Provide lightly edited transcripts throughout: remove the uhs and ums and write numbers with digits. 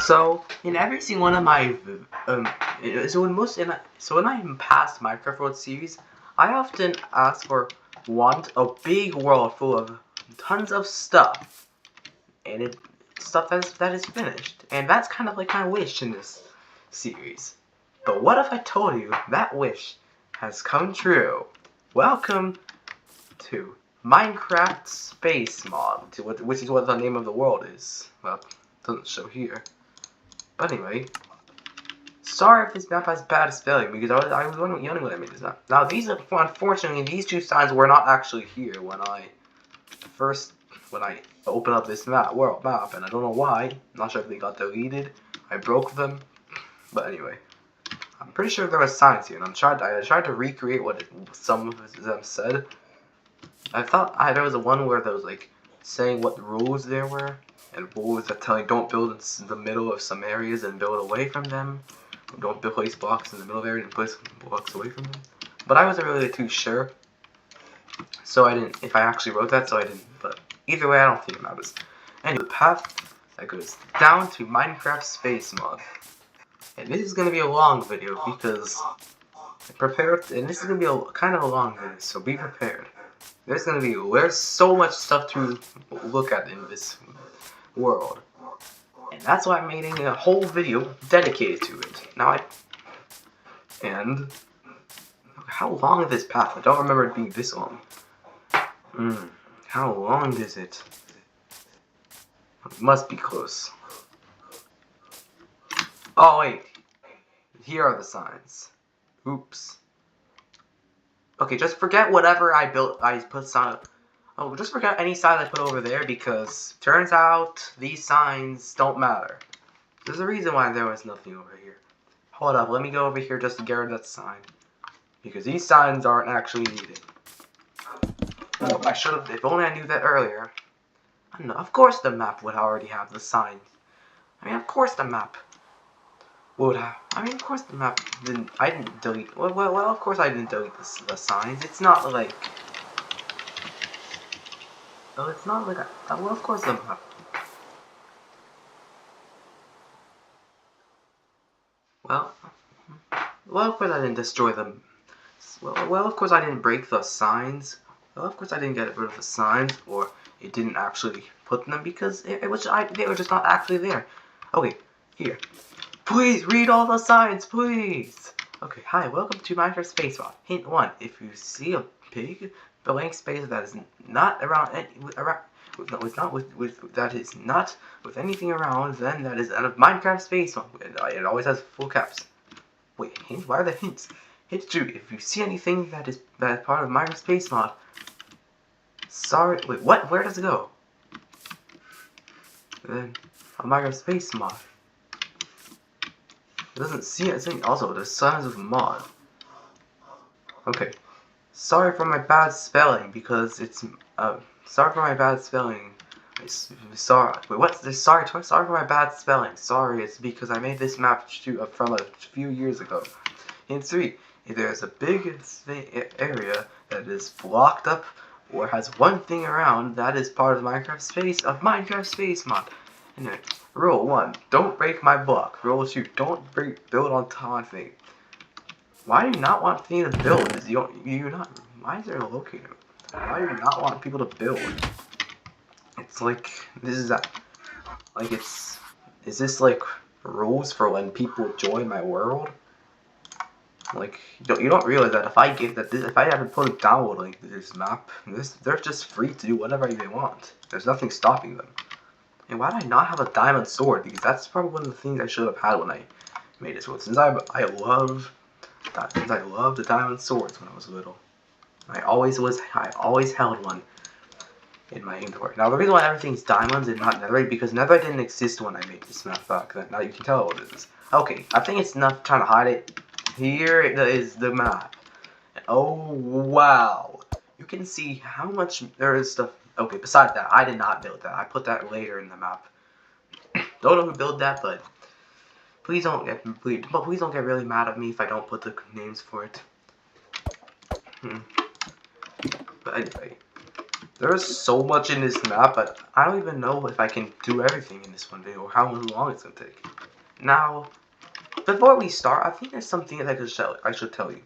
So in every single one of my when I pass Minecraft World Series, I often ask for want a big world full of tons of stuff, and stuff that is finished, and that's kind of like my wish in this series. But what if I told you that wish has come true? Welcome to Minecraft Space Mod, which is what the name of the world is. Well, it doesn't show here. But anyway, sorry if this map has bad spelling, because I was young when I made this map. Now, unfortunately, these two signs were not actually here when I opened up this world map, and I don't know why. I'm not sure if they got deleted. I broke them, but anyway, I'm pretty sure there was signs here, and I tried to recreate what some of them said. I thought there was one where there was like saying what rules there were, and rules that tell you don't build in the middle of some areas and build away from them. Don't place blocks in the middle of areas and place blocks away from them. But I wasn't really too sure, so I didn't. If I actually wrote that, so I didn't. But either way, I don't think it matters. Anyway, the path that goes down to Minecraft Space Mod, and this is gonna be a long video because I prepared, and this is gonna be kind of a long video, so be prepared. There's so much stuff to look at in this world, and that's why I'm making a whole video dedicated to it. And how long is this path? I don't remember it being this long. How long is it? It must be close. Oh wait, here are the signs. Oops. Okay, just forget whatever I built. Just forget any sign I put over there, because turns out these signs don't matter. There's a reason why there was nothing over here. Hold up, let me go over here just to get rid of that sign, because these signs aren't actually needed. Oh, I should have. If only I knew that earlier. I don't know. Of course, the map would already have the sign. I mean, of course the map would have. I mean, of course the map didn't. I didn't delete. Well, of course I didn't delete the signs. It's not like. Well, it's not like. Well, of course the map. Well, of course I didn't destroy them. Well, of course I didn't break the signs. Well, of course I didn't get rid of the signs, or it didn't actually put them, because they were just not actually there. Okay, here. Please read all the signs, please. Okay, hi, welcome to Minecraft Space Mod. Hint 1: if you see a big blank space that is not with anything around, then that is a Minecraft Space Mod. It always has full caps. Wait, hint? Why are the hints? Hint 2: if you see anything that is part of Minecraft Space Mod. Sorry, wait, what? Where does it go? Then on Minecraft Space Mod. It doesn't see it. Also, the signs of mod. Okay. Sorry for my bad spelling, because it's sorry for my bad spelling. Sorry. Wait, what's this? Sorry for my bad spelling. Sorry, it's because I made this map from a few years ago. Hint 3: if there's a big area that is blocked up or has one thing around, that is part of Minecraft Space Mod. Anyway, rule 1: don't break my block. Rule 2: don't build on top of thing. Why do you not want me to build? Why is there a locator? Why do you not want people to build? It's like, is this like rules for when people join my world? Like, you don't realize that if I haven't put a download link to this map, they're just free to do whatever they want. There's nothing stopping them. And why do I not have a diamond sword? Because that's probably one of the things I should have had when I made this one. Since I love the diamond swords when I was little. I always held one in my inventory. Now the reason why everything's diamonds and not netherite, because netherite didn't exist when I made this map back then. Now you can tell what it is. Okay, I think it's enough trying to hide it. Here is the map. Oh wow. You can see how much there is stuff. Okay, besides that, I did not build that. I put that later in the map. Don't know who built that, but please don't get really mad at me if I don't put the names for it. But anyway, There is so much in this map, but I don't even know if I can do everything in this one video or how long it's gonna take. Now, before we start, I think there's something that I should tell you.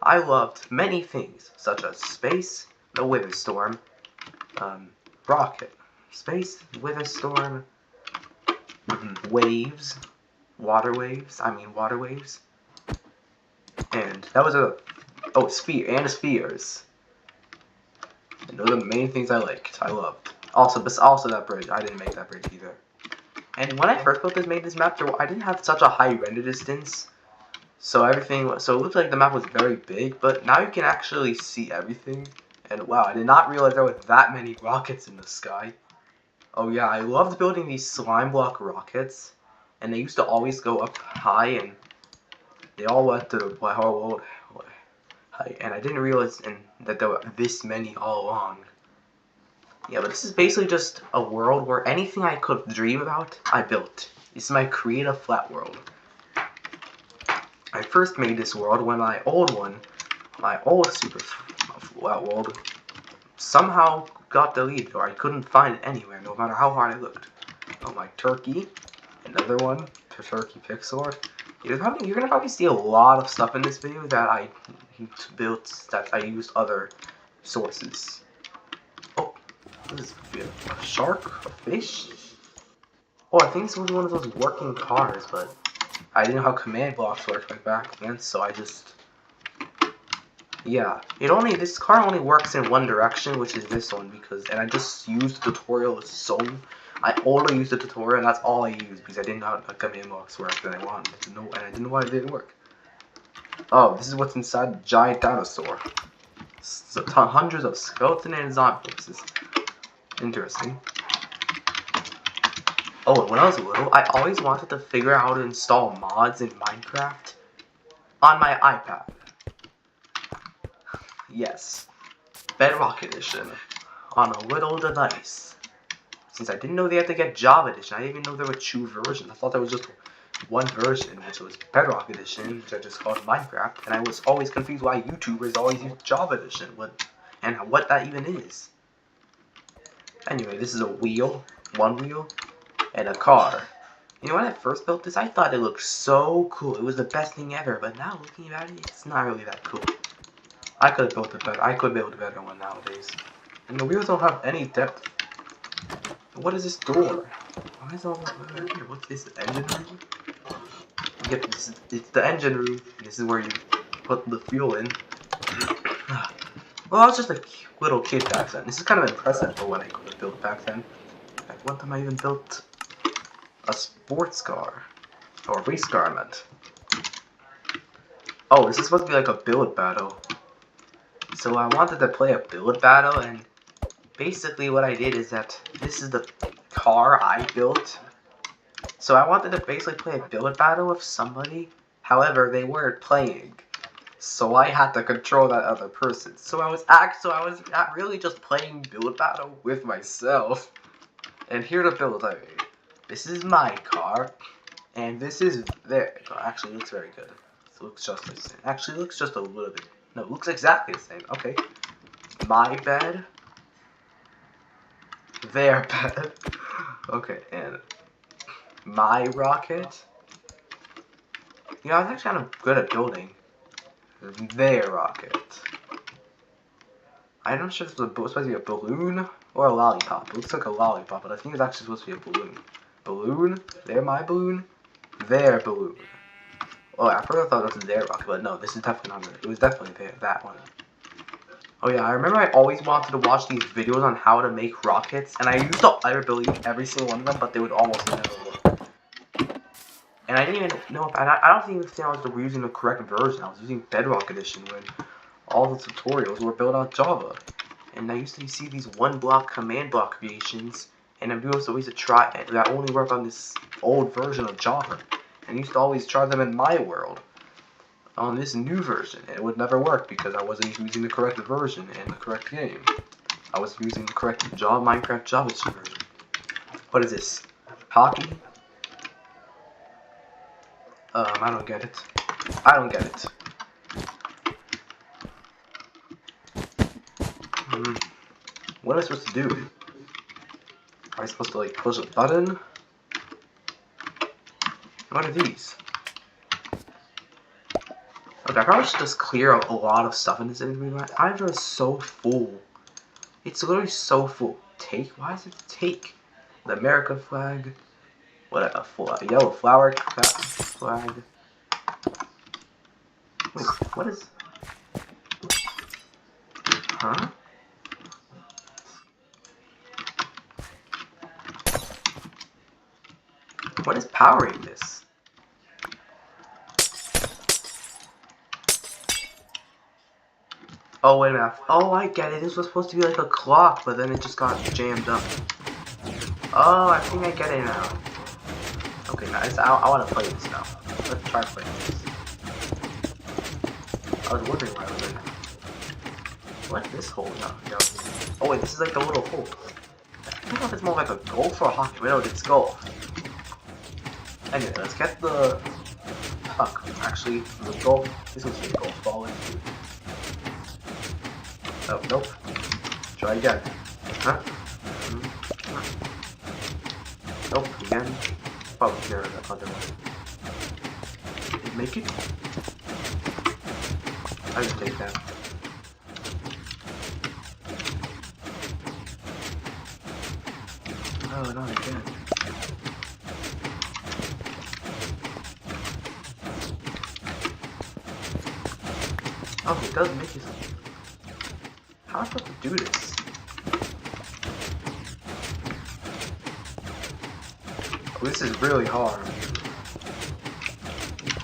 I loved many things, such as space, the Wither Storm, rocket, space, Wither Storm, waves, water waves, and that was spheres. And those are the main things I liked, I loved. Also that bridge, I didn't make that bridge either. And when I first made this map, I didn't have such a high render distance, so it looked like the map was very big, but now you can actually see everything. And wow, I did not realize there were that many rockets in the sky. Oh yeah, I loved building these slime block rockets, and they used to always go up high, and they all went to the world height, and I didn't realize that there were this many all along. Yeah, but this is basically just a world where anything I could dream about, I built. This is my creative flat world. I first made this world when my old super flat world, somehow got deleted, or I couldn't find it anywhere, no matter how hard I looked. Oh, my turkey. Another one. Turkey pixel art. You're gonna probably see a lot of stuff in this video that I built, that I used other sources. Oh, what is this? A shark? A fish? Oh, I think this was one of those working cars, but I didn't know how command blocks worked like back then, so I just... Yeah, this car only works in one direction, which is this one, and I just used the tutorial I only used the tutorial, and that's all I used, because I didn't know how the command blocks worked, and I wanted to know, and I didn't know why it didn't work. Oh, this is what's inside the giant dinosaur. So hundreds of skeleton and zombies. This is interesting. Oh, and when I was little, I always wanted to figure out how to install mods in Minecraft on my iPad. Yes, Bedrock Edition on a little device. Since I didn't know they had to get Java Edition, I didn't even know there were 2 versions. I thought there was just one version, which was Bedrock Edition, which I just called Minecraft, and I was always confused why YouTubers always use Java Edition, and what that even is. Anyway, this is a wheel, one wheel, and a car. You know, when I first built this, I thought it looked so cool. It was the best thing ever, but now looking at it, it's not really that cool. I could build a better one nowadays. And the wheels don't have any depth. What is this door? Why is all that right here? What's this, the engine room? Yep, it's the engine room. This is where you put the fuel in. Well, I was just a little kid back then. This is kind of impressive for what I could have built back then. Like, one time I even built a sports car. Or a race car, I meant. Oh, this is supposed to be like a build battle. So I wanted to play a build battle, and basically what I did is that this is the car I built. So I wanted to basically play a build battle with somebody. However, they weren't playing. So I had to control that other person. So I was not really just playing build battle with myself. And here the build I made. This is my car. And this is their car. Actually, it looks very good. It looks just the same. Actually, it looks just a little bit. No, it looks exactly the same. Okay. My bed. Their bed. Okay, and my rocket. You know, I was actually kind of good at building their rocket. I'm not sure if this was supposed to be a balloon or a lollipop. It looks like a lollipop, but I think it's actually supposed to be a balloon. Balloon. They're my balloon. Their balloon. Oh, I first thought it was their rocket, but no, this is definitely not it. It was definitely that one. Oh yeah, I remember I always wanted to watch these videos on how to make rockets, and I used to believe every single one of them, but they would almost never work. And I didn't even know if I don't even think I was using the correct version. I was using Bedrock Edition when all the tutorials were built on Java. And I used to see these one-block command block creations, and I used to always try that only work on this old version of Java. And I used to always try them in my world on this new version. It would never work because I wasn't using the correct version and the correct game. I was using the correct Minecraft Java version. What is this? Hockey? I don't get it. I don't get it. What am I supposed to do? Am I supposed to like push a button? What are these? Okay, I probably should just clear out a lot of stuff in this inventory. My inventory is so full. It's literally so full. Take? Why is it take? The American flag. What a yellow flower flag. Wait, what is? Huh? What is powering this? Oh, wait a minute. Oh, I get it. This was supposed to be like a clock, but then it just got jammed up. Oh, I think I get it now. Okay, nice. I want to play this now. Let's try playing this. I was wondering why I was in there. What's this hole down here? Oh, wait, this is like a little hole. I don't know if it's more like a golf or a hockey. Wait, no, it's golf. Anyway, let's get the puck. Actually, the golf. This was a golf ball. Oh, nope. Try again. Huh? Nope, again. Probably here the other one. Did it make it? I didn't take that. Oh, not again. Oh, it does make it. How am I supposed to do this? Oh, this is really hard. I'm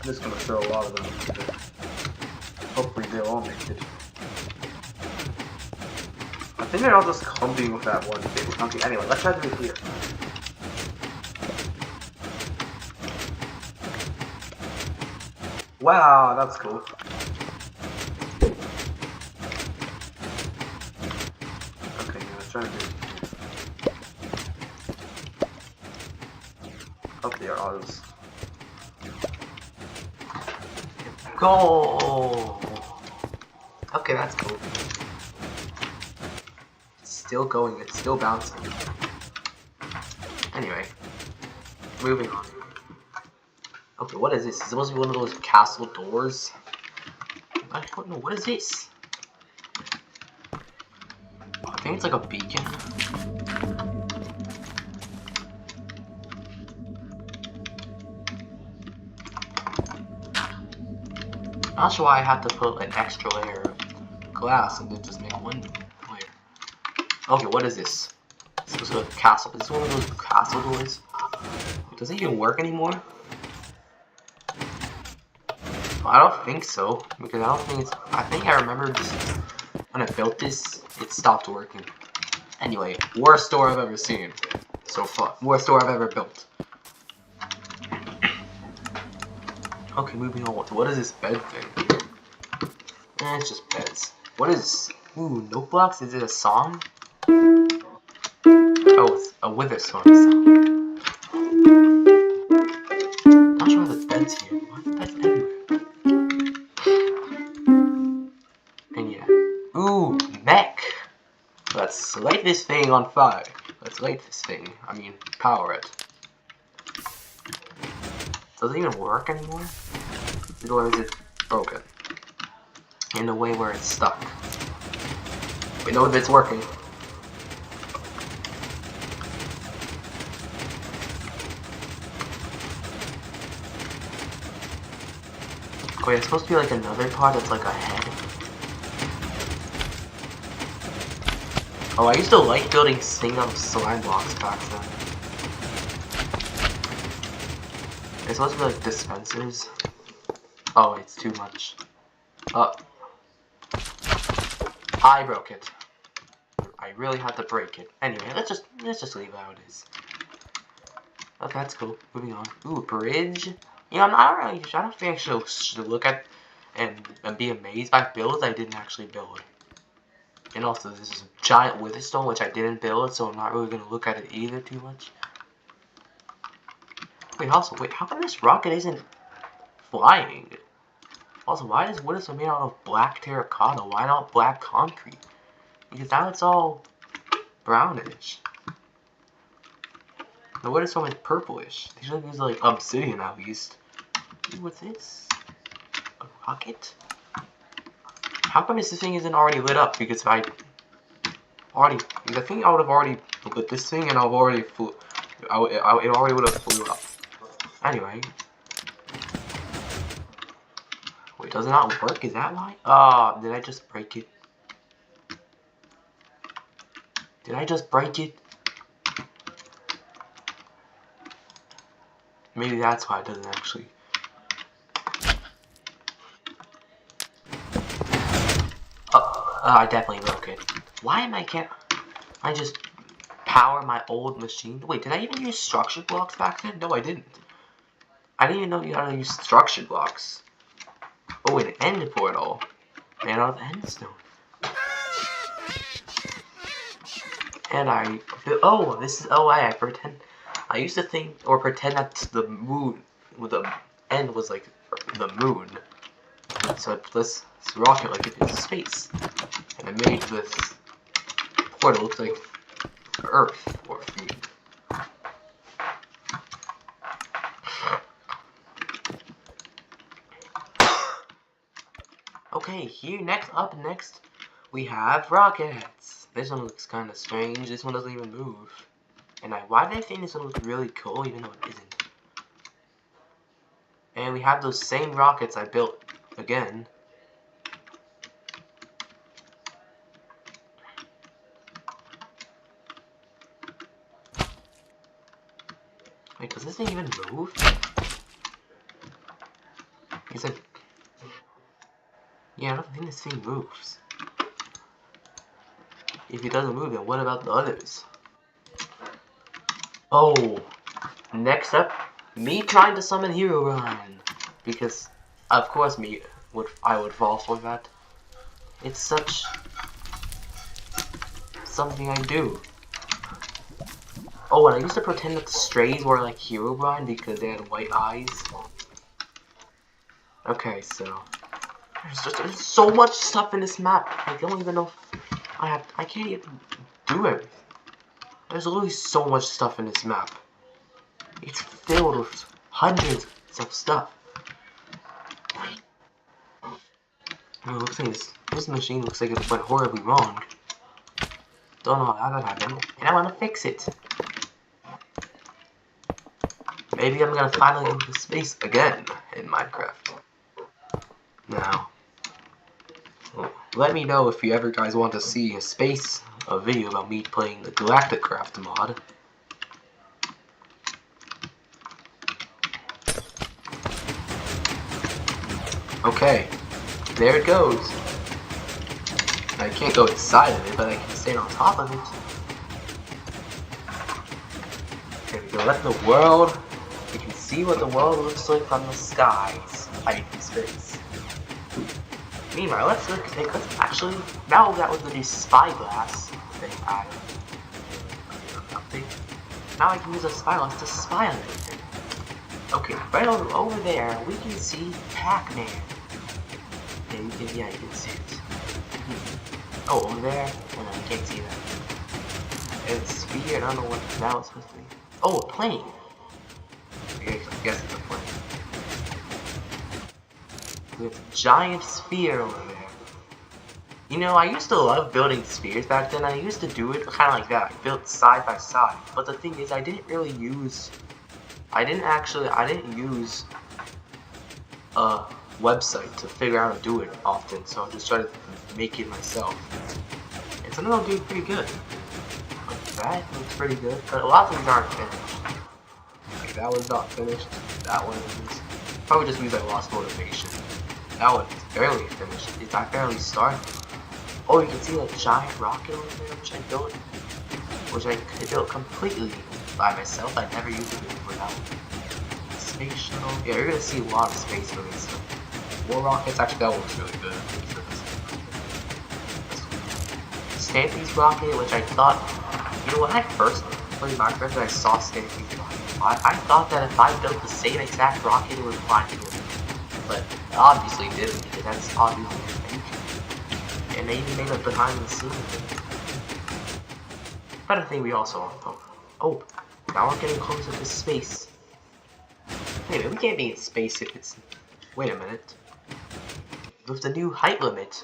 just gonna throw a lot of them. Hopefully they'll all make it. I think they're all just clumping with that one thing. Okay, anyway, let's try to do it here. Wow, that's cool. Okay, let's try to do it. Okay, I'll just... Go! Okay, that's cool. It's still going, it's still bouncing. Anyway, moving on. Okay, what is this? Is it supposed to be one of those castle doors? I don't know, what is this? I think it's like a beacon. I'm not sure why I had to put an extra layer of glass and then just make one layer. Okay, what is this? This is a castle. Is this one of those castle doors? Does it even work anymore? I don't think so, because I don't think it's... I think I remember this, when I built this, it stopped working. Anyway, worst door I've ever seen so far. Worst door I've ever built. Okay, moving on. What is this bed thing? It's just beds. What is... Ooh, note blocks? Is it a song? Oh, it's a Witherstorm song. Not sure why there's beds here. Why are the beds everywhere? And yeah. Ooh, mech! Let's light this thing on fire. Let's light this thing. I mean, power it. Does it even work anymore? Or is it broken? In a way where it's stuck. We know that it's working. Wait, it's supposed to be like another part that's like a head. Oh, I used to like building things out of slime blocks back then. It's supposed to be like dispensers. Oh, it's too much. I broke it. I really had to break it. Anyway, let's just leave it how it is. Okay, that's cool. Moving on. Ooh, bridge. You know, I don't think I should look at and be amazed by builds I didn't actually build. And also, this is a giant Witherstone, which I didn't build, so I'm not really gonna look at it either too much. Wait, how come this rocket isn't flying? Also, why is Witherstone made out of black terracotta? Why not black concrete? Because now it's all brownish. Now what is so much purplish? They should use like obsidian at least. Ooh, what's this? A rocket? How come this thing isn't already lit up? Because I think I would have already lit this thing and I've already flew. It already would have flew up. Anyway. Wait, does it not work? Is that why? Did I just break it? Did I just break it? Maybe that's why it doesn't actually. I definitely broke it. Why am I can't I just power my old machine? Wait, did I even use structured blocks back then? No, I didn't. I didn't even know you had to use structured blocks. Oh, an end portal. Made out of endstone. And I pretend. I used to think or pretend that the moon, with the end was like the moon. So I put this rocket like it is space, and I made this portal look like Earth or food. Okay, up next, we have rockets. This one looks kind of strange. This one doesn't even move. And why did I think this one looked really cool, even though it isn't? And we have those same rockets I built again. Wait, does this thing even move? It's like, yeah, I don't think this thing moves. If it doesn't move, then what about the others? Oh, next up, me trying to summon Herobrine, because of course I would fall for that. It's such something I do. Oh, and I used to pretend that the strays were like Herobrine because they had white eyes. Okay, so there's so much stuff in this map. I don't even know if I can't even do everything. There's literally so much stuff in this map. It's filled with hundreds of stuff. It looks like this machine looks like it went horribly wrong. Don't know how that happened, and I want to fix it. Maybe I'm gonna finally go to space again in Minecraft. Now, let me know if you ever guys want to see a video about me playing the Galacticraft mod. Okay, there it goes. I can't go inside of it, but I can stand on top of it. There we go, let the world, you can see what the world looks like from the skies, in space. Meanwhile, let's actually, now that was the new spyglass thing now I can use a spyglass to spy on everything. Okay, right over there, we can see Pac-Man. Yeah, you can see it. Oh, over there? Oh, no, you can't see that. And it's sphere, I don't know what that was supposed to be. Oh, a plane! I guess it's a plane. We have a giant sphere over there. You know, I used to love building spheres back then. I used to do it kind of like that. I built side by side. But the thing is, I didn't use a website to figure out how to do it often. So I just tried to make it myself. And some of them do pretty good. Like that looks pretty good. But a lot of things aren't finished. Like that one's not finished. That one is. Probably just means I lost motivation. That one is barely finished. I barely started. Oh, you can see that giant rocket over there, which I built completely by myself. I never used it before that one. Space shuttle. Yeah, you're gonna see a lot of space related stuff. War rockets, actually that one's really good. Stampy's rocket, which I thought, you know, when I first played Minecraft and I saw Stampy's rocket, I thought that if I built the same exact rocket, it would fly through it. But it obviously didn't, because that's obviously your thing. And they even made a behind the scenes. But I think we also... Oh, now we're getting closer to space. Wait a minute, we can't be in space if it's... Wait a minute. With the new height limit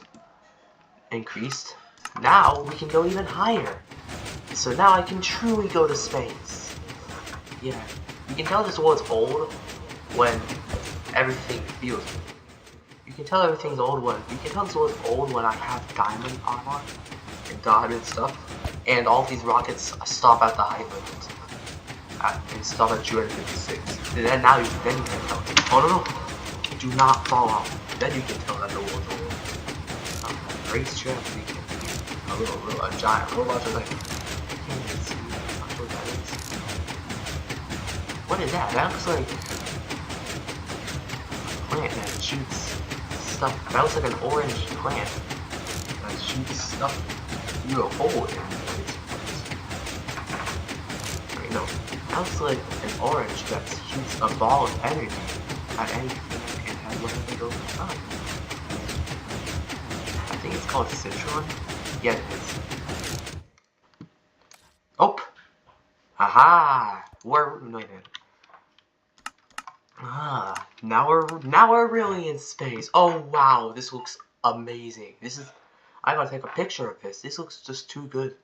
increased, now we can go even higher. So now I can truly go to space. Yeah, you can tell this world's old when everything feels... You can tell everything's old when... You can tell this world's old when I have diamond armor and diamond stuff. And all these rockets stop at the height limit. And stop at 256. And then now then you can tell. Oh no, do not fall off. Then you can tell that the world's old. Racetrack, we can do a giant robot just like... I can't even see what that is. What is that? That looks like... a plant that shoots stuff. That looks like an orange plant that shoots stuff through a hole in it. Wait, no. That looks like an orange that shoots a ball of energy at anything and has whatever goes inside. I think it's called Citron. Yeah, it is. Oh! Aha! We're... No, wait. Ah, now we're really in space. Oh wow, this looks amazing. This is... I gotta take a picture of this. This looks just too good.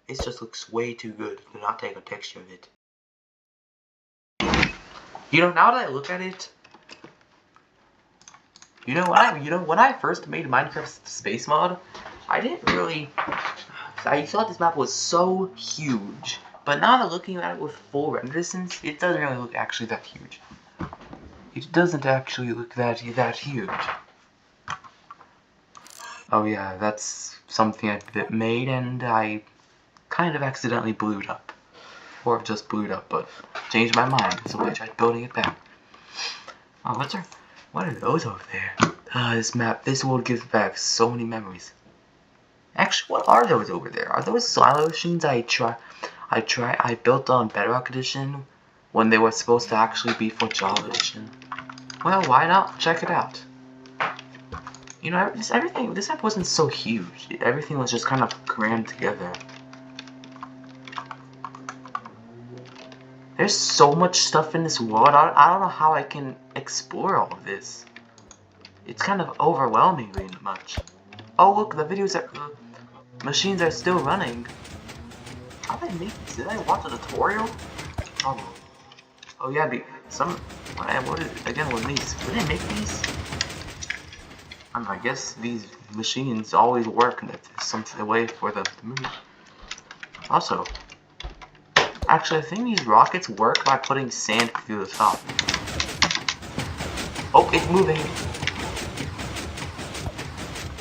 It just looks way too good to not take a picture of it. You know, now that I look at it, when I first made Minecraft Space Mod, I didn't really... I thought this map was so huge, but now that looking at it with full render distance, it doesn't really look actually that huge. It doesn't actually look that huge. Oh yeah, that's something I made and I kind of accidentally blew it up. Or just blew it up, but changed my mind, so I tried building it back. Oh, what are those over there? This world gives back so many memories. Actually, what are those over there? Are those silo machines I built on Bedrock Edition when they were supposed to actually be for Java Edition? Well, why not check it out? You know, this map wasn't so huge. Everything was just kind of crammed together. There's so much stuff in this world. I don't know how I can explore all of this. It's kind of overwhelmingly much. Oh look, the machines are still running. How did I make this? Did I watch a tutorial? Oh yeah, what these? Did I make these? I guess these machines always work and there's something way for them to move. Also, actually I think these rockets work by putting sand through the top. Oh, it's moving!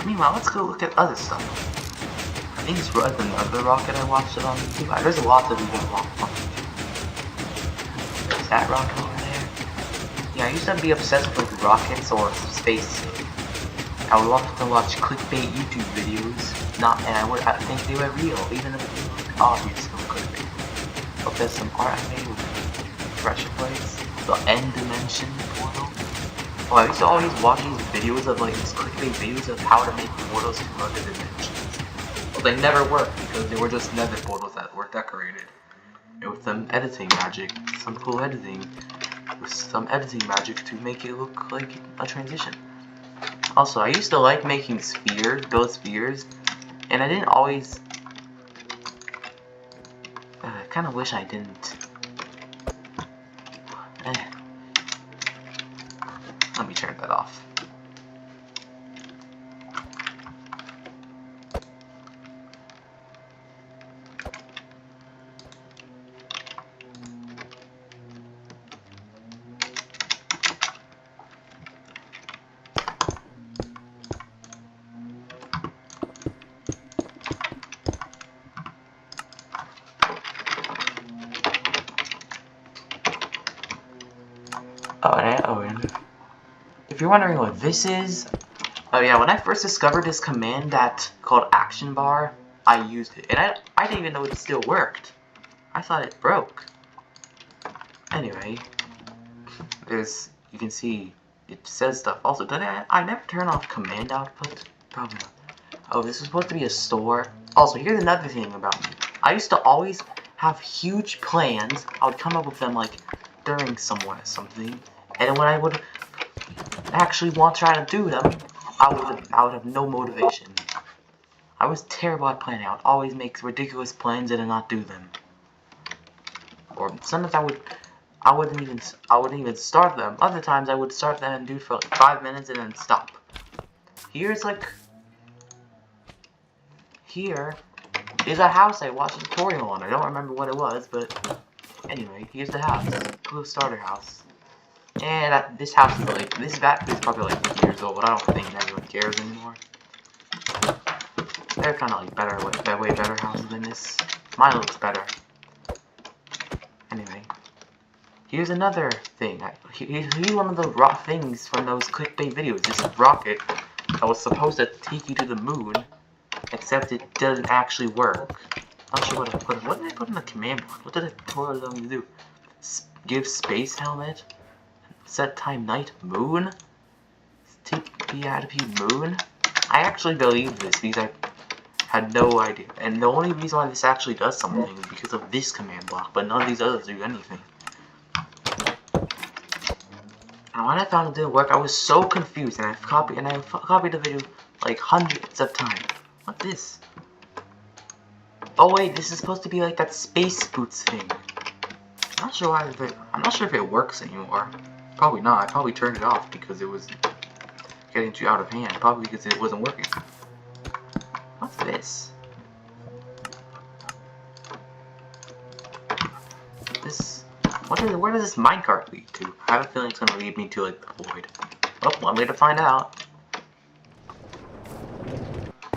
Meanwhile, let's go look at other stuff. I think it's another rocket I watched it on YouTube. There's a lot of these I watched on YouTube. There's that rocket over there. Yeah, I used to be obsessed with rockets or space. I would often watch clickbait YouTube videos, I think they were real, even if they were obvious from clickbait. But there's some art I made with pressure plates, the end dimension portal. Oh, I used to always watch these videos of these clickbait videos of how to make portals to other dimensions. Well, they never worked because they were just nether portals that were decorated. And with some editing magic, some cool editing, with some editing magic to make it look like a transition. Also, I used to like making spheres, build spheres, and I didn't always... I kind of wish I didn't. Let me turn that off. And if you're wondering what this is, oh yeah, when I first discovered this command called action bar, I used it, and I didn't even know it still worked. I thought it broke. Anyway, you can see it says stuff. Also, did I never turn off command output? Probably not. Oh, this is supposed to be a store. Also, here's another thing about me. I used to always have huge plans. I would come up with them like during something, and when I would actually want to try to do them, I would have no motivation. I was terrible at planning. I would always make ridiculous plans and then not do them. Or sometimes I wouldn't even start them. Other times I would start them and do for like 5 minutes and then stop. Here is a house I watched a tutorial on. I don't remember what it was, but anyway, here's the house. Cool starter house. And this house is like, this battery is probably like 50 years old, but I don't think anyone cares anymore. They're kind of like way better houses than this. Mine looks better. Anyway, here's another thing. Here's one of the things from those clickbait videos. This rocket that was supposed to take you to the moon, except it doesn't actually work. Not sure what I put. What did I put in the command block? What did it tell me to do? Give space helmet. Set time night moon. Take PIP moon. I actually believe this because I had no idea. And the only reason why this actually does something is because of this command block, but none of these others do anything. And when I found it didn't work, I was so confused, and I copied the video like hundreds of times. What's this? Oh wait, this is supposed to be like that space boots thing. I'm not sure if it works anymore. Probably not. I probably turned it off because it was getting too out of hand. Probably because it wasn't working. What's this? Where does this minecart lead to? I have a feeling it's gonna lead me to like the void. Oh, one way to find out.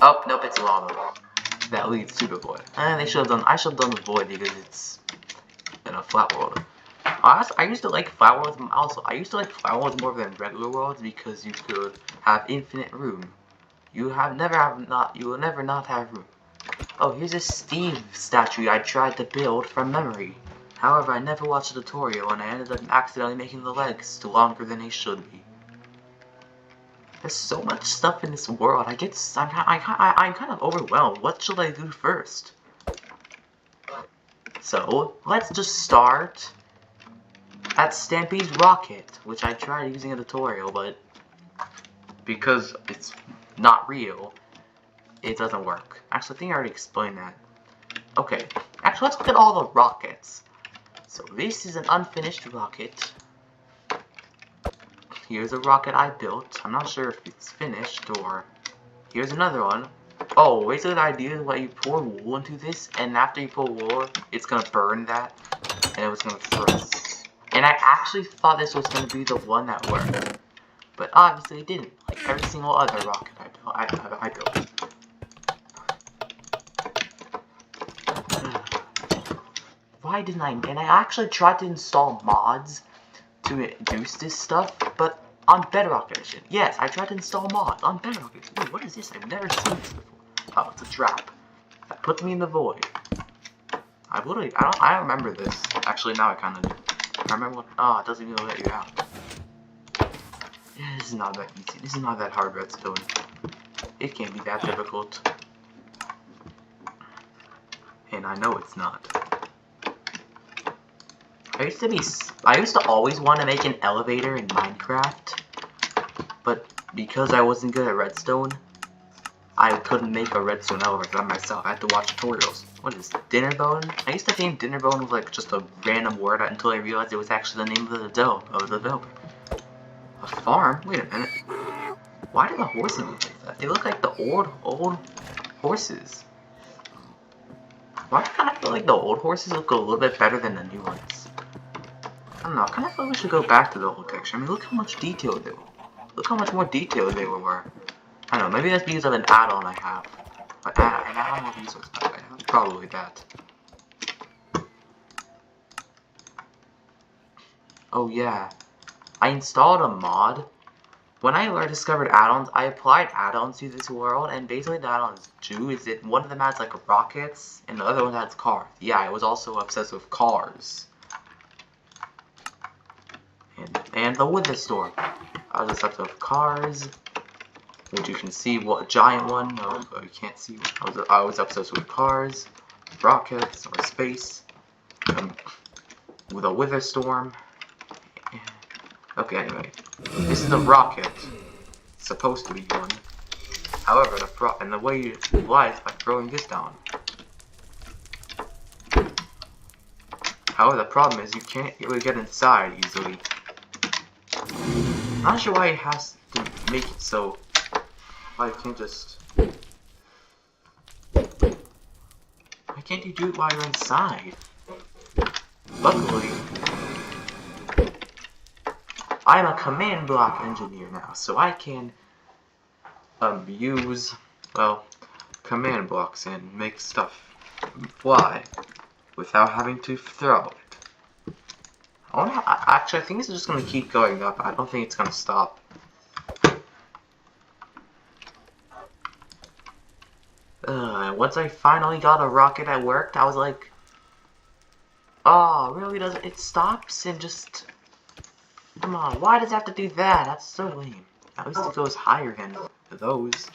Oh, nope, it's lava. That leads to the void. And I should have done the void because it's in a flat world. I used to like flat worlds. Also, I used to like flat worlds more than regular worlds because you could have infinite room. You will never not have room. Oh, here's a Steve statue I tried to build from memory. However, I never watched the tutorial and I ended up accidentally making the legs longer than they should be. There's so much stuff in this world. I'm kind of overwhelmed. What should I do first? So let's just start at Stampy's rocket, which I tried using a tutorial, but because it's not real, it doesn't work. Actually, I think I already explained that. Okay, actually, let's look at all the rockets. So this is an unfinished rocket. Here's a rocket I built. I'm not sure if it's finished, or here's another one. Oh, basically the idea is that you pour wool into this, and after you pour wool, it's gonna burn that, and it was gonna thrust. And I actually thought this was gonna be the one that worked, but obviously it didn't. Like every single other rocket I built. Why didn't I? And I actually tried to install mods to induce this stuff, but on Bedrock Edition. Yes, I tried to install mods on Bedrock Edition. Wait, what is this? I've never seen this before. Oh, it's a trap. That puts me in the void. I don't remember this. Actually, now I kind of do. I remember what. Oh, it doesn't even let you out. Yeah, this is not that easy. This is not that hard, Redstone. It can't be that difficult. And I know it's not. I used to always want to make an elevator in Minecraft, but because I wasn't good at redstone, I couldn't make a redstone elevator by myself. I had to watch tutorials. What is Dinnerbone? I used to think Dinnerbone was like just a random word until I realized it was actually the name of the developer. A farm? Wait a minute. Why do the horses look like that? They look like the old horses. Why do I kind of feel like the old horses look a little bit better than the new ones? I don't know, I kind of feel like we should go back to the old texture. I mean, look how much detail they were. Look how much more detailed they were. I don't know, maybe that's because of an add-on I have. An add-on resource pack I have. Probably that. Oh yeah. I installed a mod. When I discovered add-ons, I applied add-ons to this world, and basically the add-ons do is that one of them adds like rockets, and the other one adds cars. Yeah, I was also obsessed with cars. And the Wither Storm. I was obsessed with cars, which you can see what giant one. No, you can't see. I was obsessed with cars. rockets or space. With a wither storm. Okay, anyway. This is a rocket. It's supposed to be one. However, the way you fly is by throwing this down. However, the problem is you can't really get inside easily. I'm not sure why it has to make it so. Why you can't just. Why can't you do it while you're inside? Luckily, I'm a command block engineer now, so I can use, well, command blocks and make stuff fly without having to throw it. Actually, I think this is just going to keep going up. I don't think it's going to stop. Once I finally got a rocket that worked, I was like, oh, really doesn't, it stops and just, come on, why does it have to do that? That's so lame. At least it goes higher than those,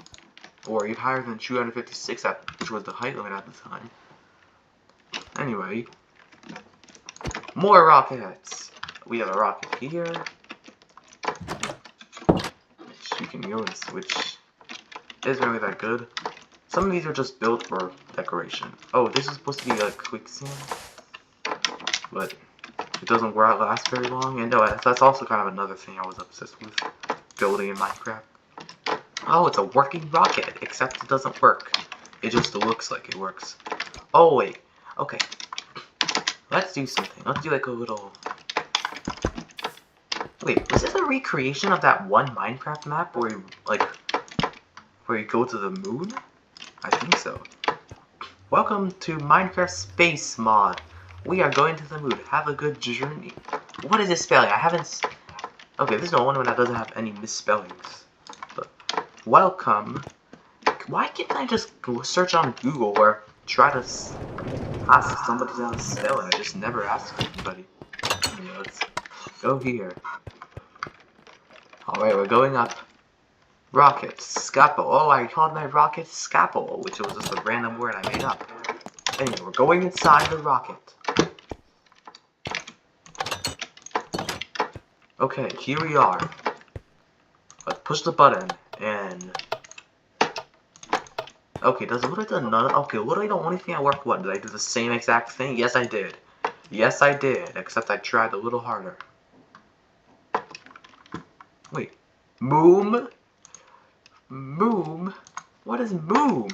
or even higher than 256, which was the height limit at the time. Anyway, more rockets. We have a rocket here, which you can use, which isn't really that good. Some of these are just built for decoration. Oh, this is supposed to be like quicksand, but it doesn't last very long. And no, that's also kind of another thing I was obsessed with building in Minecraft. Oh, it's a working rocket, except it doesn't work. It just looks like it works. Oh wait, okay. Let's do something. Let's do like a little. Wait, was this a recreation of that one Minecraft map where you go to the moon? I think so. Welcome to Minecraft Space Mod. We are going to the moon. Have a good journey. What is this spelling? I haven't. Okay, this is the one that doesn't have any misspellings. But welcome. Why can't I just go search on Google or try to ask somebody how to spell it? I just never ask anybody. Anyway, let's go here. Alright, we're going up. Rocket. Scalpel. Oh, I called my rocket scalpel, which was just a random word I made up. Anyway, we're going inside the rocket. Okay, here we are. Let's push the button, and... Okay, does it look like another... Okay, literally the only thing I worked, what? Did I do the same exact thing? Yes, I did. Yes, I did, except I tried a little harder. Wait. Moom? Moom? What is moom?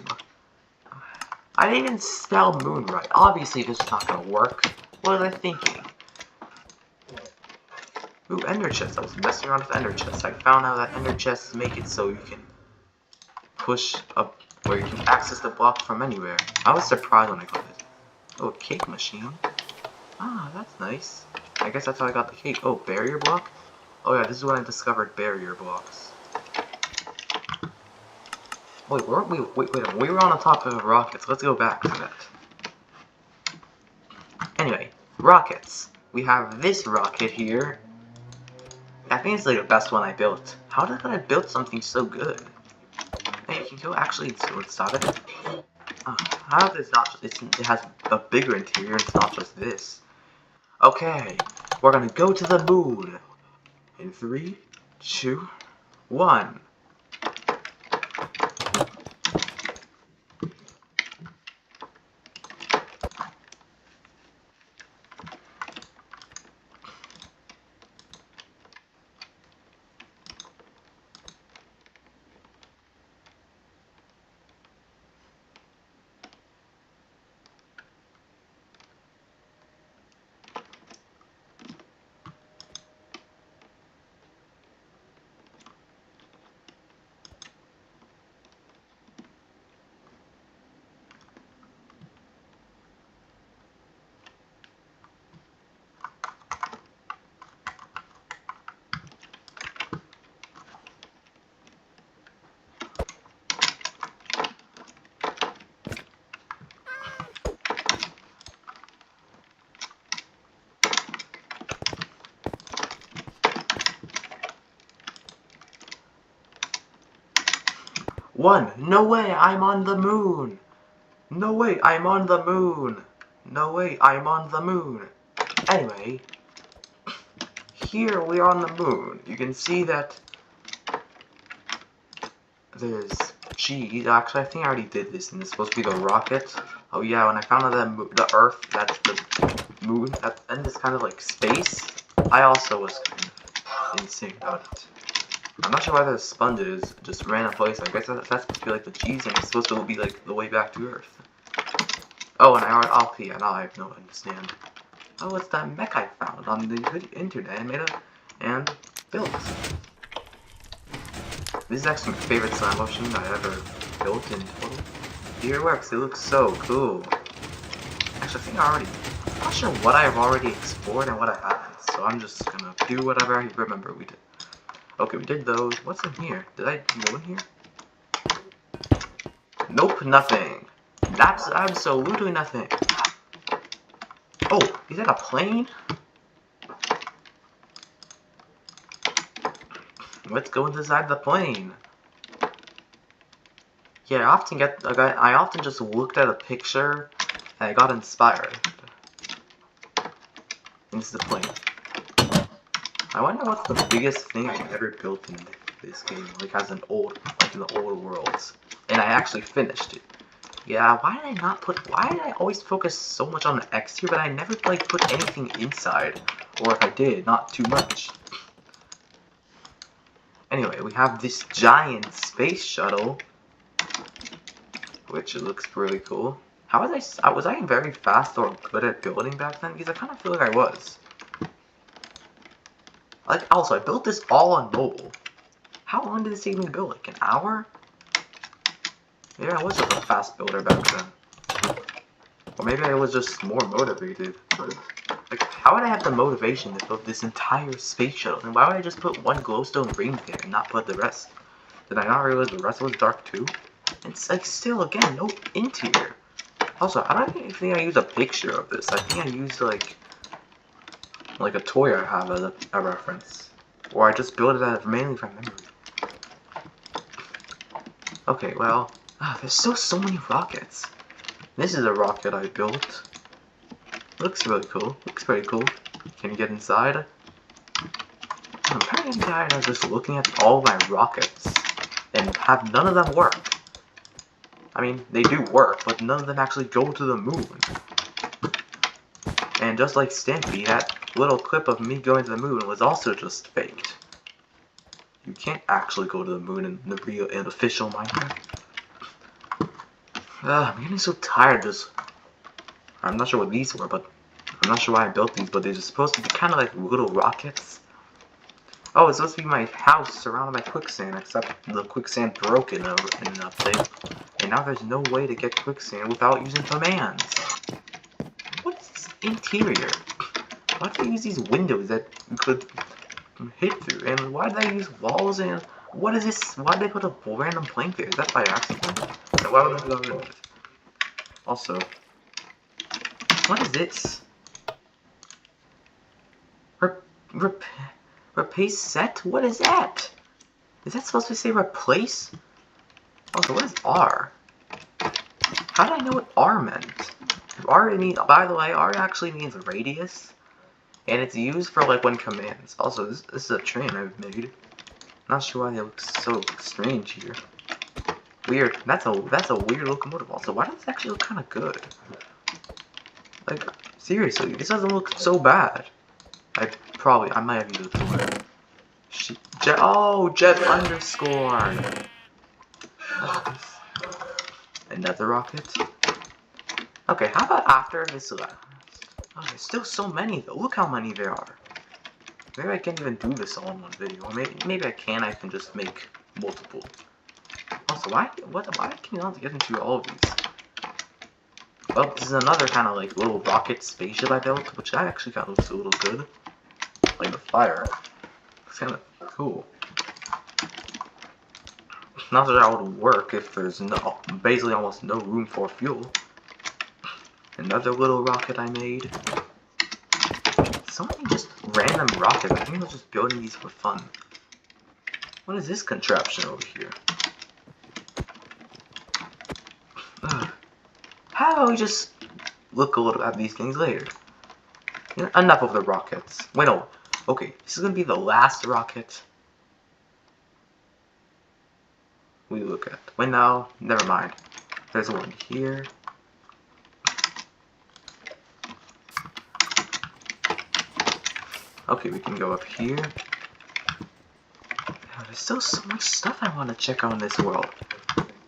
I didn't even spell moon right. Obviously, this is not gonna work. What was I thinking? Ooh, ender chest. I was messing around with ender chests. I found out that ender chests make it so you can push up, where you can access the block from anywhere. I was surprised when I got it. Oh, a cake machine. Ah, that's nice. I guess that's how I got the cake. Oh, barrier block? Oh yeah, this is when I discovered barrier blocks. Wait, weren't we? Wait, we were on the top of rockets. Let's go back to that. Anyway, rockets. We have this rocket here. I think it's like the best one I built. How did I build something so good? Hey, you can go actually inside of it. How is it not? It has a bigger interior. It's not just this. Okay, we're gonna go to the moon. In 3, 2, 1. One, no way, I'm on the moon. No way, I'm on the moon. No way, I'm on the moon. Anyway, here we are on the moon. You can see that there's cheese. Actually, I think I already did this, and it's supposed to be the rocket. Oh yeah, when I found out that the Earth, that's the moon, and it's kind of like space, I also was kind of insane about it. I'm not sure why the sponge is just random place. I guess that's supposed to be like the cheese, and it's supposed to be like the way back to Earth. Oh, and yeah, now I have no understand. Oh, it's that mech I found on the internet and made and built. This is actually my favorite slime motion I ever built in total. Here it works, it looks so cool. Actually, I'm not sure what I've already explored and what I haven't, so I'm just gonna do whatever I remember we did. Okay, we did those. What's in here? Did I go in here? Nope, nothing. That's absolutely nothing. Oh, is that a plane? Let's go inside the plane. Yeah, I often just looked at a picture and I got inspired. And this is the plane. I wonder what's the biggest thing I've ever built in this game, like in the old worlds. And I actually finished it. Yeah, why did I always focus so much on the exterior, but I never like put anything inside? Or if I did, not too much. Anyway, we have this giant space shuttle, which looks really cool. How was I very fast or good at building back then? Because I kind of feel like I was. Also, I built this all on mobile. How long did this take me to build? Like an hour? Yeah, I was just a fast builder back then. Or maybe I was just more motivated. But, like, how would I have the motivation to build this entire space shuttle? And why would I just put one glowstone ring there and not put the rest? Did I not realize the rest was dark too? It's like still, again, no interior. Also, I don't think I used a picture of this. I think I used like a toy I have as a reference. Or I just built it out mainly from memory. Okay, well, there's still so many rockets. This is a rocket I built. Looks really cool. Looks pretty cool. Can you get inside? I'm kind of tired of just looking at all my rockets and have none of them work. I mean, they do work, but none of them actually go to the moon. And just like Stampy, that little clip of me going to the moon was also just faked. You can't actually go to the moon in the real and official Minecraft. I'm getting so tired of this. I'm not sure what these were, but I'm not sure why I built these, but they're just supposed to be kind of like little rockets. Oh, it's supposed to be my house surrounded by quicksand, except the quicksand broke in an update. And now there's no way to get quicksand without using commands. What is this interior? Why did I use these windows that you could hit through? And why did I use walls and... What is this? Why did they put a random plank there? Is that by accident? So why would I do that? Also, what is this? Replace set? What is that? Is that supposed to say replace? Also, what is R? How did I know what R meant? R means, by the way, R actually means radius, and it's used for like when commands. Also, this is a train I've made. Not sure why they look so strange here. Weird. That's a weird locomotive. Also, why does this actually look kind of good? Like, seriously, this doesn't look so bad. I might have used it before. Jet underscore. Another rocket. Okay, how about after this last? Oh, there's still so many though. Look how many there are. Maybe I can't even do this all in one video. Or maybe I can. I can just make multiple. Also, why can you not get into all of these? Well, this is another kind of like little rocket spaceship I built, which actually kind of looks a little good. Like the fire. It's kind of cool. Not that that would work if there's basically almost no room for fuel. Another little rocket I made. So many just random rockets. I think I was just building these for fun. What is this contraption over here? how about we just look a little at these things later? You know, enough of the rockets. Wait, no. Okay, this is gonna be the last rocket we look at. Wait, no, never mind. There's one here. Okay, we can go up here. Oh, there's still so much stuff I want to check out in this world.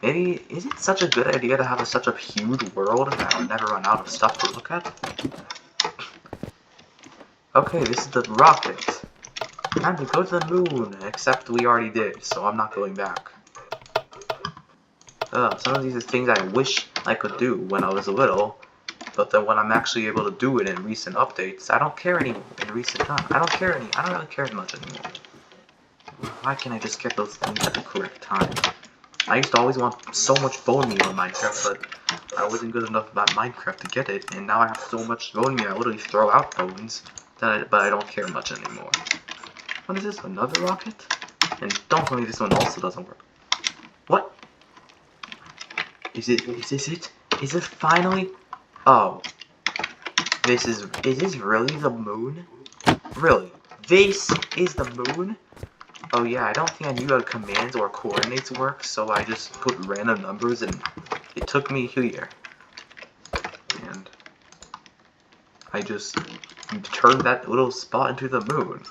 Maybe, is it such a good idea to have such a huge world that I'll never run out of stuff to look at? Okay, this is the rocket. Time to go to the moon, except we already did, so I'm not going back. Some of these are things I wish I could do when I was little, but then when I'm actually able to do it in recent updates, I don't care anymore in recent time. I don't really care much anymore. Why can't I just get those things at the correct time? I used to always want so much bone meal in Minecraft, but I wasn't good enough about Minecraft to get it, and now I have so much bone meal I literally throw out bones, but I don't care much anymore. What is this? Another rocket? And don't tell me this one also doesn't work. What? Is this it? Is it finally? Oh. Is this really the moon? Really? This is the moon? Oh yeah, I don't think I knew how commands or coordinates work, so I just put random numbers and it took me here. And I just turned that little spot into the moon.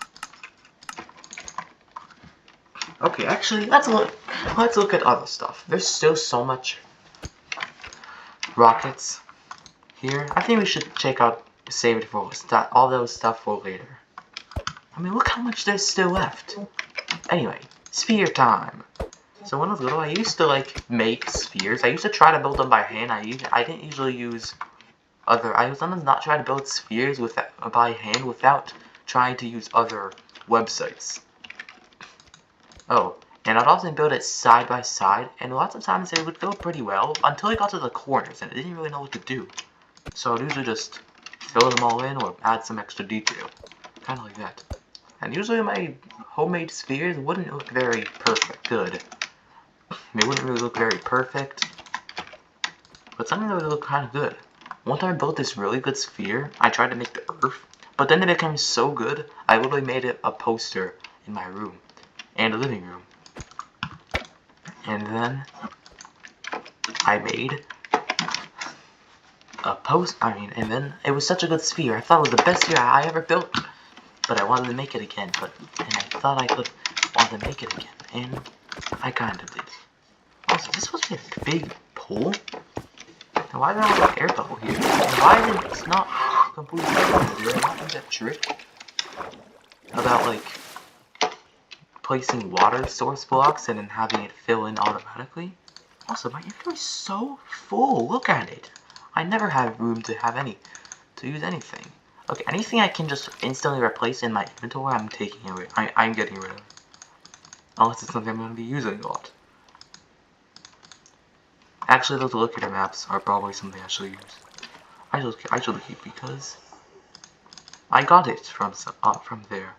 Okay, actually, let's look at other stuff. There's still so much rockets here. I think we should check out, save it for all those stuff for later. I mean, look how much there's still left. Anyway, sphere time. So when I was little, I used to like make spheres. I used to try to build them by hand. I didn't usually use other. I was sometimes not try to build spheres by hand without trying to use other websites. Oh, and I'd often build it side by side, and lots of times it would go pretty well until I got to the corners, and I didn't really know what to do. So I'd usually just fill them all in or add some extra detail, kind of like that. And usually my homemade spheres wouldn't look very good. They wouldn't really look very perfect, but sometimes they would look kind of good. One time I built this really good sphere. I tried to make the Earth, but then it became so good, I literally made it a poster in my room and a living room. And then I made a and then it was such a good sphere. I thought it was the best sphere I ever built. But I wanted to make it again, and I thought I could want to make it again, and I kind of did. Also, this was a big pool. Now, why is there not an air bubble here? And why is it not completely empty? Did I not do that trick about like placing water source blocks and then having it fill in automatically? Also, my inventory is so full. Look at it. I never have room to use anything. Okay, anything I can just instantly replace in my inventory, I'm taking away. I'm getting rid of. Unless it's something I'm going to be using a lot. Actually, those locator maps are probably something I should use. I should keep because I got it from there.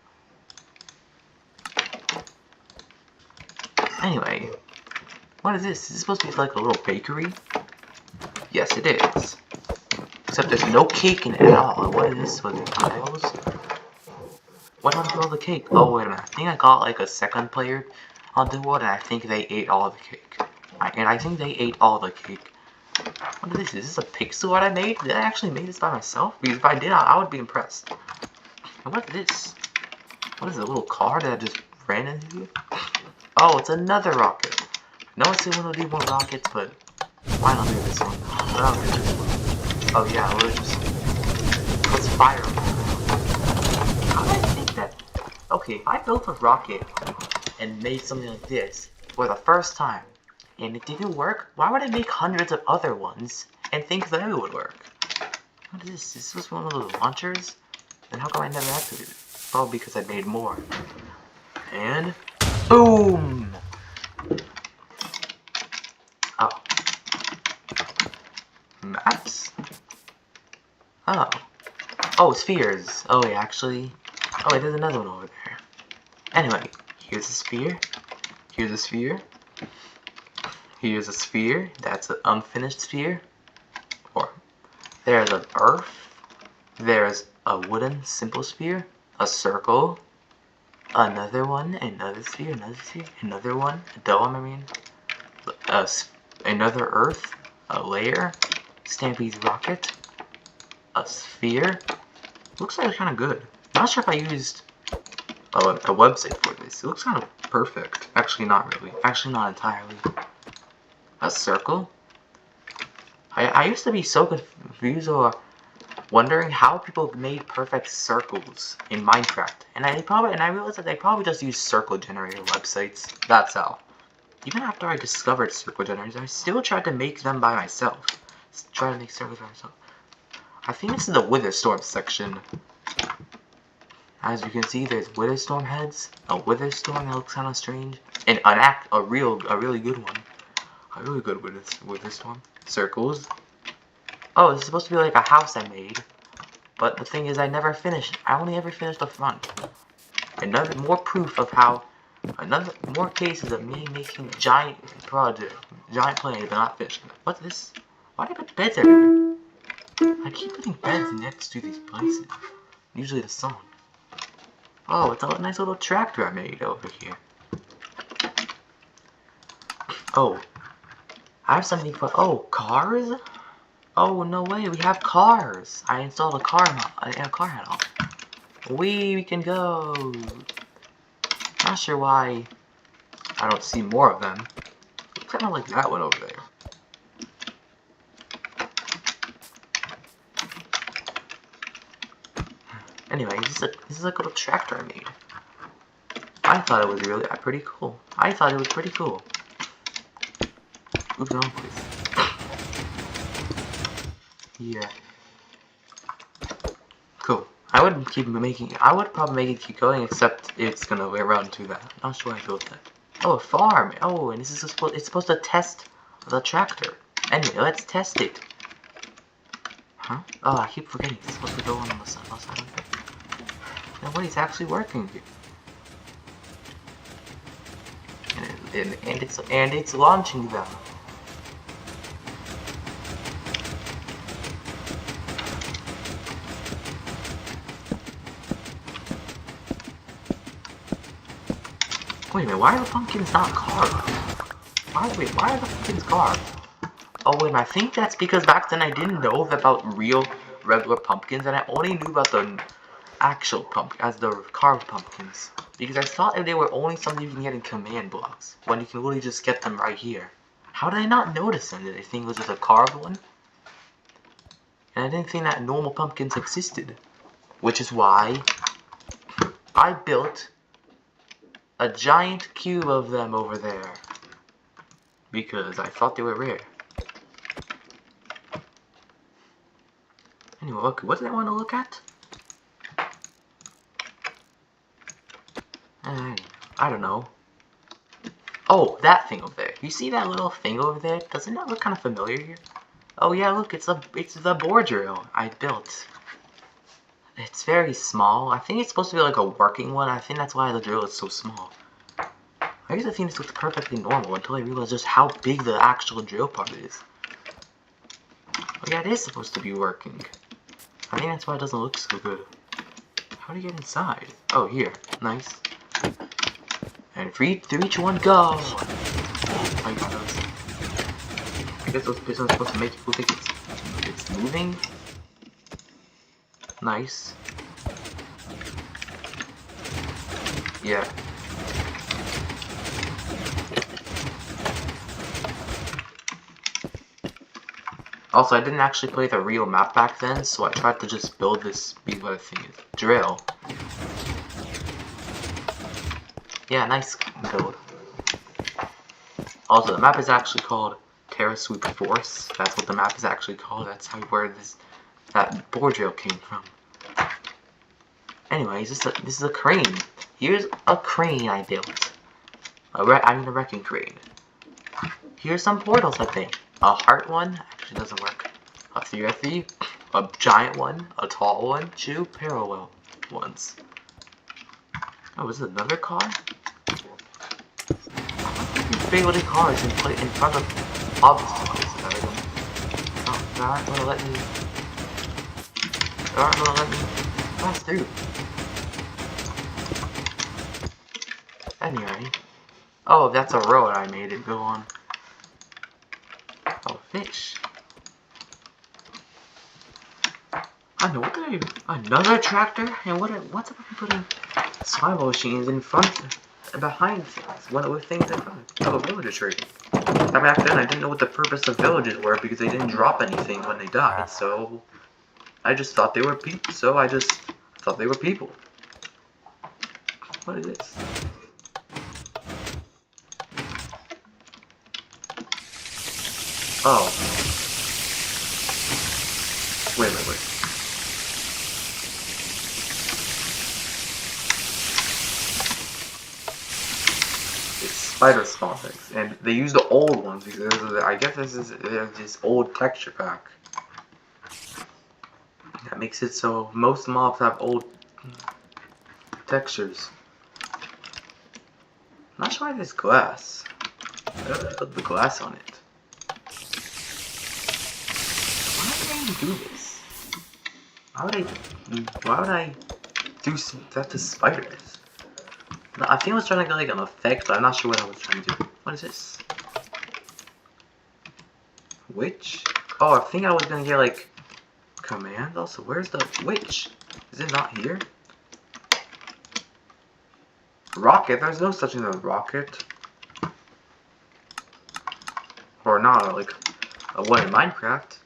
Anyway, what is this? Is this supposed to be like a little bakery? Yes, it is. Except there's no cake in it at all. What is this with the tiles? What happened to all the cake? Oh, wait a minute. I think I got like a second player on the world, and I think they ate all the cake. I think they ate all the cake. What is this? Is this a pixel art I made? Did I actually make this by myself? Because if I did, I would be impressed. And what is this? What is it, a little car that just ran into you? Oh, it's another rocket. I know I said we want to do more rockets, but why not do this one? I'll do this one. Oh yeah, we'll just let's fire them. How did I think that? Okay, if I built a rocket and made something like this for the first time, and it didn't work, why would I make hundreds of other ones and think that it would work? What is this? This was one of those launchers? Then how come I never activated it? Probably because I made more. And boom! Oh. Maps? Oh. Oh, spheres. Oh, wait, actually. Oh, wait, there's another one over there. Anyway, here's a sphere. Here's a sphere. Here's a sphere. That's an unfinished sphere. There's an earth. There's a wooden simple sphere. A circle. Another one. Another sphere. Another sphere. Another one. A dome, I mean. Another earth. A layer. Stampy's rocket. A sphere. Looks like it's kind of good. Not sure if I used a website for this. It looks kind of perfect. Actually, not really. Actually, not entirely. A circle. I used to be so confused or wondering how people made perfect circles in Minecraft, and I realized that they probably just use circle generator websites. That's how. Even after I discovered circle generators, I still tried to make them by myself. Try to make circles by myself. I think this is the Witherstorm section. As you can see, there's Witherstorm heads. A Witherstorm that looks kind of strange, and a really good one. A really good Witherstorm. Circles. Oh, this is supposed to be like a house I made. But the thing is, I never finished. I only ever finished the front. More proof of how. More cases of me making giant planes, but not finishing them. What's this? Why do I put beds everywhere? I keep putting beds next to these places. Usually the sun. Oh, it's a nice little tractor I made over here. Oh. I have something for, cars? Oh, no way, we have cars. I installed a car hat on. We can go. Not sure why I don't see more of them. Kind of like that one over there. Anyway, this is a little tractor I made. I thought it was really pretty cool. Oops, no, please. Yeah. Cool. I would probably make it keep going, except it's gonna run to that. Not sure I built that. Oh, a farm. Oh, and this is it's supposed to test the tractor. Anyway, let's test it. Huh? Oh, I keep forgetting. It's supposed to go on the side of it. No way, it's actually working. And it's launching them. Wait a minute, why are the pumpkins not carved? Why are the pumpkins carved? Oh wait, I think that's because back then I didn't know about regular pumpkins, and I only knew about the actual the carved pumpkins. Because I thought that they were only something you can get in command blocks, when you can literally just get them right here. How did I not notice them? Did I think it was just a carved one? And I didn't think that normal pumpkins existed. Which is why I built a giant cube of them over there. Because I thought they were rare. Anyway, okay, what did I want to look at? I don't know. Oh, that thing over there. You see that little thing over there? Doesn't that look kind of familiar here? Oh yeah, look, it's the board drill I built. It's very small. I think it's supposed to be like a working one. I think that's why the drill is so small. I used to think this looked perfectly normal until I realized just how big the actual drill part is. Oh yeah, it is supposed to be working. I think that's why it doesn't look so good. How do you get inside? Oh, here. Nice. And 3, 2, 1, go! I got those. I guess those pistons are supposed to make it look like it's moving. Nice. Yeah. Also, I didn't actually play the real map back then, so I tried to just build this, what I think is, drill. Yeah, nice build. Also, the map is actually called Terra Sweep Force. That's what the map is actually called. That's where that board drill came from. Anyways, this is a crane. Here's a crane I built. I mean a wrecking crane. Here's some portals, I think. A heart one actually doesn't work. A 3x3, a giant one, a tall one, 2 parallel ones. Oh, is it another car? These big little cars in front of obstacles. Oh, God, gonna let me aren't gonna let me pass through. Anyway. Oh, that's a road I made it go on. Oh, fish. I know, what did I do? Another tractor? And what's up with putting survival machines in front and behind things? What with things in front of a villager tree? Back then I didn't know what the purpose of villagers were because they didn't drop anything when they died, so I just thought they were people. So I just thought they were people. What is this? Oh. Wait. It's spider spawn things, and they use the old ones because I guess this is this old texture pack. That makes it so most mobs have old textures. I'm not sure why there's glass. Put the glass on it. Why would I even do this? Why would I do that to spiders? No, I think I was trying to get like an effect, but I'm not sure what I was trying to do. What is this? Witch? Oh, I think I was gonna get like command also. Where's the witch? Is it not here? Rocket? There's no such thing as rocket. Or not like a one in Minecraft.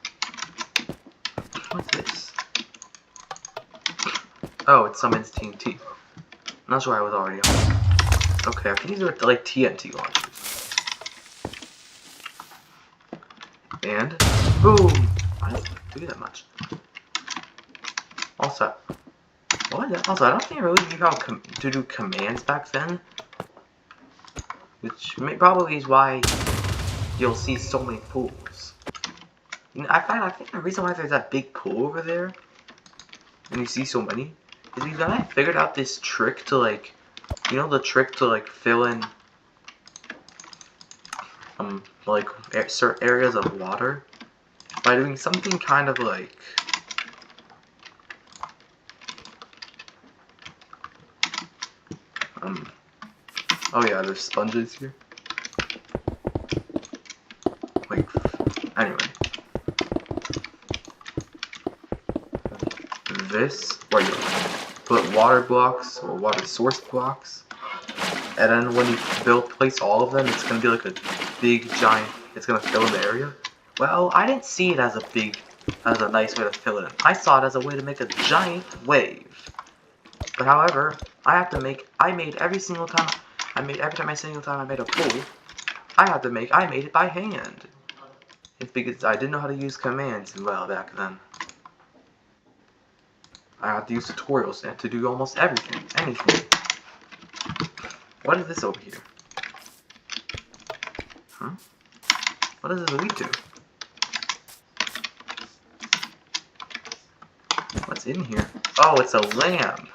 What's this? Oh, it summons TNT. I'm not sure I was already on. Okay, I think these are like TNT launchers. And boom! I didn't do that much. Also, also, I don't think I really knew how to do commands back then, which probably is why you'll see so many pools. I think the reason why there's that big pool over there, and you see so many, is because I figured out this trick to like, you know, the trick to like fill in, like certain areas of water by doing something kind of like. Oh yeah, there's sponges here. Like, anyway. This, where you put water blocks or water source blocks, and then when you place all of them, it's gonna be like a big giant. It's gonna fill in the area. Well, I didn't see it as a nice way to fill it in. I saw it as a way to make a giant wave. But however, every single time I made a pool, I made it by hand. It's because I didn't know how to use commands well back then. I had to use tutorials to do almost everything, anything. What is this over here? Huh? What does this lead to? What's in here? Oh, it's a lamp.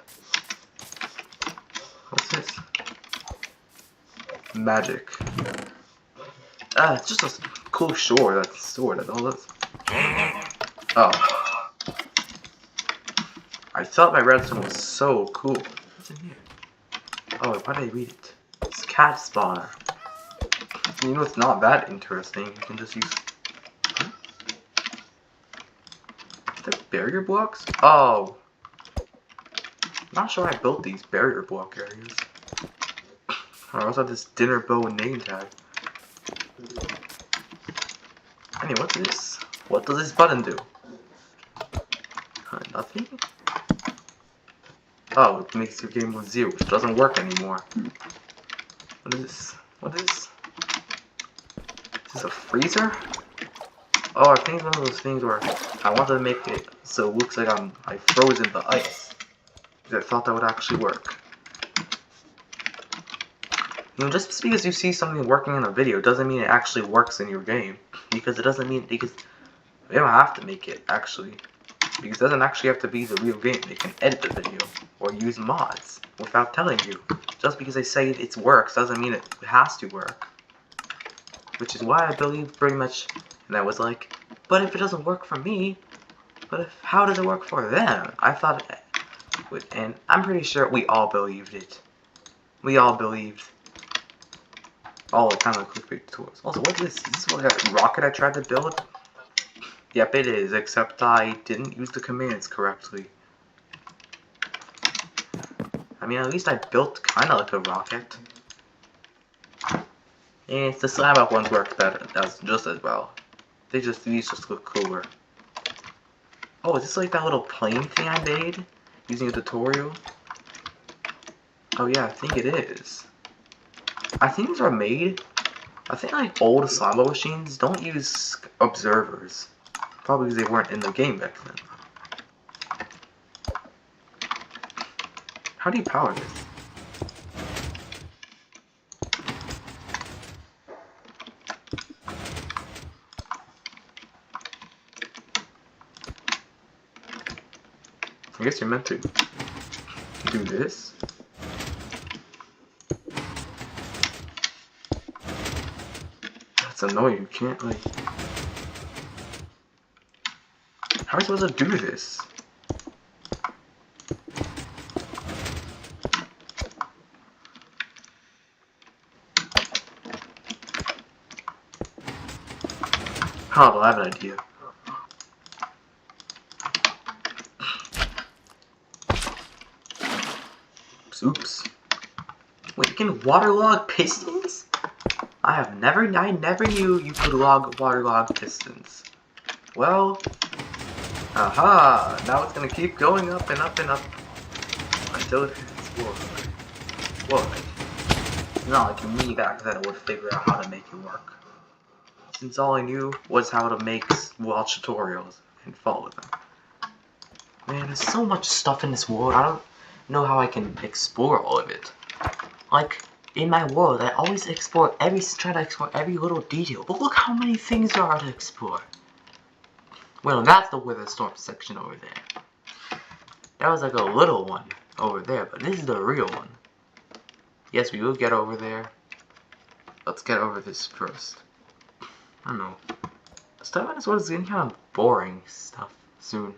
What's this? Magic. It's just a cool sword. That's a sword. That's all this. Oh. I thought my redstone was so cool. What's in here? Oh, why did I read it? It's cat spawner. You know, it's not that interesting. You can just use. Huh? Is there barrier blocks? Oh. Not sure I built these barrier block areas. I also have this dinner bow and name tag. Anyway, what's this? What does this button do? Nothing? Oh, it makes your game mode 0, which doesn't work anymore. What is this? What is this? Is this a freezer? Oh, I think it's one of those things where I wanted to make it so it looks like I froze in the ice. Because I thought that would actually work. You know, just because you see something working in a video doesn't mean it actually works in your game. Because it doesn't mean, because they don't have to make it actually. Because it doesn't actually have to be the real game. They can edit the video or use mods without telling you. Just because they say it works doesn't mean it has to work. Which is why I believe pretty much, and I was like, but if it doesn't work for me, But how does it work for them? I thought, and I'm pretty sure we all believed it. We all believed all the kind of clickbait tools. Also, what's this? Is this like a rocket I tried to build? Yep, it is, except I didn't use the commands correctly. I mean, at least I built kind of like a rocket. And the slab up ones work better, just as well. These just look cooler. Oh, is this like that little plane thing I made using a tutorial? Oh yeah, I think it is. I think these are made. I think like old Slabo machines don't use observers. Probably because they weren't in the game back then. How do you power this? I guess you're meant to do this. That's annoying, you can't like... How are you supposed to do this? Oh, I have an idea. Oops. Wait, you can waterlog pistons? I never knew you could waterlog pistons. Well, aha! Now it's gonna keep going up and up and up until it hits wood. It's not like me back then would figure out how to make it work. Since all I knew was how to watch tutorials and follow them. Man, there's so much stuff in this world. I don't know how I can explore all of it. Like, in my world, I always try to explore every little detail. But look how many things there are to explore. Well, that's the Wither Storm section over there. That was like a little one over there, but this is the real one. Yes, we will get over there. Let's get over this first. I don't know. Stuff in this world is getting kind of boring stuff soon.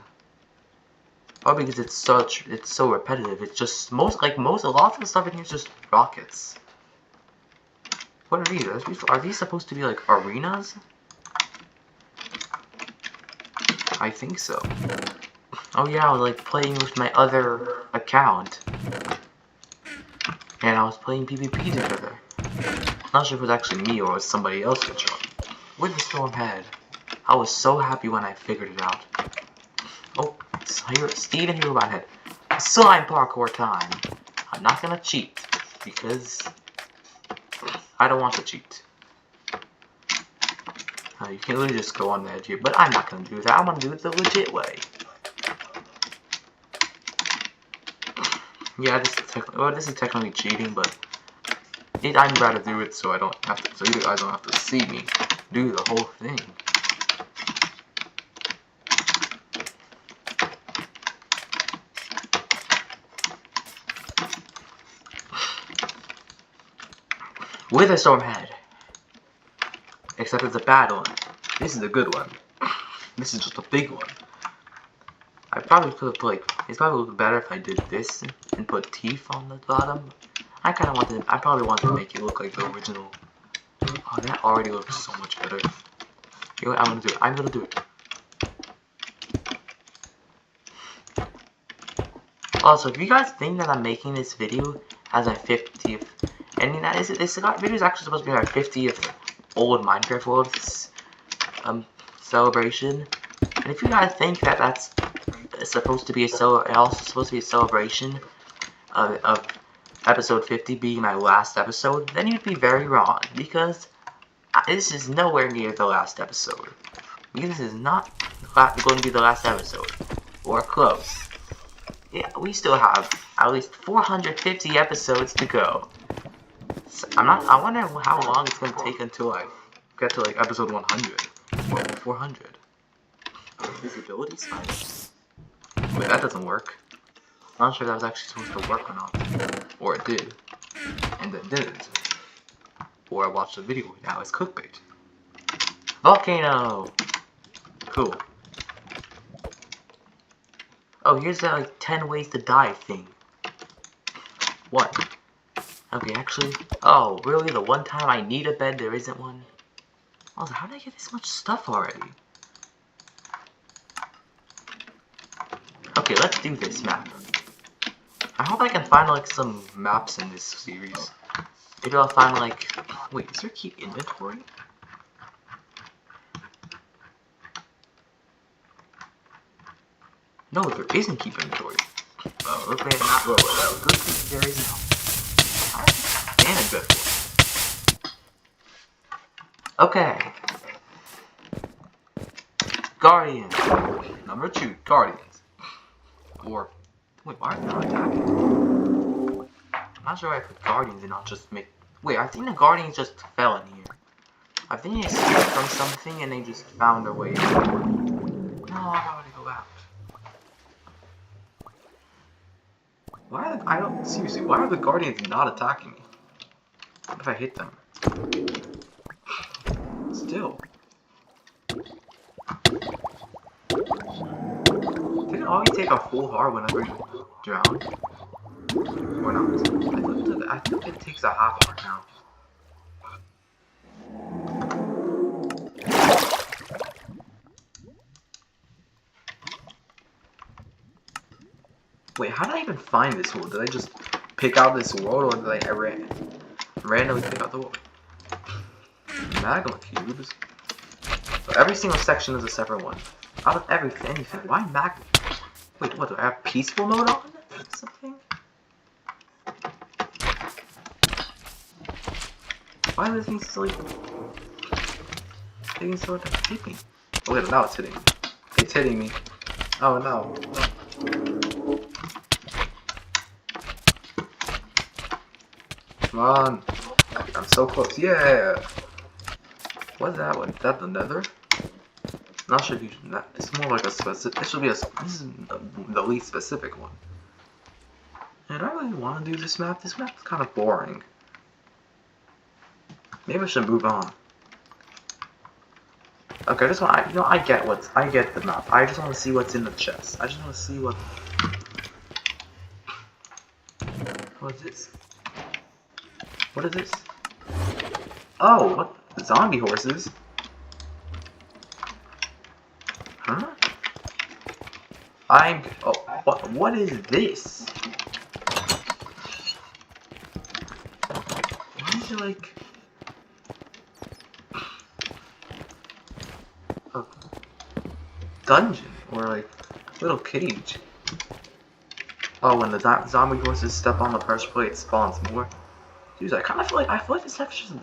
Probably because it's so repetitive. It's just a lot of the stuff in here is just rockets. What are these? Are these supposed to be like arenas? I think so. Oh yeah, I was like playing with my other account. And I was playing PvP together. Not sure if it was actually me or it was somebody else controlling. With the Storm Head. I was so happy when I figured it out. Oh, Steven Hero Head. Slime parkour time. I'm not gonna cheat because I don't want to cheat. You can literally just go on the edge here, but I'm not gonna do that. I'm gonna do it the legit way. Yeah, this is technically cheating, but I'd rather do it so you guys don't have to see me do the whole thing. Wither Storm Head. Except it's a bad one. This is a good one. This is just a big one. I probably could have put it's probably would be better if I did this and put teeth on the bottom. I probably wanted to make it look like the original. Oh, that already looks so much better. You know what, I'm gonna do it. Also, if you guys think that I'm making this video as my 50th, and this video is actually supposed to be my 50th old Minecraft Worlds celebration, and if you guys think that that's supposed to be a celebration of episode 50 being my last episode, then you'd be very wrong, because this is nowhere near the last episode. This is not going to be the last episode, or close. Yeah, we still have at least 450 episodes to go. So I wonder how long it's going to take until I get to like episode 100 or 400. Visibility spikes. Wait, that doesn't work. I'm not sure that was actually supposed to work or not. Or it did. And then didn't. Or I watched the video, now it's clickbait. Volcano! Cool. Oh, here's that like 10 ways to die thing. What? Okay, actually, oh, really? The one time I need a bed, there isn't one? Also, how did I get this much stuff already? Okay, let's do this map. I hope I can find like some maps in this series. Maybe I'll find like, wait, is there keep inventory? No, there isn't keep inventory. Oh, okay, not well, good thing there isn't. Damn it, good. Okay. Guardian. Number 2, Guardians. Or, wait, why are they not attacking? I'm not sure why I put Guardians and not just make... Wait, I think the Guardians just fell in here. I think they escaped from something and they just found their way. No, how would I go out? Why are I don't... Seriously, why are the Guardians not attacking me? What if I hit them? Still. Did it always take a full heart whenever you drown? Or not? I think it takes a half heart now. Wait, how did I even find this world? Did I just pick out this world, or did I randomly pick out the world? Magma cubes. So every single section is a separate one. Out of anything. Why magma? Wait, what? Do I have peaceful mode on? Or something? Why are these things so like... Taking so to hit me? Oh wait, now it's hitting me. It's hitting me. Oh no. Come on. I'm so close. Yeah. What's that one? Is that the nether? Not sure if you should, it's more like a specific. This should be this is the least specific one. And I really want to do this map. This map is kind of boring. Maybe I should move on. Okay, I just want. I get the map. I just want to see what's in the chest. I just want to see what. What is this? What is this? Oh, what? Zombie horses? Huh? Oh, what is this? Why is it like a dungeon or like a little cage? Oh, when the zombie horses step on the pressure plate, it spawns more. Dude, I feel like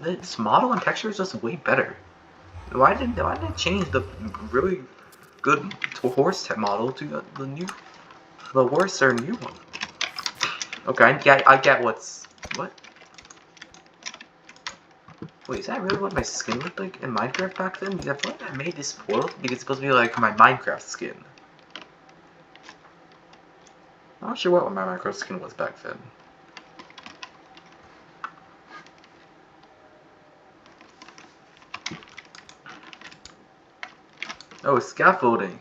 this model and texture is just way better. Why didn't they change the really good horse model to the worse or new one? Okay, I get what's what. Wait, is that really what my skin looked like in Minecraft back then? Because I feel like I made this portal because it's supposed to be like my Minecraft skin. I'm not sure what my Minecraft skin was back then. Oh, scaffolding.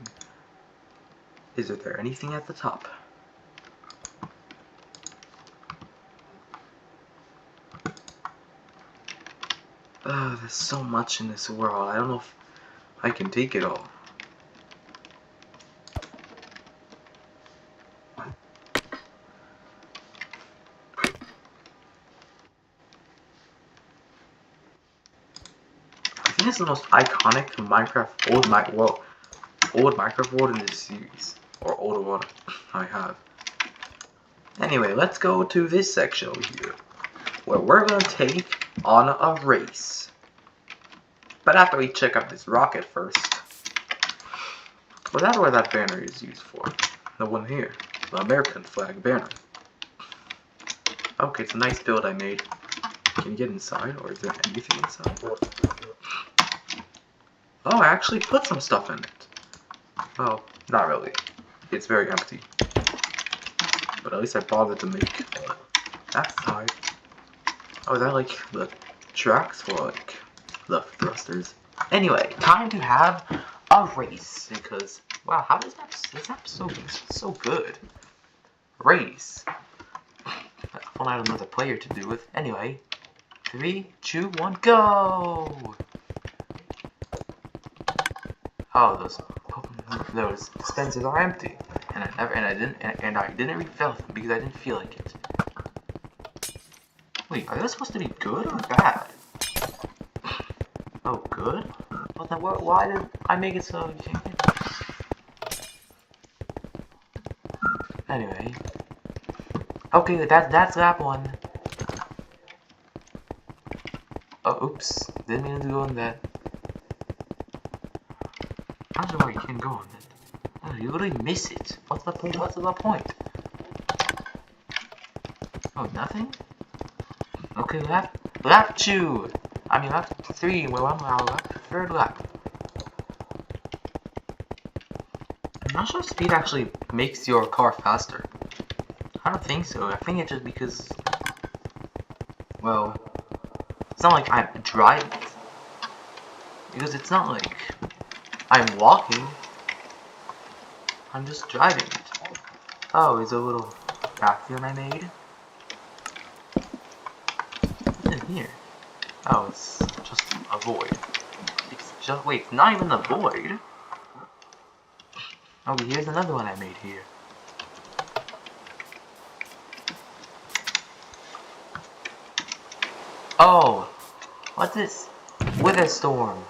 Is there anything at the top? There's so much in this world. I don't know if I can take it all. I think it's the most iconic Minecraft old Minecraft world in this series, or older one I have. Anyway, let's go to this section over here, where we're gonna take on a race. But after we check out this rocket first. Well, that's what that banner is used for. The one here, the American flag banner. Okay, it's a nice build I made. Can you get inside, or is there anything inside? Oh, I actually put some stuff in it. Well, not really. It's very empty. But at least I bothered to make that side. Oh, is that like the tracks for like the thrusters? Anyway, time to have a race because, Wow, how is that? This app so good. Race. If only I had another player to do with. Anyway, 3, 2, 1, go! Oh, those dispensers are empty, and I didn't refill them because I didn't feel like it. Wait, are those supposed to be good or bad? Oh, good? Well then, why did I make it so you can't get it? Anyway. Okay, that's that one. Oh, oops. Didn't mean to go on that. I don't know why you can't go on that. Oh, you literally miss it. What's the point? What's the point? Oh, nothing? Okay, lap 2. I mean, lap 3. Well, I'm lap 3rd lap. I'm not sure if speed actually makes your car faster. I don't think so. I think it's just because, well, it's not like I'm driving. Because it's not like I'm walking. I'm just driving it. Oh, it's a little bathroom I made. What's in here? Oh, it's just a void. It's just, wait, it's not even a void. Oh, here's another one I made here. Oh, what's this? Wither Storm.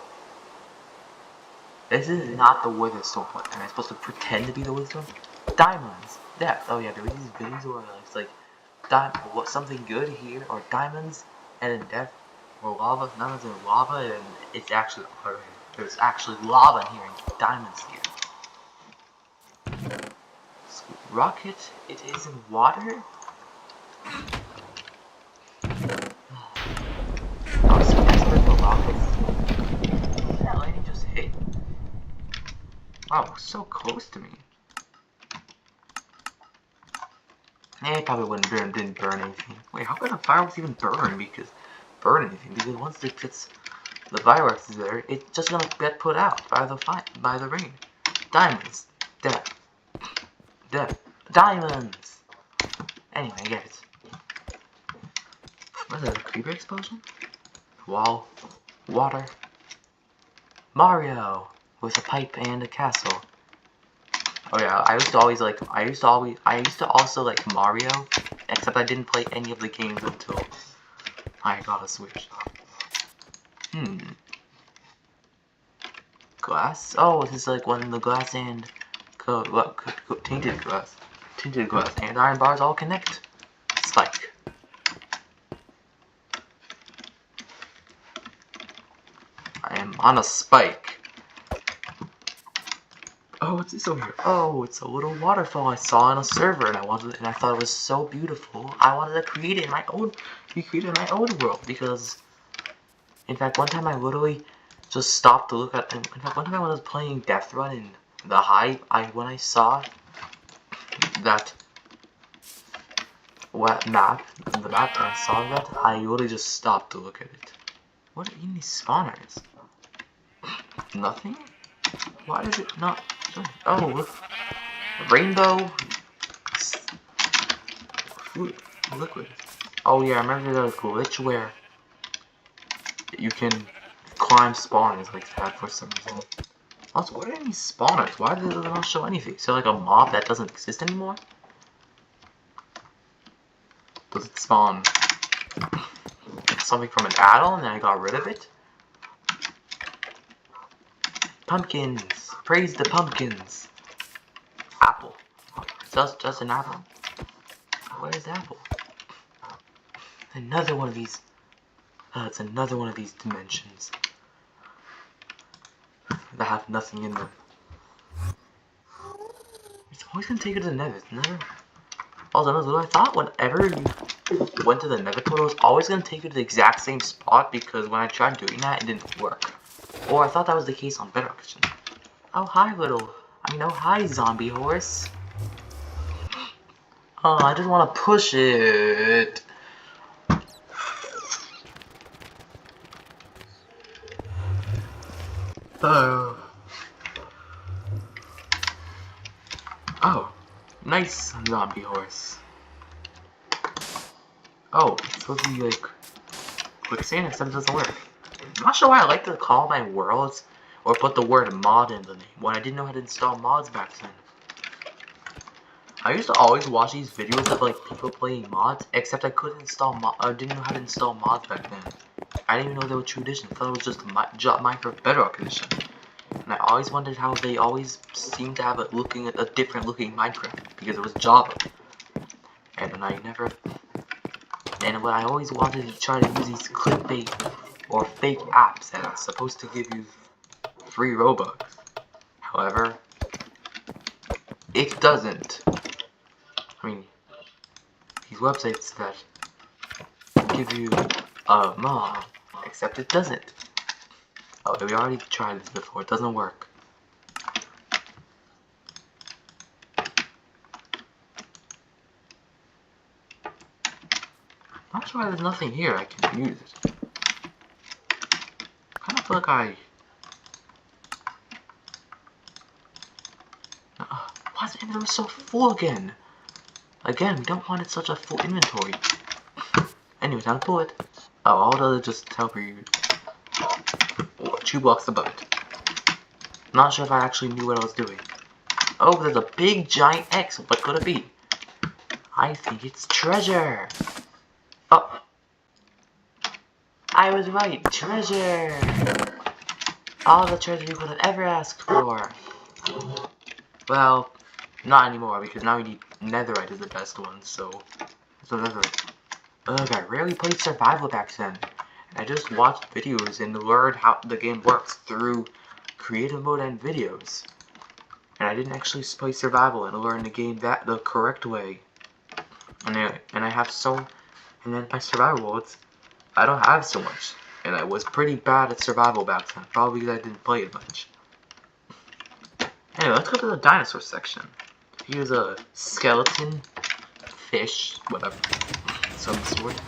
This is not the Wither Storm. What, am I supposed to pretend to be the Wither Storm? Diamonds. Death. Oh yeah, there were these videos where it's like, what, something good here, or diamonds, and then death, or lava. None of them are lava, and it's actually, there's actually lava in here, and diamonds here. Rocket, it is in water? Oh, so that's where the rockets. Did that lightning just hit? Wow, so close to me. It probably didn't burn anything. Wait, how could a fireworks even burn anything? Because once it gets the fireworks there, it's just gonna get put out by the rain. Diamonds. Death. Diamonds! Anyway, I get it. What is that, a creeper explosion? Wall. Water. Mario! With a pipe and a castle. Oh yeah, I used to also like Mario, except I didn't play any of the games until I got a Switch. Glass? Oh, this is like when the glass and tinted glass and iron bars all connect. Spike. I am on a spike. Oh, what's this over here? Oh, it's a little waterfall I saw on a server, and I thought it was so beautiful. I wanted to create it in my own, world, because, in fact, one time I literally just stopped to look at. In fact, one time when I was playing Death Run in the Hive, when I saw that map, and I saw that, I literally just stopped to look at it. What are in these spawners? Nothing? Why is it not? Oh, look. Rainbow liquid. Oh yeah, I remember the glitch where you can climb spawners like that for some reason. Also, what are any spawners? Why do they not show anything? Is there like a mob that doesn't exist anymore? Does it spawn something from an add-on and I got rid of it? Pumpkins! Praise the pumpkins! Apple. Just an apple? Where is apple? Another one of these. It's another one of these dimensions that have nothing in them. It's always gonna take you to the nether. Also, I thought whenever you went to the nether portal, it was always gonna take you to the exact same spot, because when I tried doing that, it didn't work. Or I thought that was the case on Bedrock Edition. Oh hi zombie horse. Oh, I just want to push it. Oh. Oh, nice zombie horse. Oh, it's supposed to be like quicksand, except it doesn't work. I'm not sure why I like to call my worlds or put the word mod in the name when I didn't know how to install mods back then. I used to always watch these videos of like people playing mods, except I couldn't install I didn't know how to install mods back then. I didn't even know they were true edition. I thought it was just Minecraft Bedrock edition. And I always wondered how they always seemed to have a different looking Minecraft because it was Java. And then I always wanted to try to use these clickbait or fake apps that are supposed to give you free Robux. However, it doesn't. I mean, these websites that give you a mod, except it doesn't. Oh, we already tried this before. It doesn't work. Not sure why there's nothing here I can use it. Kind of feel like why is the inventory so full again? Again, we don't want it such a full inventory. Anyway, time to pull it. Oh, all the other just help you 2 blocks above it. Not sure if I actually knew what I was doing. Oh, there's a big giant X. What could it be? I think it's treasure. Oh. I was right. Treasure. All the treasure you could have ever asked for. Well, not anymore because now we need netherite is the best one. So netherite. Ugh, I rarely played survival back then. I just watched videos and learned how the game works through creative mode and videos. And I didn't actually play survival and learn the game the correct way. And then my survival modes, I don't have so much. And I was pretty bad at survival back then, probably because I didn't play it much. Anyway, let's go to the dinosaur section. Here's a skeleton, fish, whatever, some sort.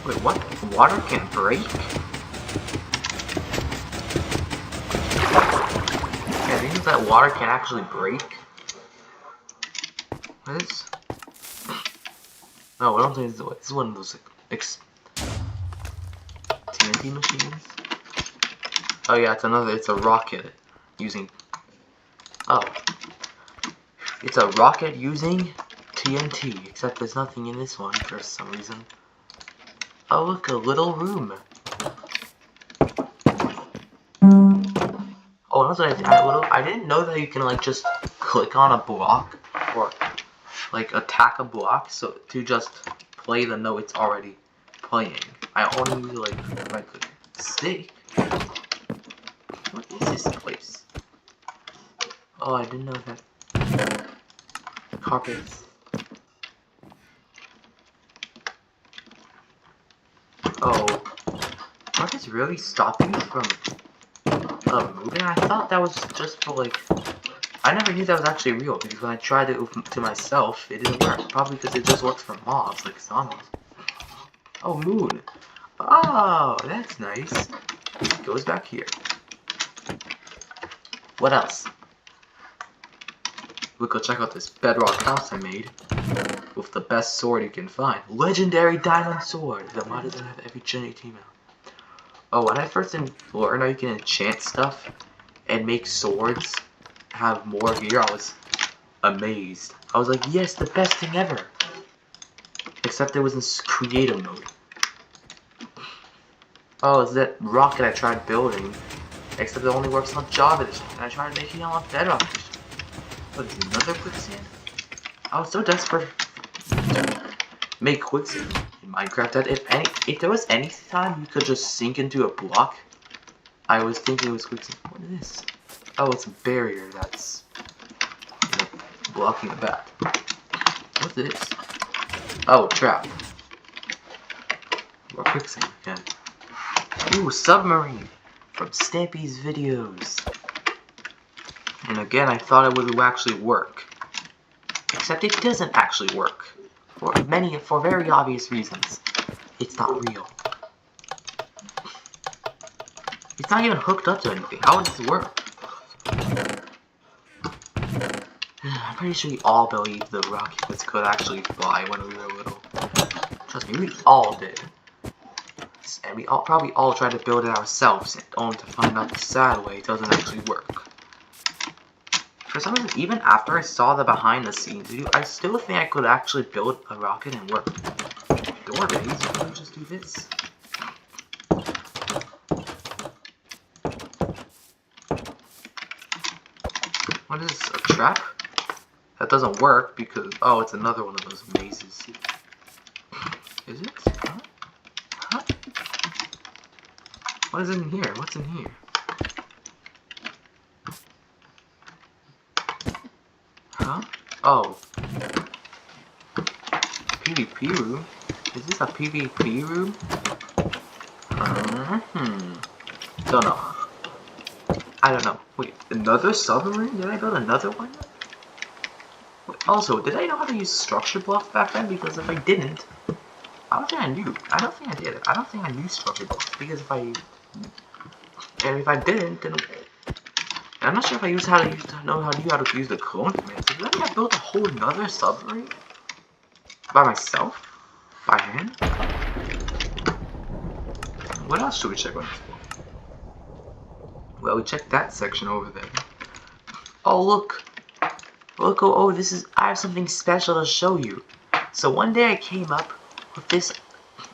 Wait, what? Water can break? Yeah, it means that water can actually break. What is? No, I don't think this is one of those like, TNT machines. Oh yeah, it's a rocket using. Oh, it's a rocket using TNT. Except there's nothing in this one for some reason. Oh look, a little room. Oh, that's what I didn't know that you can like just click on a block or like attack a block so to just play the note it's already playing. I only use like stick. What is this place? Oh, I didn't know that. Carpets. Oh, what is really stopping you from moving? I thought that was just for like. I never knew that was actually real because when I tried it to myself, it didn't work. Probably because it just works for mobs like zombies. Oh, moon. Oh, that's nice. It goes back here. What else? We'll go check out this bedrock house I made with the best sword you can find. Legendary diamond sword. The mod doesn't have every gen team out. Oh, when I first learned how you can enchant stuff and make swords have more gear, I was amazed. I was like, yes, the best thing ever. Except it was in creative mode. Oh, it's that rocket I tried building. Except it only works on Java edition. And I tried making it on Bedrock edition. What is another quicksand? I was so desperate to make quicksand in Minecraft that if there was any time you could just sink into a block, I was thinking it was quicksand. What is this? Oh, it's a barrier that's blocking the back. What's this? Oh, trap. More quicksand again. Ooh, submarine from Stampy's videos. And again, I thought it would actually work. Except it doesn't actually work. For very obvious reasons. It's not real. It's not even hooked up to anything. How would this work? pretty sure we all believed the rockets could actually fly when we were little. Trust me, we all did. And we probably all tried to build it ourselves, only to find out the sad way it doesn't actually work. For some reason, even after I saw the behind the scenes video, I still think I could actually build a rocket and work. Doorways, why don't we just do this? What is this, a trap? That doesn't work because, oh, it's another one of those mazes. Is it? Huh? Huh? What is in here? What's in here? Huh? Oh. PvP room? Is this a PvP room? Don't know. I don't know. Wait, another submarine? Did I build another one? Wait, also, did I know how to use structure blocks back then? Because if I didn't, I don't think I knew. I don't think I did. I don't think I knew structure blocks. Because if I didn't, then I'm not sure if I know how to use the clone command. So did I mean I built a whole nother submarine by myself, by hand? What else should we check on this one? Well, we checked that section over there. Oh, look. Look, oh, this is, I have something special to show you. So one day I came up with this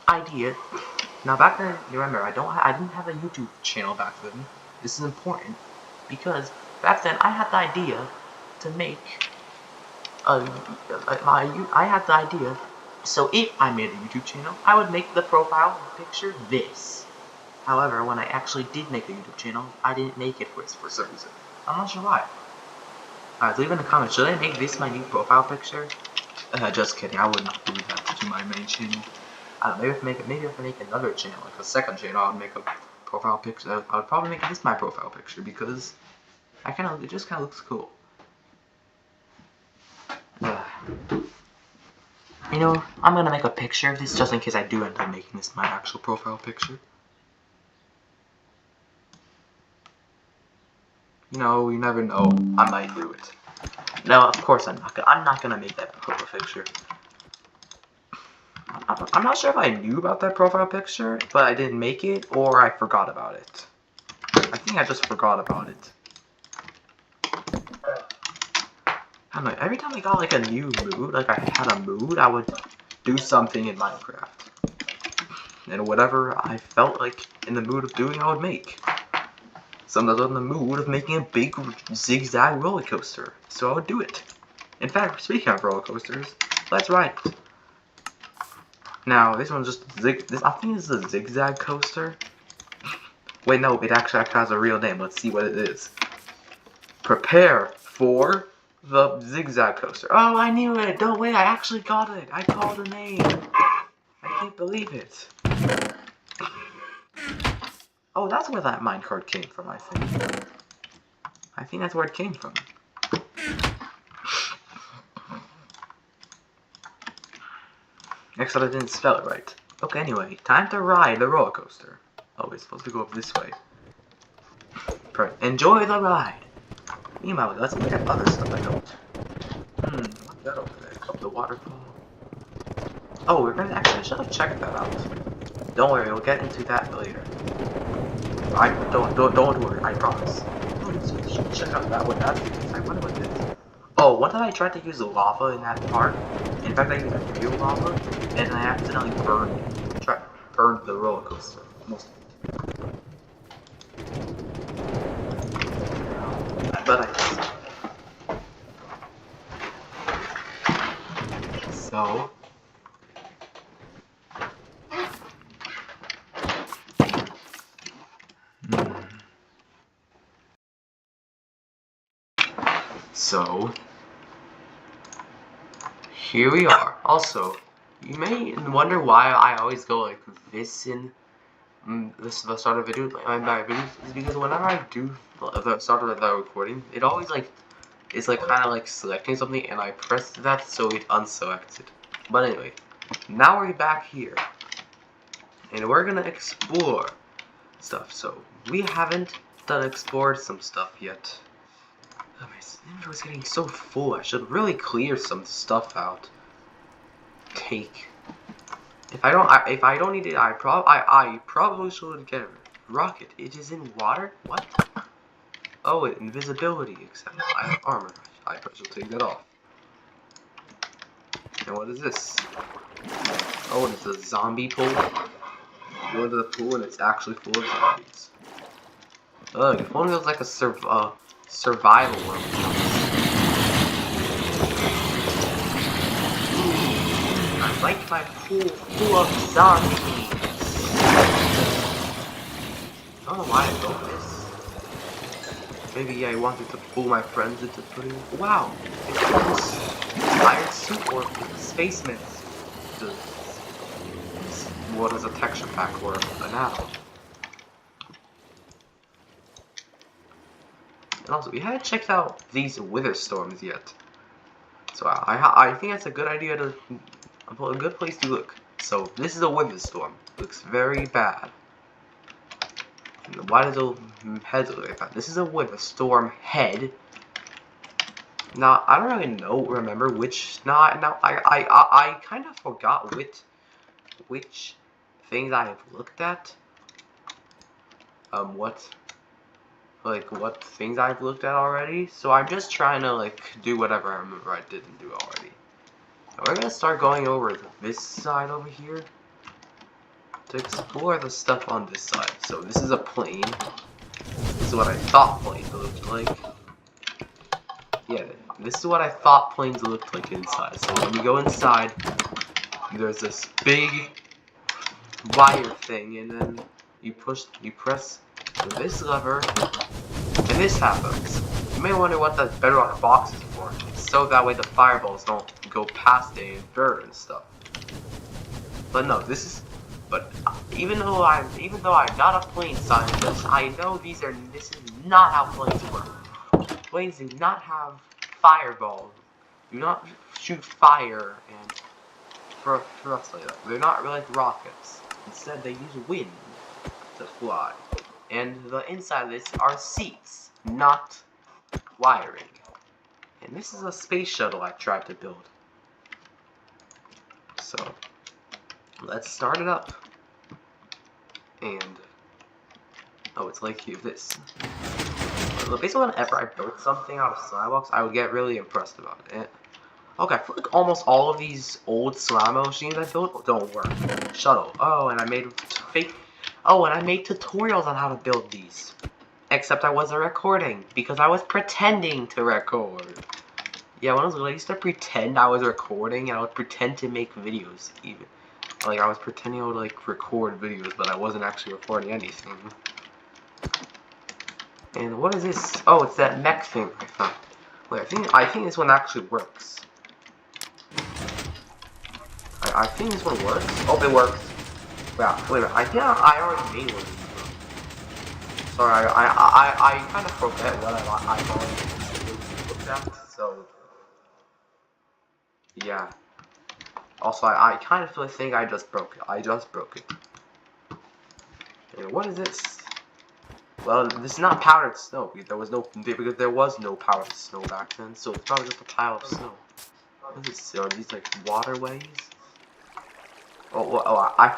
idea. Now back then, you remember, I didn't have a YouTube channel back then. This is important because back then I had the idea to make I had the idea. So if I made a YouTube channel, I would make the profile picture this. However, when I actually did make a YouTube channel, I didn't make it for some reason. I'm not sure why. Alright, leave in the comments, should I make this my new profile picture? Just kidding, I would not do that to my main channel. I don't know, maybe if I make another channel, like a second channel, I would make a profile picture. I would probably make this my profile picture because it just kind of looks cool. You know, I'm gonna make a picture of this just in case I do end up making this my actual profile picture. You know, you never know. I might do it. No, of course I'm not gonna make that profile picture. I'm not sure if I knew about that profile picture, but I didn't make it, or I forgot about it. I think I just forgot about it. I don't know, every time I got like a new mood, like I had a mood, I would do something in Minecraft. And whatever I felt like in the mood of doing, I would make. Sometimes I was in the mood of making a big zigzag roller coaster, so I would do it. In fact, speaking of roller coasters, let's ride it. Now, this one's just I think this is a zigzag coaster. Wait, no, it actually has a real name. Let's see what it is. Prepare for the zigzag coaster. Oh, I knew it. Don't wait, I actually got it. I called a name. I can't believe it. Oh, that's where that minecart came from, I think. I think that's where it came from. Except I didn't spell it right. Okay, anyway, time to ride the roller coaster. Oh, it's supposed to go up this way. Enjoy the ride! Meanwhile, let's look at other stuff I don't. What's that over there? Up the waterfall. Oh, we're gonna actually should have checked that out. Don't worry, we'll get into that later. Don't worry, I promise. Check out that one. That's because I wonder what it is. Oh, one time I tried to use lava in that part. In fact, I used real lava, and I accidentally burned the roller coaster. Most of it. But so. So, here we are. Also, you may wonder why I always go like this in the start of videos. My videos is because whenever I do the start of the recording, it always it's kind of like selecting something, and I press that so it unselects it. But anyway, now we're back here, and we're gonna explore stuff. So we haven't explored some stuff yet. Oh, my inventory's getting so full. I should really clear some stuff out. If I don't need it, I probably should get a rocket. It is in water? What? Oh, invisibility, except I have armor. I should take that off. And what is this? Oh, and it's a zombie pool. You go into the pool and it's actually full of zombies. Ugh, if only it was like a survival world. I like my pool full of zombies. I don't know why I built this. Maybe I wanted to fool my friends into putting. Wow! It's this iron suit or spaceman. What is a texture pack or an add-on? And also, we haven't checked out these wither storms yet. So I think that's a good idea a good place to look. So this is a wither storm. Looks very bad. And why does the heads look like that? This is a wither storm head. Now I don't really remember which. I kind of forgot which things I have looked at. What things I've looked at already. So I'm just trying to do whatever I remember I didn't do already. Now we're gonna start going over this side over here to explore the stuff on this side. So this is a plane. This is what I thought planes looked like. Yeah, this is what I thought planes looked like inside. So when you go inside, there's this big wire thing, and then you press this lever, and this happens. You may wonder what the bedrock box is for. It's so that way the fireballs don't go past it and burn and stuff. But no, but even though I'm not a plane scientist, I know this is not how planes work. Planes do not have fireballs. Do not shoot fire and thrust like that. They're not like rockets. Instead, they use wind to fly. And the inside of this are seats, not wiring. And this is a space shuttle I tried to build. So let's start it up. And it's like this. Basically, whenever I built something out of Slimebox, I would get really impressed about it. Okay, I feel like almost all of these old Slimo machines I built don't work. Shuttle. Oh, and I made tutorials on how to build these. Except I wasn't recording because I was pretending to record. Yeah, when I was little, I used to pretend I was recording, and I would pretend to make videos even. I was pretending I would record videos, but I wasn't actually recording anything. And what is this? Oh, it's that mech thing I found. Wait, I think this one actually works. I think this one works. Oh, it works. Yeah, wait a minute. I think I already made one of these. Sorry, I kind of forget what I've already looked at. So yeah. Also, I kind of think I just broke it. I just broke it. And what is this? Well, this is not powdered snow because there was no powdered snow back then. So it's probably just a pile of snow. What is this? Are these waterways? Oh, I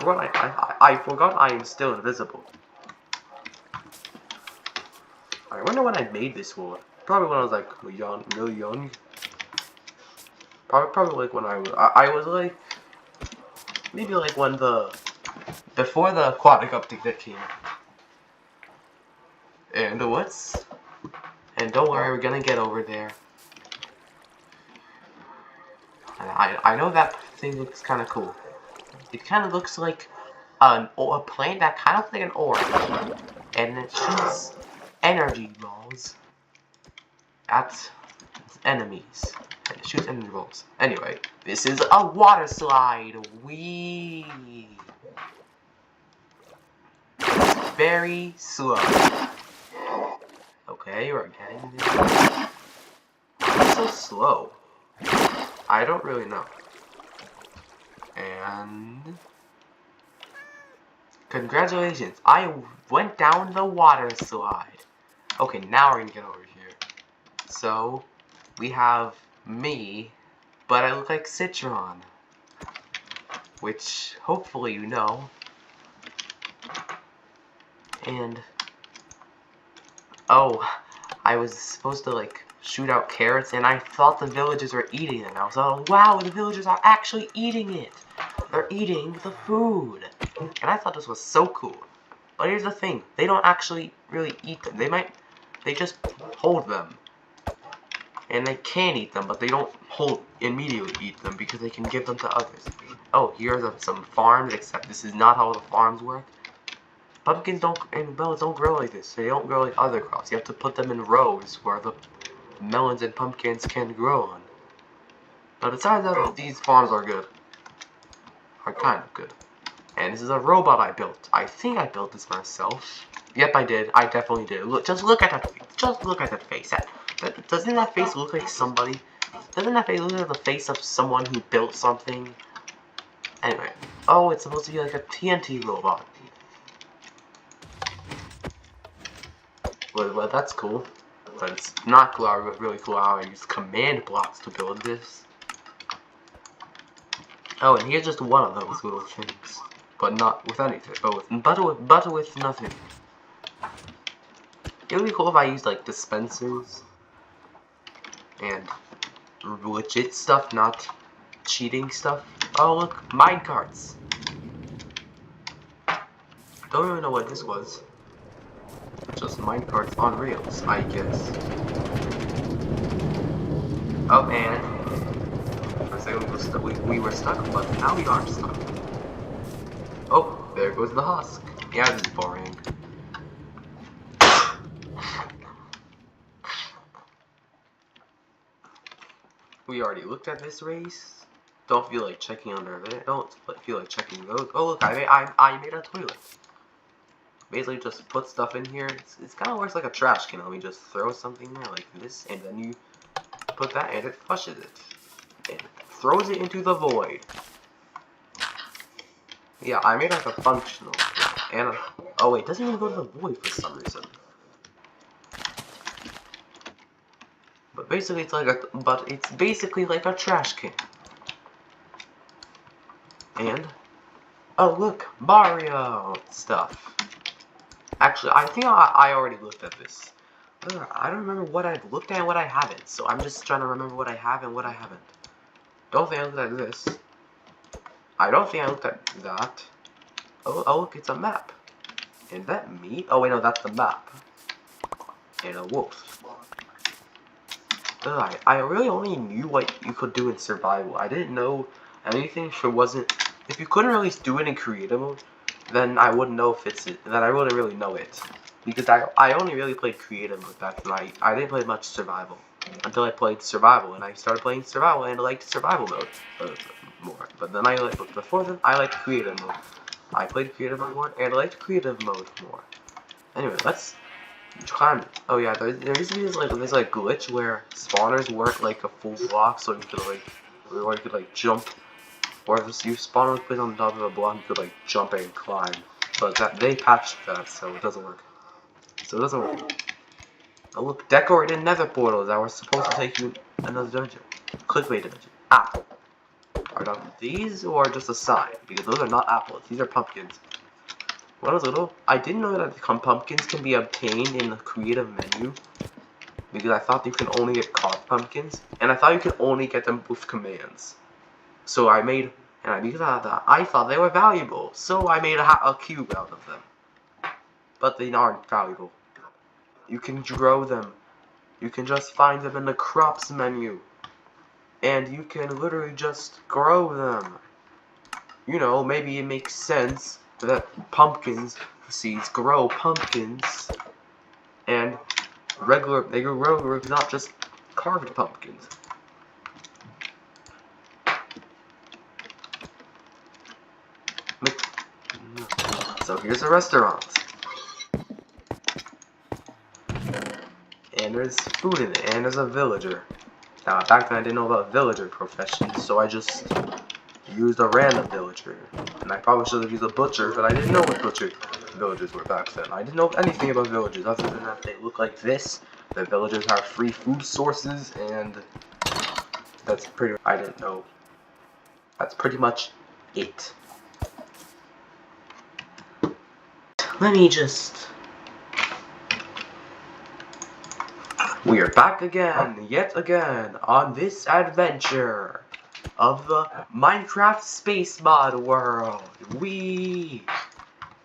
forgot I am still invisible. I wonder when I made this world. Probably when I was really young. Probably when I was maybe when before the aquatic update that came. And don't worry, we're gonna get over there. And I know that thing looks kind of cool. It kind of looks like a plane that kind of looks like an orb, and it shoots energy balls at enemies. And it shoots energy balls. Anyway, this is a water slide. Wee. Very slow. Okay, we're getting this. It's so slow. I don't really know. And congratulations, I went down the water slide. Okay, now we're gonna get over here. So, we have me, but I look like Citron, which hopefully you know. And, oh, I was supposed to like shoot out carrots, and I thought the villagers were eating it. I was like, wow, the villagers are actually eating it. They're eating the food. And I thought this was so cool. But here's the thing, they don't actually really eat them. They just hold them. And they can eat them, but they don't immediately eat them because they can give them to others. Oh, here's some farms, except this is not how the farms work. Pumpkins and melons don't grow like this. They don't grow like other crops. You have to put them in rows where the melons and pumpkins can grow on. But besides that, these farms are good. Are kind of good. And this is a robot I built. I think I built this myself. Yep, I did. I definitely did. Look, just look at that face. Just look at that face. Doesn't that face look like somebody? Doesn't that face look like the face of someone who built something? Anyway. Oh, it's supposed to be like a TNT robot. Well, that's cool. But it's not cool. Really cool how I use command blocks to build this. Oh, and here's just one of those little things. But not with anything. But with nothing. It would be cool if I used like dispensers and legit stuff, not cheating stuff. Oh look, minecarts. Don't really know what this was. Just minecarts on rails, I guess. Oh, and for a second we were stuck, but now we aren't stuck. Oh, there goes the husk. Yeah, this is boring. We already looked at this race. Don't feel like checking under it. Don't feel like checking those. Oh look, I made a toilet. Basically, just put stuff in here. It kind of works like a trash can. Let me just throw something there like this, and then you put that, and it flushes it, and throws it into the void. Yeah, I made like a functional, and oh wait, it doesn't even go to the void for some reason. But basically, it's basically like a trash can. And oh look, Mario stuff. Actually, I think I already looked at this. I don't remember what I've looked at and what I haven't, so I'm just trying to remember what I have and what I haven't. Don't think I looked at this. I don't think I looked at that. Oh look, it's a map. Is that me? Oh wait, no, that's the map. And a wolf. I really only knew what you could do in survival. I didn't know anything if it wasn't... If you couldn't really do it in creative mode, then I wouldn't know if it's... Then I wouldn't really know it. Because I only really played creative mode back then. I didn't play much survival. Until I played survival, and I started playing survival, and I liked survival mode more. But then before then, I liked creative mode. I played creative mode more, and I liked creative mode more. Anyway, let's climb it. Oh yeah, there used to be this glitch where spawners weren't like a full block, so you could like jump. Or if you spawn with on top of a block, you could like jump and climb. But they patched that, so it doesn't work. Oh look, decorated nether portals that were supposed to take you another dungeon. Clickbait dungeon. Apple. Are not these or just a sign? Because those are not apples, these are pumpkins. When I was little, I didn't know that pumpkins can be obtained in the creative menu. Because I thought you can only get carved pumpkins. And I thought you could only get them with commands. So I made, because of that, I thought they were valuable. So I made a cube out of them. But they aren't valuable. You can grow them. You can just find them in the crops menu. And you can literally just grow them. You know, maybe it makes sense that pumpkins seeds grow pumpkins. And they grow not just carved pumpkins. So here's a restaurant. And there's food in it, and there's a villager. Now, back then I didn't know about villager professions, so I just used a random villager. And I probably should have used a butcher, but I didn't know what butcher villagers were back then. I didn't know anything about villages other than that they look like this. The villagers have free food sources, and that's pretty. I didn't know. That's pretty much it. Let me just. We are back again, yet again, on this adventure of the Minecraft Space Mod world.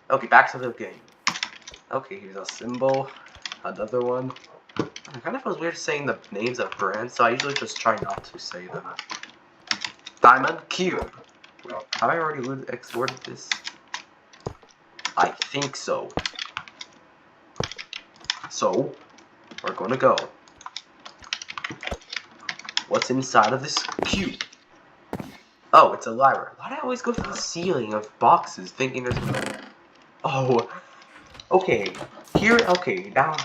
Okay, back to the game. Okay, here's a symbol, another one. It kind of feels weird saying the names of brands, so I usually just try not to say them. Diamond Cube. Have I already exported this? I think so. So, we're gonna go. What's inside of this cube? Oh, it's a library. Why do I always go to the ceiling of boxes thinking there's no... Oh, okay. Here, okay, now...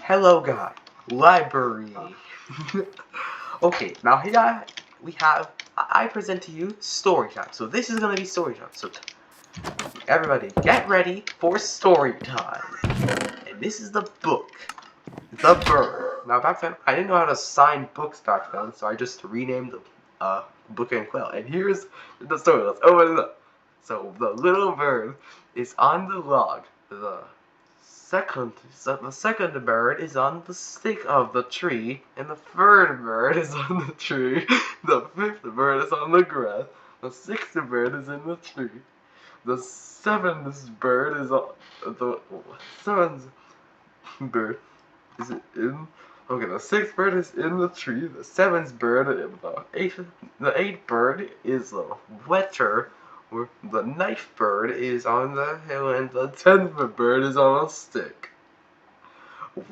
Hello, guy. Library. Okay, now here we have... I present to you story time. So this is gonna be story time. So everybody, get ready for story time. And this is the book. The Bird. Now back then, I didn't know how to sign books back then, so I just renamed the Book and Quill. And here's the story. Let's open it up. So the little bird is on the log. The second bird is on the stick of the tree, and the third bird is on the tree. The fifth bird is on the grass. The sixth bird is in the tree. The seventh bird is on the seventh bird. Is it in? Okay, the sixth bird is in the tree. The seventh bird, the eighth bird is the wetter. The ninth bird is on the hill, and the 10th bird is on a stick.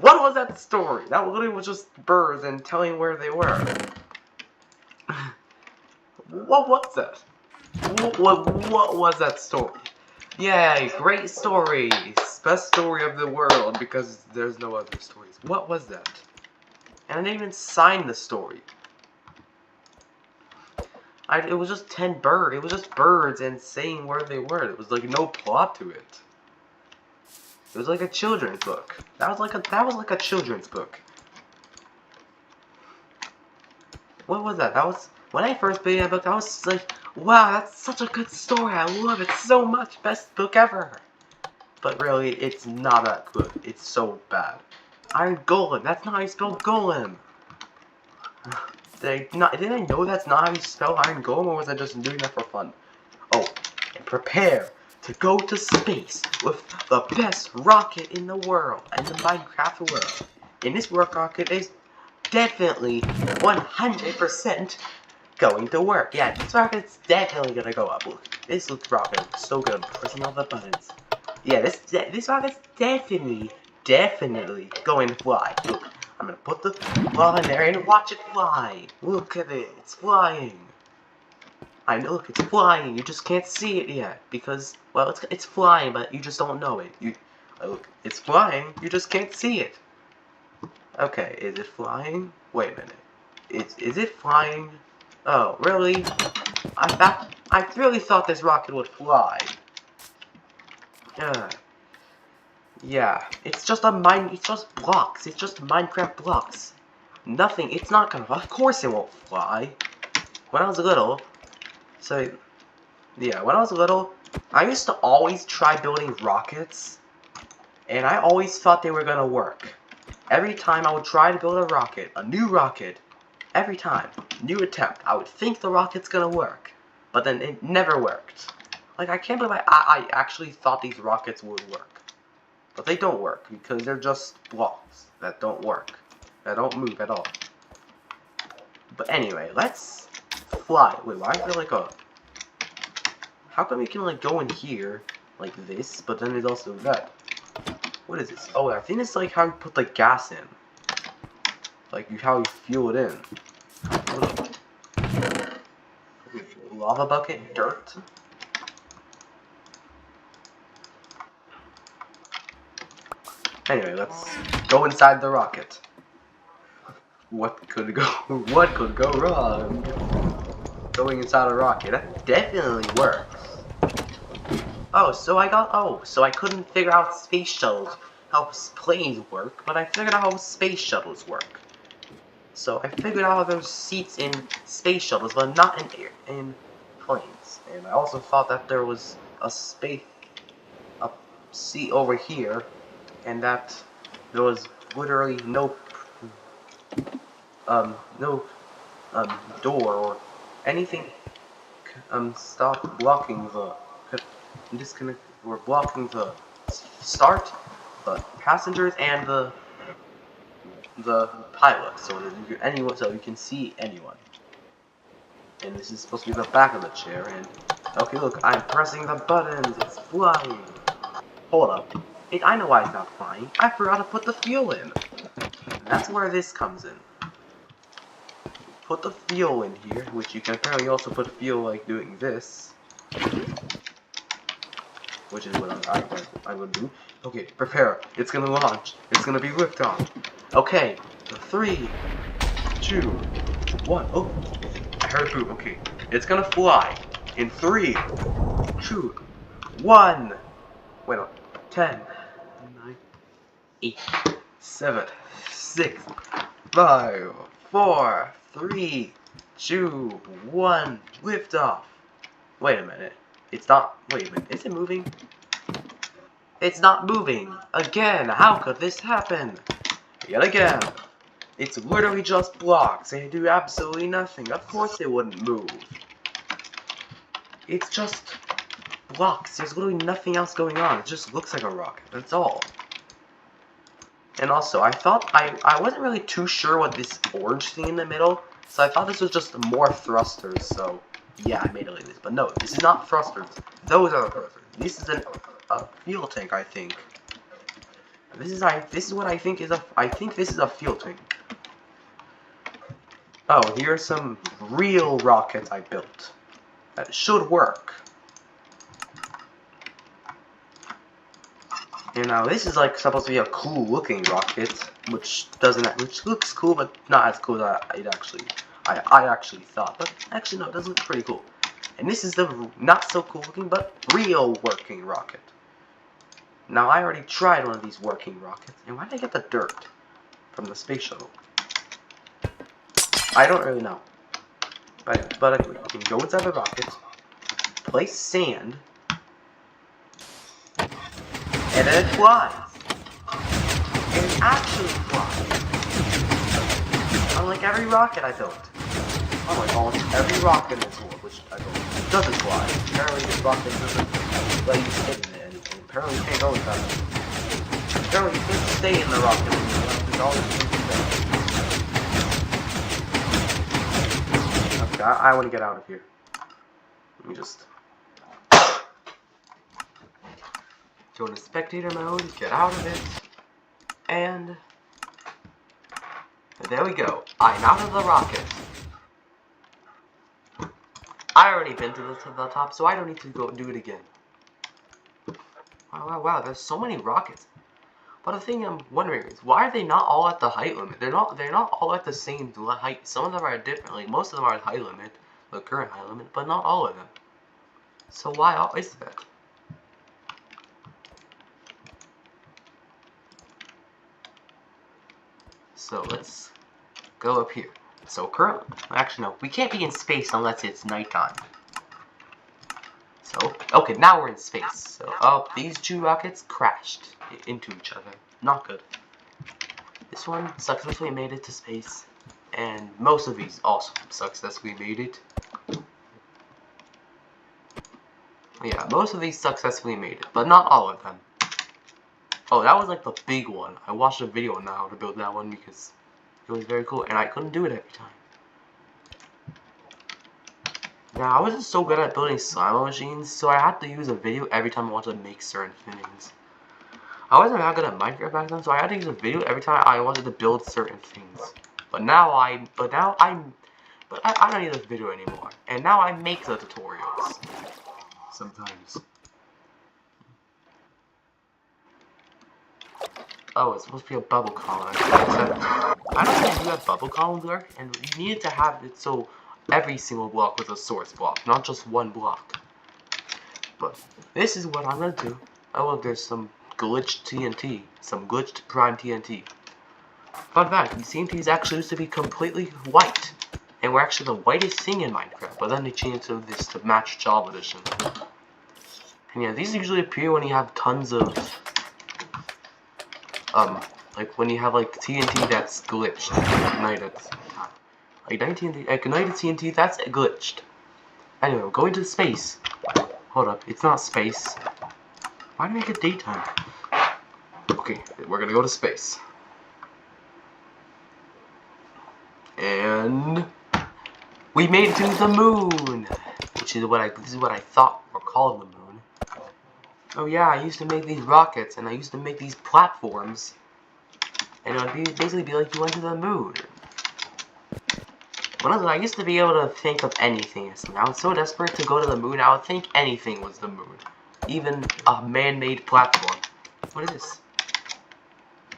What was that story? That literally was just birds and telling where they were. What was that? What was that story? Yay, great story! Best story of the world, because there's no other stories. What was that? And I didn't even sign the story. It was just 10 birds. It was just birds and saying where they were. It was like no plot to it. It was like a children's book. That was like a children's book. What was that? That was when I first made that book. I was like, wow, that's such a good story. I love it so much. Best book ever. But really, it's not that good. It's so bad. Iron Golem. That's not how you spell Golem. Did I know that's not how you spell Iron Golem, or was I just doing that for fun? Oh, and prepare to go to space with the best rocket in the world, in the Minecraft world. And this rocket is definitely 100% going to work. Yeah, this rocket's definitely gonna go up. Look, this rocket looks so good. Pressing all the buttons. Yeah, this rocket's definitely going to fly. Look, I'm gonna put the ball in there and watch it fly. Look at it, it's flying. I know, look, it's flying. You just can't see it yet because, well, it's flying, but you just don't know it. Look, it's flying. You just can't see it. Okay, is it flying? Wait a minute. Is it flying? Oh, really? I really thought this rocket would fly. Yeah, it's just blocks. It's just Minecraft blocks. Nothing. It's not gonna. Of course, it won't fly. When I was little, when I was little, I used to always try building rockets, and I always thought they were gonna work. Every time I would try to build a new rocket, every time, new attempt, I would think the rocket's gonna work, but then it never worked. Like, I can't believe I actually thought these rockets would work. But they don't work, because they're just blocks that don't work. That don't move at all. But anyway, let's fly. Wait, why is there like a... How come you can like go in here, like this, but then there's also that? What is this? Oh, I think it's like how you put the gas in. Like, how you fuel it in. Lava bucket, dirt. Anyway, let's go inside the rocket. What could go wrong? going inside a rocket. That definitely works. So I couldn't figure out space shuttles, how planes work, but I figured out how space shuttles work. So I figured out there's seats in space shuttles, but not in planes. And I also thought that there was a seat over here, and that there was literally no door or anything stop blocking the disconnect or blocking the start, the passengers and the pilot, so that you can see anyone. And this is supposed to be the back of the chair. And okay, look, I'm pressing the buttons. It's flying. Hold up. Hey, I know why it's not flying. I forgot to put the fuel in. And that's where this comes in. Put the fuel in here, which you can apparently also put fuel like doing this, which is what I'm gonna do. Okay, prepare. It's gonna launch. It's gonna be liftoff. Okay, 3, 2, 1. Oh, I heard a poop. Okay, it's gonna fly in 3, 2, 1. Wait, no. 10, 9, 8, 7, 6, 5, 4, 3, 2, 1. Liftoff. Wait a minute. It's not. Wait a minute. Is it moving? It's not moving. Again. How could this happen? Yet again. It's literally just blocks. They do absolutely nothing. Of course they wouldn't move. It's just blocks. There's literally nothing else going on. It just looks like a rocket. That's all. And also, I thought I wasn't really too sure what this orange thing in the middle. So I thought this was just more thrusters. So yeah, I made it like this. But no, this is not thrusters. Those are the thrusters. This is a fuel tank, I think. This is what I think is a. I think this is a fuel tank. Oh, here are some real rockets I built that should work. And now this is like supposed to be a cool looking rocket, which looks cool, but not as cool as I actually thought. But actually no, it does look pretty cool. And this is the not so cool looking, but real working rocket. Now I already tried one of these working rockets, and why did I get the dirt from the space shuttle? I don't really know. But anyway, you can go inside the rocket, place sand, and then it flies. And it actually flies. Unlike every rocket I built. Unlike almost every rocket in this world, which I built, doesn't fly. Apparently this rocket doesn't let you sit in it. And apparently you can't go inside it. Apparently you can't stay in the rocket. There's always things to do. Okay, I want to get out of here. Let me just go into spectator mode, get out of it, and there we go. I'm out of the rocket. I already been to the top, so I don't need to go do it again. Wow, there's so many rockets. But the thing I'm wondering is, why are they not all at the height limit? They're not all at the same height. Some of them are differently. Most of them are at height limit, the current height limit, but not all of them. So why is that? So let's go up here. So actually no, we can't be in space unless it's nighttime. So, okay, now we're in space. So, these two rockets crashed into each other. Not good. This one successfully made it to space, and most of these also successfully made it. Yeah, most of these successfully made it, but not all of them. Oh, that was like the big one. I watched a video on how to build that one because it was very cool, and I couldn't do it every time. Now, I wasn't so good at building slime machines, so I had to use a video every time I wanted to make certain things. I wasn't that good at Minecraft back then, so I had to use a video every time I wanted to build certain things. But now I don't need a video anymore, and now I make the tutorials. Sometimes. Oh, it's supposed to be a bubble column. I don't think you have bubble columns work, and you needed to have it so every single block was a source block, not just one block. But this is what I'm gonna do. Oh look, there's some glitched TNT, some glitched prime TNT. Fun fact, these TNTs actually used to be completely white, and were actually the whitest thing in Minecraft, but then they changed to this to match Java Edition. And yeah, these usually appear when you have tons of, like when you have like TNT that's glitched, ignited. Ignited TNT that's glitched. Anyway, we're going to space. Hold up, it's not space. Why do I make it daytime? Okay, we're gonna go to space. And we made it to the moon, which is this is what I thought were called the moon. Oh yeah, I used to make these rockets, and I used to make these platforms, and it would basically be like you went to the moon. I used to be able to think of anything. I was so desperate to go to the moon, I would think anything was the moon, even a man-made platform. What is this?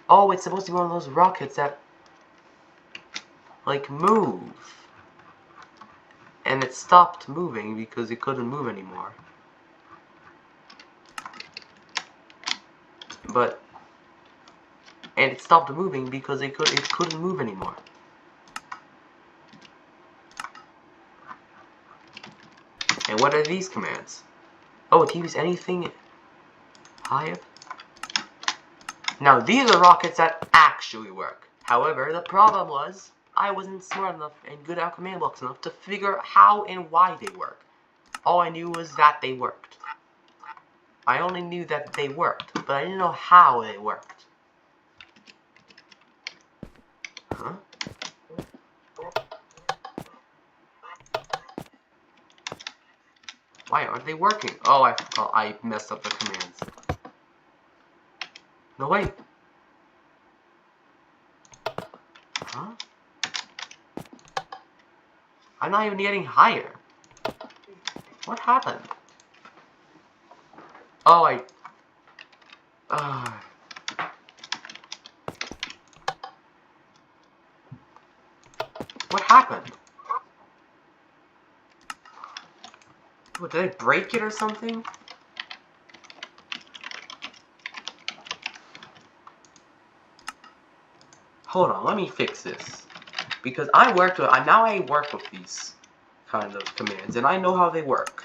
Oh, it's supposed to be one of those rockets that like move, and it stopped moving because it couldn't move anymore. And it stopped moving because it couldn't move anymore. And what are these commands? Oh, it can use anything higher. Now these are rockets that actually work. However, the problem was I wasn't smart enough and good at command blocks enough to figure how and why they work. All I knew was that they worked. I only knew that they worked, but I didn't know how they worked. Huh? Why aren't they working? Oh, I messed up the commands. No, wait. Huh? I'm not even getting higher. What happened? Oh, what happened? What, did I break it or something? Hold on, let me fix this. Because now I work with these kind of commands, and I know how they work.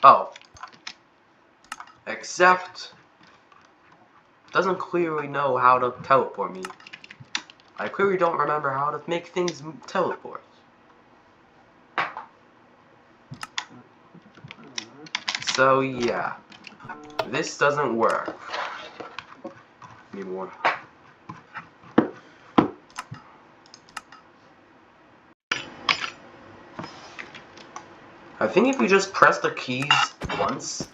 Oh. Except doesn't clearly know how to teleport me. I clearly don't remember how to make things teleport. So yeah, this doesn't work anymore. I think if you just press the keys once,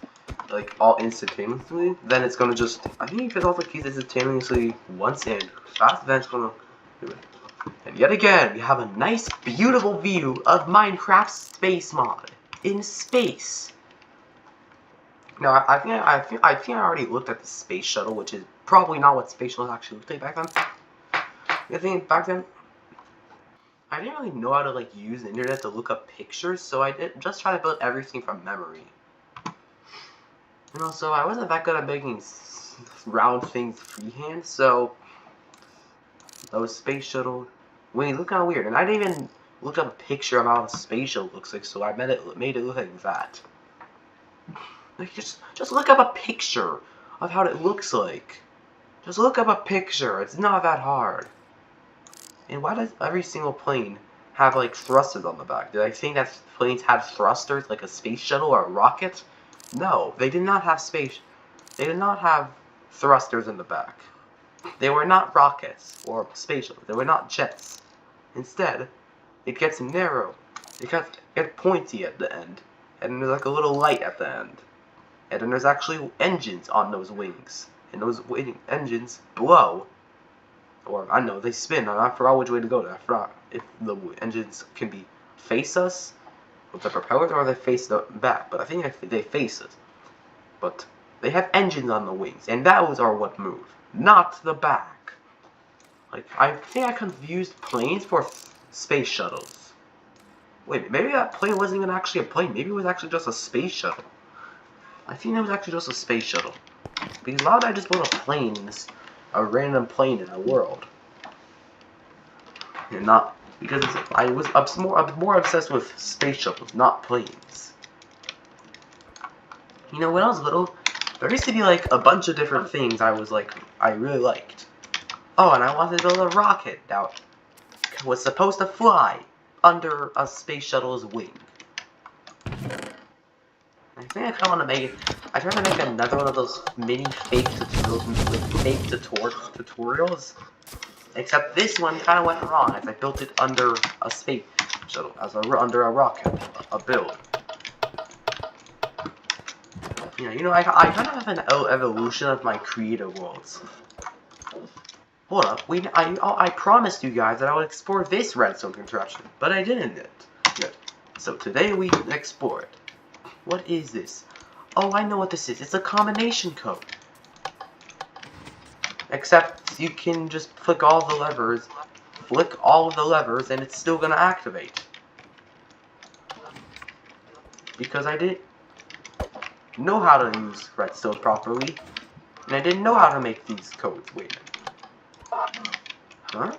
like all instantaneously, then it's gonna just. I think if you press all the keys instantaneously once and fast, then it's gonna do it. And yet again, we have a nice, beautiful view of Minecraft Space Mod in space. Now, I think I already looked at the space shuttle, which is probably not what space shuttles actually looked like back then. I think back then, I didn't really know how to like use the internet to look up pictures, so I did just try to build everything from memory. And also, I wasn't that good at making round things freehand, so those space shuttle, wait, look kind of weird. And I didn't even look up a picture of how a space shuttle looks like, so I made it look like that. Like just look up a picture of how it looks like. Just look up a picture. It's not that hard. And why does every single plane have like thrusters on the back? Did I think that planes had thrusters like a space shuttle or a rocket? No, they did not have They did not have thrusters in the back. They were not rockets or space shuttles. They were not jets. Instead, it gets narrow. It gets pointy at the end, and there's like a little light at the end. And then there's actually engines on those wings, and those engines blow. Or, I don't know, they spin. I forgot which way to go. I forgot if the engines can be face us with the propellers or they face the back. But I think they face us. But they have engines on the wings, and those are what move, not the back. Like, I think I confused planes for space shuttles. Wait, maybe that plane wasn't even actually a plane. Maybe it was actually just a space shuttle. I think it was actually just a space shuttle. Because why would I just build a plane, a random plane in a world? And not because I was more obsessed with space shuttles, not planes. You know, when I was little, there used to be like a bunch of different things I really liked. Oh, and I wanted to build a rocket that was supposed to fly under a space shuttle's wing. I think I kind of want to make it. I tried to make another one of those mini fake tutorials. Except this one kind of went wrong, as I built it under a space shuttle, under a rocket, a build. Yeah, you know, I kind of have an evolution of my creative worlds. Hold up, I promised you guys that I would explore this redstone contraption, but I didn't yet. So today we explore it. What is this? Oh, I know what this is. It's a combination code. Except you can just flick all the levers, and it's still gonna activate. Because I didn't know how to use redstone properly, and I didn't know how to make these codes. Wait. Huh?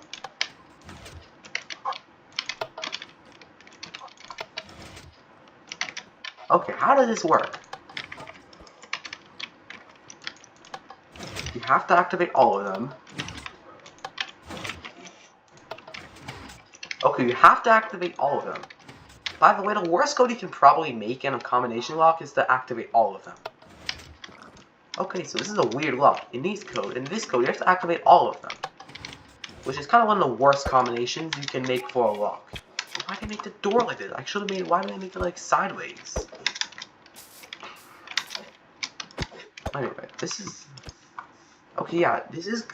Okay, how does this work? You have to activate all of them. Okay, you have to activate all of them. By the way, the worst code you can probably make in a combination lock is to activate all of them. Okay, so this is a weird lock. In this code, you have to activate all of them. Which is kind of one of the worst combinations you can make for a lock. Why did I make the door like this? I should have made. Why did I make it like sideways? Anyway, this is. Okay, yeah, this is.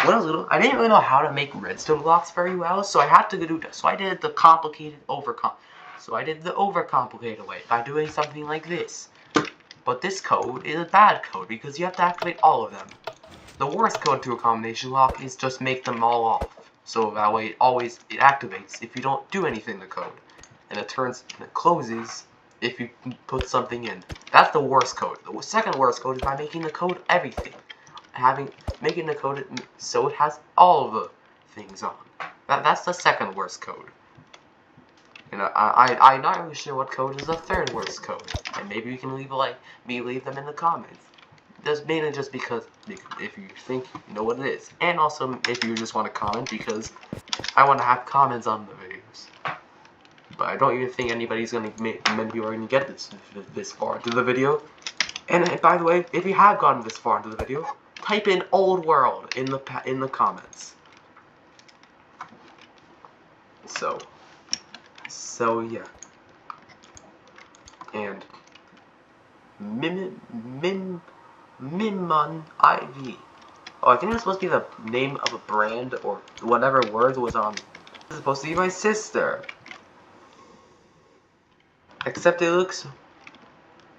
When I was little, I didn't really know how to make redstone blocks very well, so I had to do this. So I did the overcomplicated way by doing something like this. But this code is a bad code because you have to activate all of them. The worst code to a combination lock is just make them all off. So that way it activates if you don't do anything to the code. And it closes if you put something in. That's the worst code. The second worst code is by making the code everything. Making the code so it has all of the things on. That's the second worst code. You know, I'm not really sure what code is the third worst code. And maybe you can leave them in the comments. That's mainly just because if you think you know what it is. And also if you just want to comment, because I want to have comments on the videos. But I don't even think anybody's many people are gonna get this far into the video. And by the way, if you have gotten this far into the video, type in old world in the comments. So yeah. And Mimon IV. Oh, I think that's supposed to be the name of a brand or whatever word was on. This is supposed to be my sister. Except it looks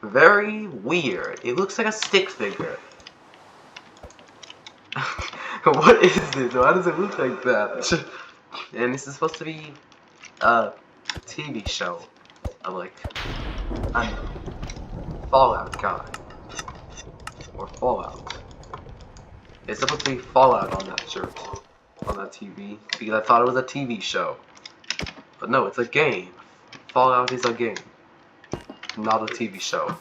very weird. It looks like a stick figure. What is this? Why does it look like that? And this is supposed to be a TV show of like a Fallout guy. Or Fallout. It's supposed to be Fallout on that shirt. On that TV. Because I thought it was a TV show. But no, it's a game. Fallout is a game. Not a TV show.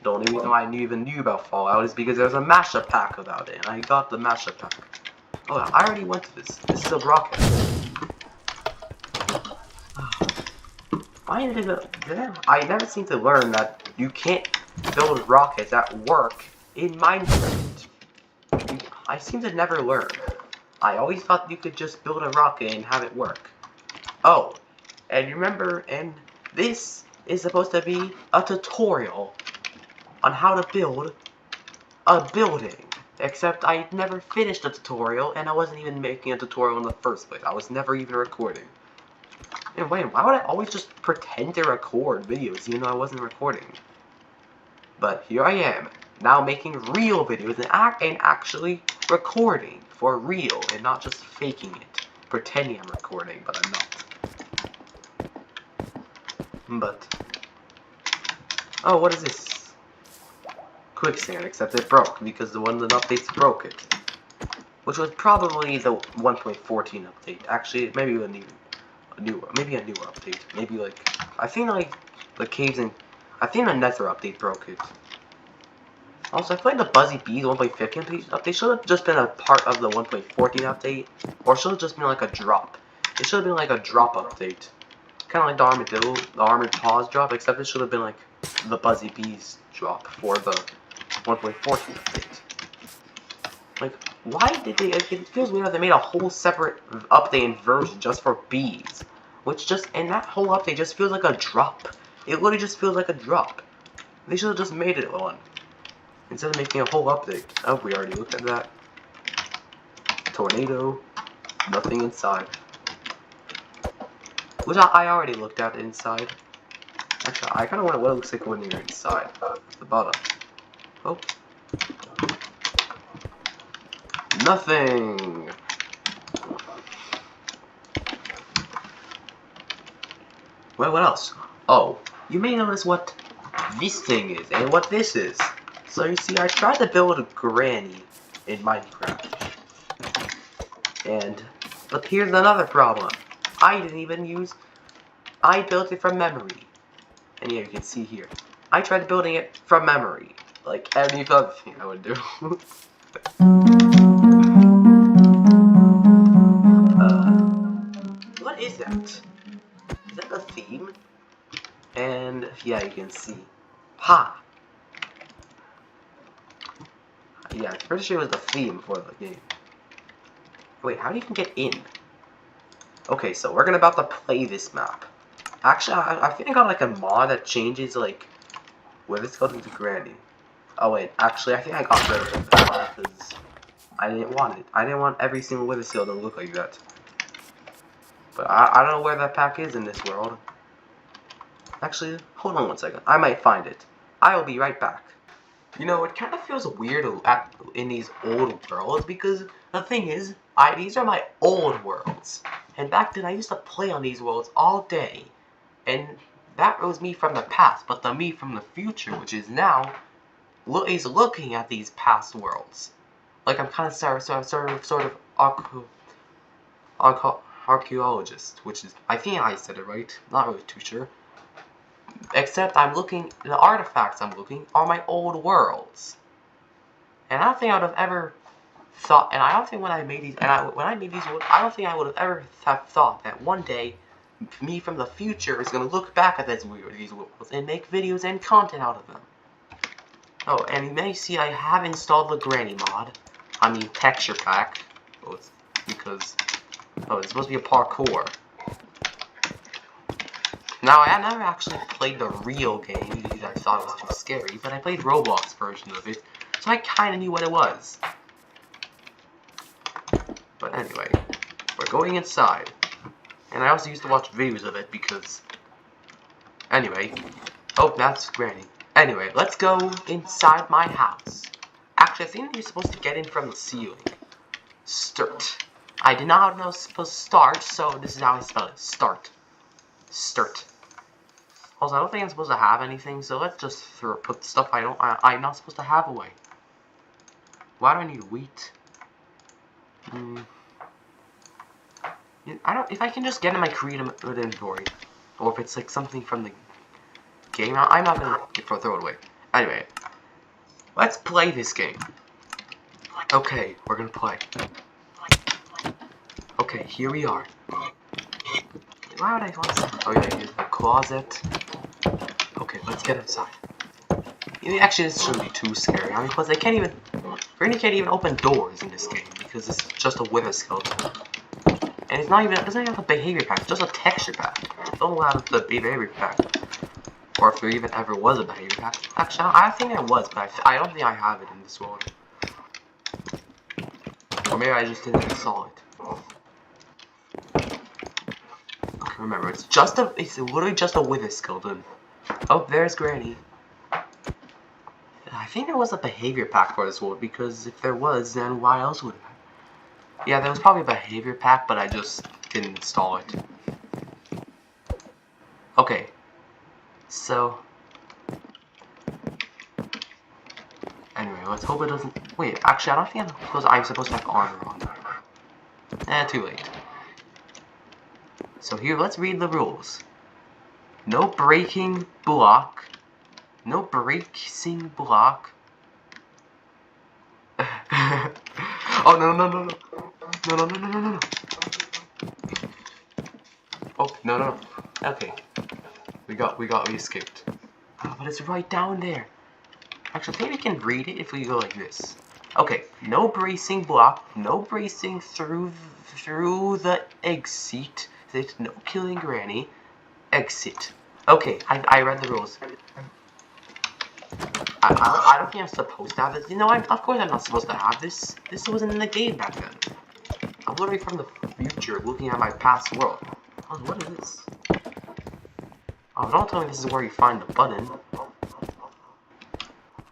The only reason why I even knew about Fallout is because there's a mashup pack about it. And I got the mashup pack. Oh, I already went to this. This is a rocket. I never seem to learn that you can't build rockets that work in Minecraft. I seem to never learn. I always thought you could just build a rocket and have it work. Oh, and remember, and this is supposed to be a tutorial on how to build a building. Except I never finished the tutorial, and I wasn't even making a tutorial in the first place. I was never even recording. And wait, why would I always just pretend to record videos even though I wasn't recording? But here I am, now making real videos and actually recording for real and not just faking it, pretending I'm recording, but I'm not. But oh, what is this? Quicksand, except it broke because the one that updates broke it, which was probably the 1.14 update. Actually, maybe a newer update. Maybe like I think like the caves in. I think the Nether update broke it. Also, I feel like the Buzzy Bees 1.15 update should have just been a part of the 1.14 update, or should have just been like a drop. It should have been like a drop update, kind of like the Armadillo, the Armored Paws drop, except it should have been like the Buzzy Bees drop for the 1.14 update. Like, why did they? Like, it feels weird that they made a whole separate updated version just for bees, which just and that whole update just feels like a drop. It literally just feels like a drop. They should have just made it one. Instead of making a whole update. Oh, we already looked at that. Tornado. Nothing inside. Which I already looked at inside. Actually, I kind of wonder what it looks like when you're inside. The bottom. Oh. Nothing! Well, what else? Oh, you may notice what this thing is and what this is. So you see, I tried to build a granny in Minecraft. But here's another problem. I built it from memory. And yeah, you can see here. I tried building it from memory. Like any other thing I would do. What is that? Is that a theme? And yeah, you can see. Ha! Yeah, I'm pretty sure it was the theme for the game. Wait, how do you even get in? Okay, so we're about to play this map. Actually, I think I got like a mod that changes like where this goes into Granny. Oh wait, actually I think I got rid of it because I didn't want it. I didn't want every single wither seal to look like that. But I don't know where that pack is in this world. Actually, hold on one second. I might find it. I will be right back. You know, it kind of feels weird in these old worlds because the thing is, these are my old worlds. And back then I used to play on these worlds all day. And that was me from the past, but the me from the future, which is now, is looking at these past worlds. Like I'm kind of sort of archaeologist, which is, I think I said it right, not really too sure. Except I'm looking, the artifacts I'm looking are my old worlds. And I don't think I would have ever thought, and I don't think when I made these, when I made these worlds, I don't think I would have ever thought that one day, me from the future is going to look back at these worlds and make videos and content out of them. Oh, and you may see I have installed the Granny mod. I mean texture pack. Oh, it's because, oh, it's supposed to be a parkour. Now, I never actually played the real game because I thought it was too scary, but I played Roblox version of it, so I kind of knew what it was. But anyway, we're going inside. And I also used to watch videos of it because... Anyway. Oh, that's Granny. Anyway, let's go inside my house. Actually, I think you're supposed to get in from the ceiling. Start. I did not know I was supposed to start, so this is how I spell it. Start. Start. Also, I don't think I'm supposed to have anything, so let's just put stuff I'm not supposed to have away. Why do I need wheat? If I can just get in my creative inventory, or if it's like something from the game, I'm not gonna throw it away. Anyway, let's play this game. Okay, we're gonna play. Okay, here we are. Why would I want to? Oh yeah, here's the closet. Okay, let's get inside. Actually, this shouldn't be too scary. I mean, plus Granny can't even open doors in this game because it's just a wither skeleton. And it doesn't even have a behavior pack, it's just a texture pack. Don't have the behavior pack. Or if there even ever was a behavior pack. Actually, I think there was, but I don't think I have it in this world. Or maybe I just didn't install it. Okay, remember, it's literally just a wither skeleton. Oh, there's Granny. I think there was a behavior pack for this world, because if there was, then why else would it? Yeah, there was probably a behavior pack, but I just didn't install it. Okay. So... Anyway, let's hope it doesn't... Wait, actually, I don't think I'm supposed to have armor on. Too late. So here, let's read the rules. No breaking block. No bracing block. Oh, no. No. Oh, no. Okay. We escaped. Oh, but it's right down there. Actually, I think we can read it if we go like this. Okay, no bracing block, no bracing through the exit, no killing Granny, exit. Okay, I read the rules. I don't think I'm supposed to have this. You know, of course I'm not supposed to have this. This wasn't in the game back then. I'm literally from the future looking at my past world. Oh, what is this? Oh, don't tell me this is where you find the button.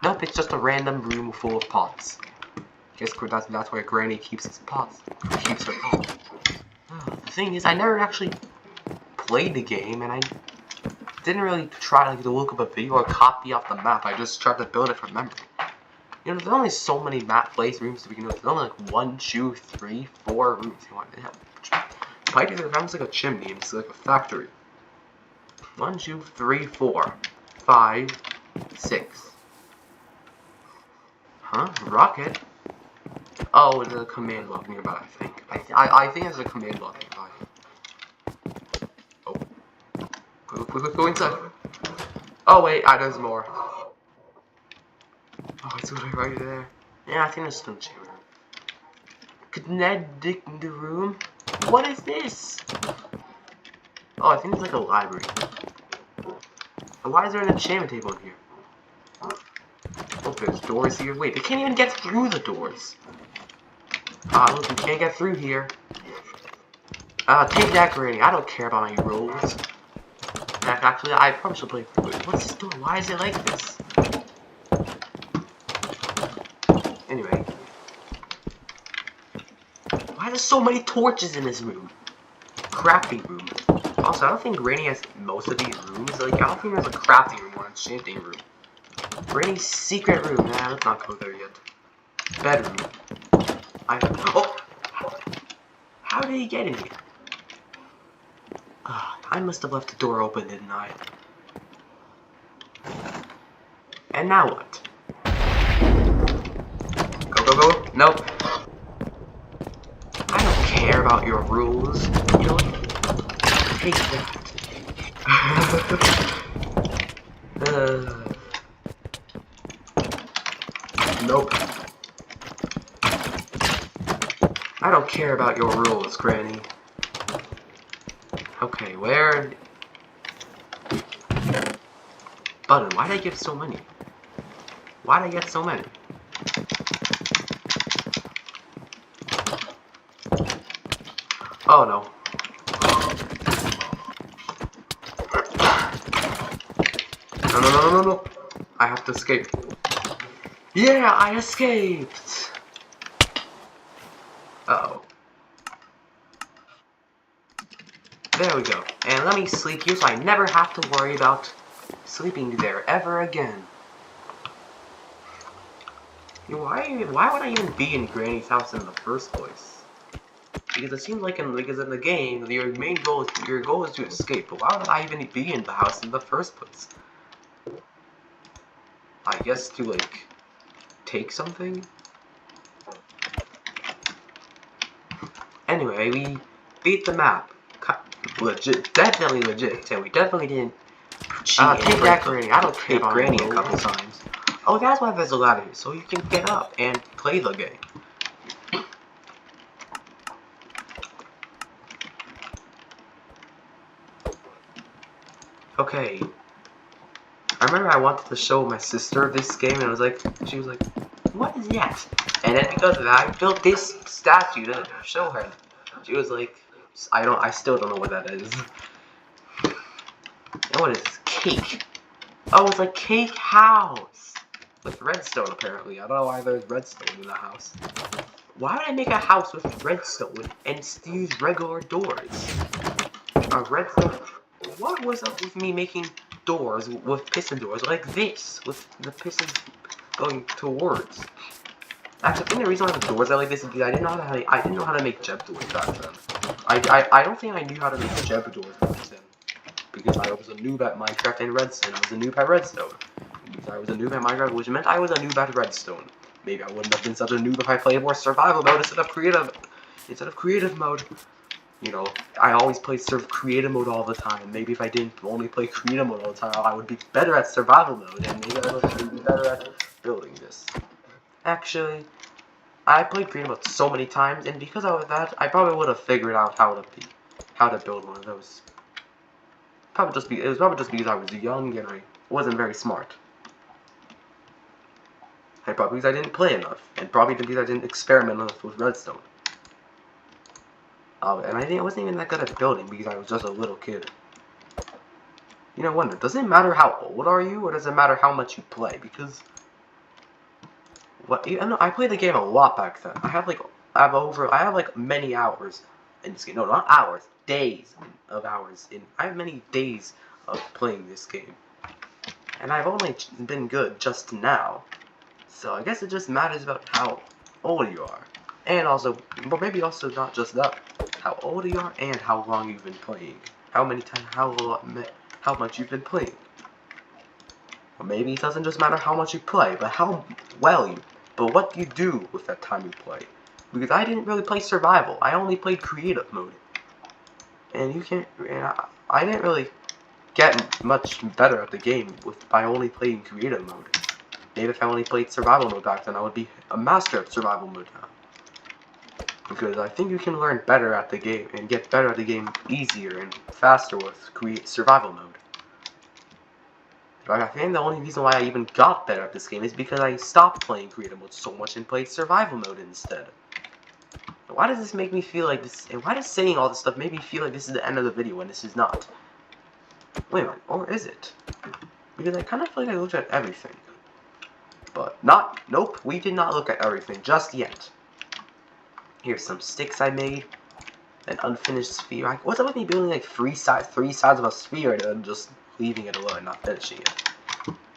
Nope, it's just a random room full of pots. Guess that's where Granny keeps his pots. Keeps her pots. The thing is, I never actually played the game, and I didn't really try to look up a video or copy off the map. I just tried to build it from memory. You know, there's only so many map place rooms to begin with. There's only like 1, 2, 3, 4 rooms. You want Pipe sounds like a chimney. It's like a factory. 1, 2, 3, 4, 5, 6. Huh? Rocket? Oh, there's a command block nearby, I think. I think there's a command block nearby. Oh. Go inside. Oh, wait, there's more. Oh, it's right there. Yeah, I think there's still a chamber. Kinetic in the room? What is this? Oh, I think it's like a library. Why is there an enchantment table in here? Oh, there's doors here. Wait, they can't even get through the doors. Look, you can't get through here. Take that, Granny. I don't care about my rules. Actually, I probably should play. What's this door? Why is it like this? Anyway. Why are there so many torches in this room? Crafting room. Also, I don't think Granny has most of these rooms. Like, I don't think there's a crafting room or an enchanting room. Granny's secret room. Nah, let's not go there yet. Bedroom. Oh! How did he get in here? I must have left the door open, didn't I? And now what? Go. Nope. I don't care about your rules. You know what? Take that. Nope. I don't care about your rules, Granny. Okay, where... Button, why'd I get so many? Why'd I get so many? Oh no. No. I have to escape. Yeah, I escaped! Uh-oh. There we go. And let me sleep here so I never have to worry about sleeping there ever again. Why would I even be in Granny's house in the first place? Because it seems like in the game, your goal is to escape. But why would I even be in the house in the first place? I guess to like take something. Anyway, we beat the map. Definitely legit. And we definitely didn't cheat. Take that, Granny. I don't care about Granny a couple times. Oh, that's why there's a ladder here, so you can get up and play the game. Okay. I remember I wanted to show my sister this game, and she was like, "What is that?" And then because of that, I built this statue to show her. She was like, I still don't know what that is. And what is this? Cake. Oh, it's a cake house. With redstone, apparently. I don't know why there's redstone in the house. Why would I make a house with redstone and use regular doors? A redstone. What was up with me making doors with piston doors like this, with the pistons going towards? Actually, I think the reason why the doors are like this is because I didn't know how to make Jeb doors back then. I don't think I knew how to make Jeb doors back then. Because I was a noob at Minecraft and Redstone. I was a noob at Redstone. Because I was a noob at Minecraft, which meant I was a noob at Redstone. Maybe I wouldn't have been such a noob if I played more survival mode instead of creative mode. You know, I always played creative mode all the time. Maybe if I didn't only play creative mode all the time, I would be better at survival mode, and maybe I would be better at building this. Actually, I played creative mode so many times, and because of that, I probably would have figured out how to build one of those. It was probably just because I was young and I wasn't very smart. And probably because I didn't play enough, and probably because I didn't experiment enough with redstone. And I wasn't even that good at building because I was just a little kid. You know, wonder, does it matter how old are you, or does it matter how much you play? Because I played the game a lot back then. I have like many hours in this game. No, not hours, days of hours. I have many days of playing this game, and I've only been good just now. So I guess it just matters about how old you are, and also, but maybe also not just that. How old you are and how long you've been playing. How much you've been playing. Or maybe it doesn't just matter how much you play, but but what you do with that time you play. Because I didn't really play survival. I only played creative mode. And I didn't really get much better at the game by only playing creative mode. Maybe if I only played survival mode back then, I would be a master at survival mode now. Because I think you can learn better at the game and get better at the game easier and faster with survival mode. But I think the only reason why I even got better at this game is because I stopped playing creative mode so much and played survival mode instead. Why does this make me feel like this? And why does saying all this stuff make me feel like this is the end of the video when this is not? Wait a minute, or is it? Because I kind of feel like I looked at everything. But nope, we did not look at everything just yet. Here's some sticks I made. An unfinished sphere. What's up with me building like three sides of a sphere and then just leaving it alone and not finishing it?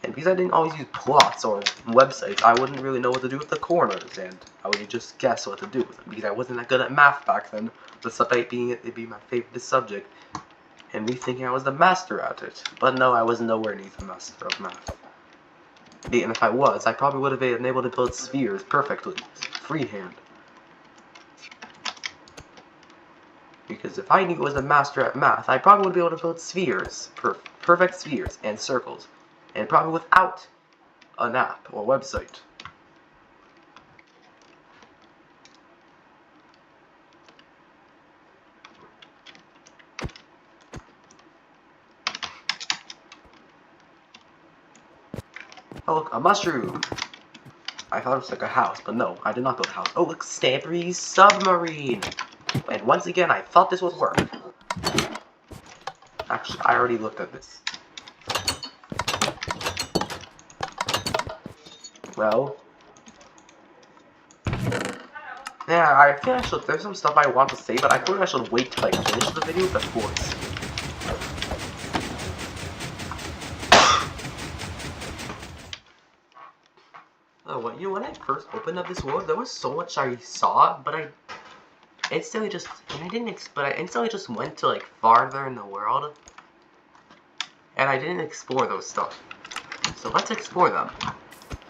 And because I didn't always use plots or websites, I wouldn't really know what to do with the corners, and I would just guess what to do with them because I wasn't that good at math back then. Despite it being my favorite subject, and me thinking I was the master at it. But no, I was nowhere near the master of math. And if I was, I probably would have been able to build spheres perfectly, freehand. Because if I knew I was a master at math, I probably would be able to build spheres, perfect spheres, and circles, and probably without an app or website. Oh look, a mushroom! I thought it was like a house, but no, I did not build a house. Oh look, Stabry's submarine! And once again, I thought this would work. Actually, I already looked at this. Well. Yeah, I think there's some stuff I want to say, but I think I should wait till I finish the video before it's... Oh, well, you know, when I first opened up this world, there was so much I saw, but I instantly just went to like farther in the world, and I didn't explore those stuff. So let's explore them.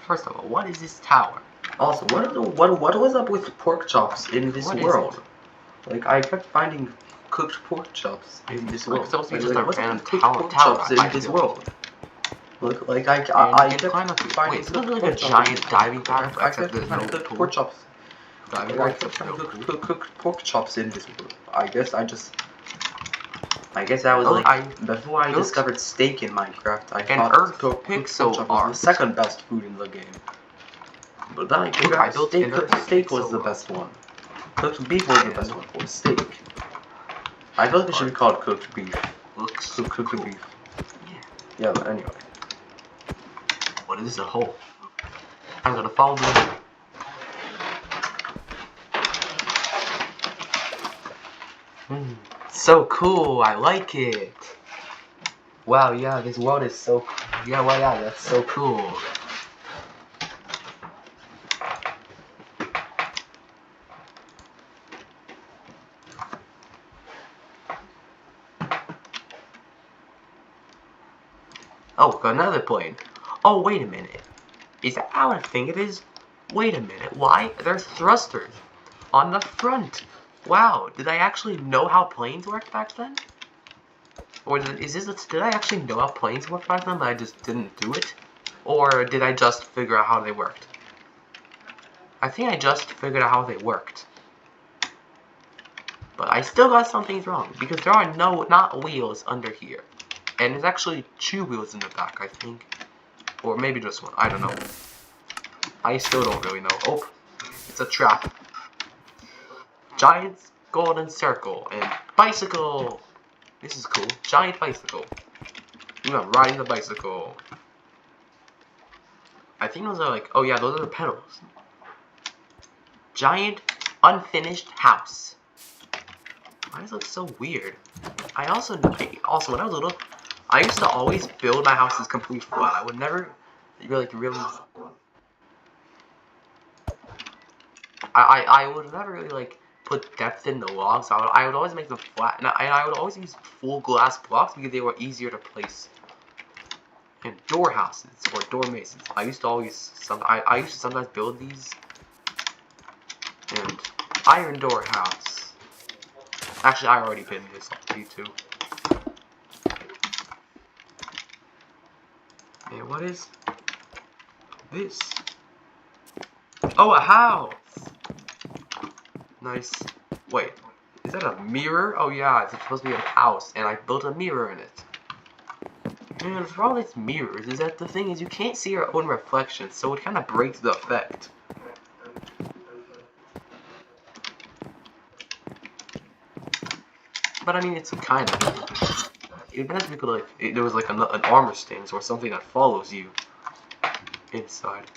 First of all, what is this tower? Also, what was up with pork chops in this world? Like I kept finding cooked pork chops in this world. It's supposed to be just like, a what's random with cooked tower pork chops in this world? Look, like I kept finding wait, it's like a giant diving tower, I except kept there's no finding cooked pool. pork chops. Diving I tower, kept finding that's real cool. cooked pork chops in this world. I guess that was before I discovered steak in Minecraft. I thought cooked pork chops was the second best food in the game. But then I built steak was the best one. Cooked beef was the best one for steak. I feel like it should be called cooked beef. Cooked beef. Yeah, but anyway. What is this, a hole? I'm gonna follow the So cool, I like it. Wow, yeah, this world is so cool. Yeah, well, yeah, that's so cool. Oh, got another plane. Oh, wait a minute. Is that how I think it is? Wait a minute, why? There's thrusters on the front. Wow, did I actually know how planes worked back then? Or did I actually know how planes worked back then, but I just didn't do it? Or did I just figure out how they worked? I think I just figured out how they worked. But I still got some things wrong, because there are not wheels under here. And there's actually 2 wheels in the back, I think. Or maybe just 1, I don't know. I still don't really know. Oh, it's a trap. Giant golden circle and bicycle. This is cool. Giant bicycle. I'm riding the bicycle. I think those are like, oh yeah, those are the pedals. Giant unfinished house. Why does it look so weird? I also when I was little, I used to always build my houses completely flat. I would never really I would never really like put depth in the walls. I would always make them flat, and I would always use full glass blocks because they were easier to place. And door houses or door masons. I used to sometimes build these. And iron door house. Actually, I already pinned this on YouTube. And what is this? Oh, a house! Nice. Wait, is that a mirror? Oh yeah, it's supposed to be a house, and I built a mirror in it. And for all these mirrors, is that the thing is you can't see your own reflection, so it kind of breaks the effect. But I mean, it's kind of. It has to be like there was like an armor stand or something that follows you inside.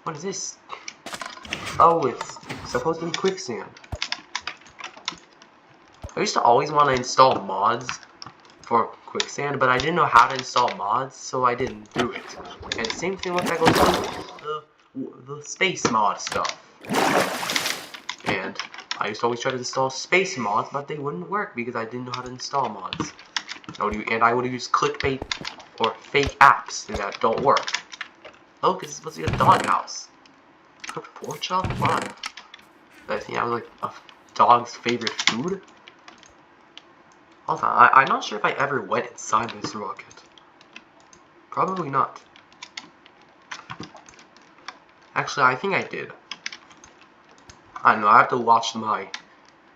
What is this? Oh, it's supposed to be quicksand. I used to always want to install mods for quicksand, but I didn't know how to install mods, so I didn't do it. And same thing with that goes with the space mod stuff. And I used to always try to install space mods, but they wouldn't work because I didn't know how to install mods. And I would use clickbait or fake apps that don't work. Oh, because it's supposed to be a doghouse. Cooked pork chop? Why? I think that was like a dog's favorite food. Hold on, I'm not sure if I ever went inside this rocket. Probably not. Actually, I think I did. I don't know, I have to watch my...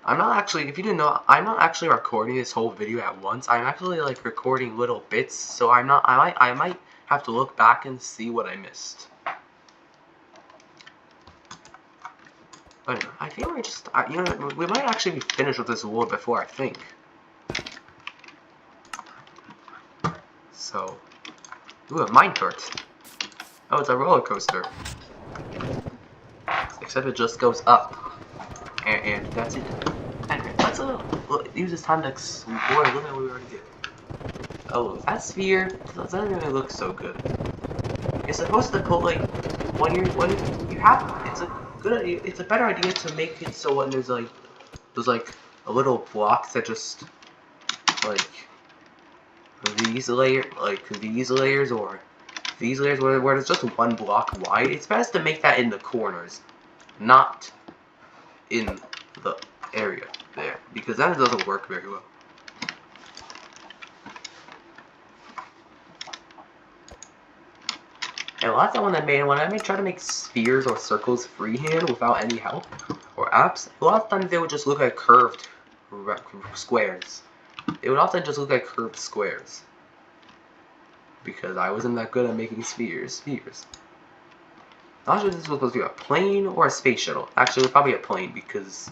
I'm not actually, if you didn't know, I'm not actually recording this whole video at once. I'm actually like recording little bits, so I might have to look back and see what I missed. But I think we're just, you know, we might actually be finished with this world before I think. So, ooh, a minecart. Oh, it's a roller coaster. Except it just goes up. And that's it. Anyway, let's use this time to explore a little bit what we already did. Oh, that sphere doesn't really look so good. It's supposed to put like when you have it's a better idea to make it so when there's like a little blocks that just like these layers or these layers where there's just one block wide. It's best to make that in the corners, not in the area there, because that doesn't work very well. And last time when I tried to make spheres or circles freehand without any help or apps, a lot of times they would just look like curved squares. It would often just look like curved squares. Because I wasn't that good at making spheres. Not sure if this was supposed to be a plane or a space shuttle. Actually, it was probably a plane because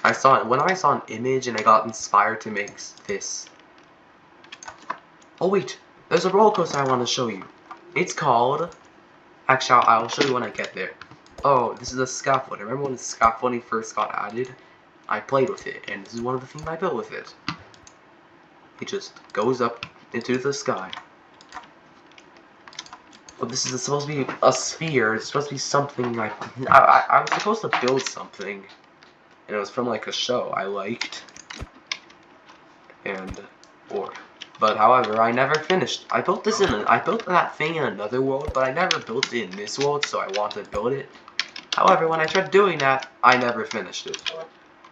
when I saw an image and I got inspired to make this. Oh wait, there's a roller coaster I want to show you. It's called... Actually, I'll show you when I get there. Oh, this is a scaffolding. Remember when the scaffolding first got added? I played with it, and this is one of the things I built with it. It just goes up into the sky. But this is supposed to be a sphere. It's supposed to be something like I was supposed to build something, and it was from like a show I liked, but however, I never finished. I built that thing in another world, but I never built it in this world, so I wanted to build it. However, when I tried doing that, I never finished it.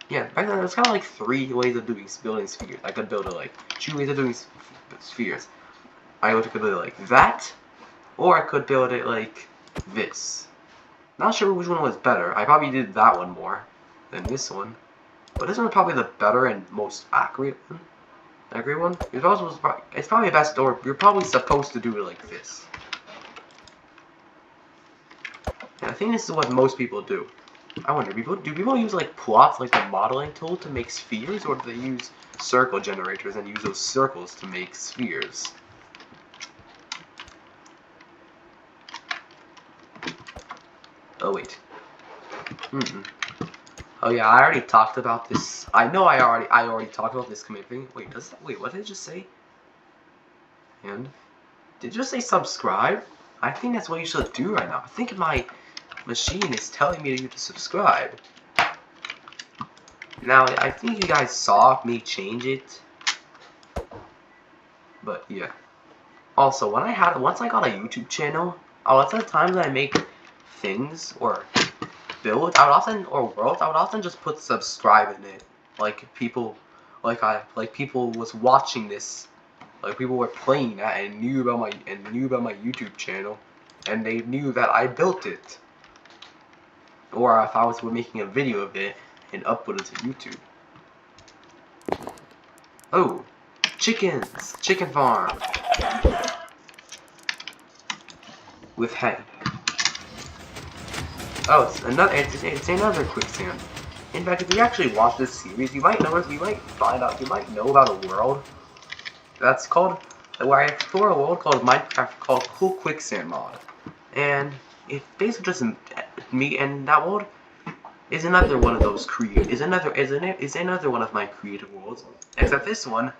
Yeah, back then there's kind of like 3 ways of building spheres. I could build it like 2 ways of doing spheres. I could build it like that, or I could build it like this. Not sure which one was better. I probably did that one more than this one, but this one's probably the better and most accurate one. It's probably best, or you're probably supposed to do it like this. And I think this is what most people do. I wonder, do people use like plots, like the modeling tool, to make spheres, or do they use circle generators and use those circles to make spheres? Oh wait. Oh yeah, I already talked about this. I know I already talked about this command thing. Wait, what did it just say? And did it just say subscribe? I think that's what you should do right now. I think my machine is telling me to subscribe. Now, I think you guys saw me change it. But yeah. Also, once I got a YouTube channel, a lot of the times I make things or build, I would often just put subscribe in it. Like people was watching this, like people were playing that and knew about my YouTube channel, and they knew that I built it. Or if I was making a video of it and upload it to YouTube. Oh, chickens! Chicken farm! With hay. Oh, it's another quicksand. In fact, if you actually watch this series, you might know about a world that's called, where I explore a world called Minecraft called Cool Quicksand Mod. And it basically just me, and that world is another one of those is another one of my creative worlds. Except this one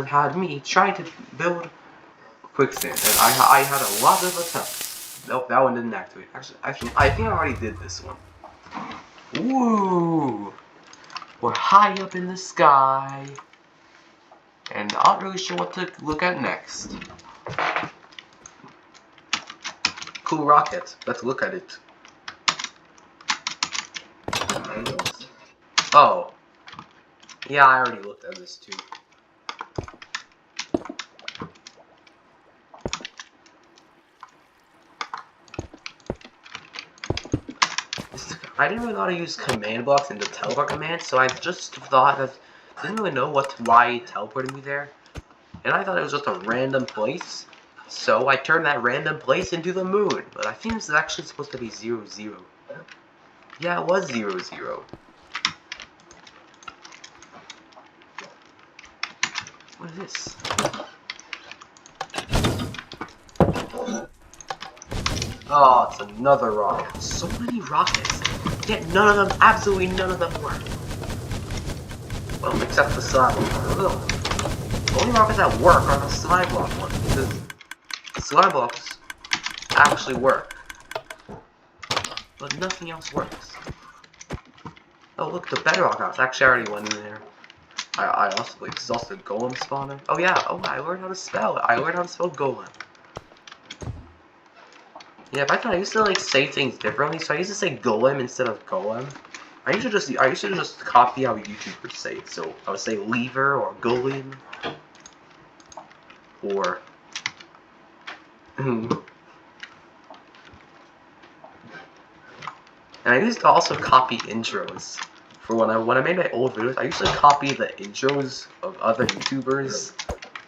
had me trying to build quicksand, and I had a lot of attempts. Nope, that one didn't activate. Actually, I think I already did this one. Woo! We're high up in the sky, and not really sure what to look at next. Cool rocket. Let's look at it. Oh. Yeah, I already looked at this too. I didn't really know how to use command blocks in the teleport command, so I just thought that didn't really know why it teleported me there, and I thought it was just a random place. So I turned that random place into the moon, but I think this is actually supposed to be 0, 0. Yeah, it was 0, 0. What is this? Oh, it's another rocket. So many rockets, yet absolutely none of them work. Well, except the slime block one. The only rockets that work are the slime block ones, because the slime blocks actually work. But nothing else works. Oh look, the bedrock house. Actually, I already went in there. I also exhausted golem spawner. Oh yeah, I learned how to spell it. I learned how to spell golem. Yeah, back then I used to like say things differently, so I used to say golem instead of golem. I used to just copy how YouTubers say it. So I would say lever or golem or and I used to also copy intros. For when I made my old videos, I used to copy the intros of other YouTubers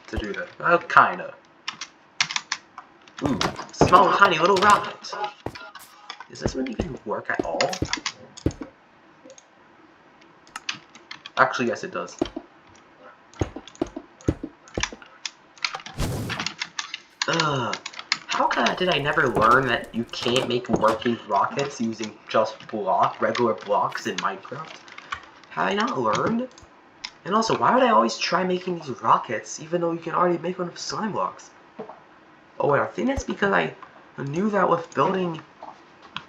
to do that. Well, kinda. Ooh, small tiny little rocket. Does this one even work at all? Actually, yes it does. How did I never learn that you can't make working rockets using just regular blocks in Minecraft? Have I not learned? And also, why would I always try making these rockets, even though you can already make one with slime blocks? Oh, and I think it's because I knew that with building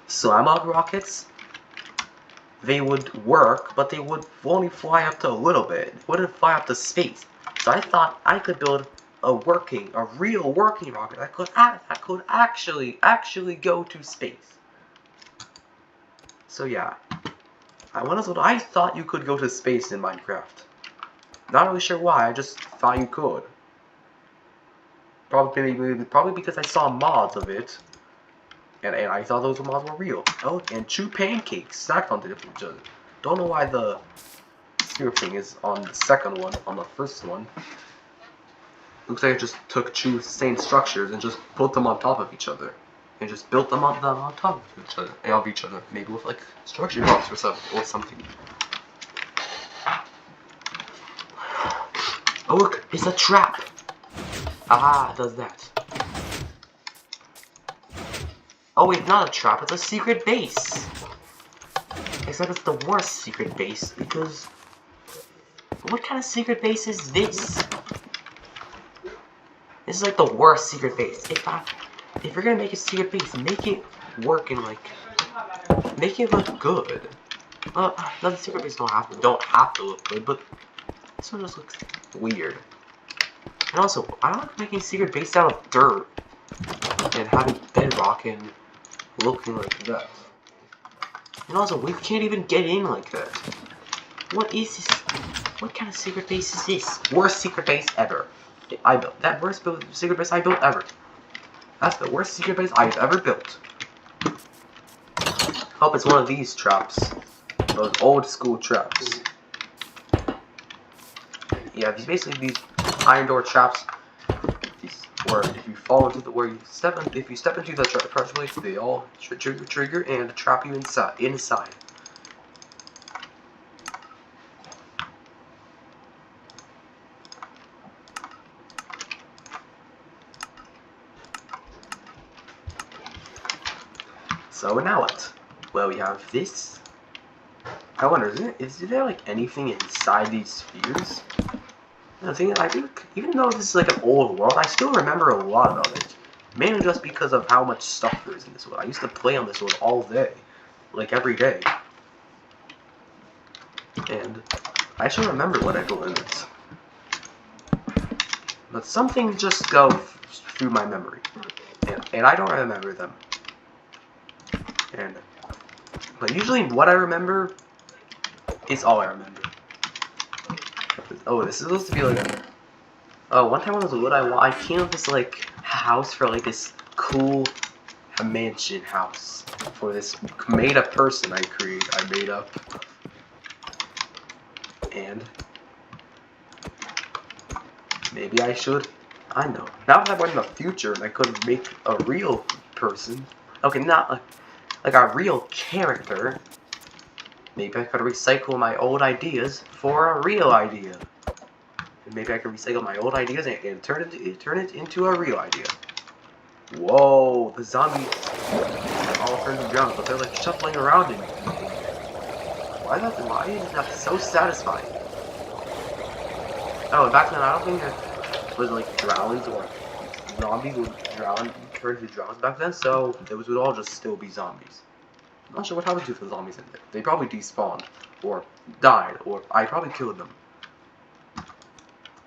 slime block rockets, they would work, but they would only fly up to a little bit. They wouldn't fly up to space. So I thought I could build a real working rocket that could actually go to space. So yeah, I thought you could go to space in Minecraft. Not really sure why. I just thought you could. Probably because I saw mods of it, and I thought those mods were real. Oh, and 2 pancakes stacked onto each other. Don't know why the sphere thing is on the second one, on the first one. Looks like I just took 2 same structures and just put them on top of each other. And just built them on top of each other. Maybe with like structure blocks or something. Oh look, it's a trap! Aha, it does that. Oh wait, not a trap, it's a secret base! Except it's the worst secret base, because... what kind of secret base is this? This is like the worst secret base. If you're gonna make a secret base, make it work and like... make it look good. Well, the secret base don't have to look good, but this one just looks weird. And also, I don't like making secret base out of dirt and having bedrock and looking like that. And also, we can't even get in like that. What is this? What kind of secret base is this? Worst secret base ever. I built that worst secret base I built ever. That's the worst secret base I've ever built. Hope it's one of these traps. Those old school traps. Yeah, these iron door traps. Where if you fall into if you step into the pressure place, they all trigger and trap you inside. So now what? Well, we have this. I wonder, is there like anything inside these spheres? The thing is, I think, even though this is like an old world, I still remember a lot of it. Mainly just because of how much stuff there is in this world. I used to play on this world all day. Like, every day. And I still remember what I built in it. But some things just go through my memory. And I don't remember them. But usually what I remember is all I remember. Oh, this is supposed to be like one time when I was little, I came up with this like house for like this cool mansion house for this made up person I made up. And maybe I should, I know. Now that I'm in the future and I could make a real person, okay, not like a real character, maybe I could recycle my old ideas for a real idea. And maybe I could recycle my old ideas and turn it into a real idea. Whoa, the zombies have all turned to ground, but they're like shuffling around in me. Why is that so satisfying? Oh, back then I don't think there was like drowns or zombies would turn to drowns back then, so those would all just still be zombies. I'm not sure what happened to the zombies in there. They probably despawned, or died, or I probably killed them.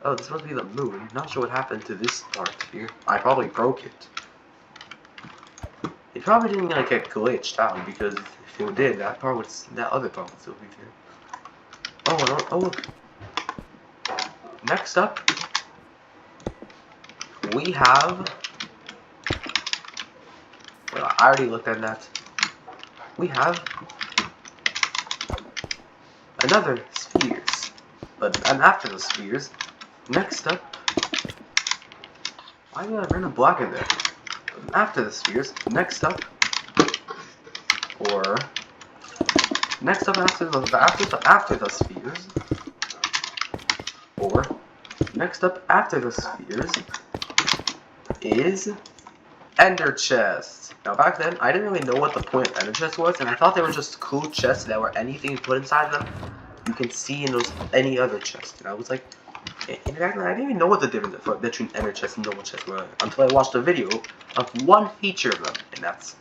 Oh, this must be the moon. Not sure what happened to this part here. I probably broke it. It probably didn't like get glitched out, because if it did, that other part would still be there. Oh, look. Next up, we have. Well, I already looked at that. We have another spheres, and after the spheres, next up, why did I run a block in there? After the spheres, next up, or next up after the spheres, or next up after the spheres is Ender chests. Now back then, I didn't really know what the point of Ender chests was, and I thought they were just cool chests that were anything you put inside them, you can see in those any other chest. And I was like, in fact, I didn't even know what the difference between ender chest and normal chest were until I watched a video of one feature of them, and that's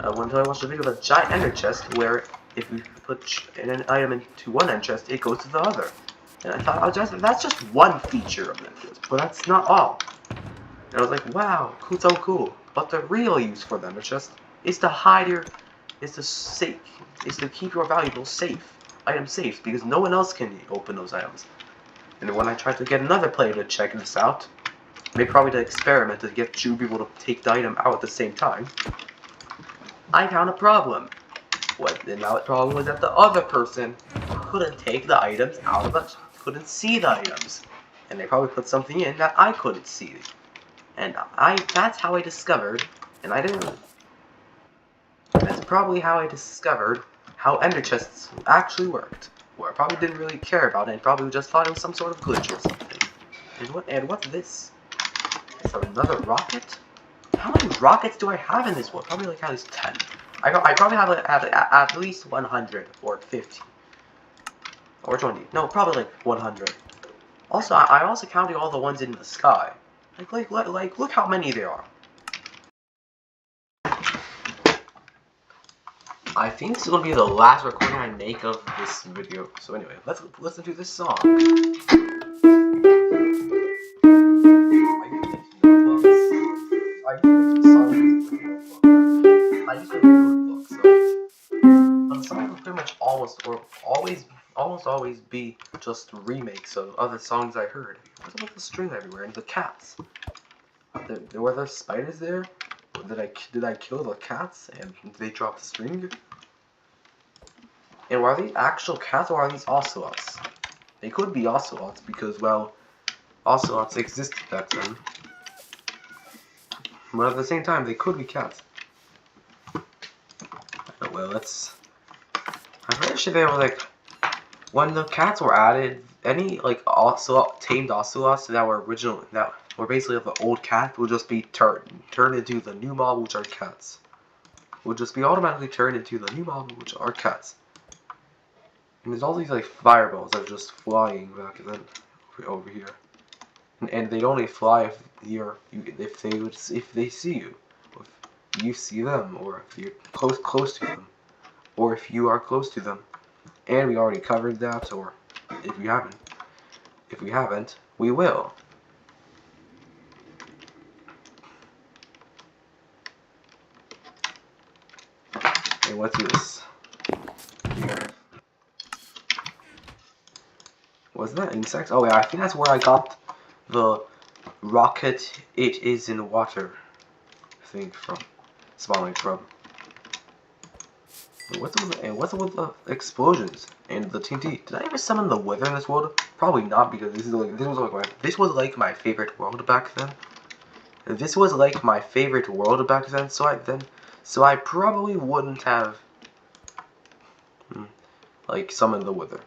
until I watched a video of a giant ender chest where if you put an item into one ender chest, it goes to the other. And I thought, that's just one feature of them, but that's not all. And I was like, wow, so cool. But the real use for them is to hide your, is to keep your valuables safe, items safe, because no one else can open those items. And when I tried to get another player to check this out, maybe probably to experiment to get two people to take the item out at the same time, I found a problem. And now the problem was that the other person couldn't take the items out of it, couldn't see the items, and they probably put something in that I couldn't see. And that's how I discovered, that's probably how I discovered how ender chests actually worked. Where I probably didn't really care about it and probably just thought it was some sort of glitch or something. And what's this? Is there another rocket? How many rockets do I have in this world? Probably like at least 10. I probably have at least 100 or 50. Or 20. No, probably like 100. Also, I also counted all the ones in the sky. Like, look how many there are. I think this is gonna be the last recording I make of this video. So anyway, let's listen to this song. I used to make notebooks, but the songs will pretty much almost always be just remakes of other songs I heard. What's about the string everywhere and the cats? Were there spiders there? Did I kill the cats and they dropped the string? And are these actual cats or are these ocelots? They could be ocelots because, well, ocelots existed back then. But at the same time, they could be cats. Well, I'm pretty sure they were like, when the cats were added, any like tamed ocelots that were original, that were basically the old cat, would just be turned into the new mob, which are cats. Would just be automatically turned into the new mob, which are cats. And there's all these like fireballs that are just flying back then over here, and they only fly if they see you, if you see them, or if you're close to them, or if you are close to them. And we already covered that, or if we haven't, we will. And what's this? Here. Was that insects? Oh yeah, I think that's where I got the rocket it is in water thing from. Spawning from. What's with the explosions and the TNT? Did I ever summon the Wither in this world? Probably not, because this was like my favorite world back then. This was like my favorite world back then, so I probably wouldn't have like summoned the Wither.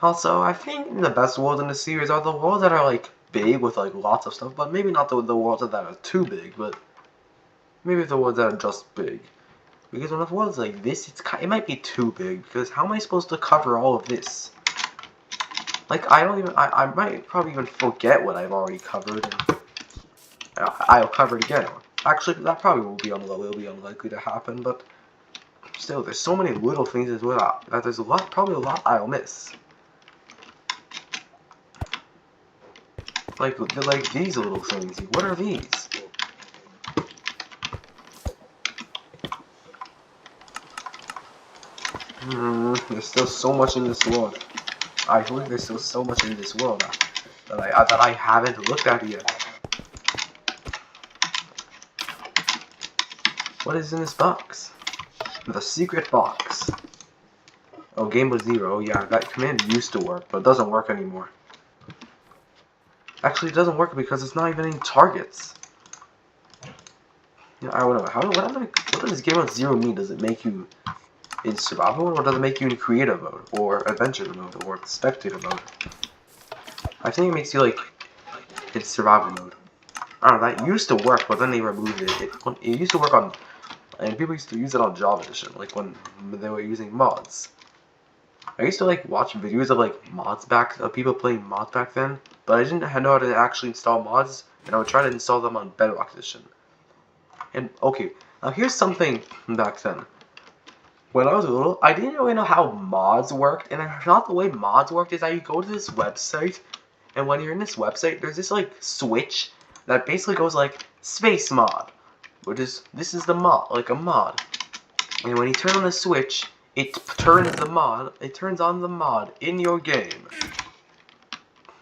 Also, I think the best worlds in the series are the worlds that are like big with like lots of stuff, but maybe not the worlds that are too big, but maybe the worlds that are just big. Because when a world's like this, it might be too big, because how am I supposed to cover all of this? Like, I might probably even forget what I've already covered, and I'll cover it again. Actually, that probably will be unlikely to happen, but still, there's so many little things as well that there's probably a lot I'll miss. Like these little things. What are these? There's still so much in this world. I feel like there's still so much in this world that I haven't looked at yet. What is in this box? The secret box. Oh, Game of Zero. Yeah, that command used to work, but it doesn't work anymore. Actually, it doesn't work because it's not even in targets. Yeah, I don't know. What does Game of Zero mean? Does it make you in survival mode, or does it make you in creative mode, or adventure mode, or spectator mode? I think it makes you like in survival mode. I don't know, that used to work, but then they removed it. It used to work on, and people used to use it on Java Edition, like when they were using mods. I used to like watch videos of like of people playing mods back then, but I didn't know how to actually install mods, and I would try to install them on Bedrock Edition. And okay, now here's something back then. When I was little, I didn't really know how mods worked, and I thought the way mods worked is that you go to this website, and when you're in this website, there's this like switch that basically goes like space mod, this is the mod, like a mod, and when you turn on the switch, it turns on the mod in your game,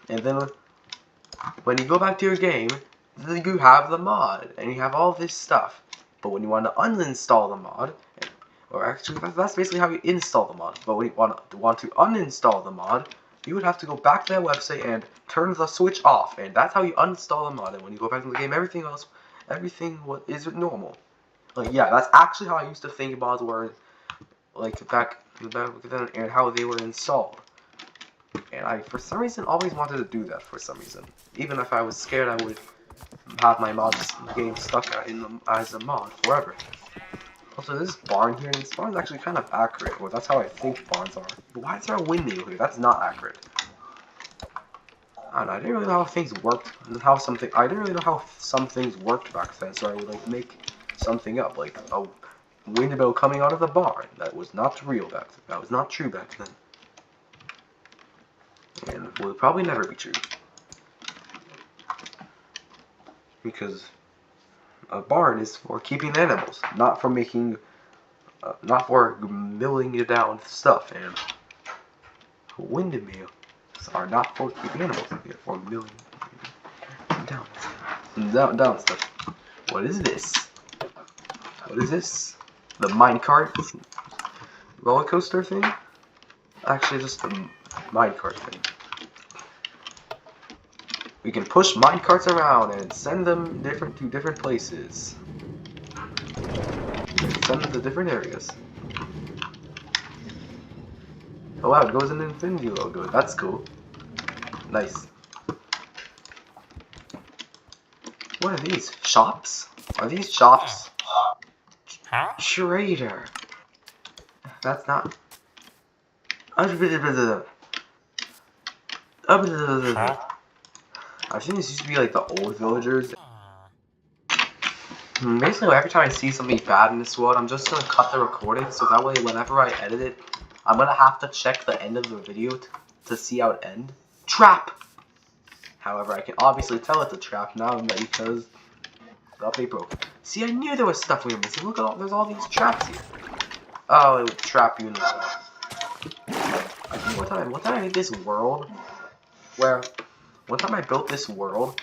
and then when you go back to your game, you have the mod, and you have all this stuff. But when you want to uninstall the mod, or actually that's basically how you install the mod, but when you want to uninstall the mod, you would have to go back to that website and turn the switch off, and that's how you uninstall the mod. And when you go back to the game, everything is normal. Like, yeah, that's actually how I used to think mods were, like back then, and how they were installed. And I, for some reason, always wanted to do that. For some reason, even if I was scared, I would have my mods game stuck as a mod forever. Also, this barn here, and this barn is actually kind of accurate. Well, that's how I think barns are. But why is there a windmill here? That's not accurate. I don't know, I didn't really know how things worked. I didn't really know how some things worked back then, so I would like make something up, like a windmill coming out of the barn. That was not real back then. That was not true back then. And will probably never be true. Because a barn is for keeping animals, not for making, not for milling you down with stuff. And windmills are not for keeping animals; they're for milling down stuff. What is this? What is this? The minecart roller coaster thing? Actually, just the minecart thing. We can push minecarts around and send them to different places. Send them to different areas. Oh wow, it goes in the Infinity logo. That's cool. Nice. What are these? Shops? Are these shops? Huh? Trader. That's not. Huh? I think this used to be like the old villagers. Basically, every time I see something bad in this world, I'm just gonna cut the recording so that way whenever I edit it, I'm gonna have to check the end of the video to see how it ends. Trap! However, I can obviously tell it's a trap now because the update broke. See, I knew there was stuff we were missing. Look at all, there's all these traps here. Oh, it would trap you in the wall. I think one time I made this world where one time I built this world,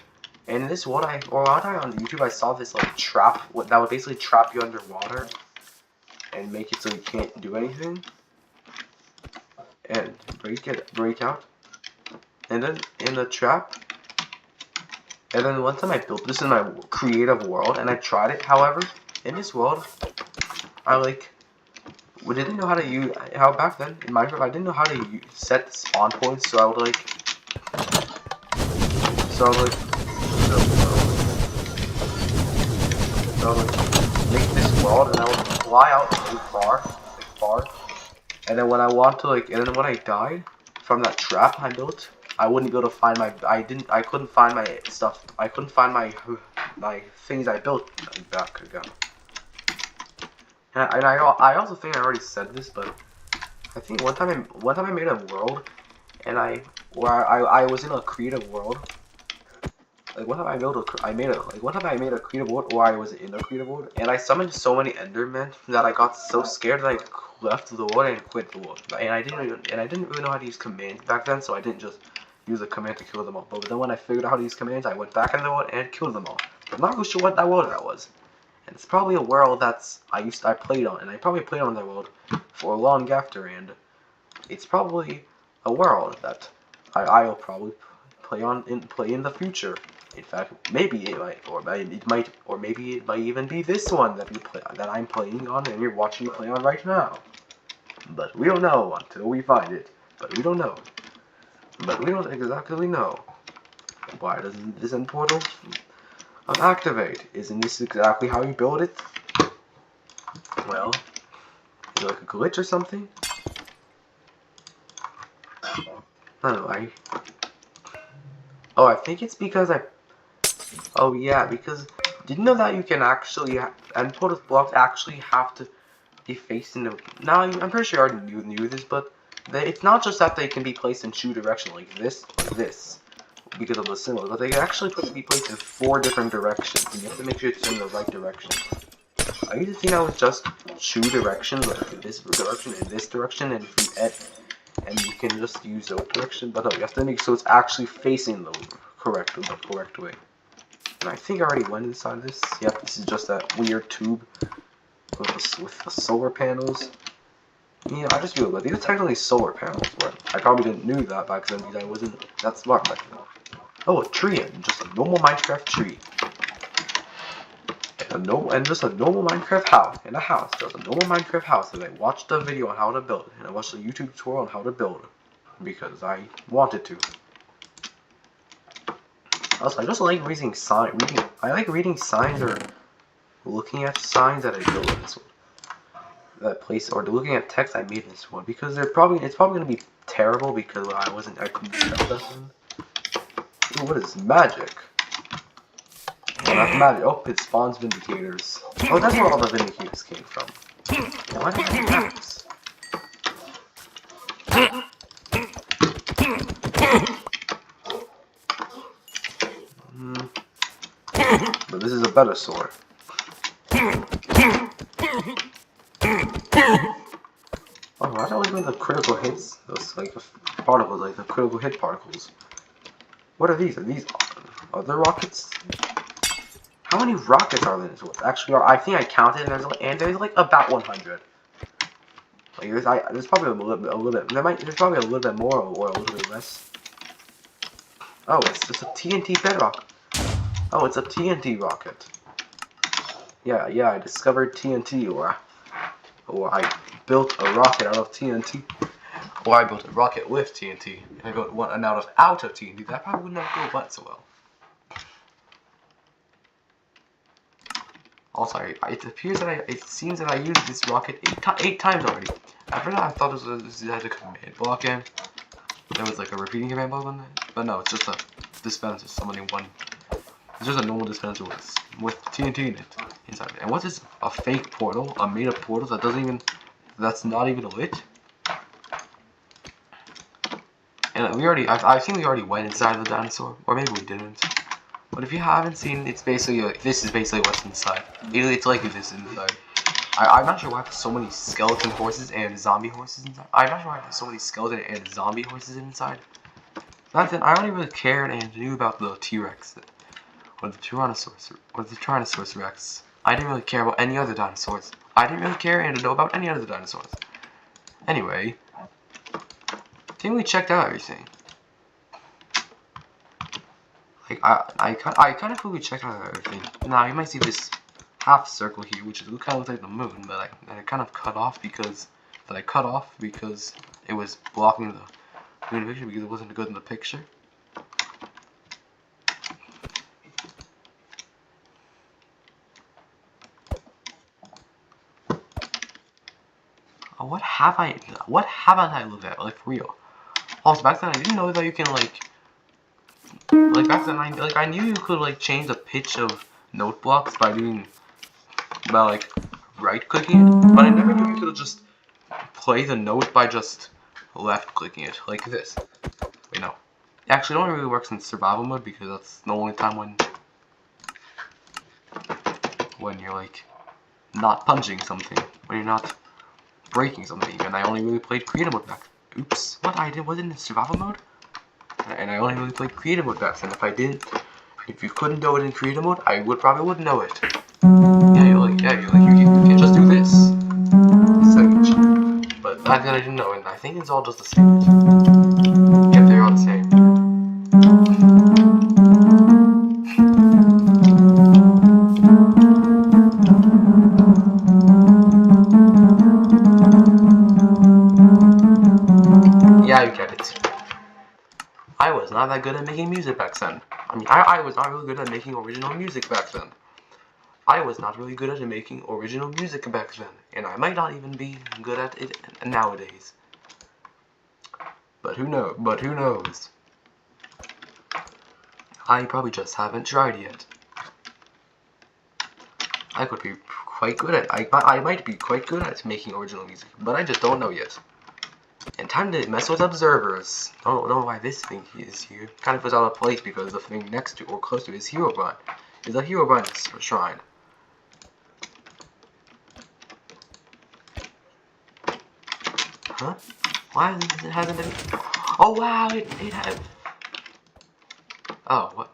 and in this world one time on YouTube I saw this like trap that would basically trap you underwater and make it so you can't do anything and break out. And then in the trap, and then one time I built this in my creative world and I tried it. However, in this world, we didn't know how to use back then in Minecraft I didn't know how to set the spawn points, so I would like make this world and I would fly out really far, and then when I died from that trap I built, I wouldn't be able to find I couldn't find my stuff. I couldn't find my things I built back again. And I also think I already said this, but I think one time I made a world, and I was in a creative world. Like one time I made a creative world where I was in a creative world, and I summoned so many Endermen that I got so scared that I left the world and quit the world. And I didn't really know how to use commands back then, so I didn't just use a command to kill them all. But then when I figured out how to use commands, I went back in the world and killed them all. I'm not really sure what that world that was. And it's probably a world that's I played on, and I probably played on that world for long after, and it's probably a world that I'll probably play in the future. In fact, maybe it might, or maybe it might even be this one that I'm playing on, and you're watching me play on right now. But we don't know until we find it. But we don't know. But we don't exactly know. Why doesn't this end portal activate? Isn't this exactly how you build it? Well, is it like a glitch or something? don't know, Oh, I think it's because Oh yeah, because did you know that you can actually endportal blocks actually have to be facing the? Now I'm pretty sure you already knew this, but it's not just that they can be placed in two directions like this, because of the symbol, but they can actually be placed in 4 different directions, and you have to make sure it's in the right direction. I used to think that was just 2 directions, like this direction and this direction, and if you and you can just use those direction, but no, you have to make sure it's actually facing the correct way. And I think I already went inside this. Yep, this is just that weird tube with the solar panels. Yeah, I just feel but these are technically solar panels, but I probably didn't knew that back then because I wasn't that smart back then. Oh, a tree, and just a normal Minecraft tree. And just a normal Minecraft house. In a house, just a normal Minecraft house. And I watched a video on how to build, and I watched a YouTube tutorial on how to build, because I wanted to. Also, I just like reading I like reading signs or looking at signs that I built in this one. That place, or looking at text I made in this one, because it's probably gonna be terrible because I couldn't tell that one. Ooh, what is magic? Oh, that's magic. Oh, it spawns Vindicators. Oh, that's where all the Vindicators came from. Why did I do that? But this is a better sword. Oh, why do I like the critical hits? Those like particles, like the critical hit particles. What are these? Are these other rockets? How many rockets are there in this world? Actually, I think I counted, and there's like about 100. Like there's probably a little bit. There's probably a little bit more or a little bit less. Oh, it's a TNT bedrock. Oh, it's a TNT rocket. Yeah, I discovered TNT, or I built a rocket out of TNT. Or I built a rocket with TNT. And I built one out of TNT. That probably would not go quite so well. Also, it appears that it seems that I used this rocket 8 times already. At first I thought this had a command block in. There was like a repeating command block on it. But no, it's just a dispenser summoning one. It's just a normal dispenser with TNT in it inside of it. And what's this? A fake portal? A made up portal that's not even lit? And I think we already went inside the dinosaur. Or maybe we didn't. But if you haven't seen, it's basically like, this is basically what's inside. It's like this inside. I'm not sure why there's so many skeleton horses and zombie horses inside. I'm not sure why there's so many skeleton and zombie horses inside. Back then, I only really cared and knew about the T-Rex, or the Tyrannosaurus Rex. I didn't really care about any other dinosaurs. I didn't really care and know about any other dinosaurs. Anyway, I think we checked out everything. Like I kind of fully checked out everything. Now you might see this half circle here, which kind of looks like the moon, but I kind of cut off because it was blocking the moon picture because it wasn't good in the picture. What haven't I looked at, like, for real? Also, back then I didn't know that you can like back then I knew you could like change the pitch of note blocks by like right clicking it, but I never knew you could just play the note by just left clicking it like this. Wait, no. Actually, it only really works in survival mode because that's the only time when you're like not punching something, when you're not breaking something, and I only really played creative mode back. Oops, what I did was in survival mode, and I only really played creative mode back. And if you couldn't know it in creative mode, I probably wouldn't know it. Yeah, you can just do this. But back then I didn't know, and I think it's all just the same. Yep, they're all the same. Yeah, you get it. I was not that good at making music back then. I mean, I was not really good at making original music back then. And I might not even be good at it nowadays. But who knows? I probably just haven't tried yet. I could be quite good at I might be quite good at making original music, but I just don't know yet. And time to mess with observers. Don't know why this thing is here. Kind of feels out of place because the thing next to or close to is Herobrine. Is a Herobrine shrine. Huh? Why hasn't it? Oh wow! It had. Oh what?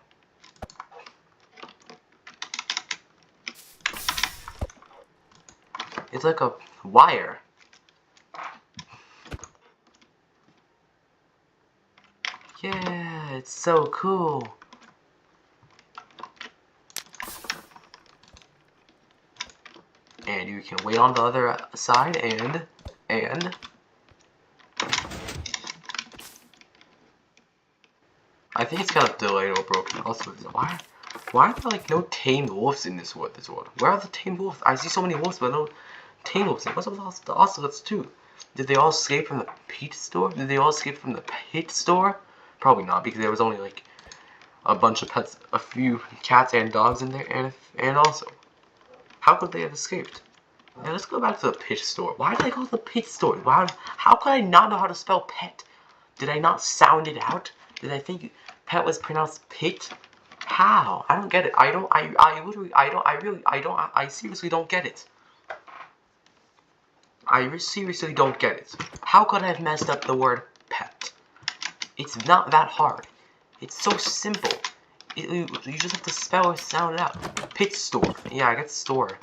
It's like a wire. Yeah, it's so cool. And you can wait on the other side and I think it's kind of delayed or broken. Also, why are there like no tamed wolves in this world? Where are the tamed wolves? I see so many wolves, but no tamed wolves. What's up with the ocelots too? Did they all escape from the pit store? Probably not, because there was only like a bunch of pets, a few cats and dogs in there, and also, how could they have escaped? Now let's go back to the pit store. Why did I call it the pit store? How could I not know how to spell pet? Did I not sound it out? Did I think pet was pronounced pit? How? I don't get it. I seriously don't get it. I seriously don't get it. How could I have messed up the word pet? It's not that hard. It's so simple. You just have to spell or sound it out. Pit store. Yeah, I get store.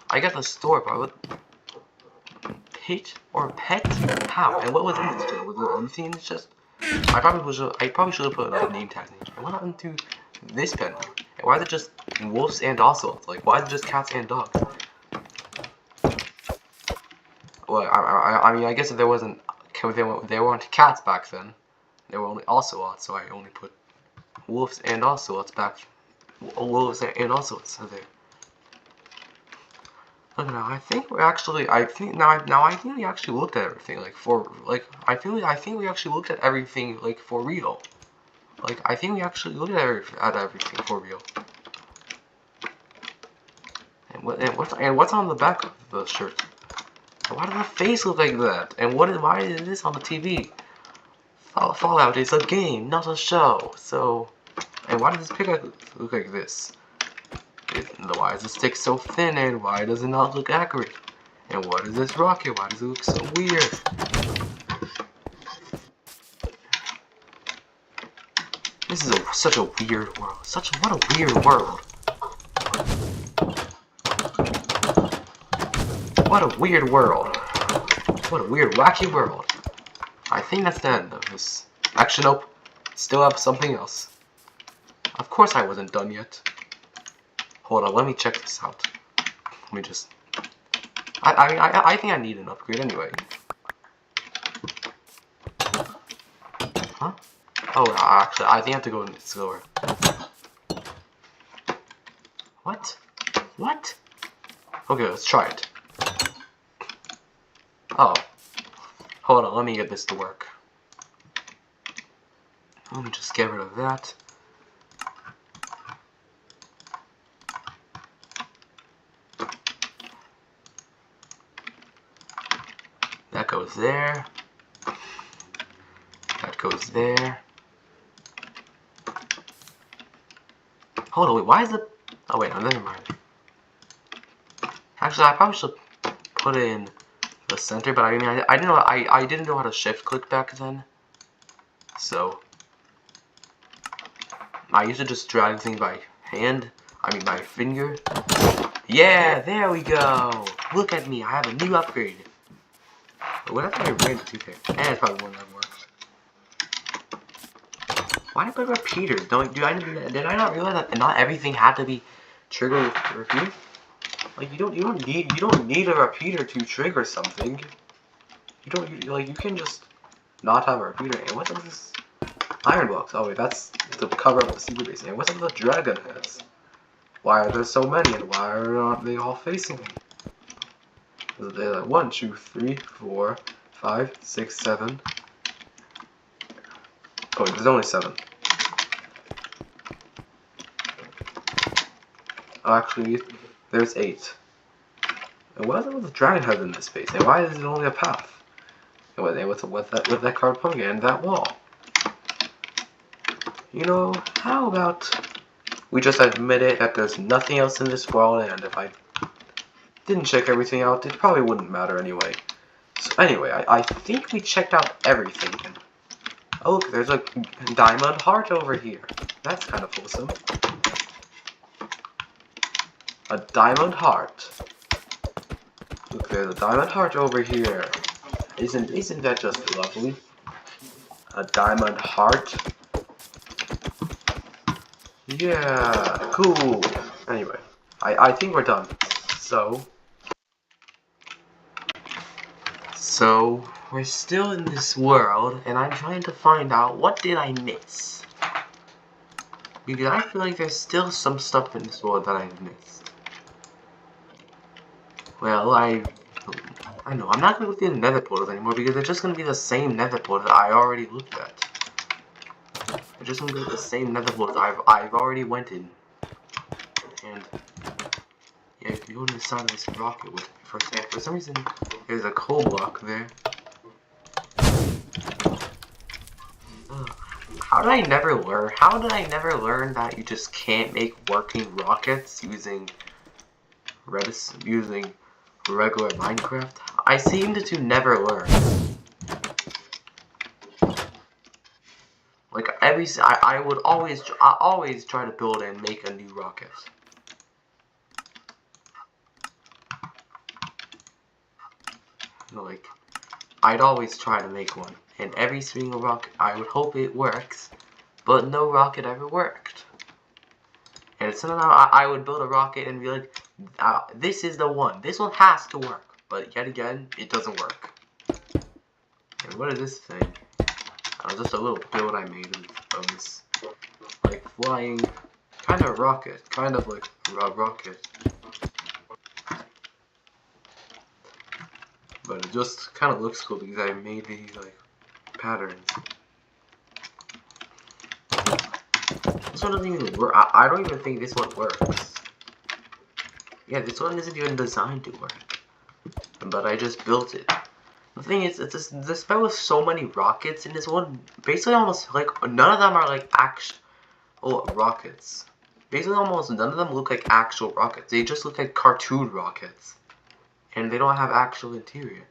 I got the store, but pit or pet? How? And what was in this chest? Was there anything in this chest? I probably should have put a name tag. And what happened to this pen? And why is it just wolves and ocelots? Like, why is it just cats and dogs? Well, I mean, I guess if there weren't cats back then, there were only ocelots, so I only put wolves and ocelots back. Wolves and ocelots there. Look now, I think we actually looked at everything I think we actually looked at everything like for real. Like I think we actually looked at everything for real. And what's on the back of the shirt? Why does the face look like that? And why is this on the TV? Fallout is a game, not a show. So, and why does this pickaxe look like this? Why is the stick so thin, and why does it not look accurate? And what is this rocket? Why does it look so weird? This is such a weird world. What a weird world. What a weird world. What a weird, wacky world. I think that's the end of this. Actually, nope. Still have something else. Of course I wasn't done yet. Hold on, let me check this out. Let me just... I think I need an upgrade anyway. Huh? Oh, actually, I think I have to go in slower. What? What? Okay, let's try it. Oh. Hold on, let me get this to work. Let me just get rid of that. That goes there. That goes there. Hold on, wait, why is it... Oh wait, no, never mind. Actually, I probably should put it in the center, but I mean, I didn't know how to shift click back then. So I used to just drag things by hand. I mean, by finger. Yeah, there we go. Look at me, I have a new upgrade. What if I ran to there? And it's probably one that works. Why did I put repeaters? Did I not realize that not everything had to be triggered with repeater? Like you don't need a repeater to trigger something. You can just not have a repeater. And what's up with this iron blocks? Oh wait, that's to cover up the secret base. And what's up with the dragon heads? Why are there so many, and why are not they all facing me? They're like 1, 2, 3, 4, 5, 6, 7. Oh, there's only 7. Oh, actually, there's 8. And what are the dragon heads in this space? And why is it only a path? And with that card pumpkin and that wall? You know, how about we just admit it that there's nothing else in this world, and if I didn't check everything out, it probably wouldn't matter anyway. So anyway, I think we checked out everything. Oh, look, there's a diamond heart over here. That's kind of wholesome. A diamond heart. Look, there's a diamond heart over here. Isn't that just lovely? A diamond heart. Yeah, cool. Anyway, I think we're done. So we're still in this world, and I'm trying to find out what did I miss. Because I feel like there's still some stuff in this world that I missed. Well, I know, I'm not going to look at the nether portals anymore because they're just going to be the same nether portal that I already looked at. They're just going to be the same nether portals I've already went in. And yeah, if you go to the side of this rocket with for some reason there's a coal block there. How did I never learn that you just can't make working rockets using regular Minecraft? I seem to never learn. Like I always try to build and make a new rocket. Like, I'd always try to make one, and every single rocket, I would hope it works, but no rocket ever worked. And somehow I would build a rocket and be like, this is the one, this one has to work, but yet again, it doesn't work. And what is this thing? Just a little build I made of this, like, flying, kind of rocket, kind of like a rocket. But it just kind of looks cool because I made these, like, patterns. This one doesn't even work. I don't even think this one works. Yeah, this one isn't even designed to work. But I just built it. The thing is, this spell with so many rockets in this one, basically almost, like, none of them are, like, actual rockets. Basically almost none of them look like actual rockets. They just look like cartoon rockets. And they don't have actual interior.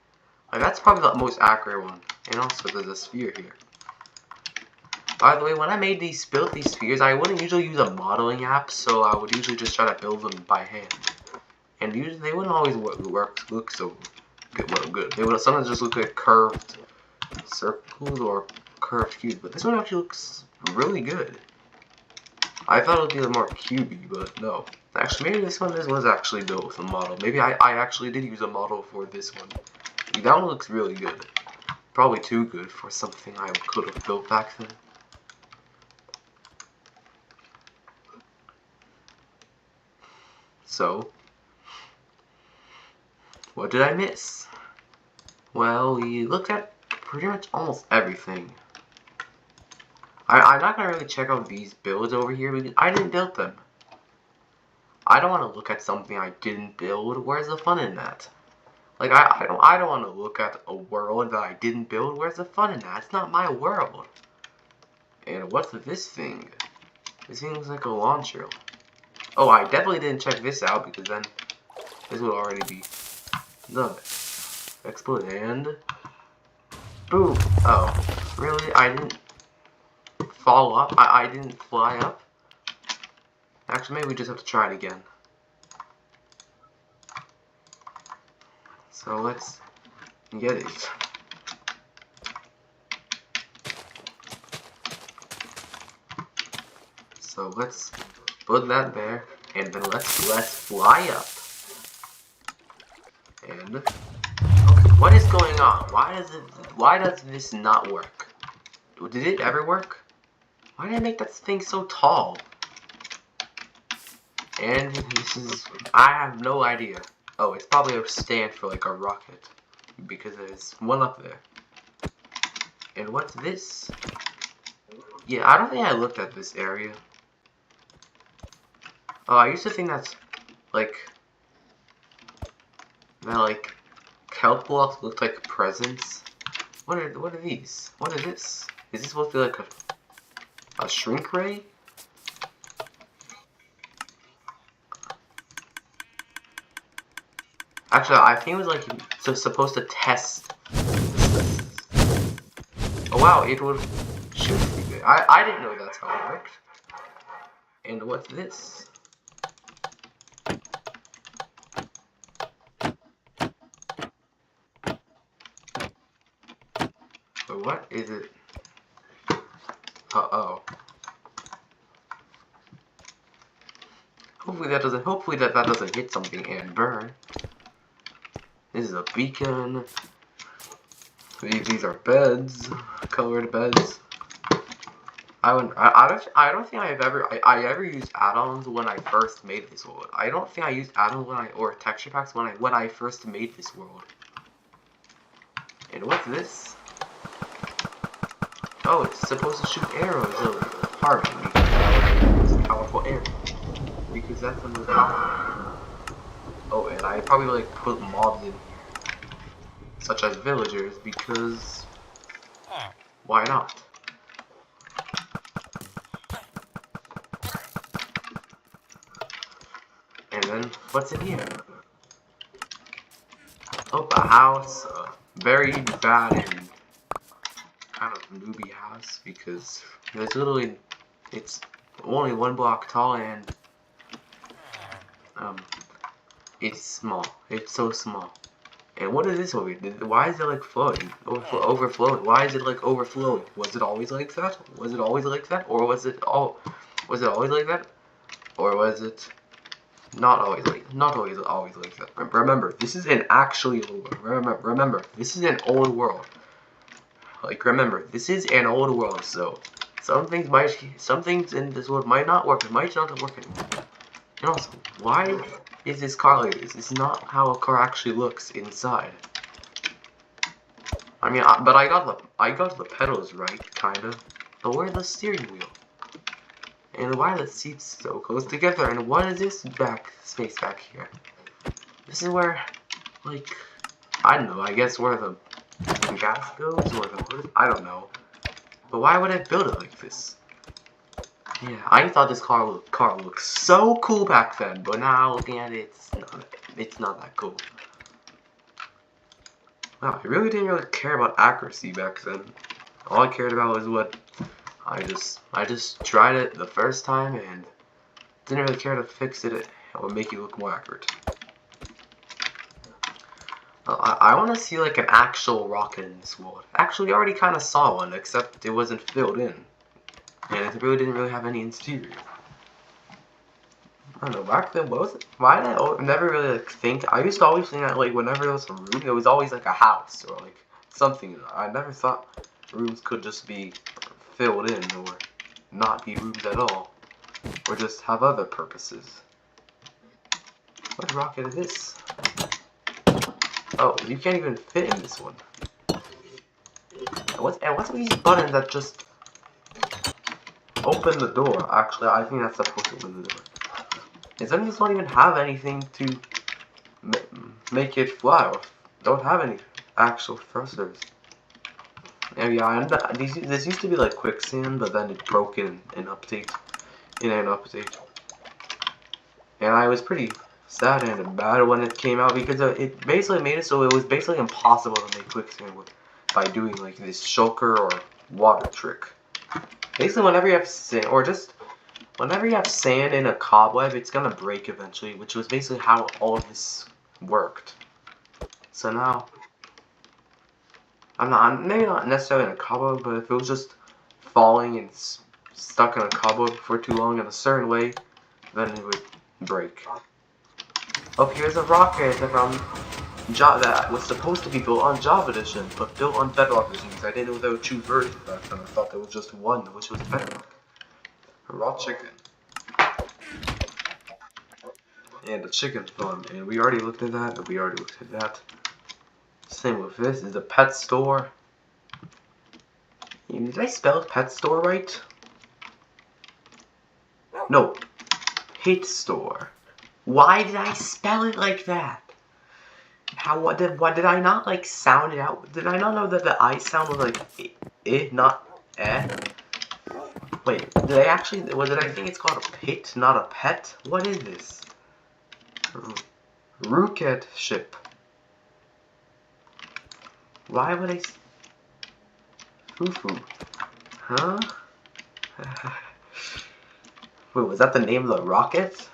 Like, that's probably the most accurate one. And also, there's a sphere here. By the way, when I built these spheres, I wouldn't usually use a modeling app, so I would usually just try to build them by hand. And usually, they wouldn't always look so good. They would sometimes just look like curved circles or curved cubes. But this one actually looks really good. I thought it would be a little more cubey, but no. Actually, maybe this one was actually built with a model. Maybe I actually did use a model for this one. That one looks really good. Probably too good for something I could have built back then. So, what did I miss? Well, we looked at pretty much almost everything. I'm not going to really check out these builds over here because I didn't build them. I don't want to look at something I didn't build. Where's the fun in that? Like, I don't want to look at a world that I didn't build. Where's the fun in that? It's not my world. And what's this thing? This thing looks like a launcher. Oh, I definitely didn't check this out because then this would already be done. Explode and boom. Oh, really? I didn't fall up? I didn't fly up? Actually, maybe we just have to try it again. So let's get it. So let's put that there, and then let's fly up. And okay, what is going on? Why does this not work? Did it ever work? Why did I make that thing so tall? And I have no idea. Oh, it's probably a stand for like a rocket, because there's one up there. And what's this? Yeah, I don't think I looked at this area. Oh, I used to think that's like kelp blocks looked like presents. What are these? What is this? Is this supposed to be like a shrink ray? Actually, I think it was like supposed to test. Oh wow, it would shoot me. I didn't know that's how it worked. And what's this? But what is it? Uh-oh. Hopefully that doesn't hit something and burn. This is a beacon. These are beds, colored beds. I don't think I ever used add-ons when I first made this world. I don't think I used add-ons or texture packs when I first made this world. And what's this? Oh, it's supposed to shoot arrows over the target because it's a powerful arrow. Because that's the most powerful. Oh, and I probably like put mobs in here, such as villagers, because why not? And then what's in here? Oh, a house, a very bad and kind of newbie house because it's only 1 block tall and it's small. It's so small. And what is this over here? Why is it like floating? Overflowing? Why is it like overflowing? Was it always like that? Was it always like that? Or was it always like that? Or was it not always like that? Remember, this is an actually remember, this is an old world. Like remember, this is an old world, so some things in this world might not work. It might not work anymore. And also, why is this car like this? It's not how a car actually looks inside. I mean, but I got the pedals right, kind of. But where's the steering wheel? And why are the seats so close together? And what is this space back here? This is where, like, I don't know. I guess where the gas goes, or I don't know. But why would I build it like this? Yeah, I thought this car looked so cool back then, but now looking at it, it's not that cool. Wow, I really didn't really care about accuracy back then. All I cared about was what I just tried it the first time and didn't really care to fix it or make it look more accurate. I want to see like an actual rocket in this world. Actually, I already kind of saw one, except it wasn't filled in. And it really didn't really have any interior. I don't know, back then, what was it? Why did I never really like think? I used to always think that like whenever there was a room, it was always like a house or like something. I never thought rooms could just be filled in or not be rooms at all. Or just have other purposes. What rocket is this? Oh, you can't even fit in this one. And what's with these buttons that just open the door? Actually, I think that's supposed to open the door. Doesn't this not even have anything to make it fly? Or don't have any actual thrusters. And yeah, this used to be like quicksand, but then it broke in an update. And I was pretty sad and bad when it came out because it basically made it so it was basically impossible to make quicksand by doing like this shulker or water trick. Basically, whenever you have sand, or just whenever you have sand in a cobweb, it's gonna break eventually, which was basically how all of this worked. So now, maybe not necessarily in a cobweb, but if it was just falling and stuck in a cobweb for too long in a certain way, then it would break. Oh, here's a rocket from that was supposed to be built on Java Edition, but built on Bedrock Edition because I didn't know there were 2 versions back then. I thought there was just one, which was Bedrock. Raw chicken. And the chicken farm, and we already looked at that, Same with this, is a pet store. Did I spell pet store right? No. Hit store. Why did I spell it like that? What did I not like sound it out? Did I not know that the I sound was like I, not eh? Wait, did I actually, did I think it's called a pit, not a pet? What is this? Rocket ship. Why would I? Foo-foo. Huh? Wait, was that the name of the rocket?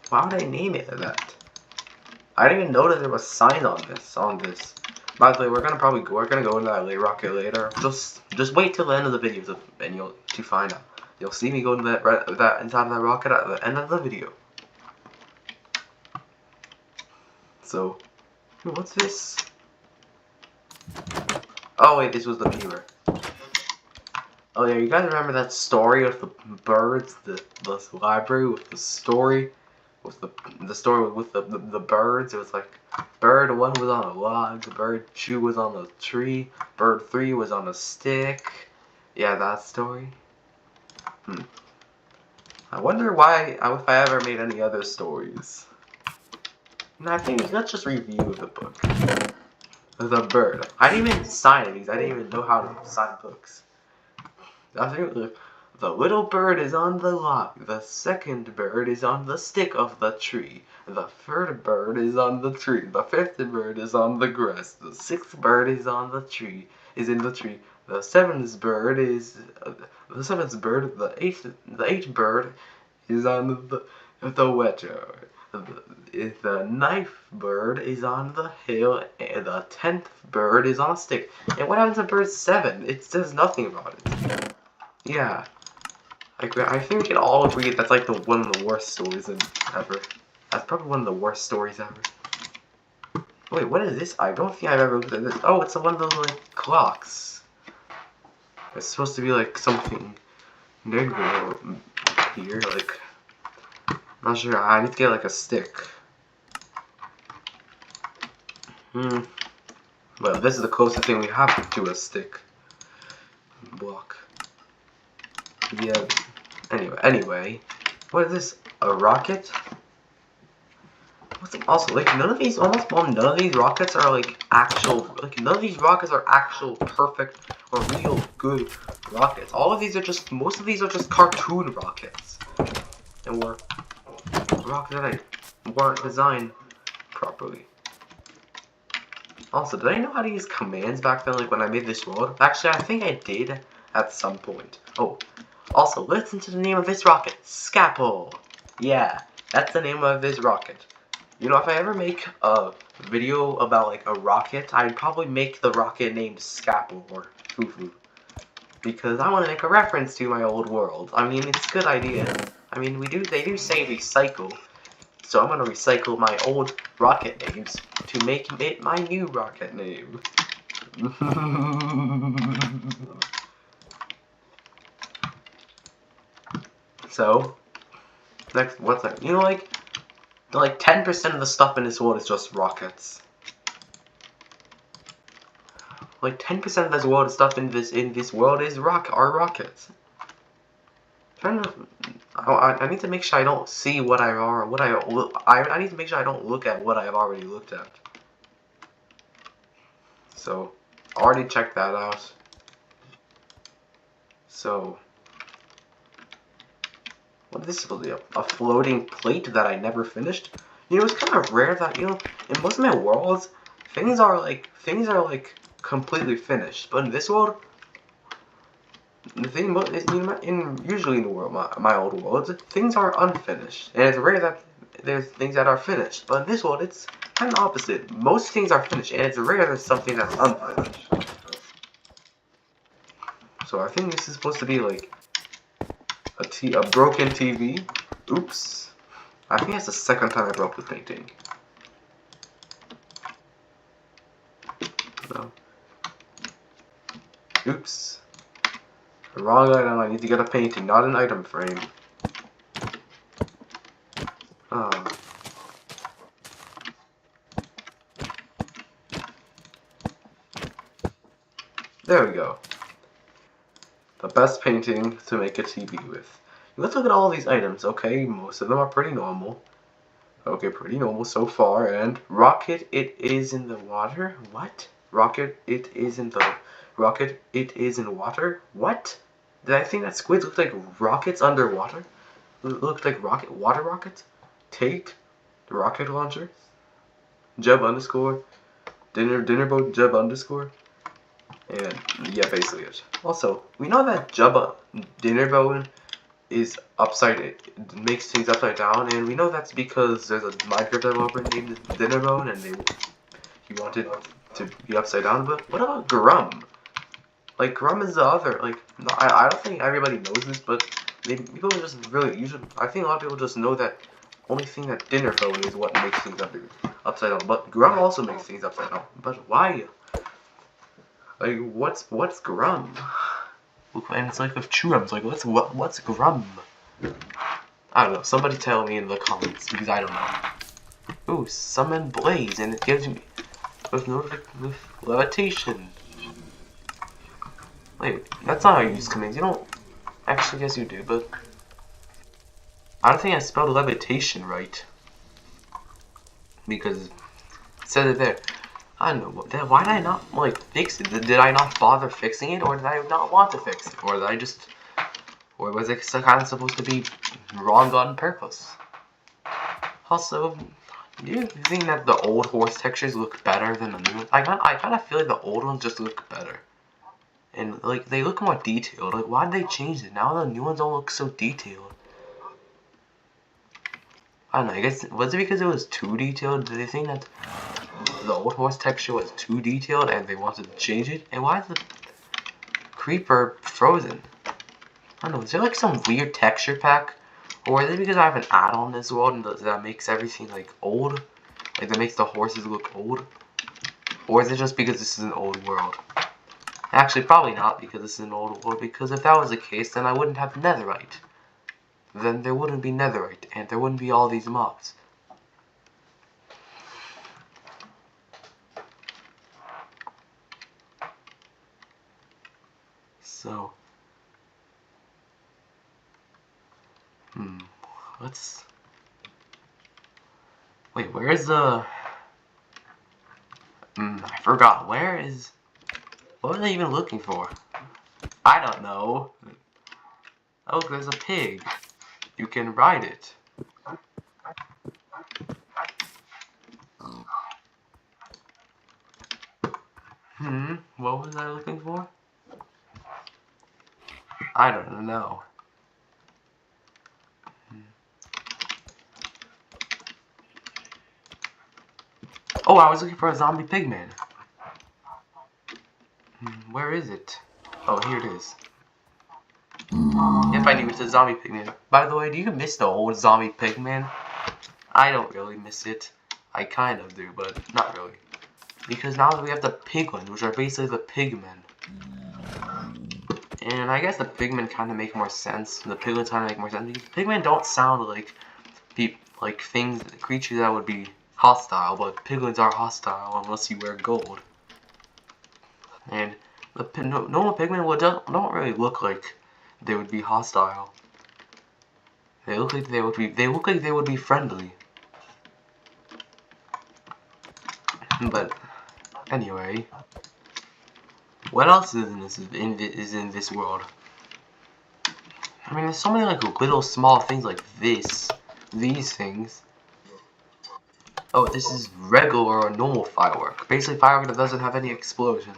Why would I name it that? I didn't even know that there was signs on this. By the way, we're gonna go into that rocket later. Just wait till the end of the video to find out. You'll see me go into that inside of that rocket at the end of the video. So, what's this? Oh wait, this was the mirror. Oh yeah, you guys remember that story with the birds, the library with the story, with the story with the birds? It was like bird 1 was on a log, bird 2 was on a tree, bird 3 was on a stick. Yeah, that story. I wonder why if I ever made any other stories. And I think let's just review the book. The bird. I didn't even sign these. I didn't even know how to sign books. I think the little bird is on the log. The second bird is on the stick of the tree. The third bird is on the tree. The fifth bird is on the grass. The sixth bird is on the tree. Is in the tree. The seventh bird is The eighth bird is on the wedge. The ninth bird is on the hill, and the 10th bird is on a stick. And what happens to bird 7? It says nothing about it. Yeah. I think we can all agree that's like one of the worst stories ever. That's probably one of the worst stories ever. Wait, what is this? I don't think I've ever looked at this. Oh, it's one of those like clocks. It's supposed to be like something negative here, like. Not sure. I need to get like a stick. Well, this is the closest thing we have to a stick. Block. Yeah. Anyway. What is this? A rocket? Also, like, none of these rockets are like actual, like, none of these rockets are actual perfect or real good rockets. Most of these are just cartoon rockets. And rockets that weren't designed properly. Also, did I know how to use commands back then, like when I made this world? Actually, I think I did at some point. Oh, also, listen to the name of this rocket. Scapple. Yeah, that's the name of this rocket. You know, if I ever make a video about like a rocket, I'd probably make the rocket named Scapple or Foo-foo. Because I want to make a reference to my old world. I mean, it's a good idea. I mean, they do say recycle. So I'm gonna recycle my old rocket names to make it my new rocket name. So, next, what's that? You know, like 10% of the stuff in this world is just rockets. Like 10% of this world stuff in this world is rockets. I need to make sure I don't see I need to make sure I don't look at what I've already looked at. So, I already checked that out. So, what is this supposed to be? A floating plate that I never finished? You know, it's kind of rare that, you know, in most of my worlds, things are like completely finished. But in this world, the thing is, usually in the world, my old worlds, things are unfinished, and it's rare that there's things that are finished. But in this world, it's kind of opposite. Most things are finished, and it's rare there's something that's unfinished. So I think this is supposed to be like a broken TV. Oops. I think that's the second time I broke the painting. No. Oops. The wrong item. I need to get a painting, not an item frame. There we go. the best painting to make a TV with. Let's look at all these items, okay? Most of them are pretty normal. Okay, pretty normal so far. And rocket, it is in the water. What? Rocket, it is in the... Rocket, it is in water? What? Did I think that squids looked like rockets underwater? Looked like water rockets? Take the rocket launcher. Jeb underscore. Dinner boat Jeb underscore. And yeah, basically it. Also, we know that Jeb dinner boat is upside, it makes things upside down, and we know that's because there's a Minecraft developer named Dinnerbone, and he wanted to be upside down. But what about Grum? Like, Grum is the other, like, I don't think everybody knows this, but people just really, I think a lot of people just know that only thing that Dinnerbone is what makes things upside down, but Grum also makes things upside down. But why? Like, what's Grum? And it's like with Churums, like what's Grum? I don't know, somebody tell me in the comments, because I don't know. Ooh, summon Blaze, and it gives me with levitation. Wait, that's not how you use commands. You don't actually, yes you do, but I don't think I spelled levitation right. Because it said it there. I don't know, why did I not, like, fix it? Did I not bother fixing it, or did I not want to fix it? Or did I just, or was it kind of supposed to be wrong on purpose? Also, do you think that the old horse textures look better than the new ones? I kind of feel like the old ones just look better. And, like, they look more detailed. Like, why did they change it? Now the new ones don't look so detailed. I don't know, I guess, was it because it was too detailed? Did they think that the old horse texture was too detailed and they wanted to change it? And why is the creeper frozen? I don't know, is there like some weird texture pack? Or is it because I have an add-on in this world and that makes everything like old? Like that makes the horses look old? Or is it just because this is an old world? Actually, probably not because this is an old world, because if that was the case, then I wouldn't have netherite. Then there wouldn't be netherite, and there wouldn't be all these mobs. So, let's, wait, where is the, I forgot, where is, what was I even looking for? I don't know. Oh, there's a pig. You can ride it. What was I looking for? I don't know. Oh, I was looking for a zombie pigman. Where is it? Oh, here it is. If I knew it's a zombie pigman. By the way, do you miss the old zombie pigman? I don't really miss it. I kind of do, but not really. Because now we have the piglins, which are basically the pigmen. And I guess the pigmen kind of make more sense. The piglins kind of make more sense because pigmen don't sound like creatures that would be hostile, but piglins are hostile unless you wear gold. And the normal pigmen don't really look like they would be hostile. They look like they would be friendly. But anyway, what else is in this world? I mean, there's so many like little small things like these things. Oh, this is regular or normal firework. Basically, firework that doesn't have any explosion.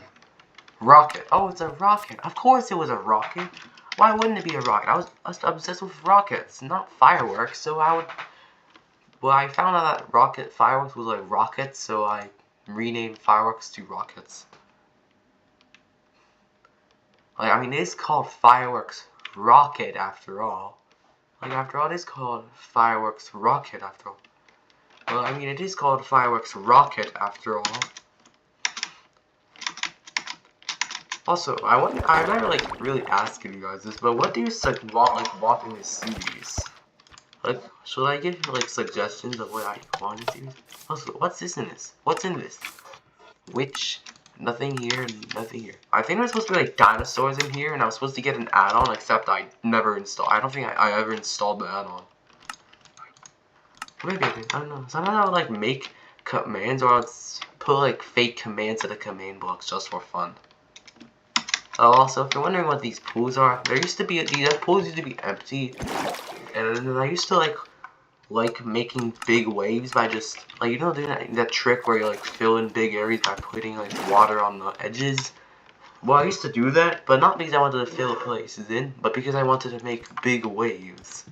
Rocket. Oh, it's a rocket. Of course, it was a rocket. Why wouldn't it be a rocket? I was obsessed with rockets, not fireworks. So well, I found out that fireworks was like rockets, so I renamed fireworks to rockets. Like, I mean, it's called fireworks rocket after all. Like, after all, it is called fireworks rocket after all. Well, I mean, it is called fireworks rocket after all. Also, I never like really asking you guys this, but what do you want in this series? Like, should I give you like suggestions of what I want in this series? Also, what's this in this? What's in this? Which Nothing here, nothing here. I think there's supposed to be like dinosaurs in here, and I was supposed to get an add-on, except I never installed. I don't think I ever installed the add-on. Maybe I did. I don't know. Sometimes I would like make commands, or I'd put like fake commands to the command blocks just for fun. Also, if you're wondering what these pools are, these pools used to be empty, and I used to like making big waves by just like, you know, doing that trick where you like fill in big areas by putting like water on the edges. Well, I used to do that, but not because I wanted to fill places in, but because I wanted to make big waves.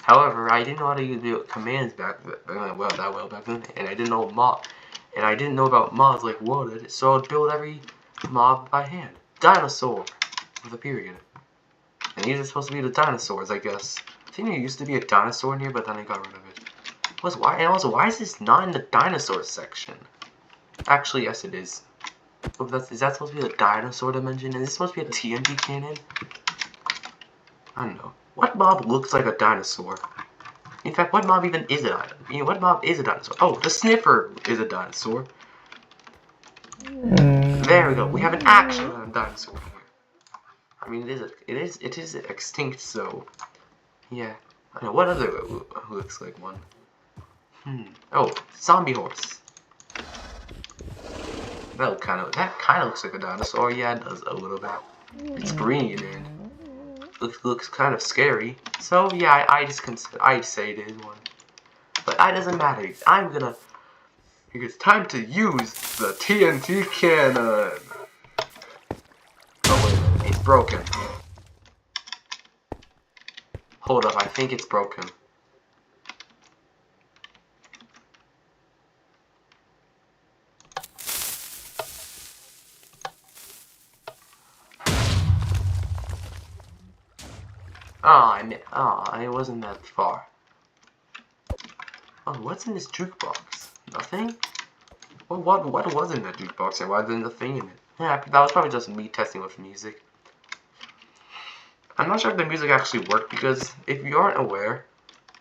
However, I didn't know how to use the commands back then, and I didn't know about mods like Worded, so I'd build every mob by hand. Dinosaur with a period. And these are supposed to be the dinosaurs, I guess. I think there used to be a dinosaur in here, but then I got rid of it. Why is this not in the dinosaur section? Actually, yes, it is. Oh, is that supposed to be the dinosaur dimension? Is this supposed to be a TNT cannon? I don't know. What mob looks like a dinosaur? In fact, what mob even is a dinosaur? You know, what mob is a dinosaur? Oh, the Sniffer is a dinosaur. There we go. We have an actual dinosaur here. I mean, it is extinct, so yeah. I know what other looks like one. Oh, zombie horse. That kind of looks like a dinosaur. Yeah, it does a little bit. It's green and looks kind of scary. So yeah, I'd say it is one. But that doesn't matter. It's time to use the TNT cannon. Oh wait a minute, it's broken. Hold up, I think it's broken. It wasn't that far. Oh, what's in this jukebox? Nothing? Well, what was in that jukebox and why isn't the thing in it? Yeah, that was probably just me testing with music. I'm not sure if the music actually worked, because if you aren't aware,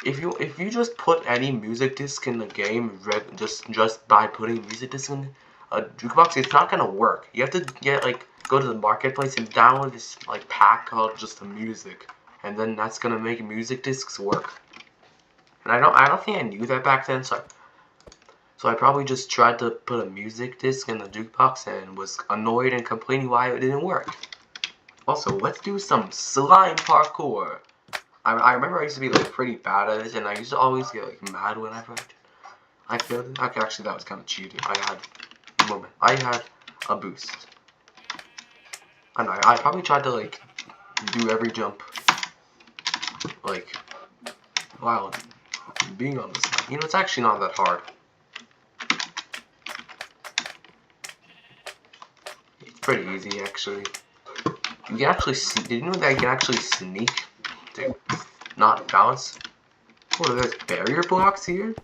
if you just put any music disc in the game, just by putting music disc in a jukebox, it's not gonna work. You have to go to the marketplace and download this pack called just the music, and then that's gonna make music discs work. And I don't think I knew that back then, so I probably just tried to put a music disc in the jukebox and was annoyed and complaining why it didn't work. Also, let's do some slime parkour. I remember I used to be pretty bad at it, and I used to always get mad whenever I failed it. Okay, actually that was kind of cheating. I had a boost. And I probably tried to do every jump while being on this. You know, it's actually not that hard. It's pretty easy actually. You can actually did you know that you can actually sneak to not bounce? Oh, there's barrier blocks here?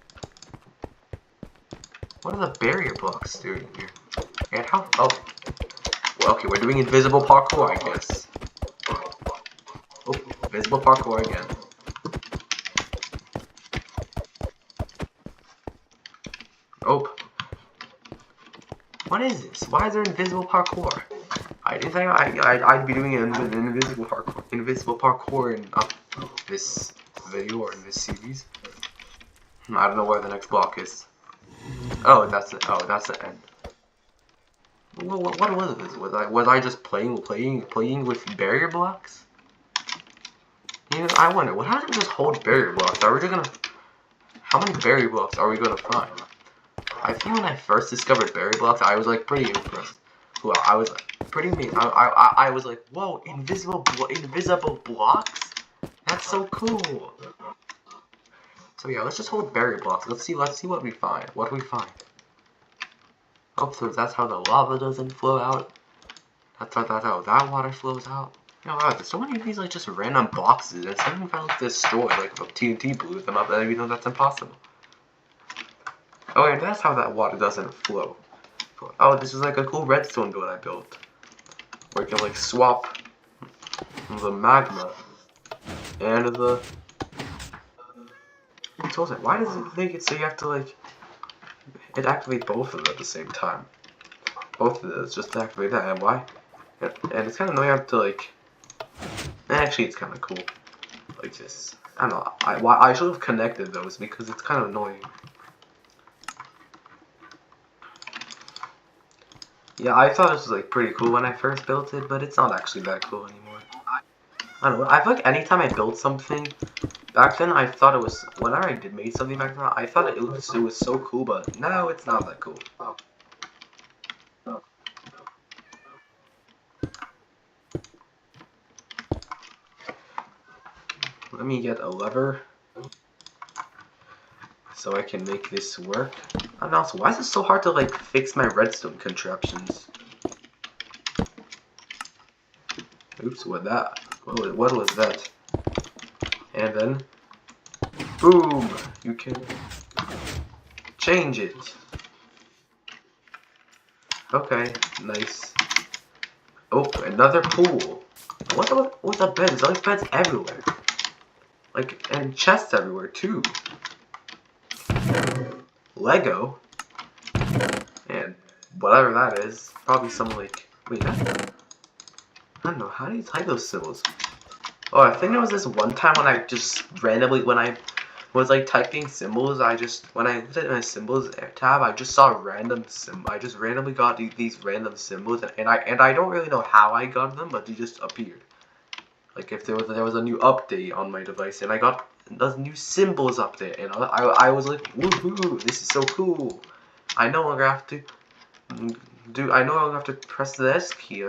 What are the barrier blocks doing here? And how? Oh. Well, okay, we're doing invisible parkour, I guess. Oh, invisible parkour again. Oh. What is this? Why is there invisible parkour? I didn't think I'd be doing invisible parkour in this video or in this series. I don't know where the next block is. Oh, that's it. Oh, that's the end. What was this? Was I just playing with barrier blocks? You know, I wonder. How do we just hold barrier blocks? How many barrier blocks are we gonna find? I think when I first discovered barrier blocks, I was pretty impressed. Well, I was pretty mean. I was like, whoa, invisible blocks? That's so cool. So yeah, let's just hold barrier blocks. Let's see what we find. What do we find? Oh, so that's how the lava doesn't flow out. That's how that water flows out. You know, wow, there's so many of these just random boxes, and some of them destroyed, if TNT blew them up, then we know that's impossible. Oh, and that's how that water doesn't flow. Oh, this is a cool redstone build I built, where you can swap the magma and the. Why does it make it so you have to it activate both of them at the same time? both of those just to activate that. And why? And it's kind of annoying. I have to like. Actually, it's kind of cool. Like this. I don't know. I should have connected those because it's kind of annoying. Yeah, I thought this was like pretty cool when I first built it, but it's not actually that cool anymore. I don't know. I feel like anytime I built something back then, I thought it was. Whenever I did make something back then, I thought it was so cool, but now it's not that cool. Let me get a lever so I can make this work. And also, why is it so hard to like fix my redstone contraptions? Oops, what was that? And then, boom! You can change it. Okay, nice. Oh, another pool. What's a bed? There's like beds everywhere. Like, and chests everywhere too. Lego. And whatever that is. Probably some like, wait, I don't know, how do you type those symbols? Oh, I think there was this one time when I just randomly, when I was like typing symbols, when I looked at my symbols tab, I just saw random I just randomly got these random symbols, and I don't really know how I got them, but they just appeared. Like if there was a new update on my device, and I got those new symbols up there, and I was like, woohoo, this is so cool. I no longer have to press the S key.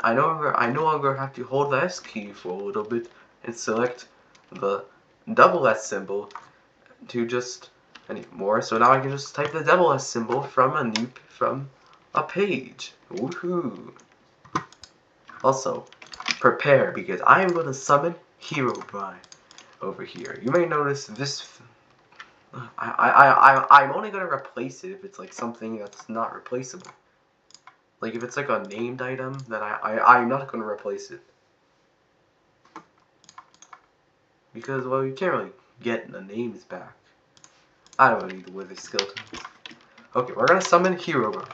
I no longer have to hold the S key for a little bit and select the double S symbol to just anymore. So now I can just type the double S symbol from a page. Woohoo! Also, prepare, because I am going to summon Herobrine over here. You may notice this. I'm only going to replace it if it's like something that's not replaceable. Like if it's like a named item, then I'm not going to replace it. Because, well, you can't really get the names back. I don't need the wither skeleton. Okay, we're going to summon Herobrine.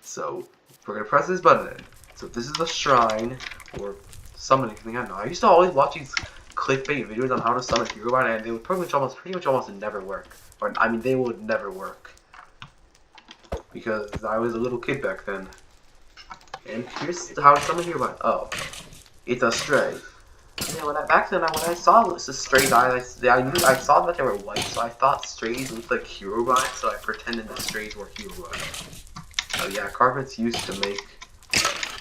So, we're going to press this button in. So this is the shrine, or summoning thing, I don't know. I used to always watch these clickbait videos on how to summon Herobrine, and they would pretty much almost never work. Or, I mean, they would never work. Because I was a little kid back then. And here's how to summon Herobrine. Oh, it's a stray. Yeah, back then when I saw this stray guys, I saw that they were white, so I thought strays looked like Herobrine, so I pretended the strays were Herobrine. Oh yeah, carpets used to make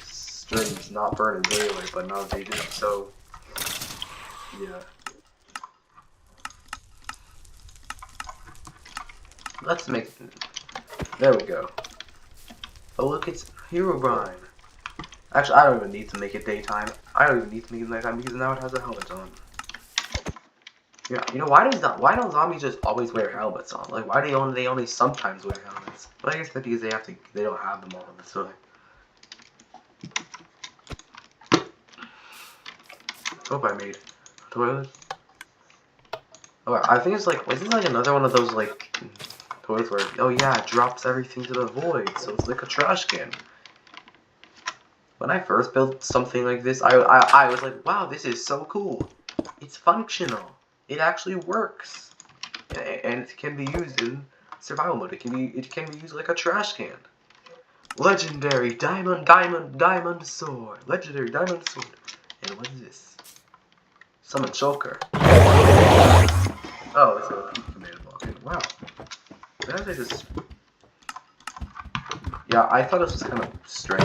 strays not burn in daylight, but now they do. So yeah. Let's make. There we go. Oh look, it's Herobrine. Actually, I don't even need to make it daytime. I don't even need to make it nighttime because now it has a helmet on. Yeah, you know why don't zombies just always wear helmets on? Like why do they only sometimes wear helmets? Well, I guess that's because they don't have them all the time. Hope I made a toilet. Oh, I think it's like, is this like another one of those like toilets where, oh yeah, it drops everything to the void, so it's like a trash can. When I first built something like this, I was like, wow, this is so cool. It's functional. It actually works, and it can be used in survival mode. It can be used like a trash can. Legendary diamond sword. Legendary diamond sword. And what is this? Summon choker. Oh, it's a command block. Wow. Did I just? Yeah, I thought this was kind of strange.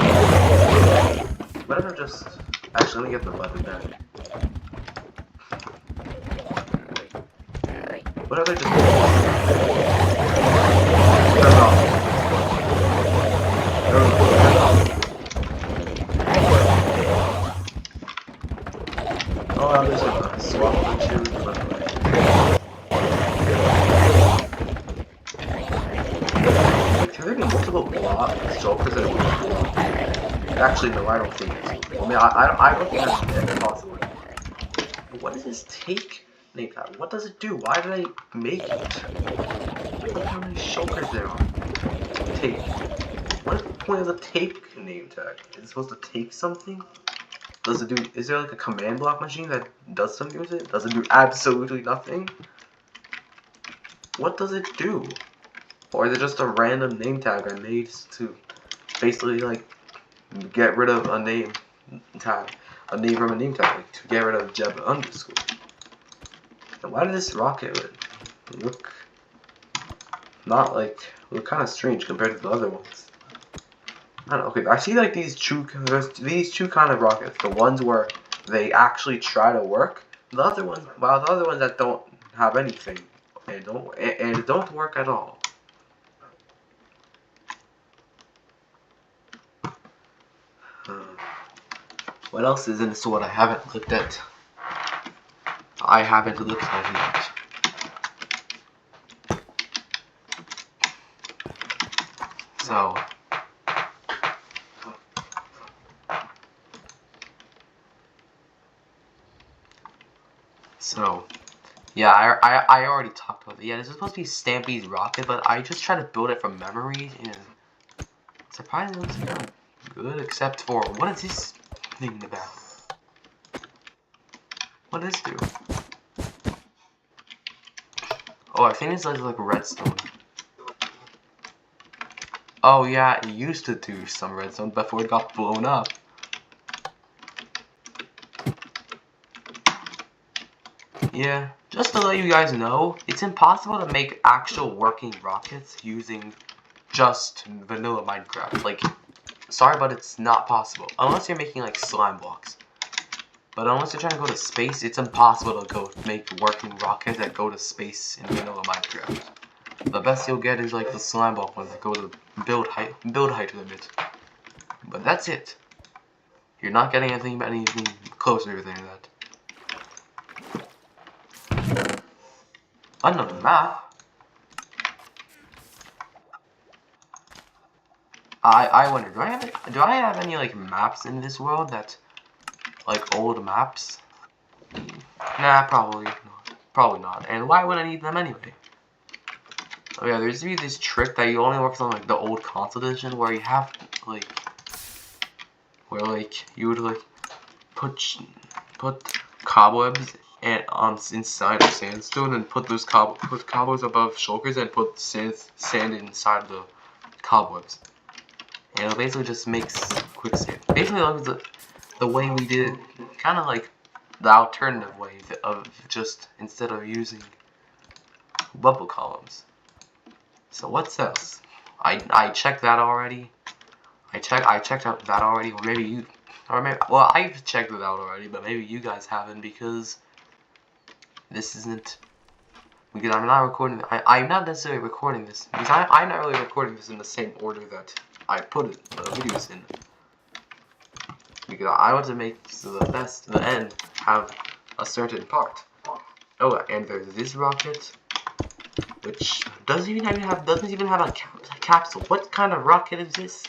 What if I just... Actually, let me get the button back. What if I just... Turn it off. Oh, I'm just gonna swap the shoes. Can there be multiple jokers in one? Actually, no, I don't think it's. I mean, I don't think that's possible. What does this take? Napalm. What does it do? Why do they make it? Look how many shulkers there are. Take. What? point of the take name tag? Is it supposed to take something? Does it do? Is there like a command block machine that does something with it? Does it do absolutely nothing? What does it do? Or is it just a random name tag I made to basically like get rid of a name tag, a name from a name tag, like, to get rid of Jeb underscore? And why did this rocket look not like look kind of strange compared to the other ones? I don't know. Okay, I see like these two kind of rockets. The ones where they actually try to work. The other ones, well, the other ones that don't have anything and don't work at all. What else is in this one I haven't looked at? I haven't looked at yet. So, yeah, I already talked about it. Yeah, this is supposed to be Stampy's rocket, but I just tried to build it from memory, and surprisingly, it looks kind of good, except for, what is this thing about? What does this do? Oh, I think it's like redstone. Oh yeah, it used to do some redstone before it got blown up. Yeah, just to let you guys know, it's impossible to make actual working rockets using just vanilla Minecraft. Like, sorry, but it's not possible. Unless you're making like slime blocks. But unless you're trying to go to space, it's impossible to go make working rockets that go to space in vanilla Minecraft. The best you'll get is like the slime block ones that go to build height limit. But that's it. You're not getting anything closer than that. Another map. I wonder, do I have any like maps in this world that like old maps? Nah, probably not. Probably not. And why would I need them anyway? Oh yeah, there's this trick that you only works on like the old console edition where you have like you would like put cobwebs and inside of sandstone and put those cobwebs above shulkers and put sand inside the cobwebs. And it basically just makes quicksand. Basically like the way we did it, kind of like the alternative way of just instead of using bubble columns. So what's else? I checked that already. I checked out that already, or maybe you, or maybe, well, I've checked it out already, but maybe you guys haven't because this isn't, because I'm not recording, I'm not necessarily recording this, because I'm not really recording this in the same order that I put the videos in, because I want to make the end have a certain part. Oh, and there's this rocket, which doesn't even have a capsule. What kind of rocket is this?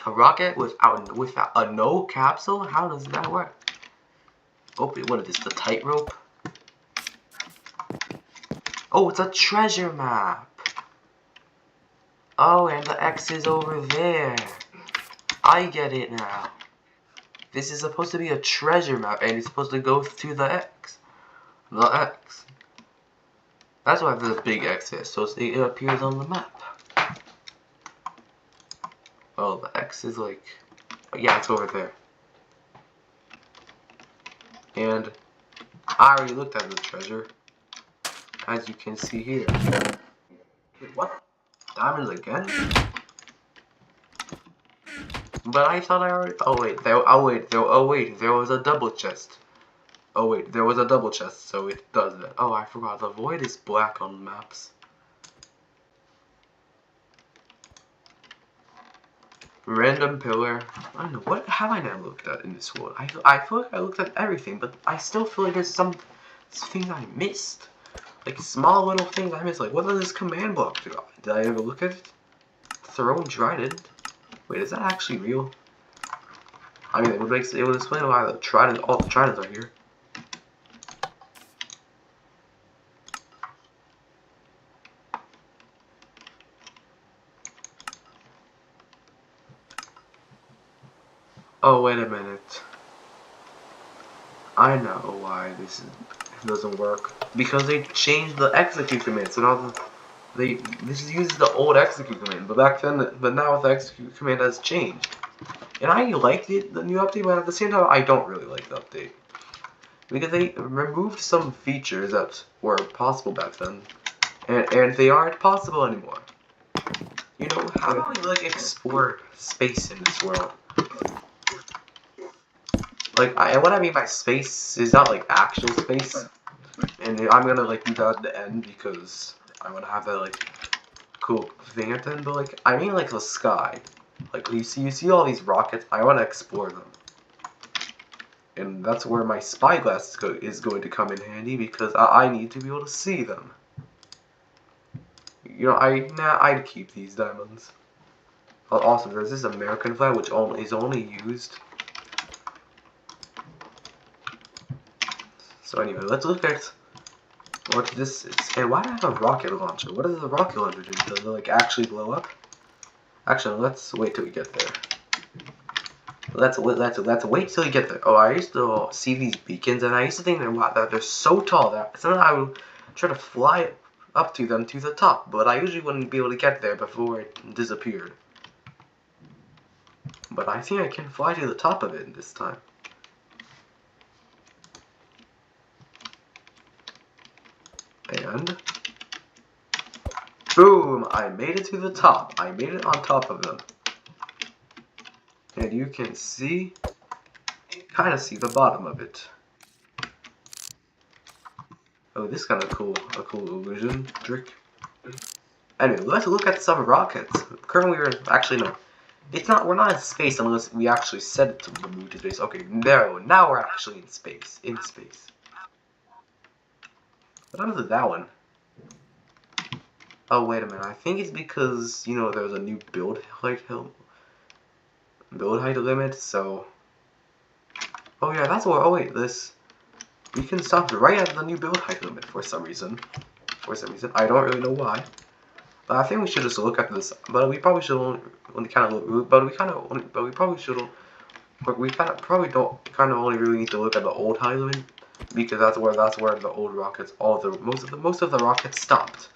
A rocket without a no capsule? How does that work? Oh, what is this? The tightrope? Oh, it's a treasure map. Oh, and the X is over there. I get it now. This is supposed to be a treasure map, and it's supposed to go to the X. The X. That's why the big X is, so it appears on the map. Oh, the X is like, yeah, it's over there. And I already looked at the treasure, as you can see here. Wait, what? Diamonds again? But I thought I already. Oh wait, there was a double chest. Oh wait, there was a double chest, so it does that. Oh, I forgot. The void is black on maps. Random pillar. I don't know, what have I never looked at in this world? I feel like I looked at everything, but I still feel like there's some things I missed. Like small little things I missed. Like, what does this command block do? Did I ever look at it? Throw trident. Wait, is that actually real? I mean, it would explain why all the tridents are here. Oh, wait a minute. I know why this doesn't work. Because they changed the execute command, so now this uses the old execute command, but now the execute command has changed. And I liked it, the new update, but at the same time, I don't really like the update. Because they removed some features that were possible back then, and they aren't possible anymore. You know, how about we like explore space in this world? Like, what I mean by space is not like actual space, and I'm gonna like do that at the end because I want to have that like cool thing at the end. But like, I mean like the sky. Like you see all these rockets. I want to explore them. And that's where my spyglass is going to come in handy because I need to be able to see them. You know, I'd keep these diamonds. Also, there's this American flag which is only used. So anyway, let's look at what this is. And why do I have a rocket launcher? What does the rocket launcher do? Does it like actually blow up? Actually, let's wait till we get there. Let's wait till we get there. Oh, I used to see these beacons, and I used to think that they're so tall that sometimes I would try to fly up to them to the top, but I usually wouldn't be able to get there before it disappeared. But I think I can fly to the top of it this time. And boom! I made it to the top. I made it on top of them. And you can see, kind of see the bottom of it. Oh, this is kind of cool, a cool illusion trick. Anyway, let's look at some rockets. Currently, we're not in space unless we actually set it to move to space. Okay, no, now we're actually in space. What happened to that one? Oh, wait a minute. I think it's because, you know, there's a new build height limit, so... Oh yeah, that's what, oh wait, we can stop right at the new build height limit for some reason. I don't really know why. But I think we should just look at this, but we probably should only kind of look, but we probably don't only really need to look at the old height limit, because that's where the old rockets, most of the rockets stopped.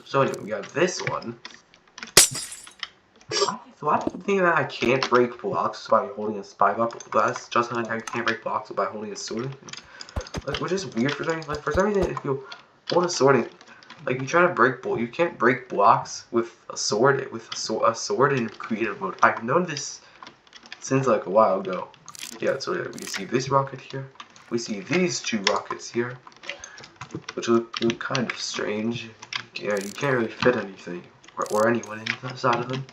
So anyway, we got this one. Why do you think that I can't break blocks by holding a spyglass? Just like I can't break blocks by holding a sword? Like, which is weird for some reason. Like, for some reason, if you hold a sword, like, you try to break you can't break blocks with a sword, a sword in creative mode. I've known this since, like, a while ago. Yeah, so yeah, we see this rocket here. We see these two rockets here, which look kind of strange. Yeah, you can't really fit anything or anyone inside of them.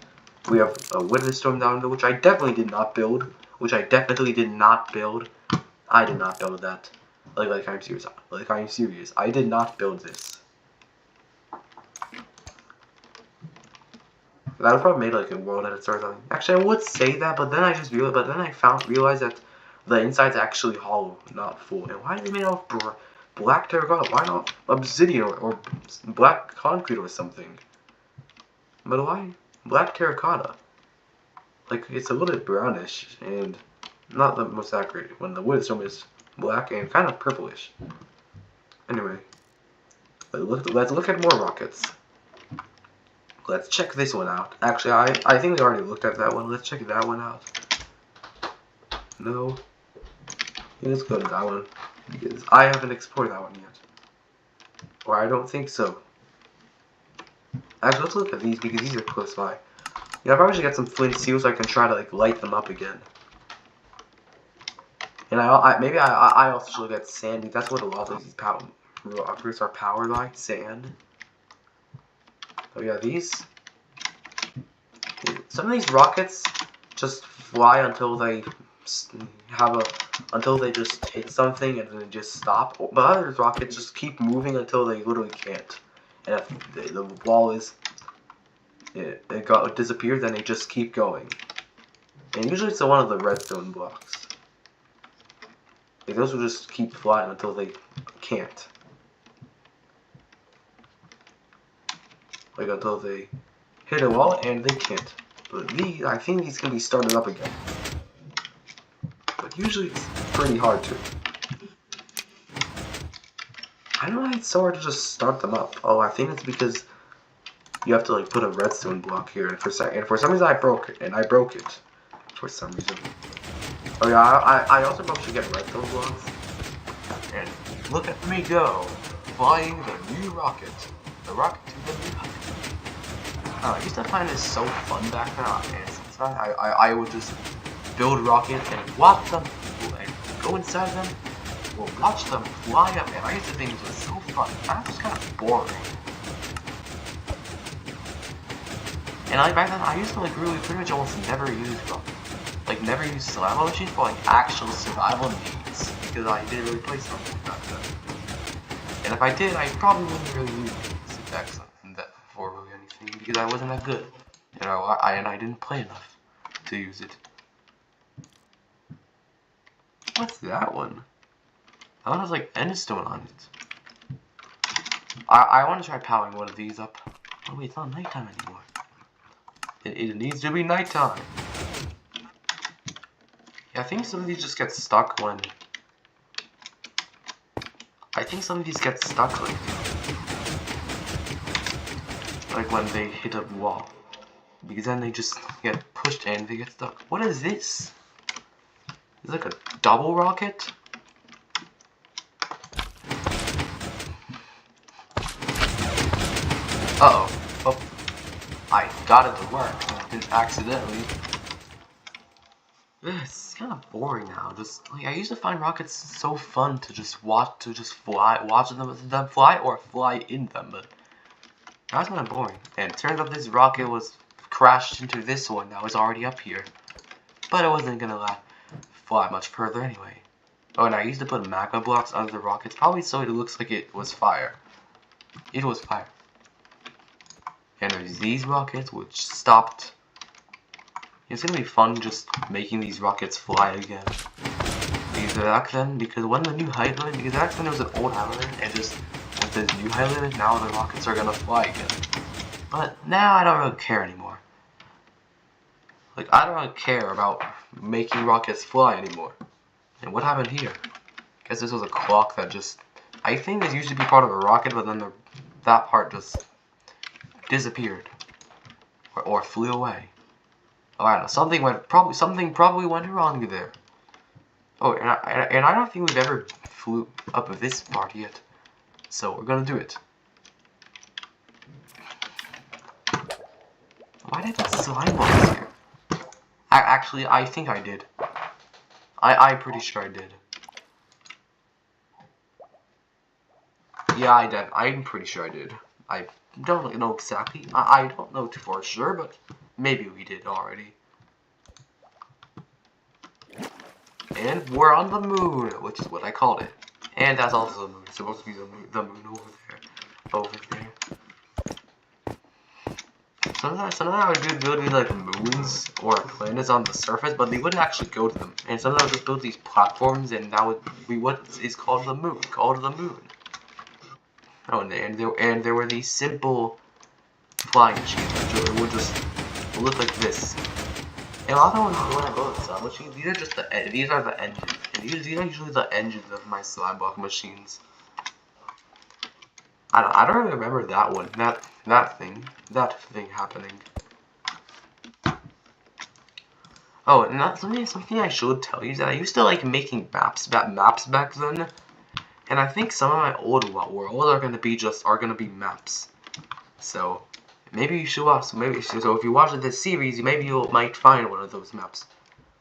We have a Witness Storm down there, which I definitely did not build. I did not build that. Like I'm serious. I did not build this. That would probably made like a world edit or something. Actually, I would say that, but then I just realized that the inside's actually hollow, not full. And why is it made out of black terracotta? Why not obsidian or black concrete or something? But why black terracotta? Like, it's a little bit brownish and not the most accurate when the wood stone is black and kind of purplish. Anyway, let's look at more rockets. Let's check this one out. Actually, I think we already looked at that one. Let's check that one out. No. Yeah, let's go to that one, because I haven't explored that one yet. Or I don't think so. Actually, let's look at these, because these are close by. Yeah, I probably should get some flint steel so I can try to like light them up again. And maybe I also should look at sand. That's what a lot of these rockets are powered by, sand. Oh yeah, some of these rockets just fly until they just hit something and then they just stop. But other rockets just keep moving until they literally can't. And if the wall it disappears, then they just keep going. And usually it's one of the redstone blocks. Like, those will just keep flying until they can't. Like, until they hit a wall and they can't. But I think these can be started up again. usually it's pretty hard to. I know it's so hard to just start them up. Oh, I think it's because you have to like put a redstone block here, and for some reason I broke it, for some reason. Oh yeah, I also probably should get redstone blocks. And look at me go, flying the new rocket, the rocket to the new height. I used to find this so fun back then. I would just build rockets and watch them, and go inside them, or watch them fly up. And I used to think it was so fun. That was kind of boring. And like back then, I used to like really pretty much almost never use never use survival machines for like actual survival needs, because I didn't really play something back then. And if I did, I probably wouldn't really use syntax for really anything, because I wasn't that good. You know, I didn't play enough to use it. What's that one? That one has like endstone on it. I want to try powering one of these up. Oh wait, it's not nighttime anymore. It needs to be nighttime. Yeah, I think some of these just get stuck when... like when they hit a wall. Because then they just get pushed and they get stuck. What is this? It's like a double rocket? Uh-oh. Oh. I got it to work, and I didn't accidentally. This is kind of boring now. Just like I used to find rockets so fun to just watch them fly or fly in them, but now it's kind of boring. And it turns out this rocket was crashed into this one that was already up here, but it wasn't gonna fly much further anyway. Oh, and I used to put magma blocks under the rockets, probably so it looks like it was fire. It was fire. And there's these rockets which stopped. It's gonna be fun just making these rockets fly again. Because back then, when the new height limit, because back then there was an old height limit, and just with this new height limit, now the rockets are gonna fly again. But now I don't really care anymore. Like, I don't really care about making rockets fly anymore. And what happened here? Guess this was a clock that just... I think this used to be part of a rocket, but then that part just disappeared. Or flew away. Oh, I don't know. Something probably went wrong there. Oh, and I don't think we've ever flew up this part yet. So we're gonna do it. Why did I put slime balls here? Actually, I think I did. I'm pretty sure I did. Yeah, I did. I'm pretty sure I did. I don't know exactly. I don't know for sure, but maybe we did already. And we're on the moon, which is what I called it. And that's also the moon. It's supposed to be the moon over there. Over there. Sometimes I would build these like moons or planets on the surface, but they wouldn't actually go to them. And sometimes I would just build these platforms, and that would be what is called the moon. Oh, and there were these simple flying machines that would just look like this. And a lot of times when I build slime machines, these are the engines. And these are usually the engines of my slime block machines. I don't really remember that one. That thing happening. Oh, and something I should tell you is that I used to like making maps back then. And I think some of my old worlds are gonna be maps. So maybe you should watch. So if you watch this series, maybe you might find one of those maps.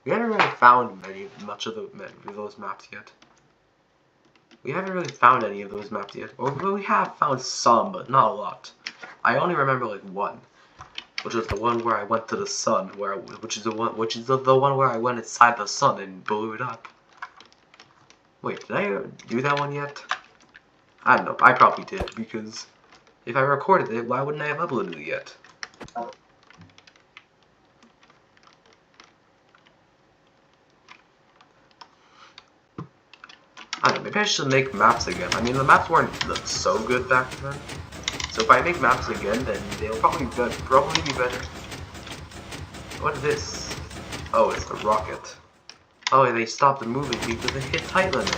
We haven't really found much of those maps yet. We haven't really found any of those maps yet. Or we have found some, but not a lot. I only remember like one, which is the one where I went to the sun, which is the one where I went inside the sun and blew it up. Wait, did I do that one yet? I don't know. I probably did, because if I recorded it, why wouldn't I have uploaded it yet? I don't know, maybe I should make maps again. I mean, the maps weren't so good back then. So if I make maps again, then they'll probably be better. What is this? Oh, it's the rocket. Oh, and they stopped moving because they hit height limit.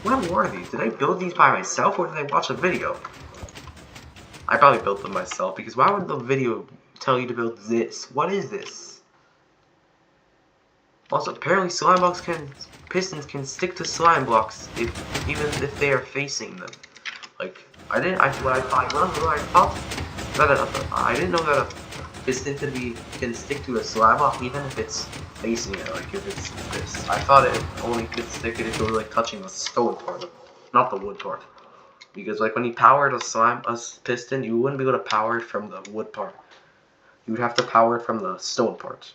What were these? Did I build these by myself or did I watch a video? I probably built them myself because why would the video tell you to build this? What is this? Also, apparently pistons can stick to slime blocks even if they are facing them. Like, I didn't know that a piston can stick to a slime block even if it's facing it, like if it's this. I thought it only could stick it if it was like touching the stone part, not the wood part. Because like when you powered a piston, you wouldn't be able to power it from the wood part. You would have to power it from the stone part.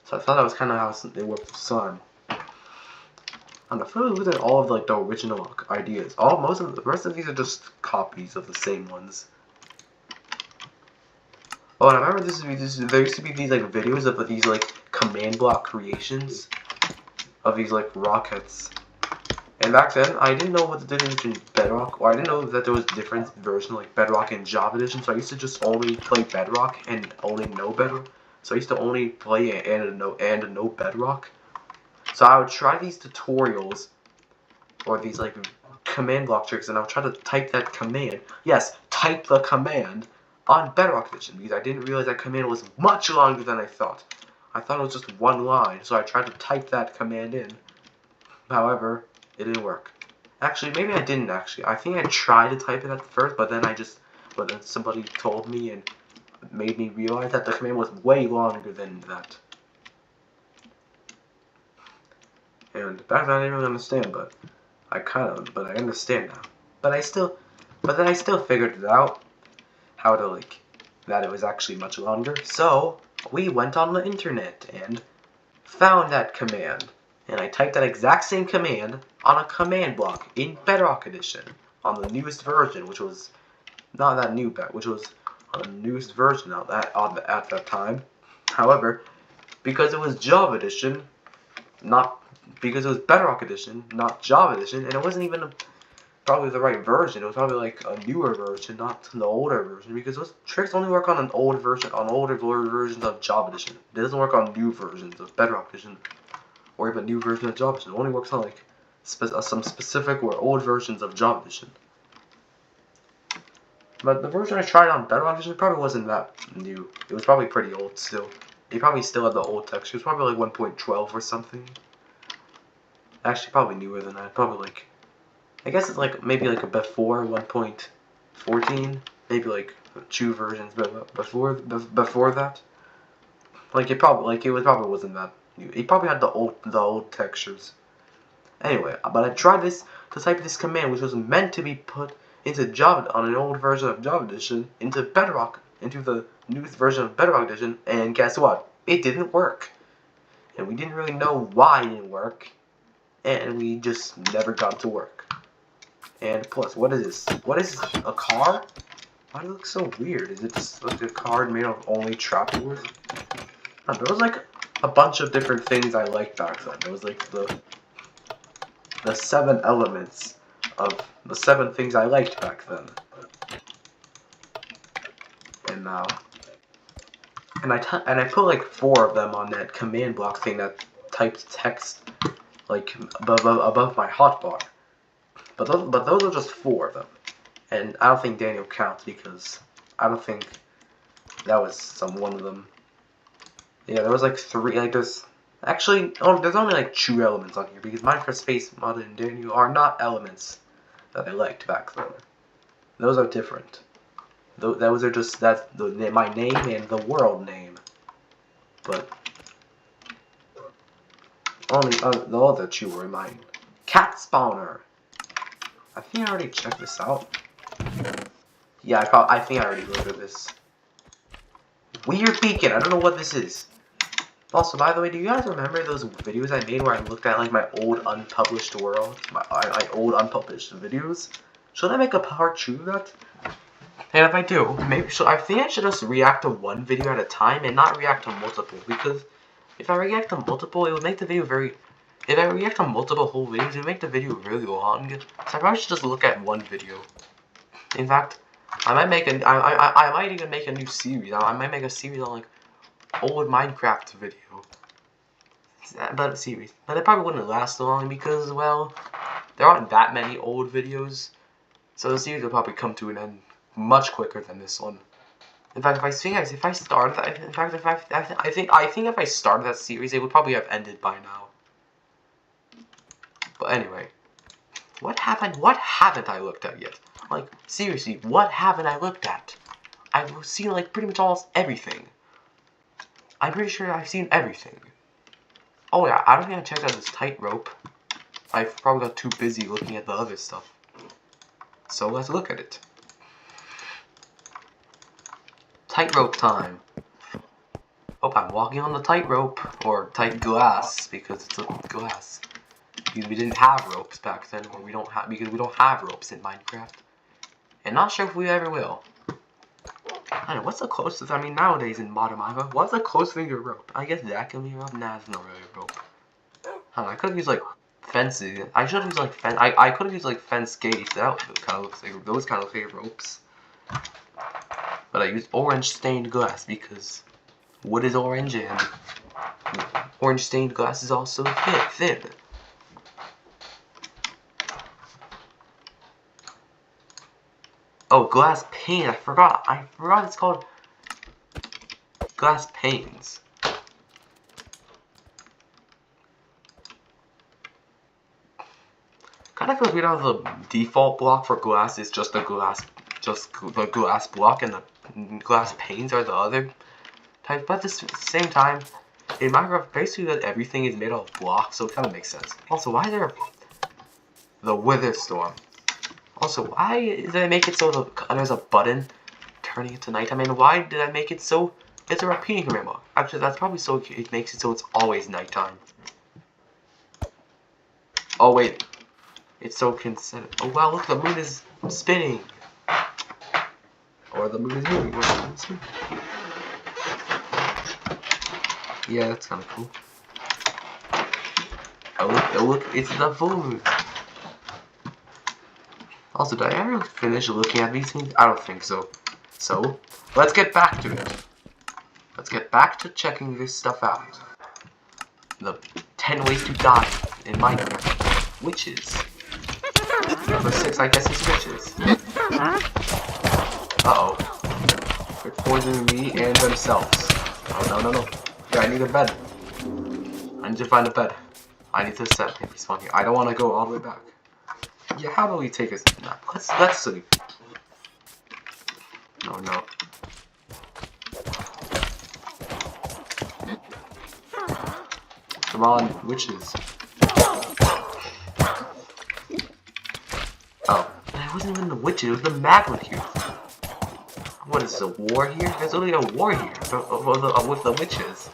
So I thought that was kind of how they worked with slime. And I feel like looked at all of like the original ideas. The rest of these are just copies of the same ones. Oh, and I remember there used to be these like videos of these like command block creations of these like rockets. And back then, I didn't know what the difference between Bedrock, or I didn't know that there was different versions like Bedrock and Java Edition. So I used to just only play Bedrock and only know Bedrock. So I used to only play and know Bedrock. So I would try these tutorials or these like command block tricks, and I would try to type that command. Yes, type the command on Bedrock Edition because I didn't realize that command was much longer than I thought. I thought it was just one line, so I tried to type that command in. However, it didn't work. Actually, maybe I didn't actually. I think I tried to type it at first, but then somebody told me and made me realize that the command was way longer than that. And back then I didn't really understand, but I understand now. But then I still figured it out, how to that it was actually much longer. So we went on the internet and found that command. And I typed that exact same command on a command block in Bedrock Edition on the newest version, which was not that new, which was on the newest version at that time. However, because it was Java Edition, because it was Bedrock Edition, not Java Edition, and it wasn't even probably the right version. It was probably like a newer version, not the older version, because those tricks only work on older versions of Java Edition. It doesn't work on new versions of Bedrock Edition. Or even a new version of Java Edition. It only works on like some specific or old versions of Java Edition. But the version I tried on Bedrock Edition probably wasn't that new. It was probably pretty old still. It probably still had the old texture. It was probably like 1.12 or something. Actually, probably newer than that. Probably like, I guess it's like maybe like a before 1.14. Maybe like 2 versions before that. It probably wasn't that. It probably had the old textures. Anyway, but I tried to type this command, which was meant to be put into Java on an old version of Java Edition, into the newest version of Bedrock Edition, and guess what? It didn't work. And we didn't really know why it didn't work, and we just never got to work. And plus, what is this? What is this? A car? Why does it look so weird? Is it just like a card made of only trapdoors? There was like a bunch of different things I liked back then. There was like the 7 elements of the 7 things I liked back then. And I put like 4 of them on that command block thing that typed text like above my hotbar. But those are just 4 of them. And I don't think Daniel counts because I don't think that was one of them. Yeah, there was like 3, like there's only like 2 elements on here because Minecraft Space Mod and Daniel are not elements that I liked back then. Those are different. Those are just my name and the world name. But only the other 2 were mine. Cat spawner. I think I already checked this out. Yeah, I think I already looked at this. Weird beacon. I don't know what this is. Also, by the way, do you guys remember those videos I made where I looked at like my old unpublished world, my old unpublished videos? Should I make a part 2 of that? And if I do, I think I should just react to one video at a time and not react to multiple, because if I react to multiple, it would make the video if I react to multiple whole videos, it would make the video really long. So I probably should just look at one video. In fact, I might even make a new series. I might make a series on like old Minecraft video. But series. But it probably wouldn't last long because, well, there aren't that many old videos. So the series will probably come to an end much quicker than this one. In fact, if I started that, in fact, I think if I started that series, it would probably have ended by now. But anyway, what haven't I looked at yet? Like, seriously, what haven't I looked at? I've seen, like, pretty much almost everything. I'm pretty sure I've seen everything. Oh yeah, I don't think I checked out this tightrope. I've probably got too busy looking at the other stuff. So let's look at it. Tightrope time. Oh, I'm walking on the tightrope, or tight glass, because it's a glass. Because we didn't have ropes back then, or because we don't have ropes in Minecraft. And not sure if we ever will. I don't know, what's the closest, I mean, nowadays in modern Minecraft, what's the closest thing to a rope? I guess that can be a rope? Nah, it's not really a rope. I don't know, I could have used, like, fencing. I should have used, like, I could have used, like, fence gates. That kind of looks like, those kind of look like ropes. But I used orange stained glass because wood is orange and orange stained glass is also thin. Oh, glass pane. I forgot it's called glass panes. Kind of feels weird how the default block for glass is just the glass block, and the glass panes are the other type. But at the same time, in Minecraft, basically that everything is made out of blocks, so it kind of makes sense. Also, why is there the Wither Storm? Also, why did I make it so there's a button turning it to night? I mean, why did I make it so it's a repeating command block? Actually, that's probably so it makes it so it's always nighttime. Oh wait, it's so consistent. Oh wow, look, the moon is spinning. Or the moon is moving. Or the moon is moving. Yeah, that's kind of cool. Oh look, it's the full moon. Also, did I ever finish looking at these things? I don't think so. So, let's get back to it. Let's get back to checking this stuff out. The 10 ways to die in Minecraft. Witches. Number 6, I guess, is witches. Uh-oh. They're poisoning me and themselves. Oh, no. Yeah, I need a bed. I need to find a bed. I need to set and respawn here. I don't want to go all the way back. Yeah, how about we take a nap? Let's sleep. Oh no. Come on, witches. Oh, it wasn't even the witches, it was the magma cube. What is this, a war here? There's only a war here with the witches.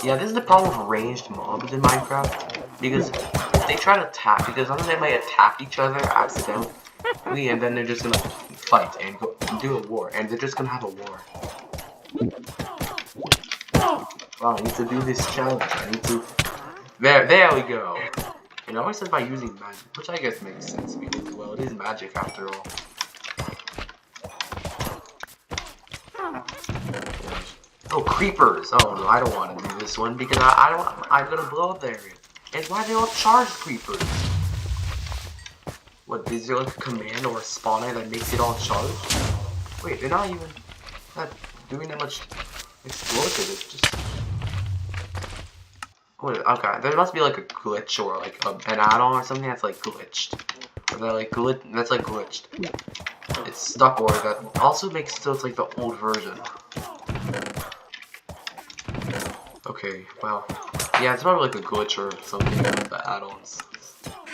Yeah, this is the problem with ranged mobs in Minecraft. Because if they try to attack, because sometimes they might attack each other accidentally, and then they're just gonna fight and do a war, and they're just gonna have a war. Wow, I need to do this challenge. I need to. There we go. And I always said by using magic, which I guess makes sense because, well, it is magic after all. Oh, creepers! Oh no, I don't want to do this one because I'm gonna blow up the area. And why they all charge creepers? What, is there like a command or a spawner that makes it all charged? Wait, they're not even doing that much explosive, it's just... Wait, okay, there must be like a glitch or like an add-on or something that's like glitched. Or that like that's like glitched. It's stuck, or that also makes it so it's like the old version. Okay, wow. Yeah, it's probably like a glitch or something with the add-ons.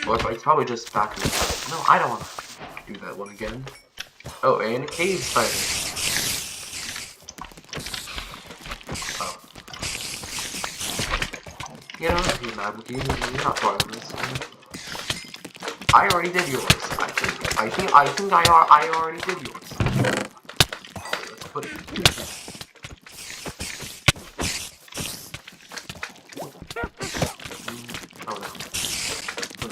Or it's probably just back in the time. No, I don't want to do that one again. Oh, and a cave spider. Oh. You know, if you're mad with you, you're not part of this. I already did yours, I think I already did yours. Let's put it.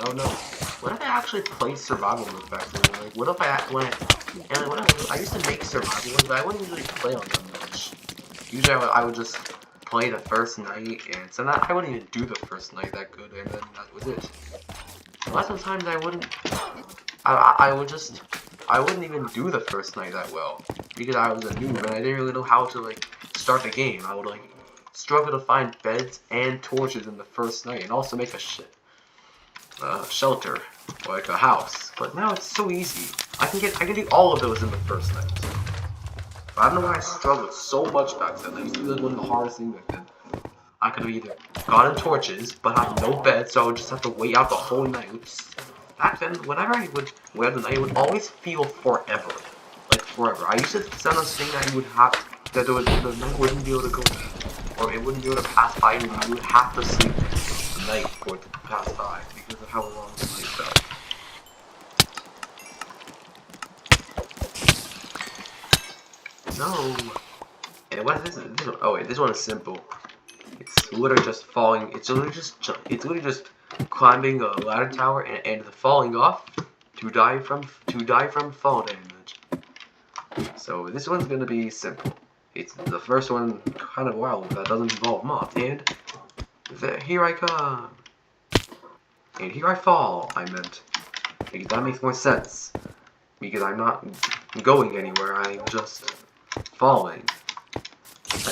Oh no. What if I actually played survival mode back then? Like, what if I used to make survival mode, but I wouldn't usually play on them much. Usually I would just play the first night, and so I wouldn't even do the first night that good, and then that was it. Lots of times I wouldn't. I wouldn't even do the first night that well because I was a noob and I didn't really know how to like start the game. I would like struggle to find beds and torches in the first night, and also make a shelter or like a house. But now it's so easy. I can do all of those in the first night. But I don't know why I struggled so much back then. That used to be like one of the hardest things back then. I could have either gotten torches, but have no bed, so I would just have to wait out the whole night. Back then, whenever I would wait out the night, it would always feel forever. Like forever. I used to sometimes think that you would have that the night wouldn't be able to go, or it wouldn't be able to pass by, and you would have to sleep the night for it to pass by because of how long the night felt. No. And what is this? Oh wait, this one is simple. It's literally just falling. It's literally just climbing a ladder tower and falling off to die from fall damage. So this one's gonna be simple. It's the first one, kind of wild, that doesn't involve mods. And here I come. And here I fall. I meant because that makes more sense. Because I'm not going anywhere. I'm just falling.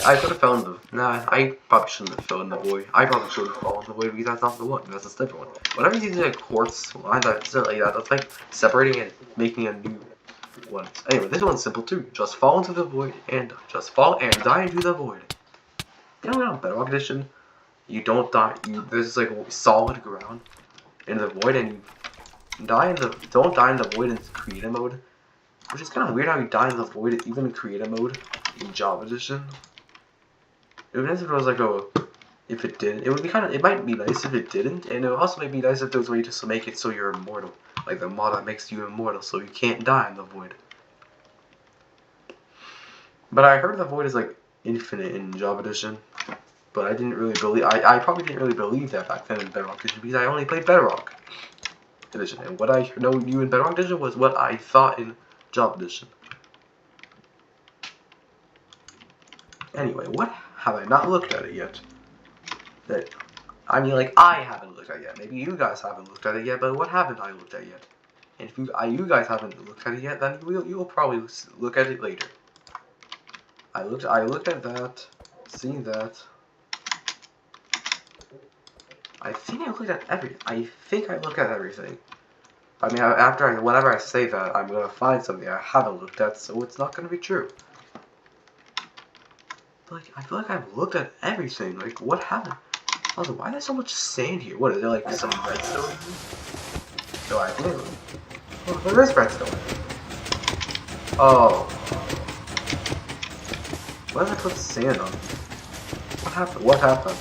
I could have fell in the... Nah, I probably shouldn't have fell in the void. I probably should have fallen in the void because that's not the one. That's a different one. Whenever you see a quartz line that's like that, that's like separating and making a new one. Anyway, this one's simple too. Just fall into the void and just fall and die into the void. You know, on Bedrock Edition, you don't die. There's like solid ground in the void, and you die in the... Don't die in the void in creative mode. Which is kind of weird how you die in the void even in creative mode in Java Edition. Even if it was like if it didn't, it would be it might be nice if it didn't, and it would also be nice if there was a way just to make it so you're immortal. Like the mod that makes you immortal so you can't die in the void. But I heard the void is like infinite in Java Edition. But I didn't really believe, I probably didn't really believe that back then in Bedrock Edition because I only played Bedrock Edition. And what I knew in Bedrock Edition was what I thought in Java Edition. Anyway, what have I not looked at it yet? I mean, like, I haven't looked at it yet. Maybe you guys haven't looked at it yet, but what haven't I looked at yet? And if you guys haven't looked at it yet, then you'll probably look at it later. I looked at that, seen that. I think I looked at everything. I think I looked at everything. I mean, whenever I say that, I'm gonna find something I haven't looked at, so it's not gonna be true. Like, I feel like I've looked at everything. Like, what happened? Also, why is there so much sand here? What, is there like some redstone here? No, I think. Oh, there is redstone. Oh. Why did I put sand on? What happened? What happened?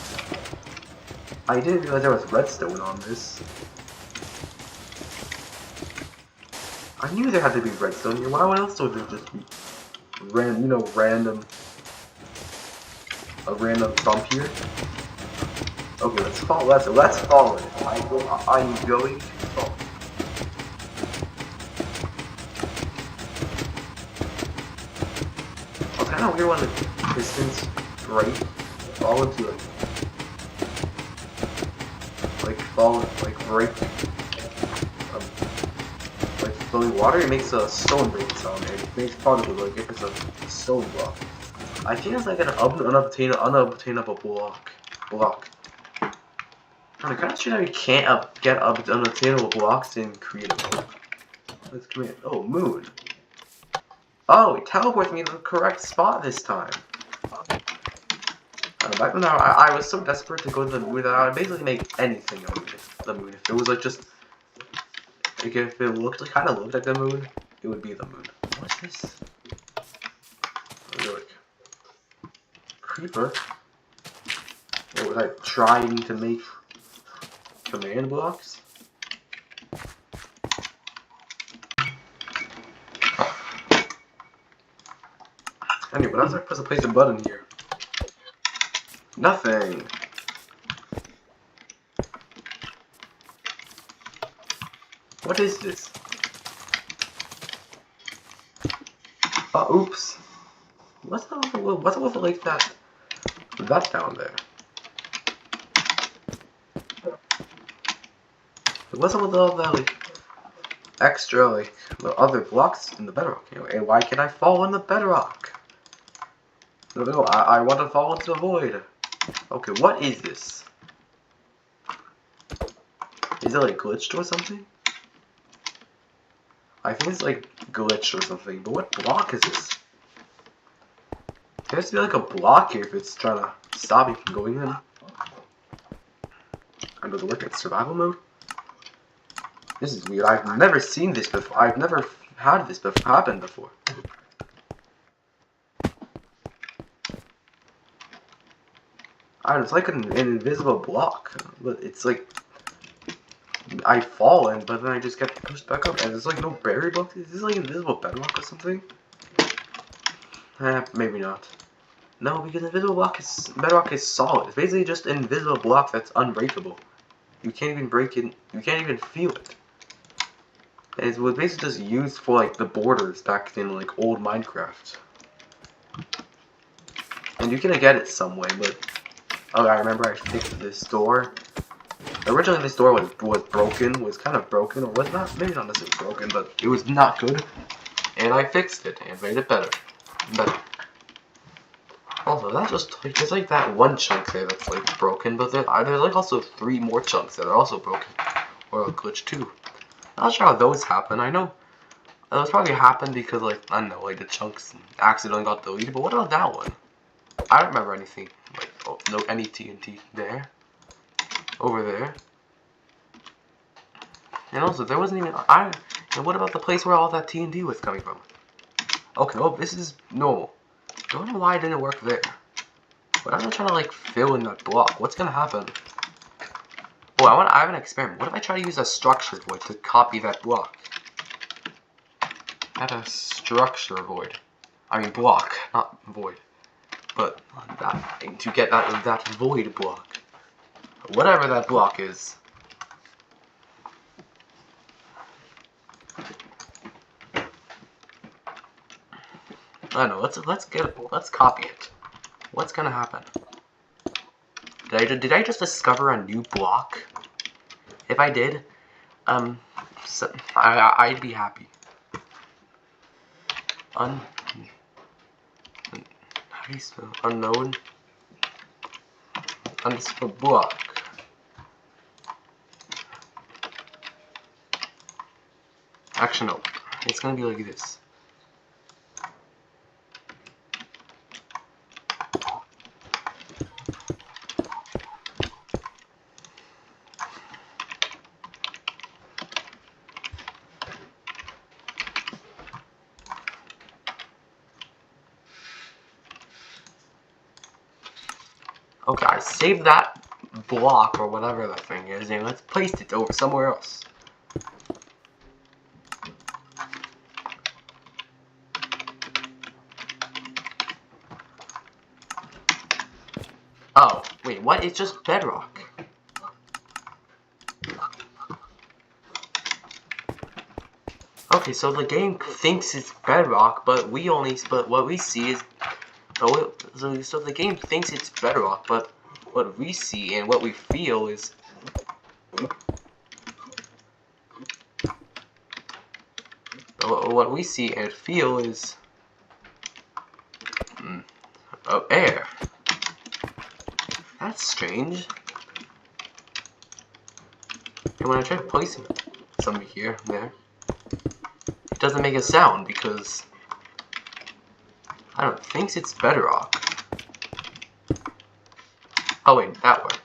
I didn't realize there was redstone on this. I knew there had to be redstone here. Why else would there just be random a random bump here? Okay, let's fall in it. I'm going to fall. I was kinda weird when the pistons fall into flowing water. It makes a stone break sound, and it makes part of it like if it's a stone block. I think it's like an unobtainable block. I'm kind of sure that we can't get unattainable blocks in creative mode. Let's come in. Oh, moon. Oh, it teleports me to the correct spot this time. Back when I was so desperate to go to the moon that I would basically make anything of the moon. If it was like just, like if it looked kind of looked like the moon, it would be the moon. What's this? Look. Creeper. What was I trying to make? Command blocks. Anyway, what else am I supposed to place a button here? Nothing. What is this? Oops. What's up with like that? That down there. What's up with all that like extra like the other blocks in the bedrock? You know, and why can't I fall in the bedrock? No, I want to fall into the void. Okay, what is this? Is it like glitched or something? I think it's like glitched or something, but what block is this? There has to be like a block here if it's trying to stop me from going in. I know to work in survival mode. This is weird. I've never seen this before. I've never had this happen before. I don't know, it's like an invisible block, but it's like I fall in, but then I just get pushed back up, and there's like no barrier block. Is this like invisible bedrock or something? Maybe not. No, because bedrock is solid. It's basically just an invisible block that's unbreakable. You can't even break it. You can't even feel it. And it was basically just used for like the borders back in like old Minecraft. And you can get it some way, but oh, I remember I fixed this door. Originally, this door was broken, was kind of broken, or was not, maybe not necessarily broken, but it was not good. And I fixed it and made it better. Also, that's just like, there's like that one chunk there that's like broken, but there's like also 3 more chunks that are also broken, or a glitch too. Not sure how those happen. I know those probably happened because like I don't know, like the chunks accidentally got deleted. But what about that one? I don't remember anything like any TNT there, over there, and also there wasn't even And what about the place where all that TNT was coming from? Okay, well this is normal. Don't know why it didn't work there. But I'm not trying to like fill in that block. What's gonna happen? Oh, I have an experiment. What if I try to use a structured void to copy that block? Add a structure void. I mean block, not void. But that thing to get that void block. Whatever that block is. I don't know, let's copy it. What's gonna happen? Did I just discover a new block? If I did, I'd be happy. How do you spell unknown? Underscore block. Actually, no. It's gonna be like this. Okay, I saved that block or whatever that thing is, and let's place it over somewhere else. Oh, wait, what? It's just bedrock. Okay, so the game thinks it's bedrock, but what we see is so the game thinks it's bedrock, but what we see and what we feel is what we see and feel is air. That's strange. And when I try placing some here and there, it doesn't make a sound because I don't think it's bedrock. Oh wait, that worked.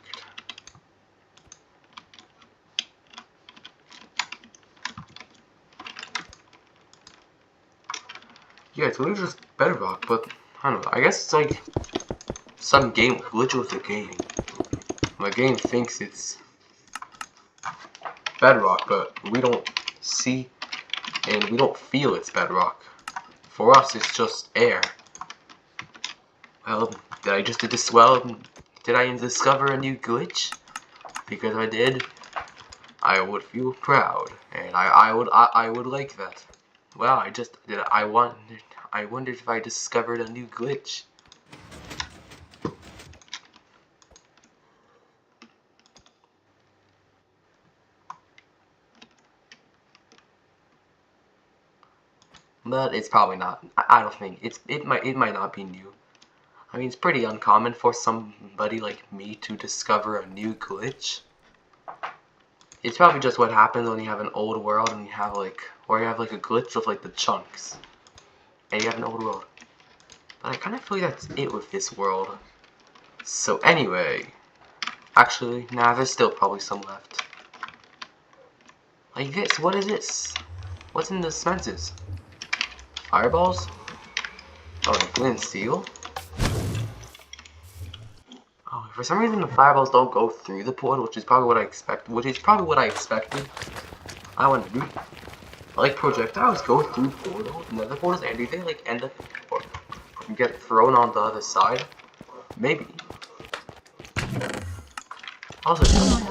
Yeah, it's literally just bedrock, but I don't know. I guess it's like some game glitch with the game. The game thinks it's bedrock, but we don't see and we don't feel it's bedrock. For us, it's just air. Well, did I just do this? Well, did I discover a new glitch? Because if I did, I would feel proud, and I would like that. Well, I wondered if I discovered a new glitch. But it's probably not. I don't think it might not be new. I mean, it's pretty uncommon for somebody like me to discover a new glitch. It's probably just what happens when you have an old world and you have like, or you have like a glitch of like the chunks, and you have an old world. But I kind of feel like that's it with this world. So anyway, actually, nah, there's still probably some left. Like this, what is this? What's in the dispensers? Fireballs? Oh, like flint and steel? Oh, for some reason the fireballs don't go through the portal, which is probably what I expected. I wonder, do like projectiles go through portals, nether portals, and do they like end up or get thrown on the other side? Maybe. Also,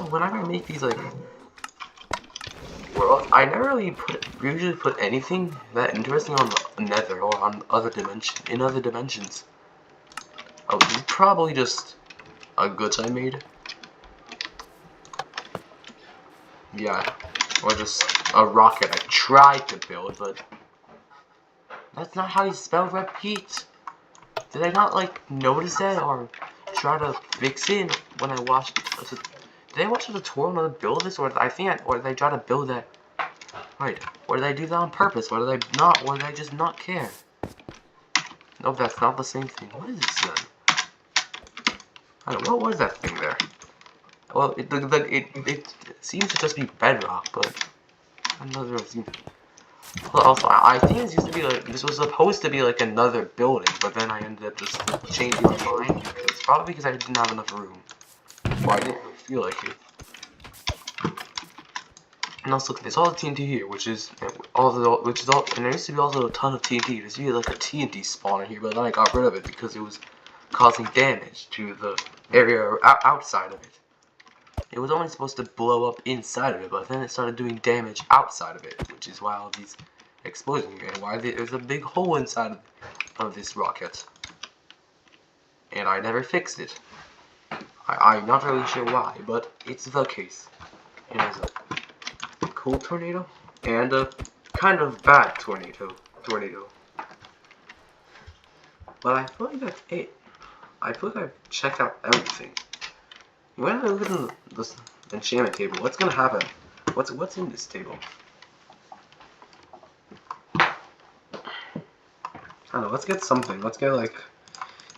whenever I make these like worlds, I never really usually put anything that interesting on the nether or on other dimensions. Oh, this is probably just a glitch I made. Yeah, or just a rocket I tried to build, but that's not how you spell repeat. Did I not like notice that or try to fix it when I watched? Did I watch a tutorial on how to build this, or did I try to build that? Right, or did I do that on purpose? Or did I not? Or did I just not care? Nope, that's not the same thing. What is this then? I don't know, what was that thing there? Well, it seems to just be bedrock, but I don't know if it seems. Well, also, I think this was supposed to be like another building, but then I ended up just changing my mind. It's probably because I didn't have enough room, or I didn't really feel like it. And also, there's all the TNT here, and there used to be also a ton of TNT. There used to be like a TNT spawner here, but then I got rid of it because it was causing damage to the area outside of it. It was only supposed to blow up inside of it, but then it started doing damage outside of it, which is why all these explosions and why there's a big hole inside of this rocket. And I never fixed it. I'm not really sure why, but it's the case. Here's a cool tornado and a kind of bad tornado. But I feel like that's it. I feel like I've checked out everything. When I look at this enchantment table, what's gonna happen? What's in this table? I don't know, let's get something. Let's get like,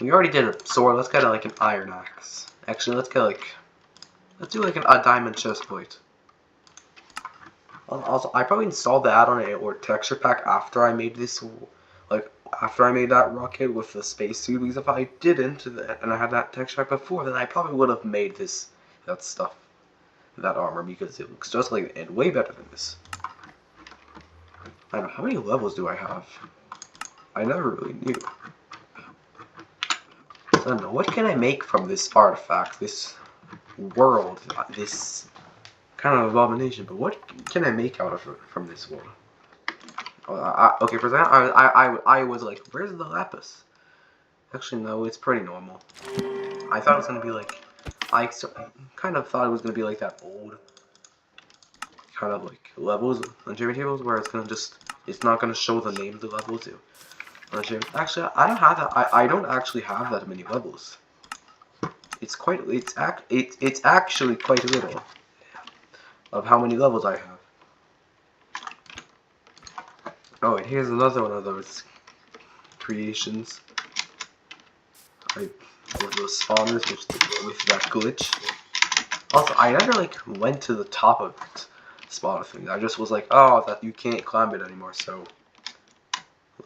we already did a sword, let's get like an iron axe. Actually, let's do like a diamond chest plate. Also, I probably installed the add-on or texture pack after I made this, like, after I made that rocket with the spacesuit, because if I didn't, and I had that texture pack before, then I probably would have made that armor, because it looks just like, and way better than this. I don't know, how many levels do I have? I never really knew. So I don't know, what can I make from this artifact, this world, this kind of abomination, but what can I make out of it from this world? Okay, for that, I was like, where's the lapis? Actually, no, it's pretty normal. I thought it was gonna be like, I kind of thought it was gonna be like that old kind of like levels on enchantment tables where it's not gonna show the name of the level too. Actually, I don't have that. I don't actually have that many levels. It's actually quite little of how many levels I have. Oh, and here's another one of those creations. With those spawners with that glitch. Also, I never like went to the top of it spawner thing. I just was like, oh, that you can't climb it anymore, so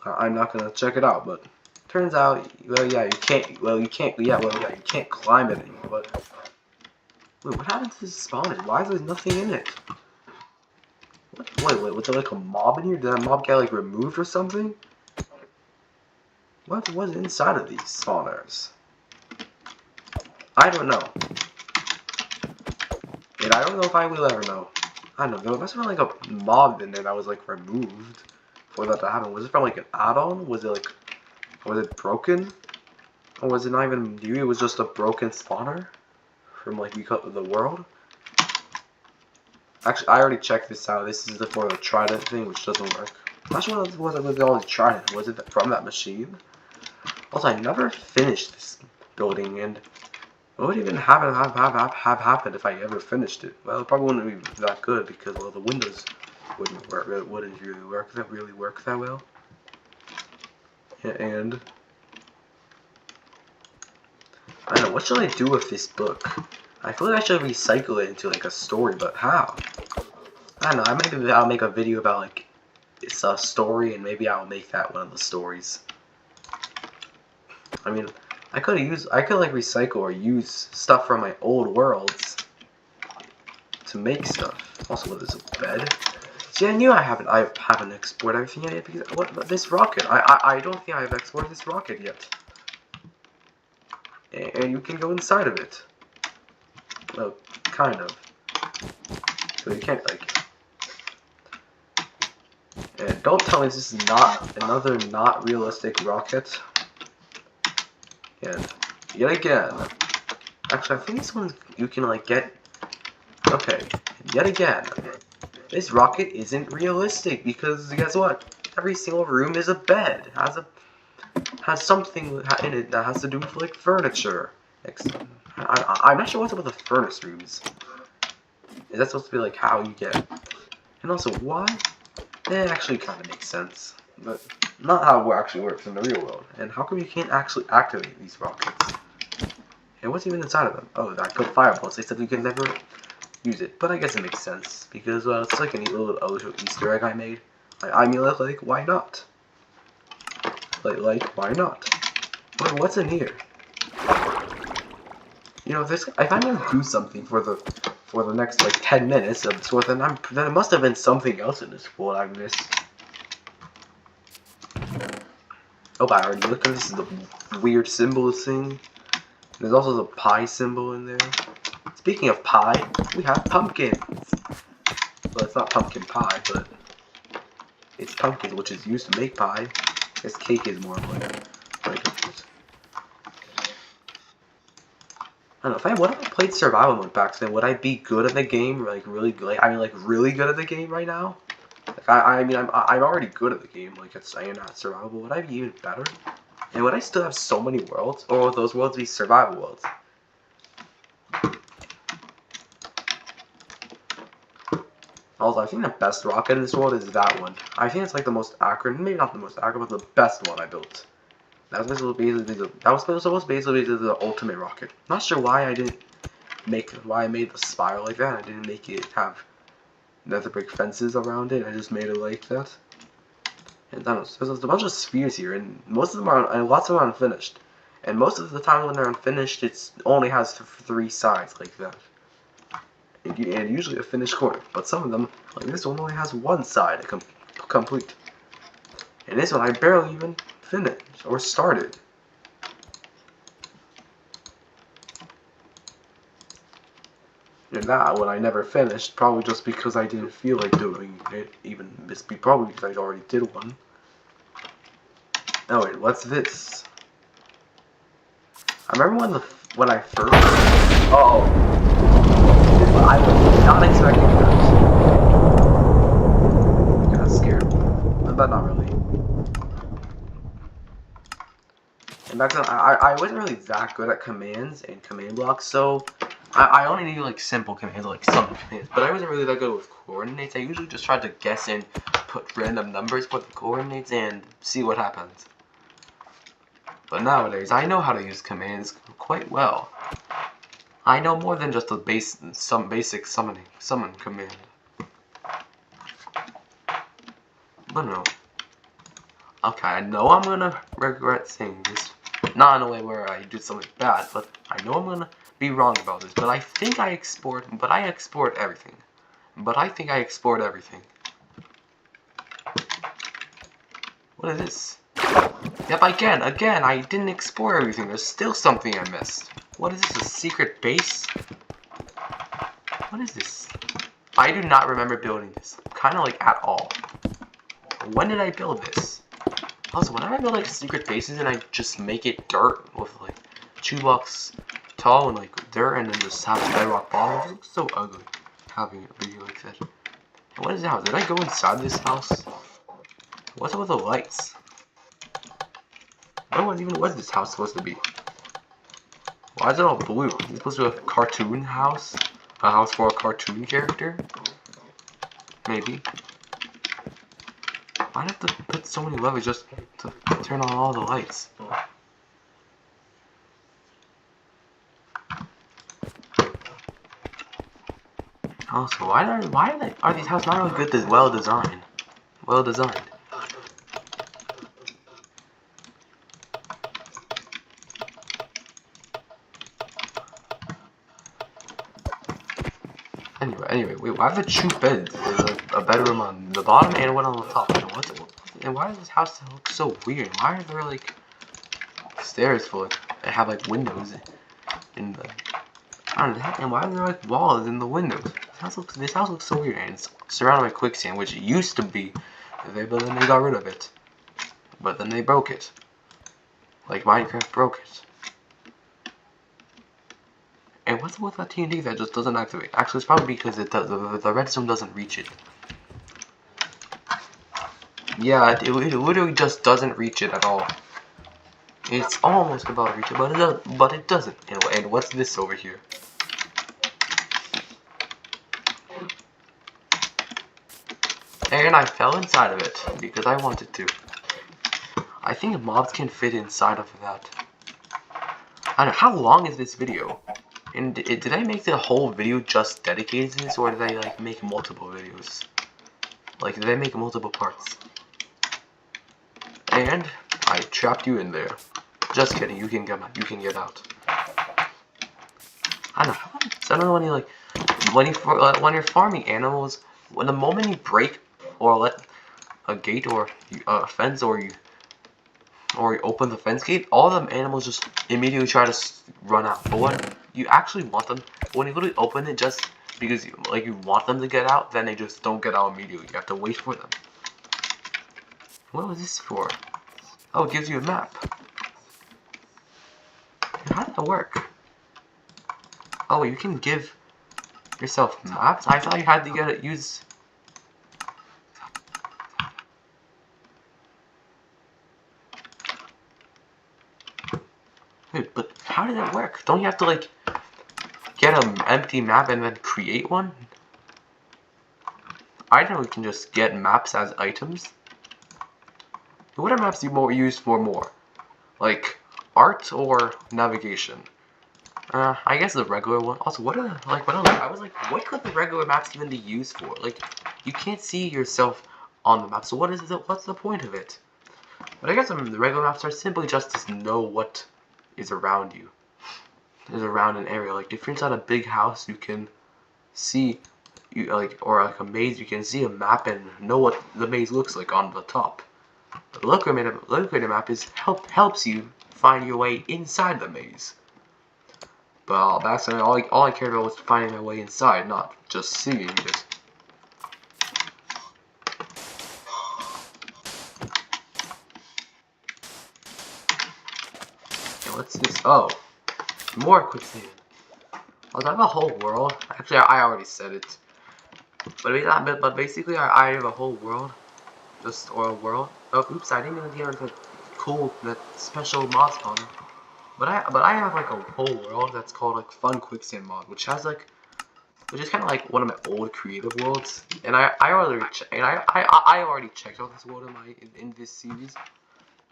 I'm not gonna check it out. But turns out, well, yeah, you can't. Well, you can't. Yeah, well, yeah, you can't climb it anymore. But wait, what happened to this spawner? Why is there nothing in it? Wait, was there like a mob in here? Did that mob get like removed or something? What was inside of these spawners? I don't know. And I don't know if I will ever know. I don't know, there must have been like a mob in there that was like removed for that to happen? Was it from like an add-on? Was it broken? Or was it not even new? It was just a broken spawner from like the world? Actually, I already checked this out. This is for the trident thing, which doesn't work. I'm not sure what it was with all the trident. Was it from that machine? Also, I never finished this building, and what would even have happened if I ever finished it? Well, it probably wouldn't be that good because well, the windows wouldn't really work that well. And I don't know, what should I do with this book? I feel like I should recycle it into like a story, but how? I don't know. Maybe I'll make a video about like it's a story, and maybe I'll make that one of the stories. I mean, I could like recycle or use stuff from my old worlds to make stuff. Also, what is a bed? See, I knew I haven't exported everything yet because what this rocket? I don't think I've exported this rocket yet. And you can go inside of it. Well, kind of. So you can't like. And don't tell me this is not another not realistic rocket. And yet again, actually I think this one you can like get. Okay, yet again, this rocket isn't realistic because guess what? Every single room is a bed. Has something in it that has to do with like furniture. I'm not sure what's up with the furnace rooms. Is that supposed to be like how you get? And also why? It actually kind of makes sense, but not how it actually works in the real world. And how come you can't actually activate these rockets? And what's even inside of them? Oh, that good fireballs. They said you can never use it, but I guess it makes sense because well, it's like a neat little Easter egg I made. I mean, like why not? Like why not? What's in here? You know, if I'm gonna do something for the next like 10 minutes of this world, then it must have been something else in this world I missed. Oh, I already looked at this. Is the weird symbol thing. There's also the pie symbol in there. Speaking of pie, we have pumpkins. Well, it's not pumpkin pie, but it's pumpkins, which is used to make pie. This cake is more like I don't know, if I would have played survival mode back then, would I be good at the game? Like really good? I mean, like really good at the game right now? Like I mean, I'm already good at the game. Like I am not survival. Would I be even better? And would I still have so many worlds, or would those worlds be survival worlds? Also, I think the best rocket in this world is that one. I think it's like the most accurate, maybe not the most accurate, but the best one I built. That was supposed to basically be the ultimate rocket. Not sure why I made the spiral like that. I didn't make it have nether brick fences around it. I just made it like that. And I don't know, there's a bunch of spheres here, and most of them lots of them are unfinished. And most of the time when they're unfinished, it only has 3 sides like that. And usually a finished corner. But some of them, like this one, only has 1 side complete. And this one I barely even finished or started. And that one I never finished, probably just because I didn't feel like doing it, probably because I already did one. Oh wait, what's this? I remember when I first. Oh, I was not expecting that. Kind of scared, but not really. And back then, I wasn't really that good at commands and command blocks, so I only knew like simple commands, like some commands, but I wasn't really that good with coordinates. I usually just tried to guess and put random numbers for the coordinates and see what happens. But nowadays, I know how to use commands quite well. I know more than just some basic summon command. But no. Okay, I know I'm gonna regret saying this. Not in a way where I did something bad, but I know I'm gonna be wrong about this. But I think I export everything. What is this? Yep, again, I didn't explore everything. There's still something I missed. What is this, a secret base? What is this? I do not remember building this. Kind of like at all. when did I build this? Also, whenever I build like secret bases and I just make it dirt with like 2 blocks tall and like dirt and then just have bedrock bottom, it looks so ugly having it be like that. And what is the house? Did I go inside this house? What's up with the lights? What's this house supposed to be? Why is it all blue? Is it supposed to be a cartoon house? A house for a cartoon character? Maybe. Why'd I have to put so many levers just to turn on all the lights? Also, why are these houses not really good, well designed? Well designed. Anyway, wait, why have the 2 beds? There's a bedroom on the bottom and one on the top. And why does this house look so weird? Why are there like stairs full that have like windows in the? I don't know. And why are there like walls in the windows? This house looks so weird, and it's surrounded by quicksand, which it used to be, but then they got rid of it. But then they broke it, like Minecraft broke it. And what's with that TNT that just doesn't activate? Actually, it's probably because it does. The redstone doesn't reach it. Yeah, it literally just doesn't reach it at all. It's almost about to reach it, but it doesn't. And what's this over here? And I fell inside of it because I wanted to. I think mobs can fit inside of that. I don't know, how long is this video? And did I make the whole video just dedicated to this, or did I like make multiple videos? Like, did I make multiple parts? And I trapped you in there. Just kidding, you can get out. I don't know when you like when you're farming animals, when the moment you break or let a gate or a fence or you open the fence gate, all the animals just immediately try to run out. But when you actually want them, when you literally open it just because you want them to get out, then they just don't get out immediately. You have to wait for them. What was this for? Oh, it gives you a map. How did that work? Oh, you can give yourself maps? I thought you had to use... Wait, but how did it work? Don't you have to, like, get an empty map and then create one? I know we can just get maps as items. What are maps you use for more? Like, art or navigation? I guess the regular one. Also, what could the regular maps even be used for? Like, you can't see yourself on the map, so what's the point of it? But I guess the regular maps are simply just to know what is around you. Is around an area. Like, if you're inside a big house, you can see, or like a maze, you can see a map and know what the maze looks like on the top. The locator map helps you find your way inside the maze. But that's all I cared about was finding my way inside, not just seeing it. Okay, what's this? Oh, more quicksand. I have a whole world. Actually, I already said it. But basically, I have a whole world. Or a world. Oh, oops! I didn't even get that special mod spawner. But I have like a whole world that's called like Fun Quicksand Mod, which is kind of like one of my old creative worlds. And I already checked out this world in this series.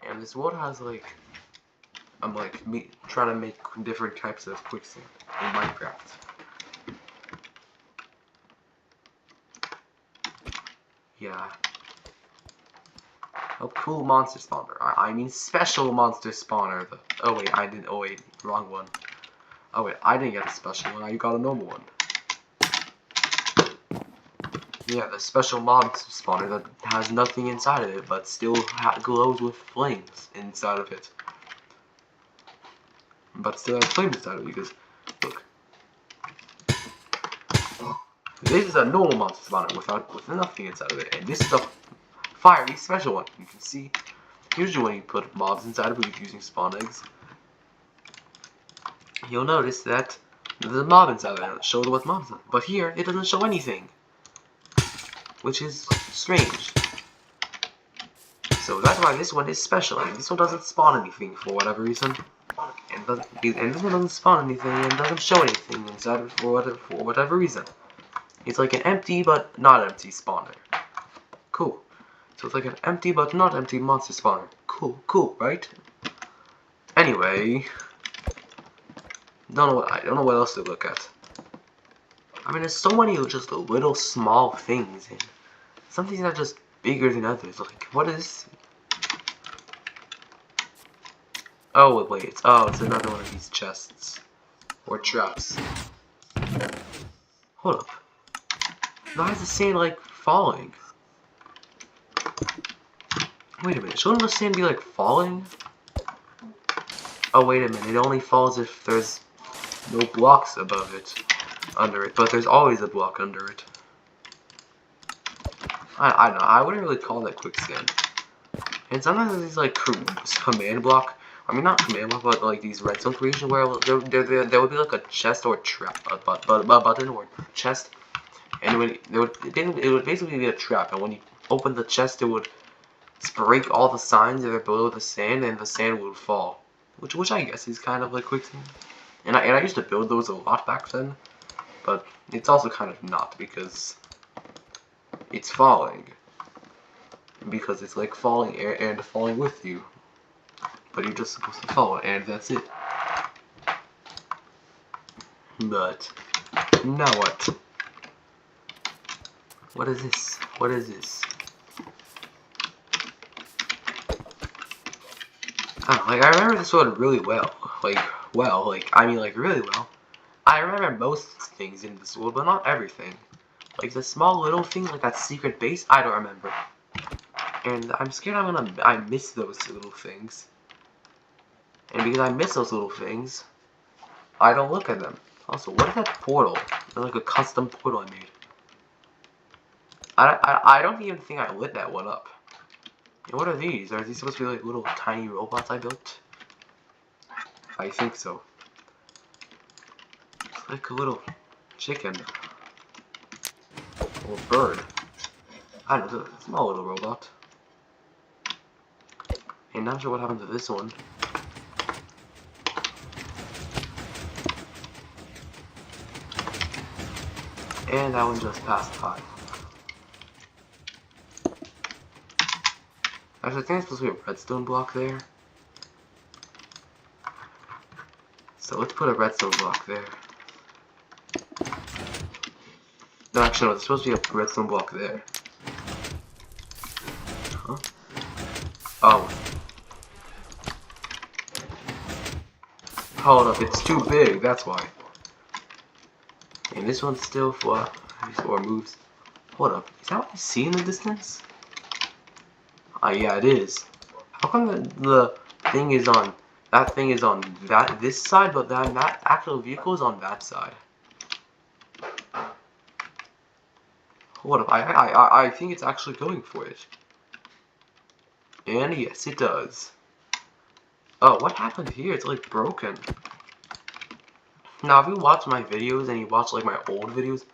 And this world has like trying to make different types of quicksand in Minecraft. Yeah. Oh, cool monster spawner. I mean special monster spawner. Oh wait, wrong one. Oh wait, I didn't get a special one. I got a normal one. Yeah, the special monster spawner that has nothing inside of it, but still glows with flames inside of it. But still has flames inside of it because look. This is a normal monster spawner with nothing inside of it, and this is a fiery special one. You can see, usually when you put mobs inside of it using spawn eggs, you'll notice that there's a mob inside there. It shows what mobs are. But here, it doesn't show anything, which is strange. So that's why this one is special. And this one doesn't spawn anything for whatever reason. And this one doesn't spawn anything and doesn't show anything inside of it for whatever reason. It's like an empty but not empty spawner. Cool. So it's like an empty but not empty monster spawner. Cool, right? Anyway, I don't know what else to look at. I mean, there's so many just little small things, and some things are just bigger than others. Like, what is? Oh wait, it's another one of these chests or traps. Hold up. Why is the sand like falling? Wait a minute, shouldn't the sand be like falling? Oh wait a minute, it only falls if there's no blocks above it, under it, but there's always a block under it. I don't know, I wouldn't really call that quicksand. And sometimes there's these like command block, I mean not command block, but like these redstone creations where there would be like a chest or a trap, a button or chest, and when it would basically be a trap, and when you open the chest it would break all the signs that are below the sand, and the sand would fall. Which I guess is kind of like quicksand. And I used to build those a lot back then, but it's also kind of not, because it's falling. Because it's like falling and falling with you. But you're just supposed to fall, and that's it. But now what? What is this? What is this? I don't know, like, I remember this one really well. I mean, really well. I remember most things in this world, but not everything. Like, the small little things, like that secret base, I don't remember. And I'm scared I miss those little things. And because I miss those little things, I don't look at them. Also, what is that portal? It's like a custom portal I made. I don't even think I lit that one up. And what are these? Are these supposed to be like little tiny robots I built? I think so. It's like a little chicken. Or bird. I don't know, it's a small little robot. And not sure what happened to this one. And that one just passed by. Actually, I think it's supposed to be a redstone block there. So let's put a redstone block there. No, actually, no, it's supposed to be a redstone block there. Huh? Oh. Hold up, it's too big, that's why. And this one's still flat. Or moves. Hold up, is that what I see in the distance? Ah, yeah, it is. How come the thing is on, that thing is on this side, but that actual vehicle is on that side? Hold up, I think it's actually going for it. And yes, it does. Oh, what happened here? It's like broken. Now, if you watch my videos and you watch like my old videos,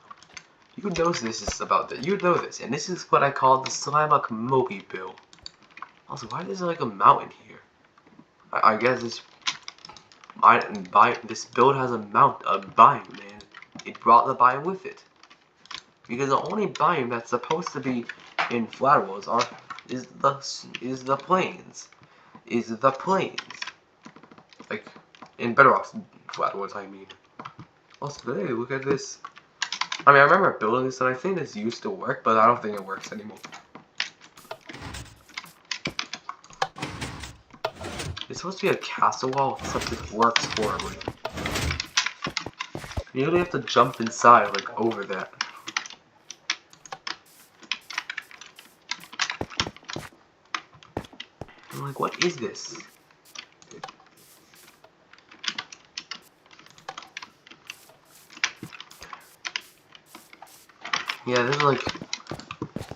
you would know this is about this. You would know this, and this is what I call the Slambuck Mobile. Also, why is there like a mountain here? I guess this build has a biome, and it brought the biome with it. Because the only biome that's supposed to be in Flat Worlds is the plains. Like in Bedrock's Flat Worlds, I mean. Also, hey, look at this. I mean, I remember building this, and I think this used to work, but I don't think it works anymore. It's supposed to be a castle wall, except it works horribly. You really have to jump inside, like, over that. I'm like, what is this? Yeah, this is like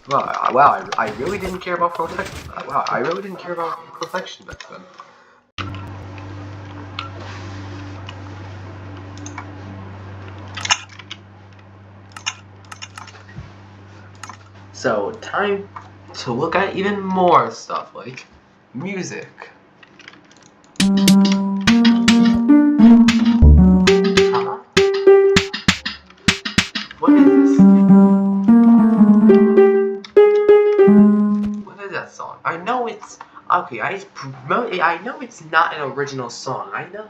Wow, I really didn't care about protection. Wow, I really didn't care about protection back then. So, time to look at even more stuff like music. Huh? What is this? What is that song? I know it's okay. I know it's not an original song. I know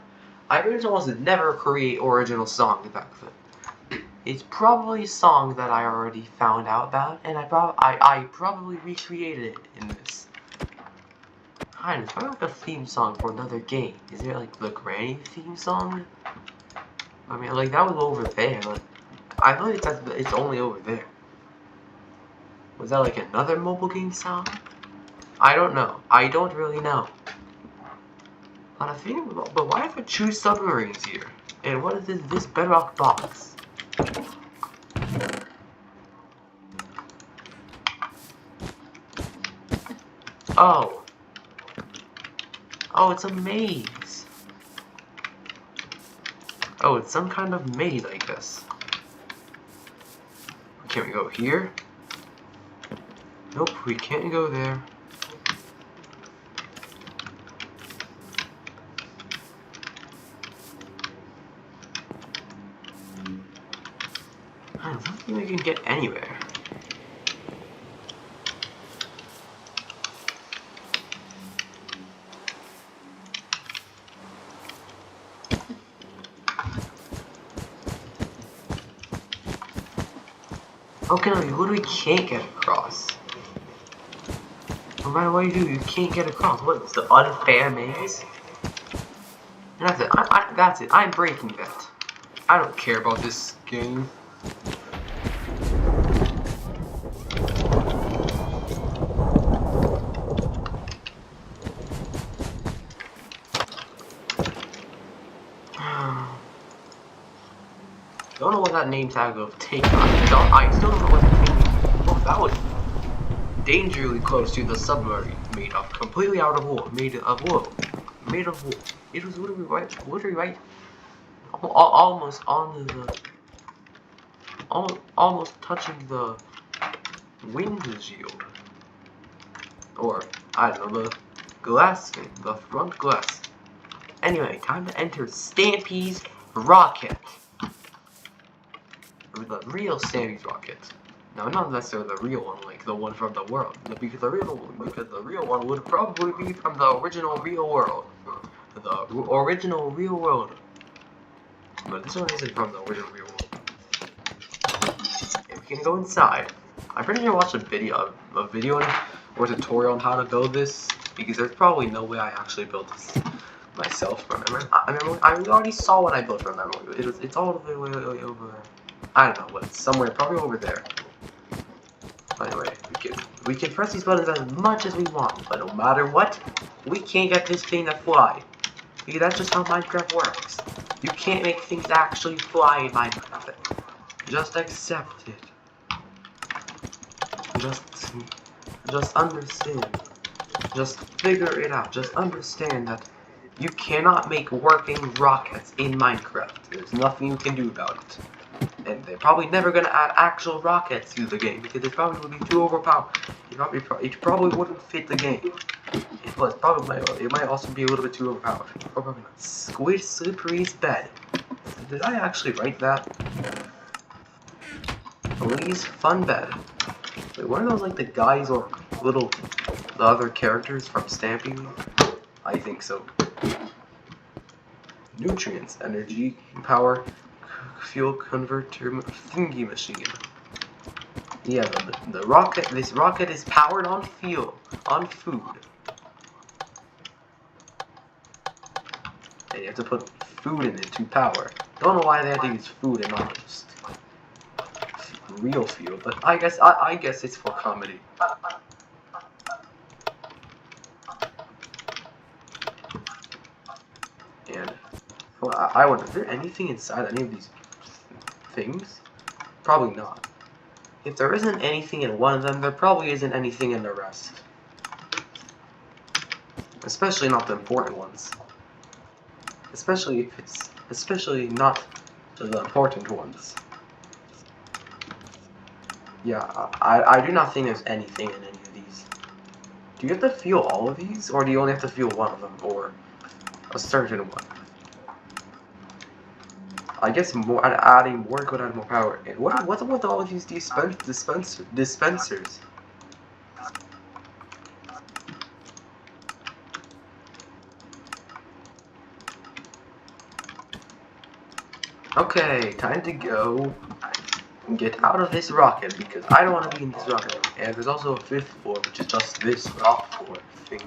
originals never create original songs back then. It's probably a song that I already found out about, and I probably recreated it in this. Hi, it's probably like a theme song for another game. Is there like the Granny theme song? I mean, like that was over there, but I believe it's only over there. Was that like another mobile game song? I don't know. I don't really know. But I think, but why have I choose submarines here? And what is this bedrock box? Oh. Oh, it's a maze. Oh, it's some kind of maze, I guess. Can we go here? Nope, we can't go there. I don't think we can get anywhere. Okay, no, you literally can't get across. No matter what you do, you can't get across. What is the unfair maze? And that's it. That's it. I'm breaking that. I don't care about this game. Don't know what that name tag of take on. I still don't know what that name. Oh, that was dangerously close to the submarine made of completely out of wool. Made of wool. It was literally right. Almost on the. Almost touching the windshield. Or I don't know, the glass thing, the front glass. Anyway, time to enter Stampy's rocket. The real Stampy's rocket. Now, not necessarily the real one, like the one from the world, because the real one would probably be from the original real world. The original real world. But this one isn't from the original real world. And we can go inside. I'm pretty sure I watched a video or tutorial on how to build this, because there's probably no way I actually built this myself from memory. I already saw what I built from memory. It's all the way over. I don't know, but it's somewhere probably over there. Anyway, we can press these buttons as much as we want, but no matter what, we can't get this thing to fly. Because that's just how Minecraft works. You can't make things actually fly in Minecraft. Just accept it. Just understand. Just figure it out. Just understand that you cannot make working rockets in Minecraft. There's nothing you can do about it. And they're probably never gonna add actual rockets to the game because it probably would be too overpowered. It probably wouldn't fit the game. Plus, it might also be a little bit too overpowered. Or probably not. Squid Slippery's bed. Did I actually write that? Please, fun bed. Wait, one of those like the guys or the other characters from Stampy? I think so. Nutrients, energy, power, fuel converter, thingy machine. Yeah, this rocket is powered on food. And you have to put food in it to power. Don't know why they had to use food and not just real fuel, but I guess it's for comedy. And well, is there anything inside any of these things? Probably not. if there isn't anything in one of them, there probably isn't anything in the rest. Especially not the important ones. Especially not the important ones. Yeah, I do not think there's anything in any of these. Do you have to feel all of these, or do you only have to feel one of them, or a certain one? I guess adding more could add more power. And what's with all of these dispensers? Okay, time to go and get out of this rocket because I don't want to be in this rocket. And there's also a 5th floor, which is just this rock floor thing.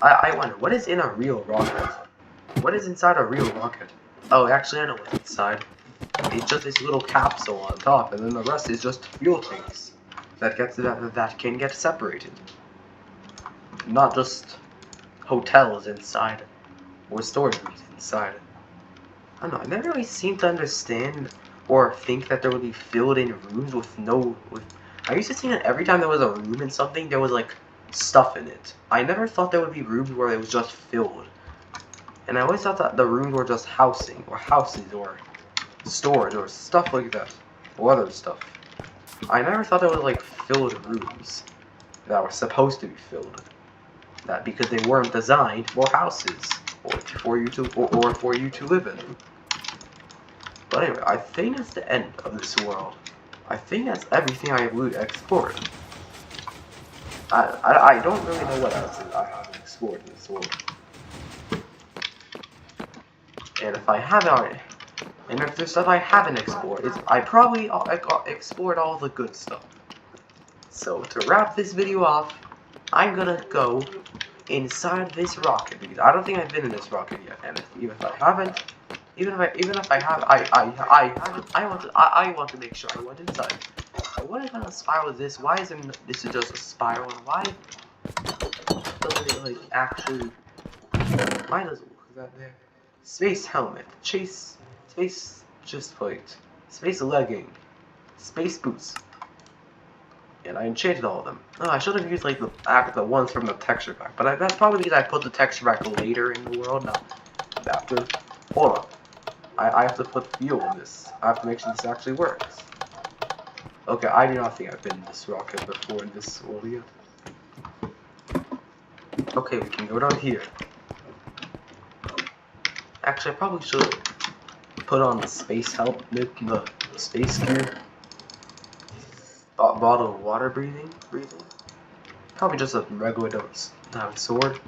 I wonder, what is in a real rocket? What is inside a real rocket? Oh, actually, I know what's inside. It's just this little capsule on top, and then the rest is just fuel tanks that can get separated. Not just hotels inside or storage rooms inside. I don't know. I never really seem to understand or think that there would be filled-in rooms with no. I used to think that every time there was a room in something, there was like stuff in it. I never thought there would be rooms where it was just filled. And I always thought that the rooms were just housing, or houses, or storage, or stuff like that, or other stuff. I never thought there was like filled rooms that were supposed to be filled. That because they weren't designed for houses, or for you to live in. But anyway, I think that's the end of this world. I think that's everything I have explored. I don't really know what else I haven't explored in this world. And if I haven't, and if there's stuff I haven't explored, I probably explored all the good stuff. So to wrap this video off, I'm gonna go inside this rocket because I don't think I've been in this rocket yet. And even if I haven't, even if I have, I want to make sure I went inside. What kind of spiral is this? Why isn't this just a spiral? And why doesn't it like actually? Why does it look that there? Space helmet, space chest plate, space legging, space boots. And I enchanted all of them. Oh, I should have used like the ones from the texture pack, but that's probably because I put the texture pack later in the world, not after. Hold on, I have to put fuel in this. I have to make sure this actually works. Okay, I do not think I've been in this rocket before in this world yet. Okay, we can go down here. Actually, I probably should put on the space helmet, the space gear. Bottle of water breathing. Probably just a regular sword.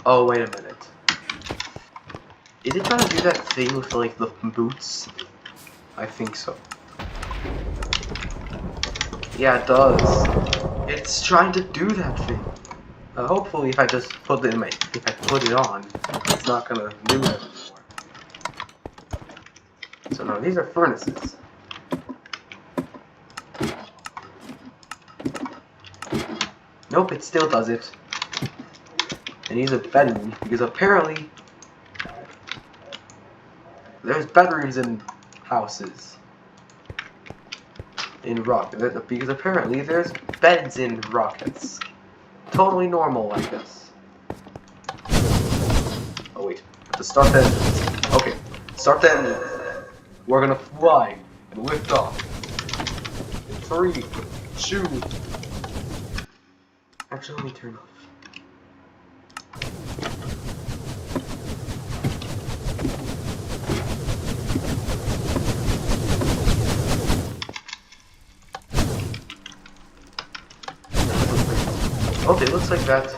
Oh, wait a minute. Is it trying to do that thing with like the boots? I think so. Yeah, it does. It's trying to do that thing. Hopefully, if I just put it on, it's not gonna do that anymore. So now these are furnaces. Nope, it still does it. And these are bedrooms because apparently there's bedrooms in houses. In rockets, because apparently there's beds in rockets. Totally normal, I guess. Oh wait, to start the engines. Okay, start the engines. We're gonna fly and lift off. In 3, 2. Actually, let me turn off. Okay, looks like that.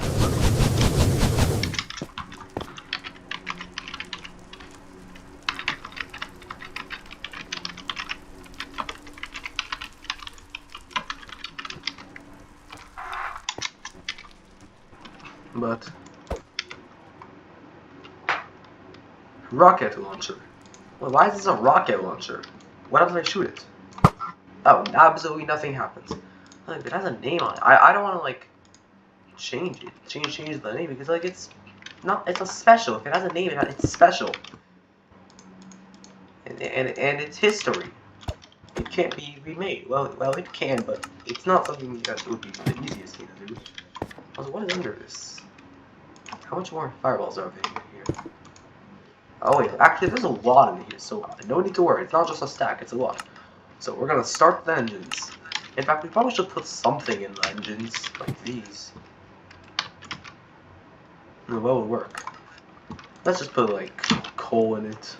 But rocket launcher. Well, why is this a rocket launcher? What happens if I shoot it? Oh, absolutely nothing happens. Like, it has a name on it. I don't want to like change it. Change the name because like it's a special. If it has a name, it's special. and it's history. It can't be remade. Well, it can, but it's not something that would be the easiest thing to do. Also, what is under this? How much more fireballs are there here? Oh wait, actually there's a lot in here, so no need to worry. It's not just a stack, it's a lot. So we're gonna start the engines. In fact, we probably should put something in the engines, like these. No, what would work? Let's just put like coal in it.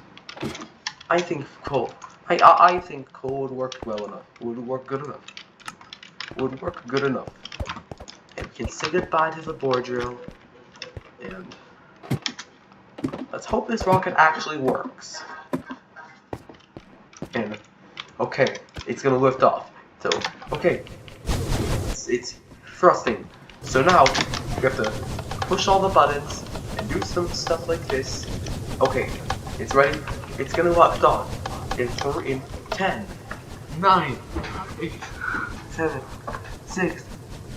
I think coal. I think coal would work well enough. Would work good enough. Would work good enough. And we can say goodbye to the board drill. And let's hope this rocket actually works. And okay, it's gonna lift off. So okay, it's thrusting. So now we have to push all the buttons and do some stuff like this. Okay, it's ready. It's gonna lift off in 10, 9, 8, 7, 6,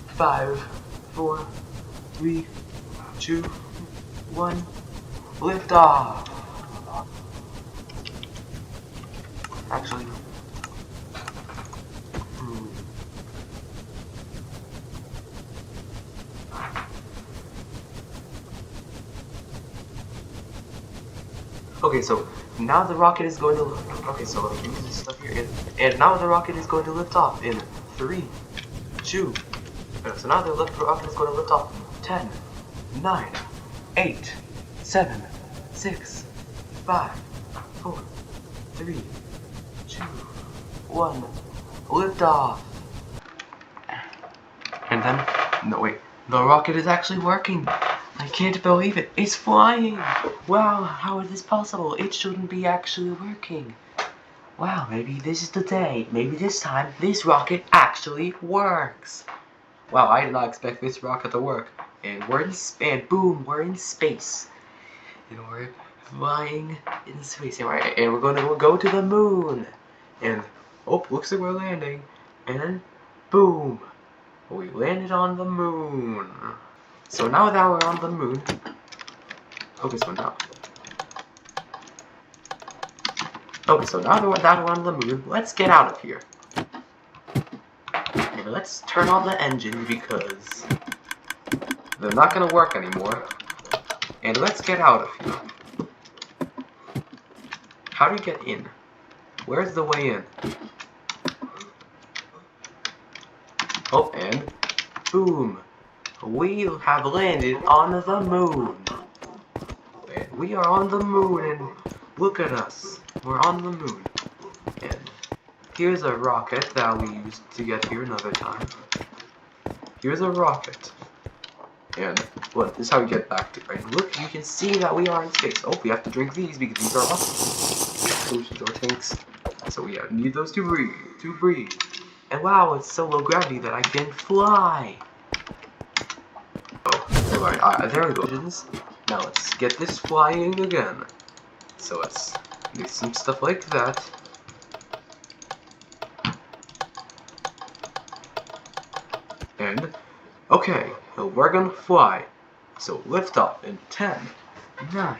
5, 4, 3, 2, 1. Lift off. Actually. Okay, so now the rocket is going to. Okay, so let me use this stuff here, and now the rocket is going to lift off in 3, 2. So now the rocket is going to lift off. 10, 9, 8, 7, 6, 5, 4, 3, 2, 1. Lift off. And then, no wait, the rocket is actually working. I can't believe it. It's flying. Wow, how is this possible? It shouldn't be actually working. Wow, maybe this is the day. Maybe this time this rocket actually works. Wow, I did not expect this rocket to work. And we're in and boom, we're in space. And we're flying in space. And we're gonna go to the moon. And oh, looks like we're landing. And boom, we landed on the moon. So now that we're on the moon, okay, so now that we're on the moon, let's get out of here. And let's turn on the engine because they're not gonna work anymore. And let's get out of here. How do you get in? Where's the way in? Oh, and boom. We have landed on the moon. We are on the moon, and look at us. We're on the moon. And here's a rocket that we used to get here another time. Here's a rocket. And what? This is how we get back to. Right? Look, you can see that we are in space. Oh, we have to drink these because these are awesome. Those are tanks. So we need those to breathe. And wow, it's so low gravity that I can fly. Alright, there we go. Now let's get this flying again. So let's do some stuff like that. And, okay, so we're gonna fly. So lift off in 10, 9,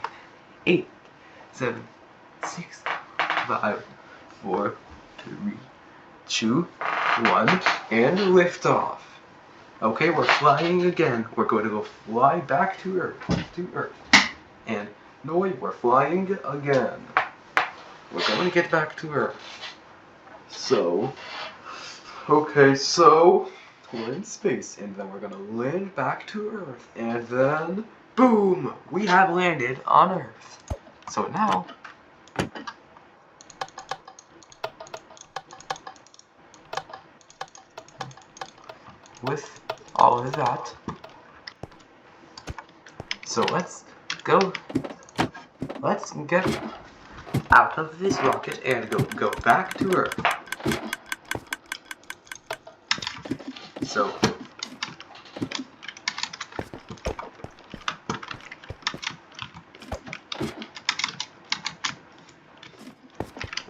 8, 7, 6, 5, 4, 3, 2, 1, and lift off. Okay, we're flying again. We're going to go fly back to Earth. And no wait, we're flying again. We're going to get back to Earth. So, okay, so we're in space, and then we're gonna land back to Earth, and then boom, we have landed on Earth. So now, with all of that, so let's get out of this rocket and go back to Earth. So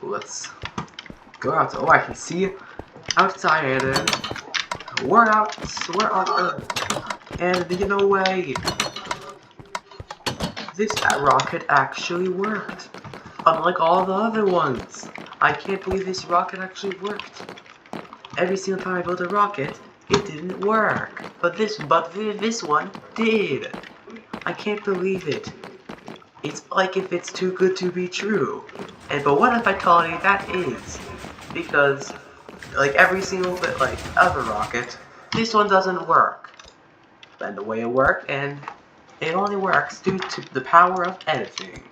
let's go out. Oh, I can see outside, and we're on Earth. And you know, wait, this rocket actually worked. unlike all the other ones. I can't believe this rocket actually worked. Every single time I built a rocket, it didn't work. But this one did. I can't believe it. It's like if it's too good to be true. But what if I told you that is? Because like every single bit like other rocket, this one doesn't work. And the way it worked, and it only works due to the power of editing.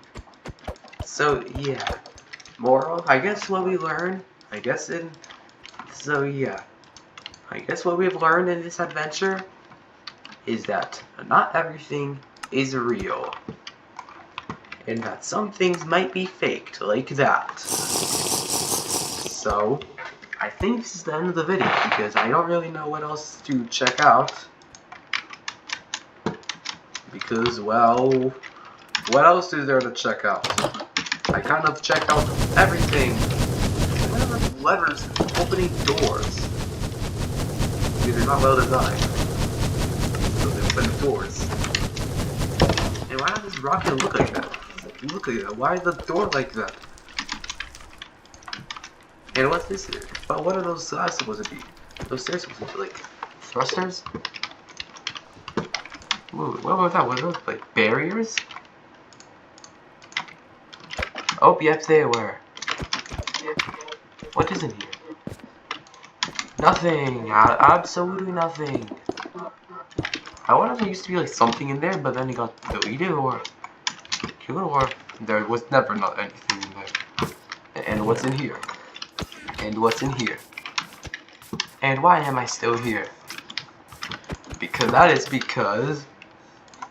So yeah. Moral, I guess what we learned, I guess what we've learned in this adventure is that not everything is real. And that some things might be faked, like that. So, I think this is the end of the video, because I don't really know what else to check out. Because, well, what else is there to check out? I kind of checked out everything. What are the levers opening doors? These are not well designed. So they open doors. And why does this rocket look like that? Look at that. Why is the door like that? And what's this here? But what are those stairs supposed to be? Those stairs supposed to be like thrusters? Ooh, what was that? Were those like barriers? Oh, yep, they were. What is in here? Nothing. Absolutely nothing. I wonder if there used to be like something in there, but then it got deleted or killed, or there was never not anything in there. And what's in here? And what's in here? And why am I still here? Because that is because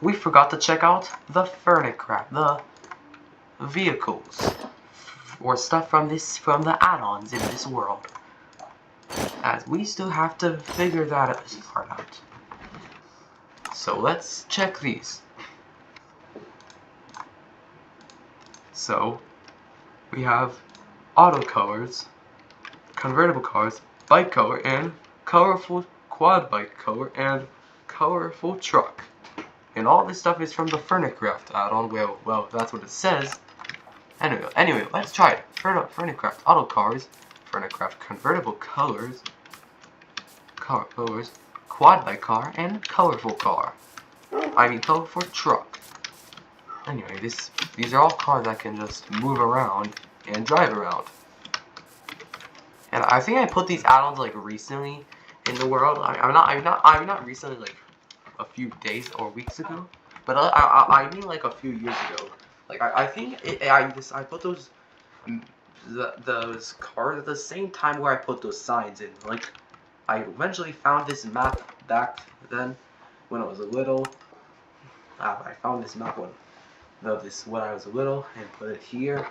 we forgot to check out the Furnicraft, the vehicles or stuff from the add-ons in this world, as we still have to figure that part out. So let's check these. So we have auto colors, convertible cars, bike color, and colorful quad bike color, and colorful truck. And all this stuff is from the Furnicraft add-on. Well, that's what it says. Anyway, let's try it. Furnicraft auto cars, Furnicraft convertible colors, quad bike car, and colorful car. I mean colorful truck. Anyway, these are all cars that can just move around and drive around. And I think I put these add-ons like recently in the world. I'm not recently, like a few days or weeks ago, but I mean like a few years ago. Like I think I put those cars at the same time where I put those signs in. Like I eventually found this map back then when I was little. I found this map when I was little and put it here.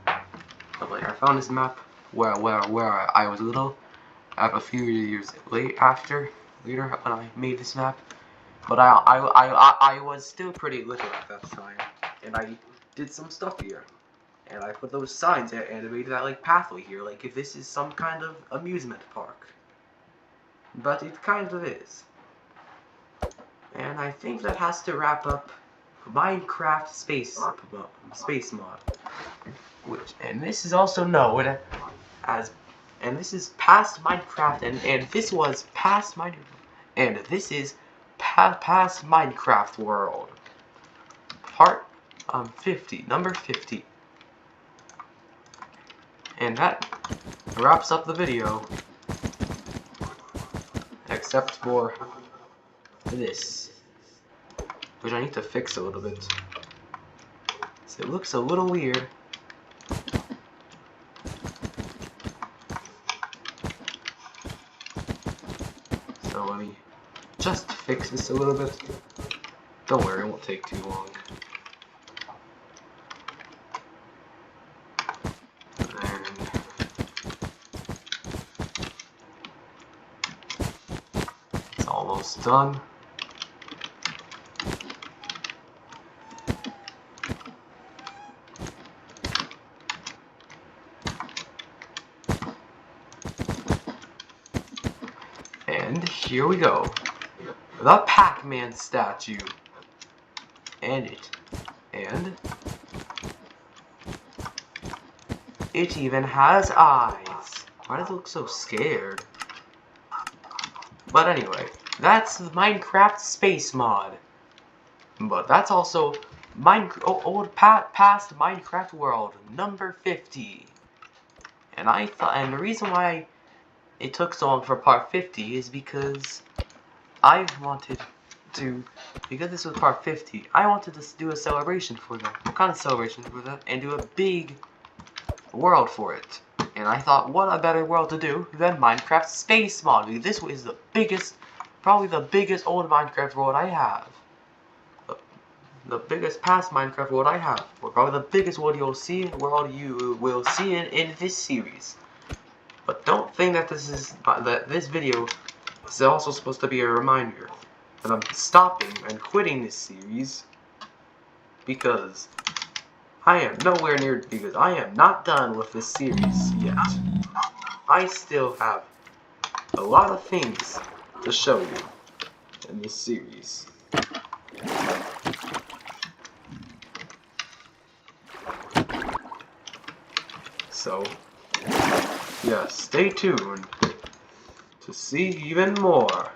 But like I found this map where I was little, a few years later when I made this map. But I was still pretty little at that time, and I did some stuff here, and I put those signs there and made that like pathway here, like if this is some kind of amusement park. But it kind of is. And I think that has to wrap up Minecraft Space Mod, and this is also known as, and this is past Minecraft, and this was past Minecraft, and this is past Minecraft World, part 50, number 50. And that wraps up the video, except for this, which I need to fix a little bit. So it looks a little weird. So let me just fix this a little bit. Don't worry, it won't take too long. And it's almost done. And here we go. The Pac-Man statue. And It even has eyes. Why does it look so scared? But anyway, that's the Minecraft Space Mod. But that's also past Minecraft World number 50. And the reason why it took so long for part 50 is because because this was part 50, I wanted to do a celebration for that. What kind of celebration for that? And do a big world for it. And I thought, what a better world to do than Minecraft Space Mod. Because this is the biggest, probably the biggest old Minecraft world I have. The biggest past Minecraft world I have. Or probably the biggest world you will see in this series. But don't think that this video is also supposed to be a reminder that I'm stopping and quitting this series because I am nowhere near, because I am not done with this series yet. I still have a lot of things to show you in this series. So, yeah, stay tuned to see even more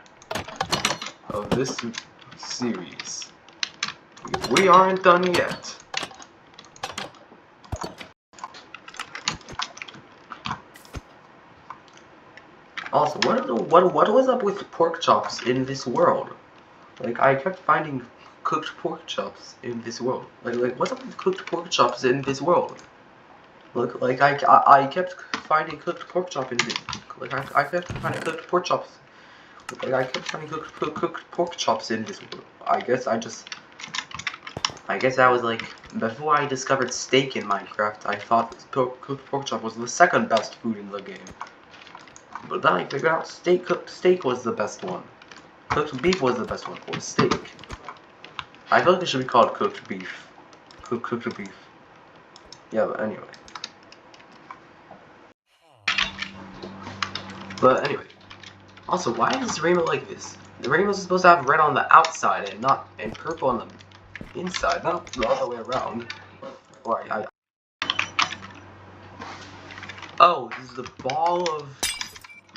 of this series, because we aren't done yet. Also, what was up with pork chops in this world? Like, I kept finding cooked pork chops in this world. Like what's up with cooked pork chops in this world? Look, like I kept finding cooked pork chop in this. Like I kept finding cooked pork chops. Like I kept finding cooked pork chops in this world. I guess that was like before I discovered steak in Minecraft. I thought cooked pork chop was the second best food in the game. But then I figured out cooked steak was the best one. Cooked beef was the best one for steak. I feel like it should be called cooked beef. Cooked beef. Yeah, but anyway. Also, why is this rainbow like this? The rainbow is supposed to have red on the outside and purple on the inside, not the other way around. Oh, this is the ball of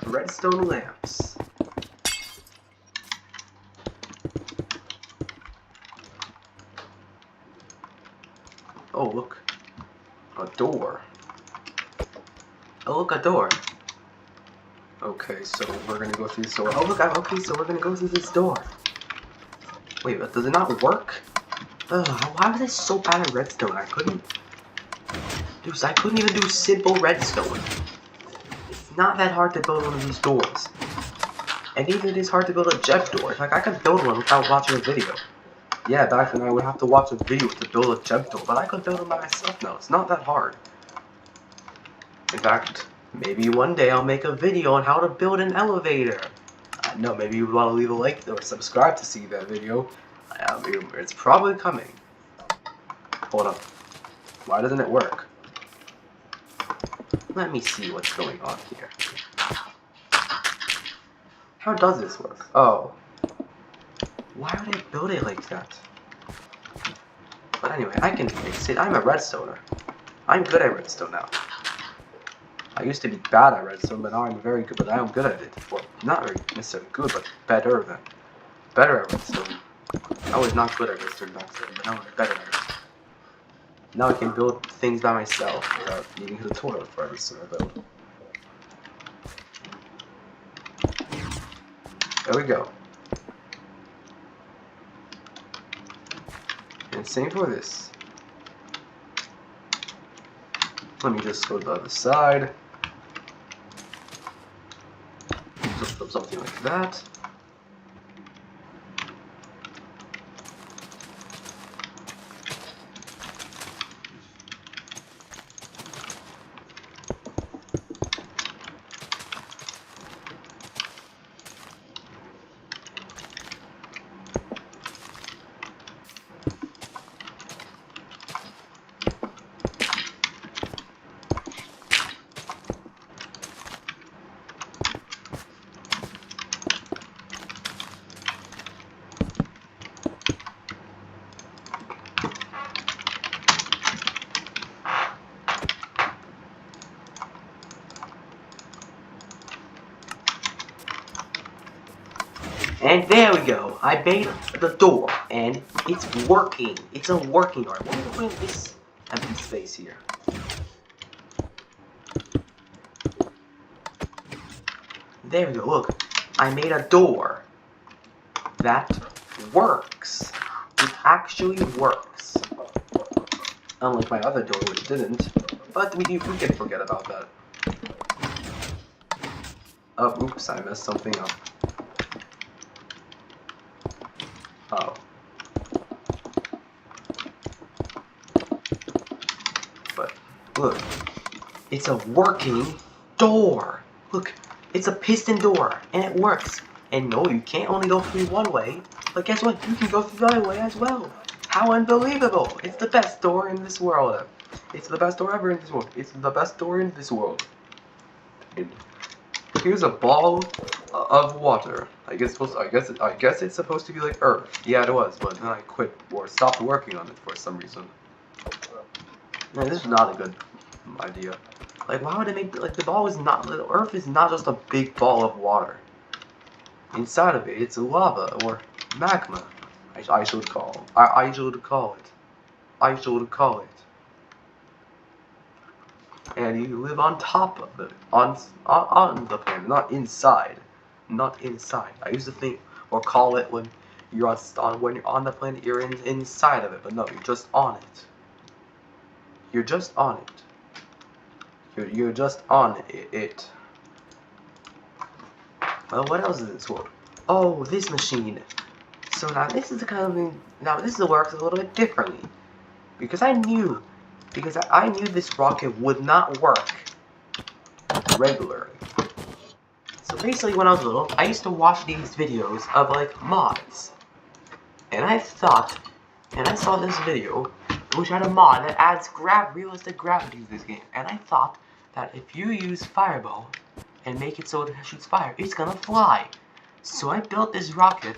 redstone lamps. Oh, look. A door. Oh, look, a door. Okay, so we're gonna go through this door. Oh, look, okay, so we're gonna go through this door. Wait, but does it not work? Why was I so bad at redstone? I couldn't even do simple redstone. It's not that hard to build one of these doors. And even it is hard to build a jet door. Like, I could build one without watching a video. Yeah, back then I would have to watch a video to build a jet door, but I could build them by myself now. It's not that hard. In fact, maybe one day I'll make a video on how to build an elevator. No, maybe you would want to leave a like or subscribe to see that video. It's probably coming. Hold up. Why doesn't it work? Let me see what's going on here. How does this work? Oh. Why would I build it like that? But anyway, I can fix it. I'm a redstoner. I'm good at redstone now. I used to be bad at redstone, but now I'm very good. But I am good at it. Well, not very necessarily good, but better at redstone. I was not good at redstone back then, but now I'm better at it. Now I can build things by myself without needing a tutorial for every single build. There we go. And same for this. Let me just go to the other side. Just put something like that. And there we go. I made the door, and it's working. It's a working door. What am I put this empty space here? There we go. Look, I made a door that works. It actually works. Unlike my other door, which didn't. But we can forget about that. Oh, oops! I messed something up. Oh. But look, it's a working door. Look, it's a piston door, and it works. And no, you can't only go through one way, but guess what? You can go through the other way as well. How unbelievable! It's the best door in this world. It's the best door ever in this world. It's the best door in this world. And here's a ball of water. I guess it's supposed to be like Earth. Yeah, it was, but then I quit or stopped working on it for some reason. Man, this is not a good idea. Like, why would it make like the ball is not? The Earth is not just a big ball of water. Inside of it, it's lava or magma. I should call it. And you live on top of it, on the planet, not inside. I used to think or call it when you're on the planet, you're inside of it, but no, you're just on it. You're just on it. You're just on it. Well, what else is in this world? Oh, this machine. So now this is the kind of thing. Now this works a little bit differently, because I knew this rocket would not work regularly. So basically, when I was little, I used to watch these videos of like mods, and I saw this video which had a mod that adds realistic gravity to this game, and I thought that if you use Fireball and make it so it shoots fire, it's gonna fly. So I built this rocket,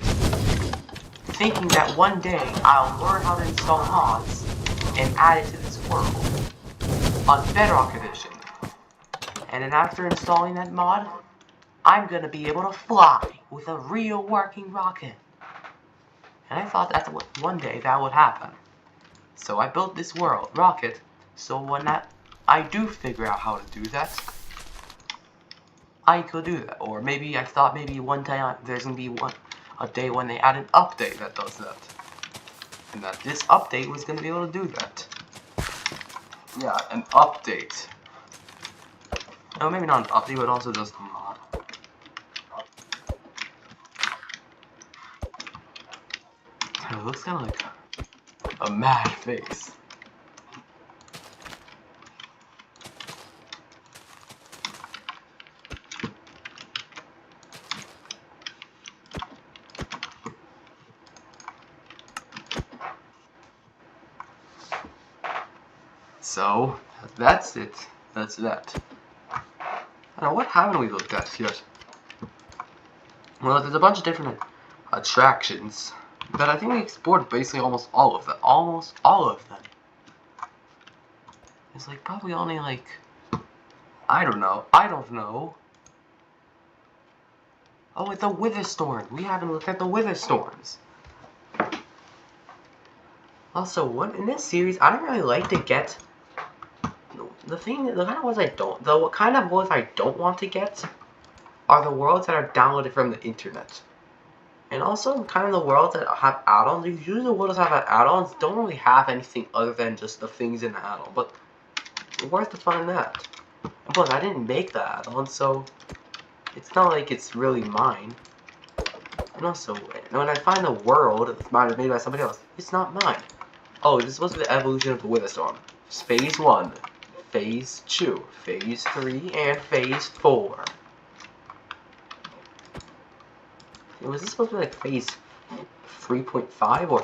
thinking that one day I'll learn how to install mods and add it to this world on Bedrock Edition. And then after installing that mod, I'm gonna be able to fly with a real working rocket. And I thought that one day that would happen. So I built this rocket, so when I do figure out how to do that, I could do that. Or maybe I thought maybe one time there's gonna be a day when they add an update that does that. And that this update was gonna be able to do that. Yeah, an update. Oh, maybe not an update, but also just a mod. It looks kind of like a mad face. So, that's it. That's that. I don't know, what haven't we looked at yet? Well, there's a bunch of different attractions, but I think we explored basically almost all of them. Almost all of them. It's like probably only like, I don't know. Oh, it's the Wither Storm. We haven't looked at the Wither Storms. Also, in this series, I don't really like to get the kind of worlds I don't want to get are the worlds that are downloaded from the internet. And also, kind of the worlds that have add-ons. Usually the worlds that have add-ons don't really have anything other than just the things in the add-on. But where's the fun in that? And plus, I didn't make the add-on, so it's not like it's really mine. And also, when I find the world that's made by somebody else, it's not mine. Oh, this is supposed to be the evolution of the Wither Storm. Phase 1, Phase 2, Phase 3, and Phase 4. Was this supposed to be like Phase 3.5 or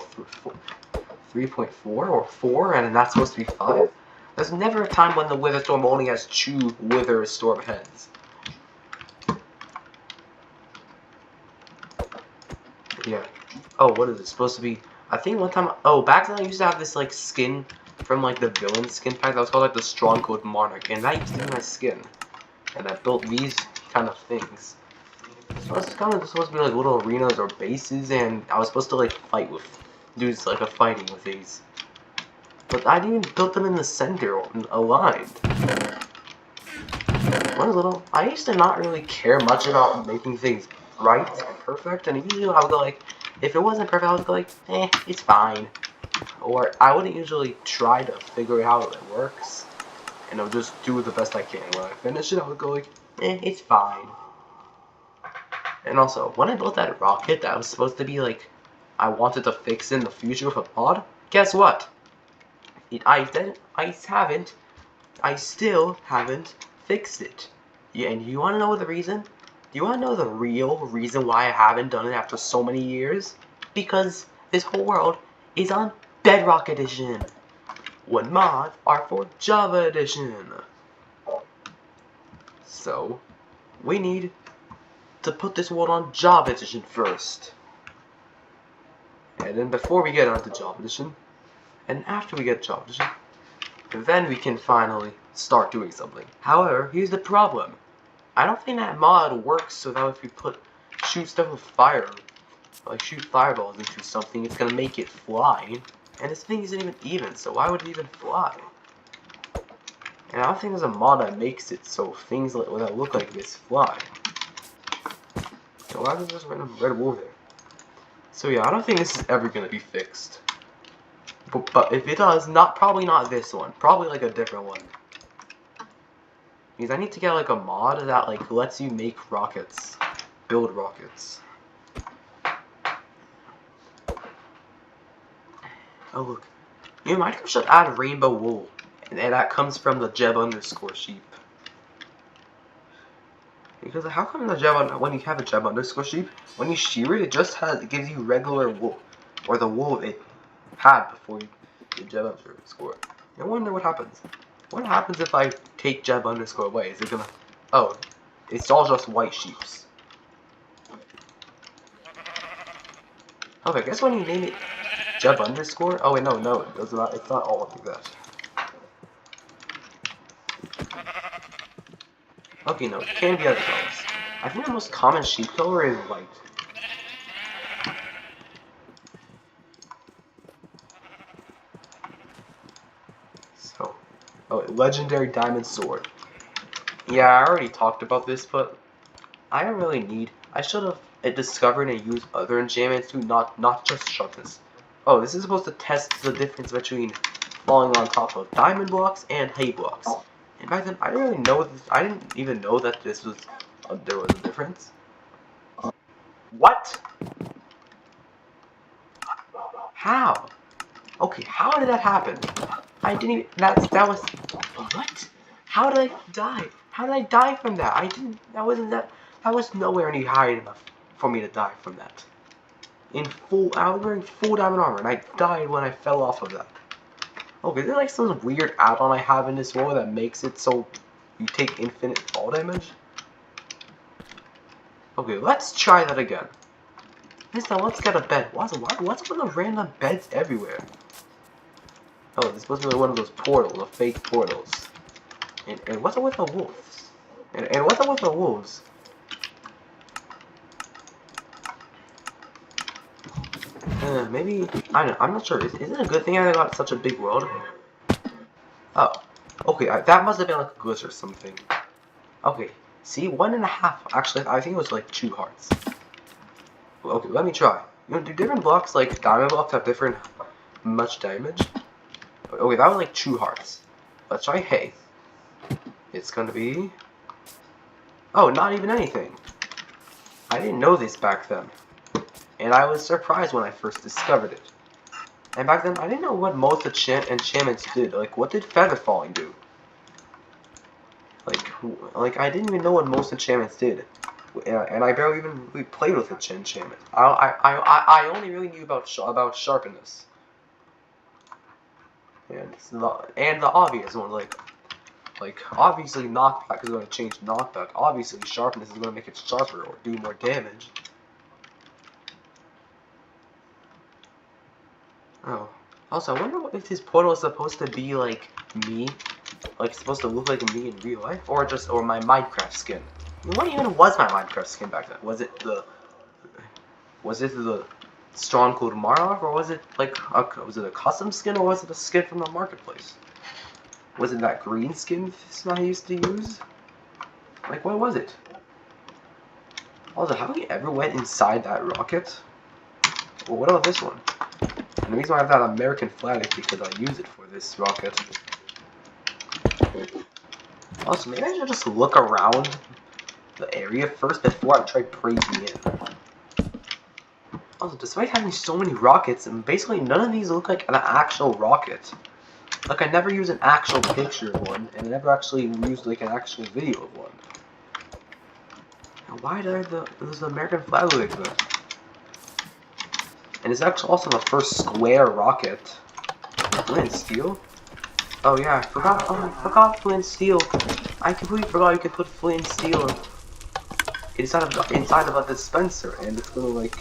3.4 or 4, and that's supposed to be 5? There's never a time when the Wither Storm only has 2 Wither Storm heads. Yeah. Oh, what is it supposed to be? I think one time, back then I used to have this like skin from like the villain skin pack that was called like the Stronghold Monarch, and that used to be my skin. And I built these kind of things. So it's kind of supposed to be like little arenas or bases, and I was supposed to like fight with, do like a fighting with these. But I didn't even build them in the center or aligned. One little. I used to not really care much about making things right and perfect, and usually I would go like, if it wasn't perfect, I would go like, it's fine. Or I wouldn't usually try to figure out how it works, and I'll just do the best I can. When I finish it, I would go like, it's fine. And also, when I built that rocket that was supposed to be like, I wanted to fix in the future with a mod, guess what? I still haven't fixed it. Yeah, and you want to know the reason? Do you want to know the real reason why I haven't done it after so many years? Because this whole world is on Bedrock Edition, when mods are for Java Edition. So, we need to put this world on Java Edition first. And then before we get onto Java Edition, and after we get Java Edition, then we can finally start doing something. However, here's the problem. I don't think that mod works without if you shoot stuff with fire, like shoot fireballs into something, it's gonna make it fly. And this thing isn't even, so why would it even fly? And I don't think there's a mod that makes it so things that look like this fly. So why is there just random red wool there? So yeah, I don't think this is ever gonna be fixed. But if it does, probably not this one. Probably like a different one. Because I need to get like a mod that like lets you make rockets. Build rockets. Oh look. You know, Minecraft should add rainbow wool. And that comes from the Jeb_sheep. Because how come when you have a Jeb_sheep, when you shear it, it gives you regular wool. Or the wool it had before you did Jeb_. I wonder what happens. What happens if I take Jeb_ away? Is it gonna... Oh, it's all just white sheeps. Okay, I guess when you name it Jeb_. Oh wait, no, it does not. It's not all like that. Okay, no, it can be other colors. I think the most common sheep color is white. So, oh, legendary diamond sword. Yeah, I already talked about this, but I don't really need. I should have discovered and used other enchantments too, not just sharpness. Oh, this is supposed to test the difference between falling on top of diamond blocks and hay blocks. And back then, I didn't really know this. I didn't even know that this was there was a difference. What? How? Okay, how did that happen? I didn't even. That was. What? How did I die? How did I die from that? I didn't. That was nowhere near high enough for me to die from that. I was wearing full diamond armor, and I died when I fell off of that. Okay, there's like some weird add-on I have in this world that makes it so you take infinite fall damage. Okay, let's try that again. This time, let's get a bed. What's with the random beds everywhere? Oh, this is supposed to be one of those portals, the fake portals. And what's up with the wolves? And what's up with the wolves? Maybe, I don't know, I'm not sure. Is it a good thing I got such a big world? Oh, okay, that must have been like a glitch or something. Okay, see, 1.5. Actually, I think it was like 2 hearts. Okay, let me try. You know, do different blocks, like diamond blocks, have different much damage? Okay, that was like 2 hearts. Let's try hay. It's gonna be... Oh, not even anything. I didn't know this back then. And I was surprised when I first discovered it. And back then, I didn't know what most enchantments did. Like, what did feather falling do? Like I didn't even know what most enchantments did. And I barely even really played with enchantment. I only really knew about sharpness. And the obvious one, like obviously knockback is going to change knockback. Obviously sharpness is going to make it sharper or do more damage. Oh. Also, I wonder if this portal is supposed to be like me, like it's supposed to look like me in real life, or my Minecraft skin. What even was my Minecraft skin back then? Was it the Strong Cold Marov, or was it like was it a custom skin, or was it a skin from the marketplace? Was it that green skin I used to use? Like, what was it? Also, have we ever went inside that rocket? Well, what about this one? And the reason why I have that American flag is because I use it for this rocket. Also, maybe I should just look around the area first before I try breaking in. Also, despite having so many rockets, and basically none of these look like an actual rocket. Like, I never use an actual picture of one, and I never actually used like an actual video of one. And why does the American flag look like that? And it's actually also the first square rocket. Flint steel? Oh yeah, I forgot flint steel. I completely forgot you could put flint steel inside of a dispenser, and it's gonna like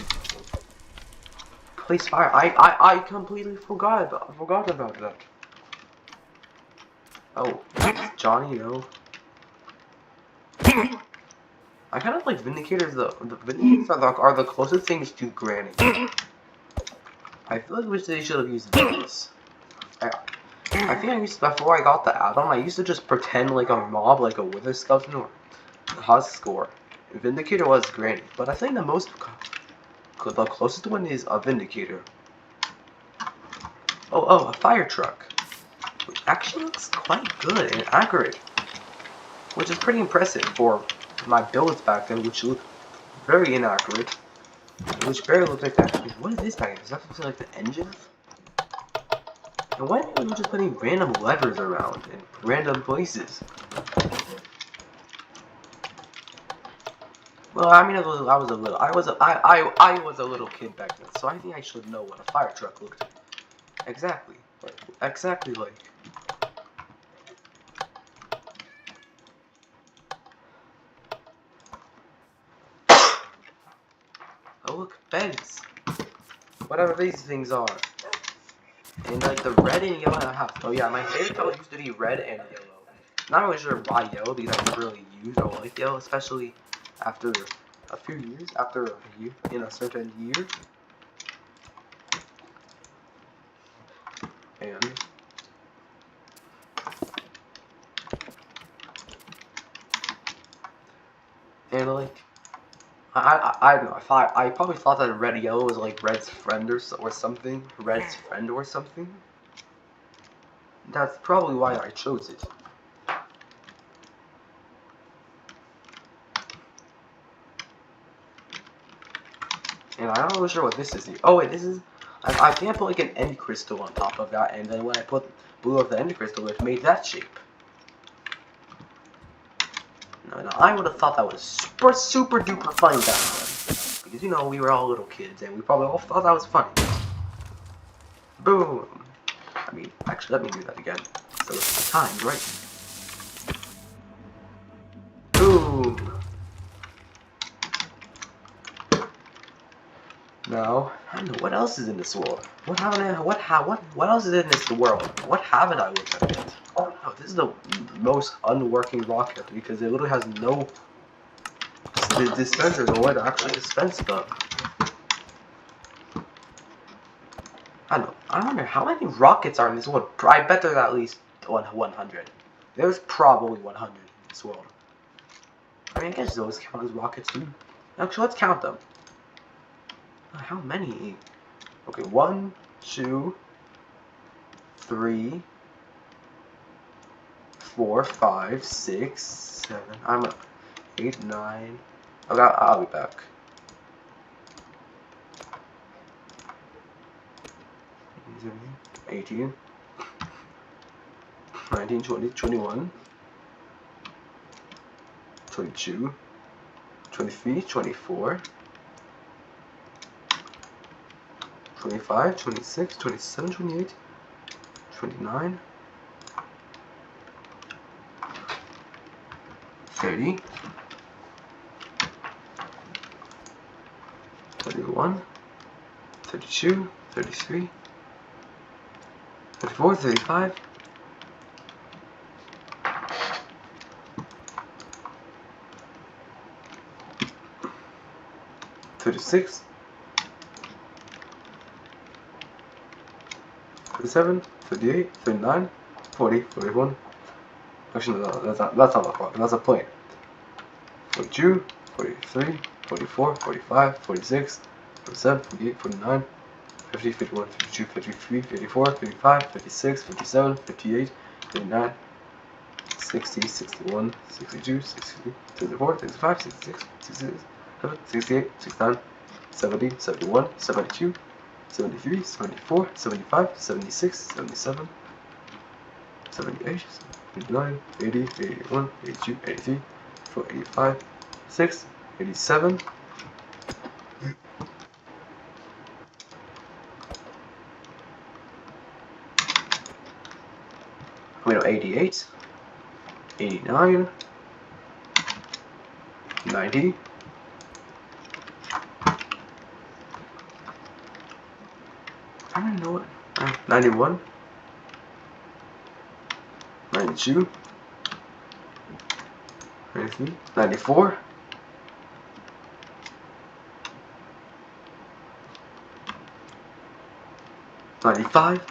place fire. I completely forgot about that. Oh, Johnny, no. I kind of like Vindicators. The Vindicators are the closest things to Granny. I feel like they should have used those. I think I used before I got the add-on. I used to just pretend like a mob, like a Wither Skeleton or a Husk or Vindicator was Granny. But I think the closest one is a Vindicator. Oh, a fire truck. Which actually looks quite good and accurate, which is pretty impressive for my builds back then, which looked very inaccurate. Which barely looked like that. What is this back here? Is that something like the engine? And why are you just putting random levers around in random places? Well, I mean, I was a little kid back then, so I think I should know what a fire truck looked like. Exactly like. Oh look, beds. Whatever these things are. And like the red and yellow in the house. Oh yeah, my favorite color used to be red and yellow. Not really sure why yellow, because I never really used or liked yellow, especially after a few years, after a year, in a certain year. And like, I don't know. I probably thought that red and yellow was like Red's friend or something. Red's friend or something. That's probably why I chose it. And I'm not really sure what this is. Oh wait, this is. I think I put like an end crystal on top of that, and then when I blew up the end crystal, it made that shape. No, I would have thought that was super duper funny back then. Because, you know, we were all little kids, and we probably all thought that was funny. Boom! I mean, actually, let me do that again. So it's timed, right? Boom! Now, I don't know, what else is in this world? What else is in this world? What haven't I looked at yet? Oh no, this is the most unworking rocket because it literally has no dispensers or way to actually dispense stuff. I don't know. I wonder how many rockets are in this world. I bet there's at least 100. There's probably 100 in this world. I mean, I guess those count as rockets too. Actually, let's count them. How many? Okay, 1, 2, 3, 4, 5, 6, 7. I'm at 8, 9. Okay, I'll be back. 18, 19, 20, 21, 22, 23, 24, 25, 26, 27, 28, 29, 30, 31, 32, 33, 34, 35, 36, 36, 37, 38, 39, 40, 41. Actually, no, that's not a clock. That's a plane. 42, 43, 44, 45, 46, 47, 48, 49, 50, 51, 52, 53, 54, 55, 56, 57, 58, 59, 60, 61, 62, 63, 64, 65, 66, 66, 68, 69, 70, 71, 72, 73, 74, 75, 76, 77, 78, 79, 80, 81, 82, 83, 84, 85, 6, 87. Wait, no, 88, 89, 90, 91, 92, 93, 94, 95,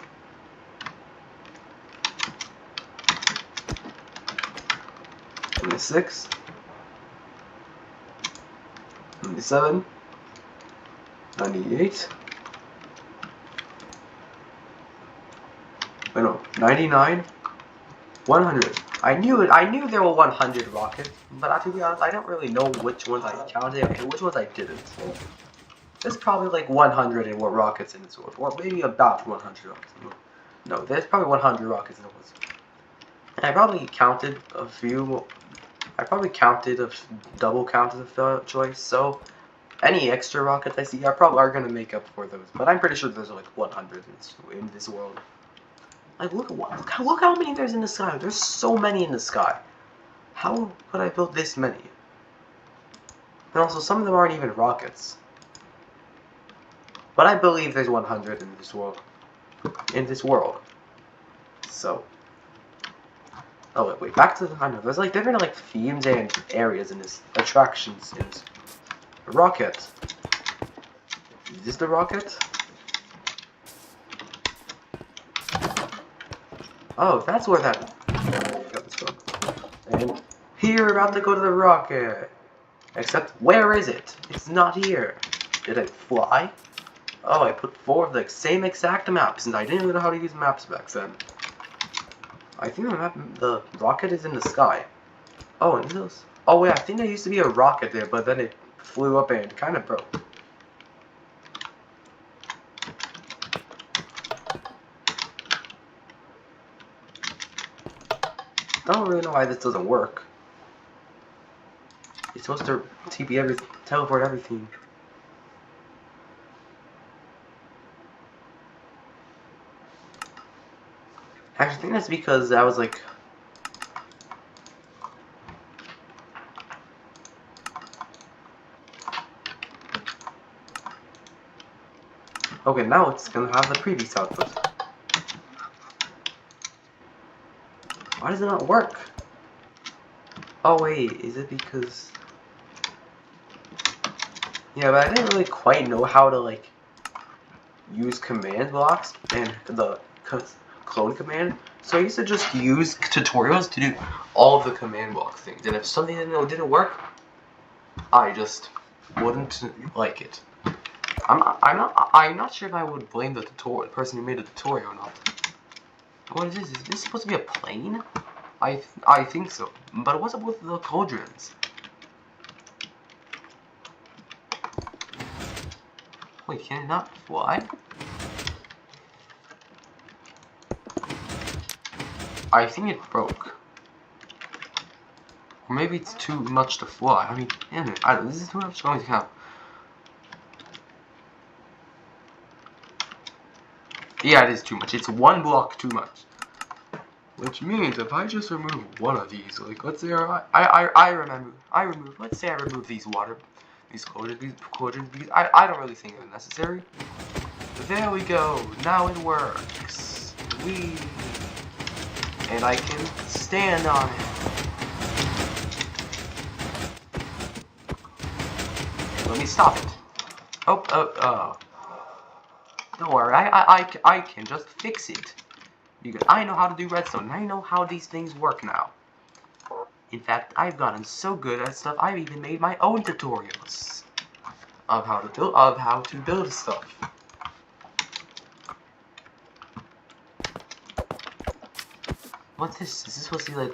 96, 97, 98, wait, no, 99, 100. I knew there were 100 rockets, but to be honest, I don't really know which ones I counted and which ones I didn't. There's probably like 100 rockets in this world, or maybe about 100 rockets. No, there's probably 100 rockets in the world. And I probably counted a few. I probably counted a double counted of choice. So any extra rockets I see are probably gonna make up for those. But I'm pretty sure there's like 100 in this world. Like look how many there's in the sky. There's so many in the sky. How could I build this many? And also some of them aren't even rockets. But I believe there's 100 in this world. So. Oh wait, back to the I know there's like different like themes and areas in this attractions in this rocket. Is this the rocket? Oh, that's where that got this from. And here we're about to go to the rocket. Except where is it? It's not here. Did it fly? Oh, I put 4 of the same exact maps since I didn't even know how to use maps back then. I think the rocket is in the sky. Oh, and this. Oh wait, I think there used to be a rocket there, but then it flew up and kind of broke. I don't really know why this doesn't work. It's supposed to teleport everything. Actually, I think that's because I was like. Okay, now it's gonna have the previous output. Why does it not work? Oh wait, is it because... Yeah, but I didn't really quite know how to like use command blocks and the clone command. So I used to just use tutorials to do all of the command block things. And if something didn't work, I just wouldn't like it. I'm not sure if I would blame the person who made the tutorial or not. What is this? Is this supposed to be a plane? I think so. But what's up with the cauldrons? Wait, can it not fly? I think it broke. Or maybe it's too much to fly. I mean, this is too much to count. Yeah, it is too much. It's 1 block too much. Which means if I just remove one of these, like let's say let's say I remove these quadrants, because I don't really think they're necessary. There we go. Now it works. And I can stand on it. And let me stop it. Oh. Don't worry, I can just fix it. Because I know how to do redstone, and I know how these things work now. In fact, I've gotten so good at stuff, I've even made my own tutorials of how to build stuff. What's this? Is this supposed to be like...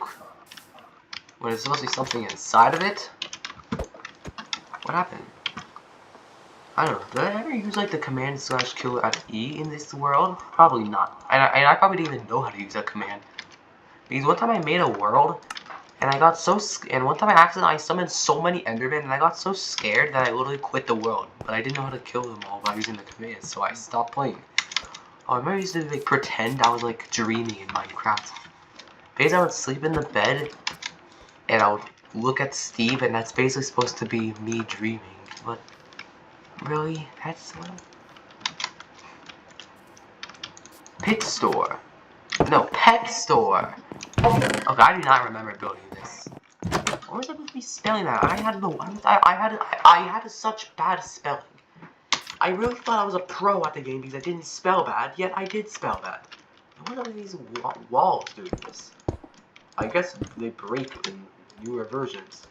What, is supposed to be something inside of it? What happened? I don't know. Did I ever use like the command /kill at E in this world? Probably not. And I probably didn't even know how to use that command. Because one time I made a world, and I got so and one time I summoned so many Endermen, and I got so scared that I literally quit the world. But I didn't know how to kill them all by using the command, so I stopped playing. Oh, I remember I used to like pretend I was like dreaming in Minecraft. Because I would sleep in the bed, and I would look at Steve, and that's basically supposed to be me dreaming. But really, that's what... Pit store. No, pet store. Okay, I do not remember building this. What was I supposed to be spelling that? I had such bad spelling. I really thought I was a pro at the game because I didn't spell bad, yet I did spell bad. What are these walls doing this? I guess they break in newer versions.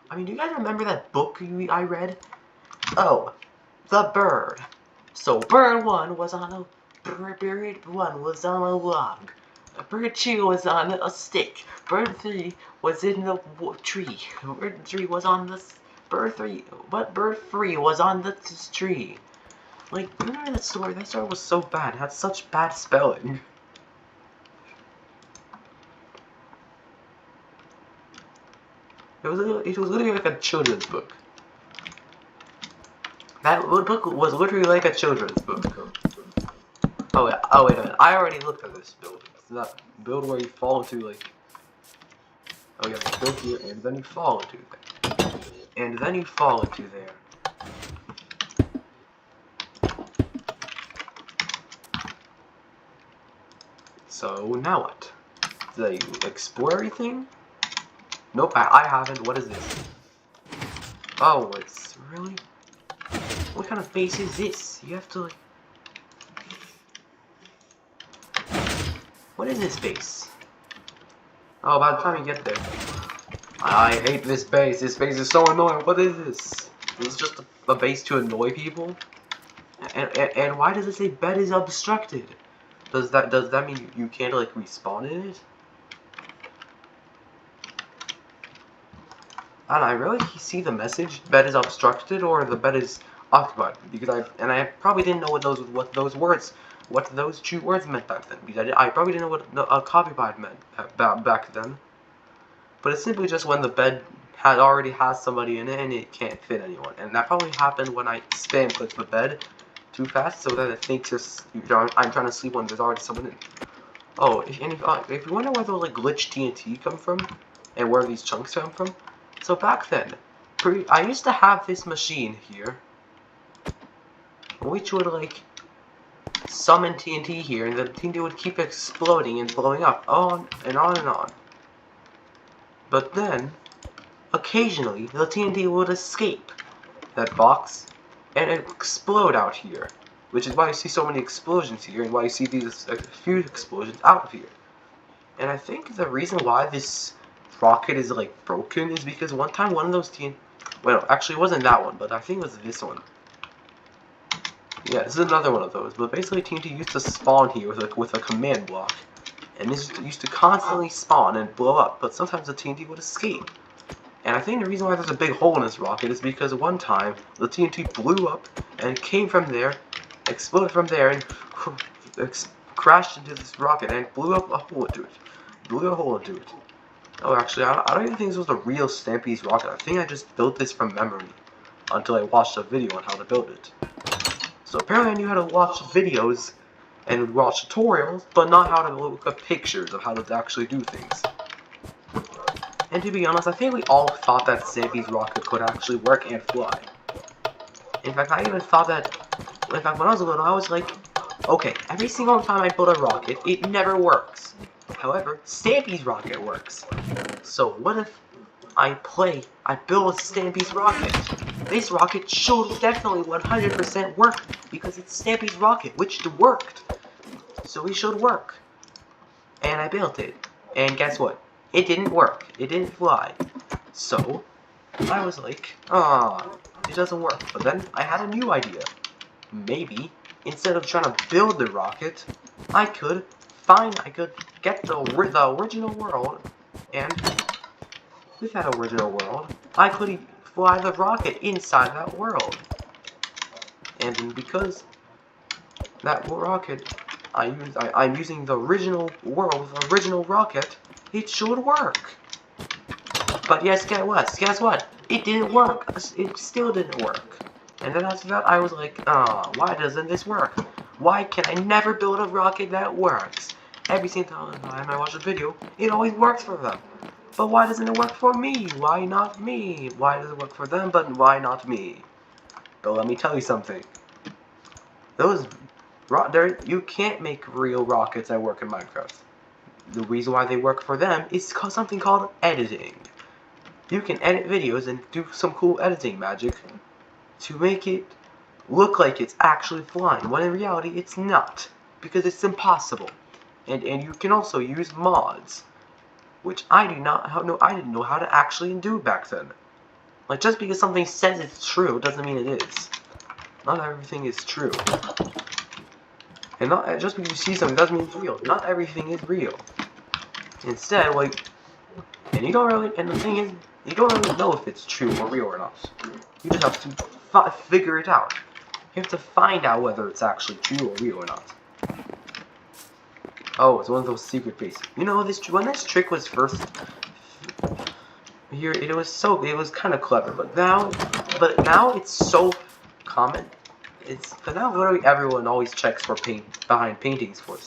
I mean, do you guys remember that book I read? Oh, The Bird. So, bird 1 was on a... Bird 1 was on a log. Bird 2 was on a stick. Bird 3 was in the tree. Bird 3 was on the... Bird 3 was on the tree. Like, remember that story? That story was so bad. It had such bad spelling. It was literally like a children's book. That book was literally like a children's book. Oh wait a minute. I already looked at this build. It's that build where you fall into like... Oh yeah, you build here and then you fall into there. And then you fall into there. So now what? Did I explore everything? Nope, I haven't. What is this? Oh, it's really... What kind of base is this? You have to like... What is this base? Oh, by the time you get there... I hate this base. This base is so annoying. What is this? Is this just a base to annoy people? And why does it say bed is obstructed? Does that mean you can't like respawn in it? And I really see the message bed is obstructed or the bed is occupied because I probably didn't know what those two words meant back then because I probably didn't know what occupied meant back then. But it's simply just when the bed already has somebody in it and it can't fit anyone, and that probably happened when I spam clicked the bed too fast so that it thinks I'm trying to sleep when there's already someone in. Oh, if you wonder where those like glitch TNT come from and where these chunks come from. So back then, I used to have this machine here, which would like summon TNT here, and the TNT would keep exploding and blowing up, on and on and on. But then, occasionally, the TNT would escape that box and explode out here, which is why you see so many explosions here, and why you see these few explosions out of here. And I think the reason why this rocket is like broken is because one time one of those well, actually it wasn't that one, but I think it was this one. Yeah, this is another one of those, but basically TNT used to spawn here with a command block, and this used to constantly spawn and blow up, but sometimes the TNT would escape. And I think the reason why there's a big hole in this rocket is because one time the TNT blew up and came from there, exploded from there, and crashed into this rocket and blew up a hole into it. Blew a hole into it. Oh, actually, I don't even think this was the real Stampy's rocket. I think I just built this from memory until I watched a video on how to build it. So apparently I knew how to watch videos and watch tutorials, but not how to look at pictures of how to actually do things. And to be honest, I think we all thought that Stampy's rocket could actually work and fly. In fact, I even thought that, in fact, when I was little, I was like, okay, every single time I build a rocket, it never works. However, Stampy's rocket works. So what if I build Stampy's rocket? this rocket should definitely 100% work because it's Stampy's rocket, which worked. So it should work. And I built it. And guess what? It didn't work. It didn't fly. So I was like, it doesn't work. But then I had a new idea. Maybe instead of trying to build the rocket, I could get the original world, and with that original world, I could fly the rocket inside that world. And because that rocket, I'm using the original world, the original rocket, it should work. But yes, guess what? It didn't work. It still didn't work. And then after that, I was like, why doesn't this work? Why can I never build a rocket that works? Every single time I watch a video, it always works for them. But why doesn't it work for me? Why not me? Why does it work for them, but why not me? But let me tell you something. You can't make real rockets that work in Minecraft. The reason why they work for them is something called editing. You can edit videos and do some cool editing magic to make it look like it's actually flying, when in reality it's not, because it's impossible. And you can also use mods, which I didn't know how to actually do back then. Like, just because something says it's true doesn't mean it is. Not everything is true. And not just because you see something doesn't mean it's real. Not everything is real. Instead, like, and the thing is, you don't really know if it's true or real or not. You just have to figure it out. You have to find out whether it's actually true or real or not. Oh, it's one of those secret bases. You know, when this trick was first here, it was kind of clever, but now it's so common. But now literally everyone always checks for behind paintings for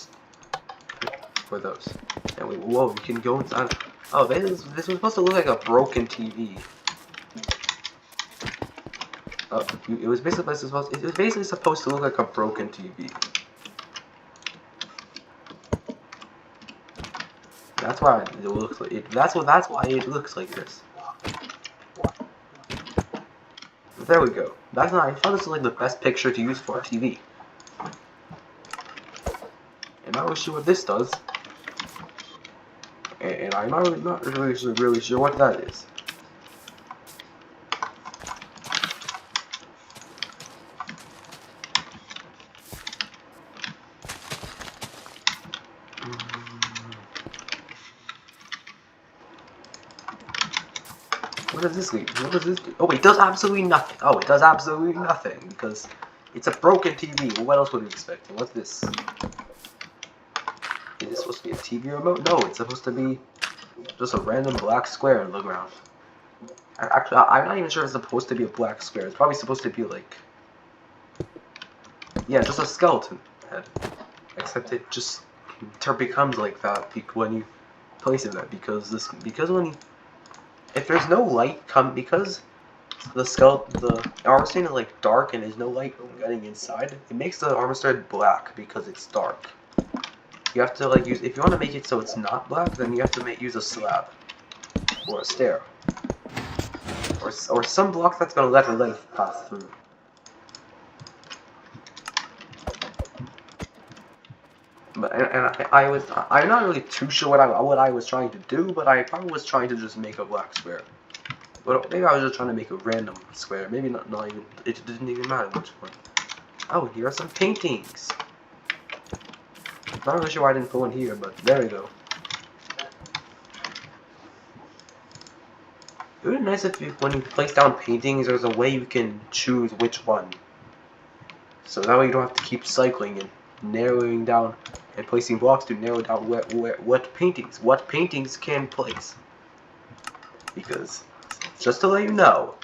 those. And whoa, you can go inside. Oh, this was supposed to look like a broken TV. It was basically supposed to look like a broken TV. That's why it looks like it. That's why it looks like this. But there we go. I thought this was like the best picture to use for a TV. And I'm not really sure what this does. And I'm not really sure what that is. What does this lead? What does this do? Oh, it does absolutely nothing. Oh, it does absolutely nothing because it's a broken TV. Well, what else would we expect? What's this? Is this supposed to be a TV remote? No, it's supposed to be just a random black square in the ground. Actually, I'm not even sure it's supposed to be a black square. It's probably supposed to be like, yeah, just a skeleton head. Except it just becomes like that when you place it there if there's no light because the armor stand is like dark and there's no light getting inside, it makes the armor stand black because it's dark. You have to like if you want to make it so it's not black, then you have to use a slab or a stair or some block that's gonna let the light pass through. But I'm not really too sure what I was trying to do, but I probably was trying to just make a black square. But maybe I was just trying to make a random square. Maybe not even. It didn't even matter which one. Oh, here are some paintings. Not really sure why I didn't put one here, but there we go. It would be nice if when you place down paintings, there's a way you can choose which one. So that way you don't have to keep cycling and narrowing down and placing blocks to narrow down what paintings can place. Because, just to let you know,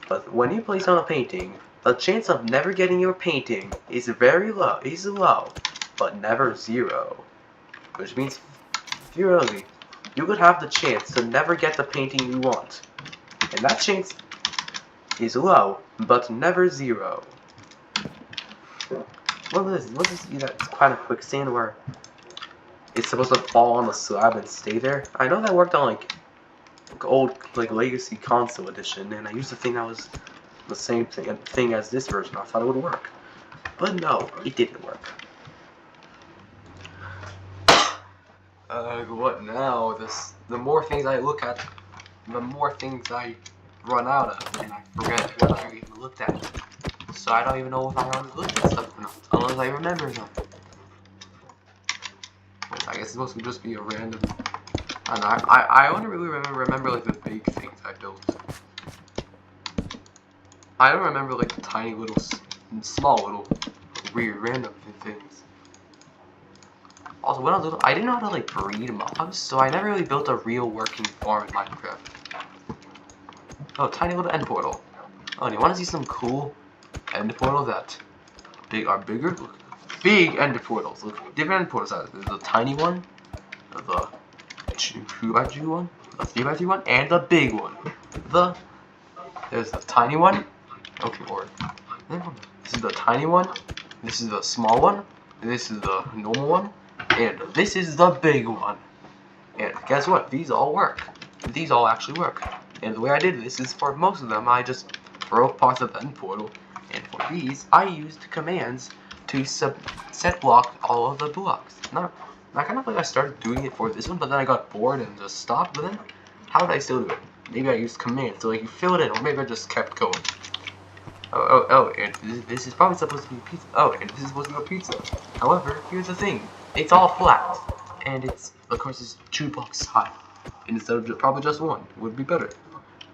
but when you place on a painting, the chance of never getting your painting is low, but never zero. Which means, theoretically, you could have the chance to never get the painting you want. And that chance is low, but never zero. What is that kind of quicksand where it's supposed to fall on the slab and stay there? I know that worked on like old legacy console edition, and I used to think that was the same thing as this version. I thought it would work, but no, it didn't work. What now? The more things I look at, the more things I run out of, and I forget what I even looked at. So I don't even know if I already looked at stuff or not, unless I remember them. Which I guess it's supposed to just be a random. I don't know. I only really remember like the big things I built. I don't remember like the tiny little, small little, weird random things. Also, when I was little, I didn't know how to like breed mobs, so I never really built a real working farm in Minecraft. Oh, tiny little end portal. Oh, do you want to see some cool end portals that are bigger? Look, big end portals. Look, different end portal sizes. There's the tiny one, the 2x2 one, the 3x3 one, and the big one. There's the tiny one. Okay, or this is the tiny one. This is the small one. This is the normal one. And this is the big one. And guess what? These all work. These all actually work. And the way I did this is for most of them, I just broke parts of the end portal. And for these, I used commands to set block all of the blocks. Now, I kind of feel like I started doing it for this one, but then I got bored and just stopped. But then, how did I still do it? Maybe I used commands to like you fill it in, or maybe I just kept going. Oh, and this is probably supposed to be pizza. Oh, and this is supposed to be a pizza. However, here's the thing. It's all flat. And it's, of course, it's 2 blocks high. Instead of probably just one. Would be better.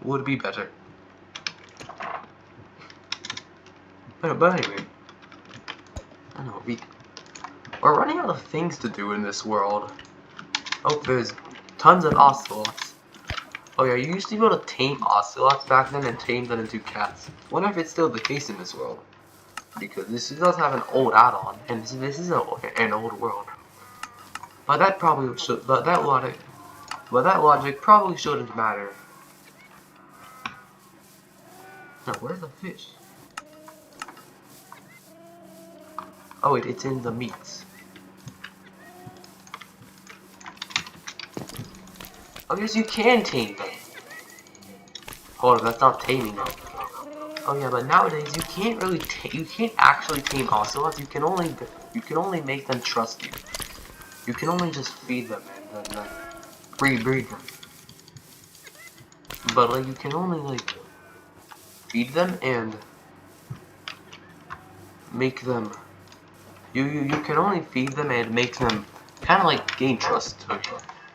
Would be better. But anyway. I know, we're running out of things to do in this world. Oh, there's tons of ocelots. Oh yeah, you used to be able to tame ocelots back then and tame them into cats. Wonder if it's still the case in this world. Because this does have an old add-on, and this is an old world. But that probably should. But that logic probably shouldn't matter. Now, where's the fish? Oh wait, it's in the meats. Oh yes, you can tame them. Hold on, that's not taming them. Oh yeah, but nowadays you can't really you can't actually tame ocelots. You can only make them trust you. You can only just feed them and then breed them. But like you can only like feed them and make them. You can only feed them and make them kind of like gain trust,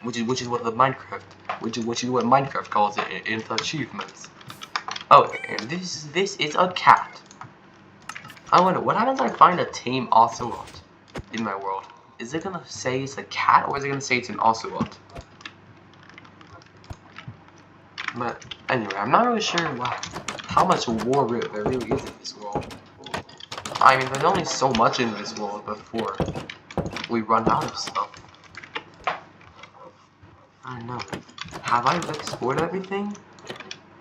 which is what Minecraft calls it in the achievements. Oh, and this is a cat. I wonder what happens if I find a tame ocelot in my world. Is it gonna say it's a cat or is it gonna say it's an ocelot? But anyway, I'm not really sure how much war there really is in this world. I mean, there's only so much in this world before we run out of stuff. I don't know. Have I explored everything?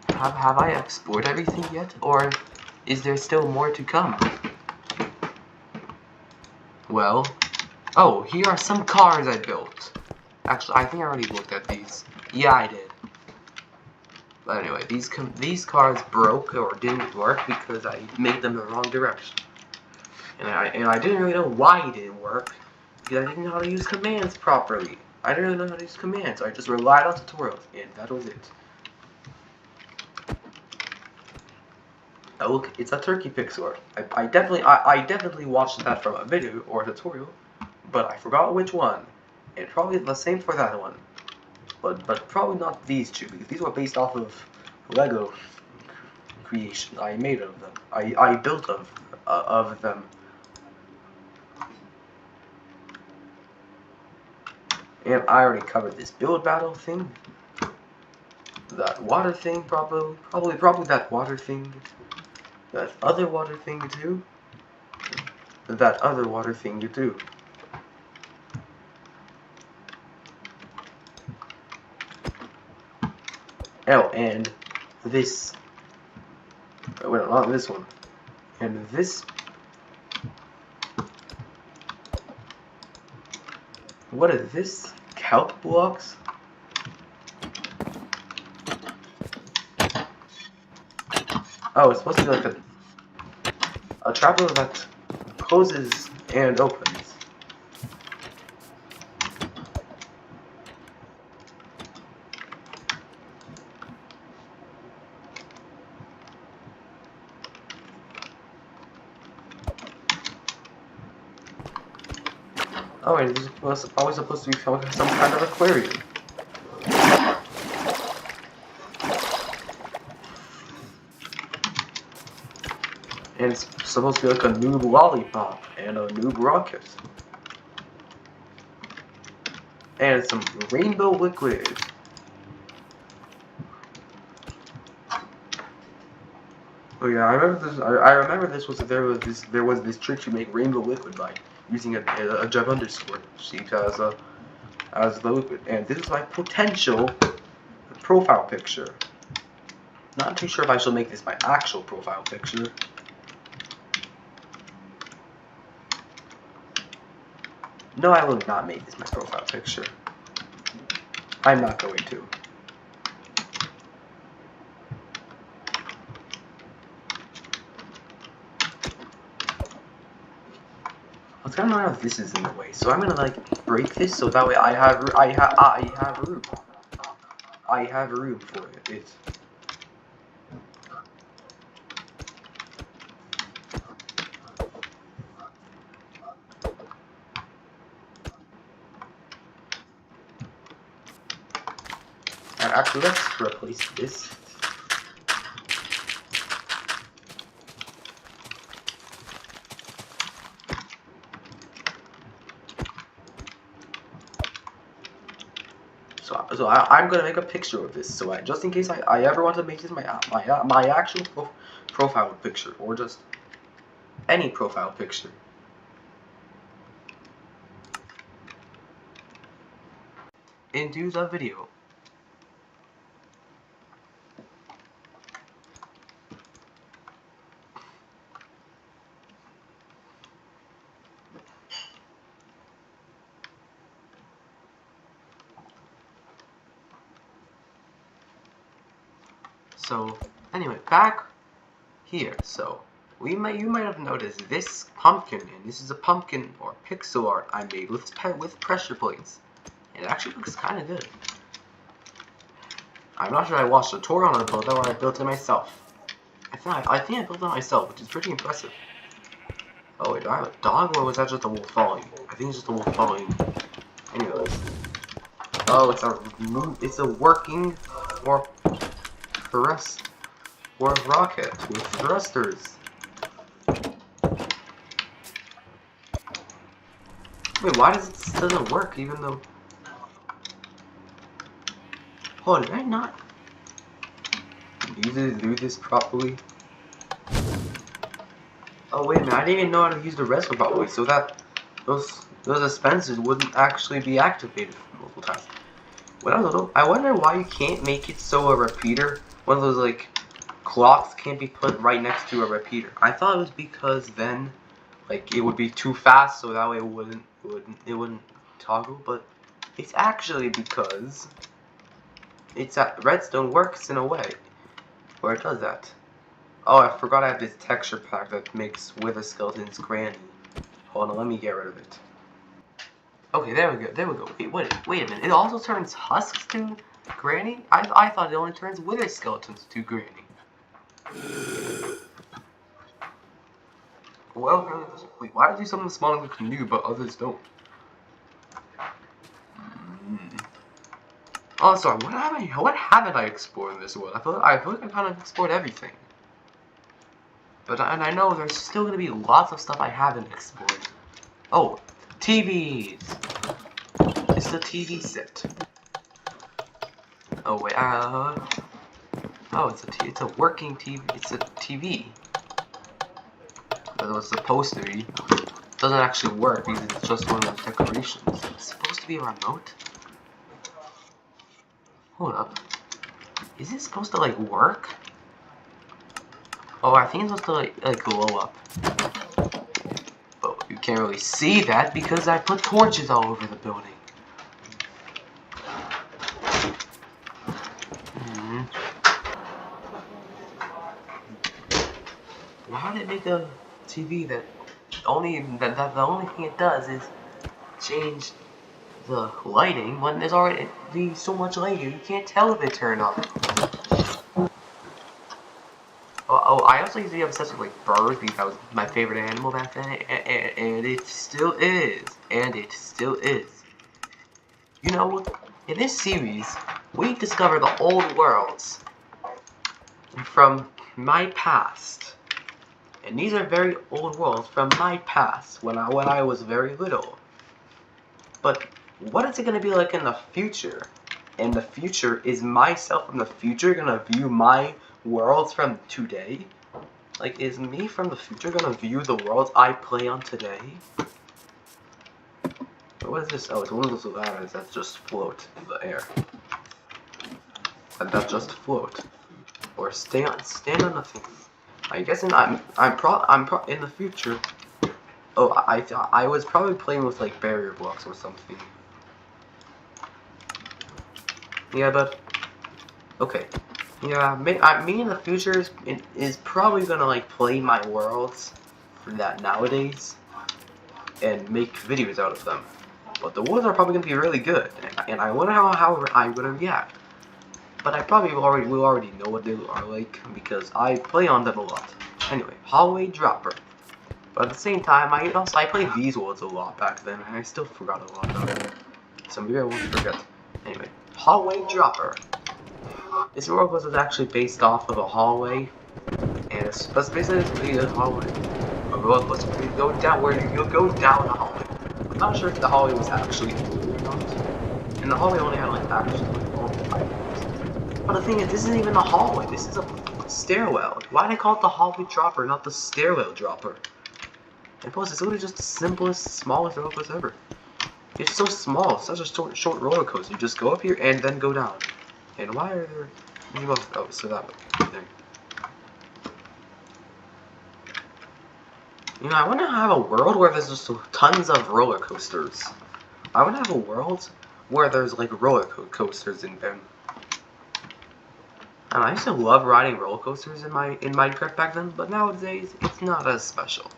Have I explored everything yet? Or is there still more to come? Well, oh, here are some cars I built. Actually, I think I already looked at these. Yeah, I did. But anyway, these cars broke or didn't work because I made them the wrong direction. And I didn't really know why it didn't work, because I didn't know how to use commands properly. I didn't really know how to use commands, so I just relied on tutorials, and that was it. Oh look, it's a turkey pixel. I definitely watched that from a video or a tutorial, but I forgot which one. And probably the same for that one. But probably not these two, because these were based off of Lego creation I made of them. I built of them. And I already covered this build battle thing. That water thing probably that water thing. That other water thing too. That other water thing too. Oh, and this. Well, not this one. And this. What is this? Kelp blocks? Oh, it's supposed to be like a trapdoor that closes and opens. Oh, and this was always supposed to be some kind of aquarium. And it's supposed to be like a noob lollipop and a noob rocket. And some rainbow liquid. Oh yeah, I remember this. I remember this was there was this trick to make rainbow liquid by using a Jeb underscore sheet as the liquid, and this is my potential profile picture. Not too sure if I should make this my actual profile picture. No, I will not make this my profile picture. I'm not going to. What's going on if this is in the way? So I'm gonna like break this so that way I have room. I have room for it. It's and actually let's replace this. So I'm gonna make a picture of this. So just in case I ever want to make this my actual profile picture, or just any profile picture. Into the video. So anyway, back here. So you might have noticed this pumpkin, and this is a pumpkin or pixel art I made with pressure plates. It actually looks kind of good. I'm not sure I watched a tutorial on it, but that one I built it myself. I think I built it myself, which is pretty impressive. Oh wait, do I have a dog, or was that just a wolf following? I think it's just a wolf following. Anyways. Oh, it's a working or rocket with thrusters. Wait, why does it doesn't work even though? Oh, did I not do this properly? Oh wait a minute, I didn't even know how to use the redstone properly, so that those dispensers wouldn't actually be activated multiple times. I wonder why you can't make it so a repeater, one of those like clocks, can't be put right next to a repeater. I thought it was because then like it would be too fast, so that way it wouldn't toggle, but it's actually because redstone works in a way where it does that. Oh, I forgot I have this texture pack that makes Wither Skeleton's granny. Hold on, let me get rid of it. Okay, there we go. Wait a minute. It also turns husks to granny? I thought it only turns Wither Skeletons to granny. Well, wait, why do some of the spawn look new but others don't? Oh, sorry. What haven't I explored in this world? I feel like I kind of explored everything. But I know there's still gonna be lots of stuff I haven't explored. Oh, TVs. It's the TV set. Oh wait, oh, it's a working TV. It's a TV. That was supposed to be. It doesn't actually work because it's just one of those decorations. It's supposed to be a remote. Hold up. Is it supposed to like work? Oh, I think it's supposed to like glow up. But you can't really see that because I put torches all over the building. Why did it make a TV that the only thing it does is change the lighting when there's already so much lighting you can't tell if it turned on? Oh, I also used to be obsessed with like birds because that was my favorite animal back then, and it still is, You know, in this series, we discover the old worlds from my past, and these are very old worlds from my past when I was very little. But what is it gonna be like in the future? In the future, is myself from the future gonna view my worlds from today? Like, is me from the future gonna view the worlds I play on today? What is this? Oh, it's one of those ladders that just float in the air. And that just float. Or stand on nothing. I guess in in the future. Oh, I was probably playing with like barrier blocks or something. Yeah, but okay. Yeah, me in the future is probably gonna like play my worlds from that nowadays and make videos out of them. But the worlds are probably gonna be really good, and I wonder how I'm gonna react. But I probably will already know what they are like because I play on them a lot. Anyway, Hallway Dropper. But at the same time, I played these worlds a lot back then, and I still forgot a lot about it. So maybe I won't forget. Anyway, Hallway Dropper. This world was actually based off of a hallway, and it's basically a hallway. A roller coaster where you go down a hallway. I'm not sure if the hallway was actually blue or not. And the hallway only had like actually like items. But the thing is, this isn't even a hallway. This is a stairwell. Why did they call it the hallway dropper, not the stairwell dropper? And plus, it's literally just the simplest, smallest roller coaster ever. It's so small. It's such a short roller coaster. You just go up here and then go down. And why are there... Oh, so that way. There. You know, I want to have a world where there's just tons of roller coasters. I want to have a world where there's like roller coasters in them. And I used to love riding roller coasters in Minecraft back then, but nowadays it's not as special.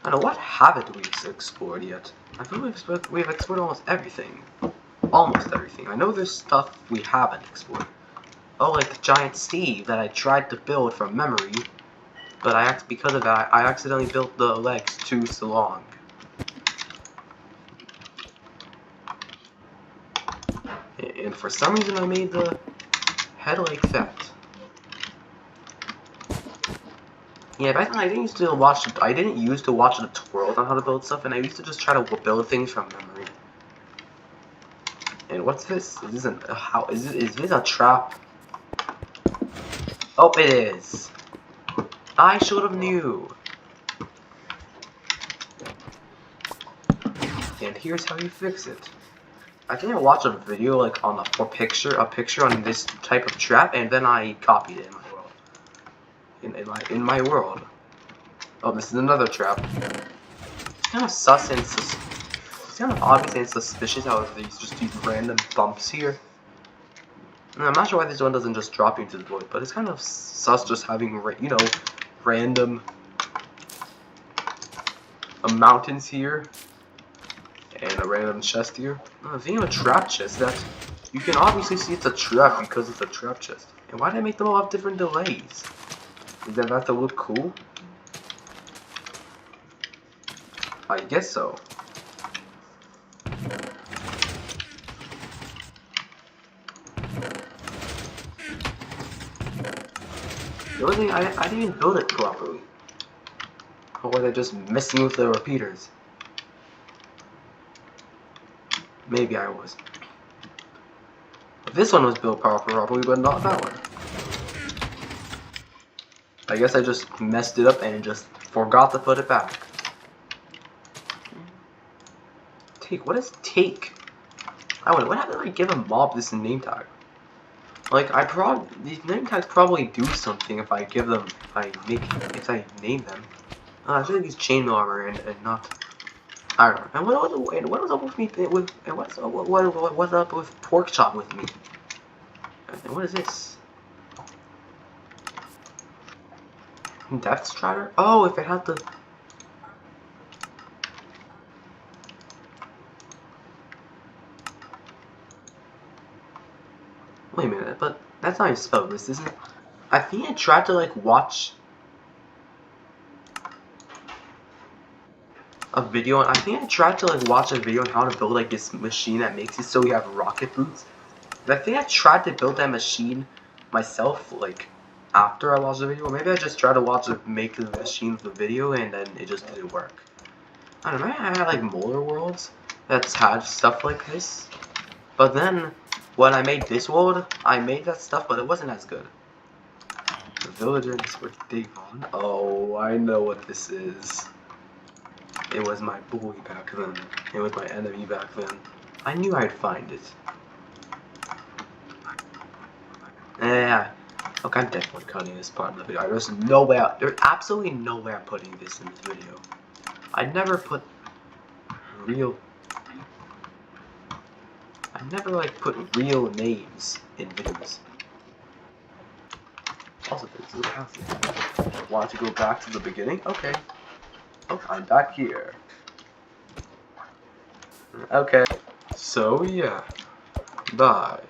I don't know, what haven't we explored yet? I feel we've explored almost everything. Almost everything. I know there's stuff we haven't explored. Oh, like the giant Steve that I tried to build from memory, but because of that, I accidentally built the legs too long. And for some reason, I made the head like that. Yeah, back then I didn't used to watch tutorials on how to build stuff, and I used to just try to build things from memory. And what's this? Is this a trap? Oh, it is. I should have knew. And here's how you fix it. I think I watched a video like on a picture on this type of trap, and then I copied it in my world. In my world. Oh, this is another trap. It's kind of sus and it's kind of obvious and suspicious how there's just these random bumps here. And I'm not sure why this one doesn't just drop you into the void, but it's kind of sus just having, you know, random mountains here and a random chest here. The thing of a trap chest that you can obviously see it's a trap because it's a trap chest. And why did I make them all have different delays? Is that to look cool? I guess so. The only thing, I didn't even build it properly. Or was I just messing with the repeaters? Maybe I was. But this one was built properly, but not that one. I guess I just messed it up and just forgot to put it back. Take, what is take? I wonder, what happened if I give a mob this name tag? Like, these name tags probably do something if I give them, if I name them. I think these chainmail armor and not, I don't know. And what was up with me, what's up with pork chop with me? And what is this? Death Strider? Oh, if it had the... Wait a minute, but that's not how you spell this, isn't it? I think I tried to like watch a video. I think I tried to like watch a video on how to build like this machine that makes it so you have rocket boots. And I think I tried to build that machine myself like after I watched the video. Or maybe I just tried to watch the make the machine the video and then it just didn't work. I don't know. I had like Molar Worlds that's had stuff like this, but then when I made this world, I made that stuff, but it wasn't as good. The villagers were Devon. Oh, I know what this is. It was my boy back then. It was my enemy back then. I knew I'd find it. Yeah. Look, I'm definitely cutting this part of the video. There's no way. There's absolutely no way I'm putting this in this video. I'd never put real. I never like put real names in videos. Also, there's a little house here. Want to go back to the beginning? Okay. Oh, I'm back here. Okay. So yeah. Bye.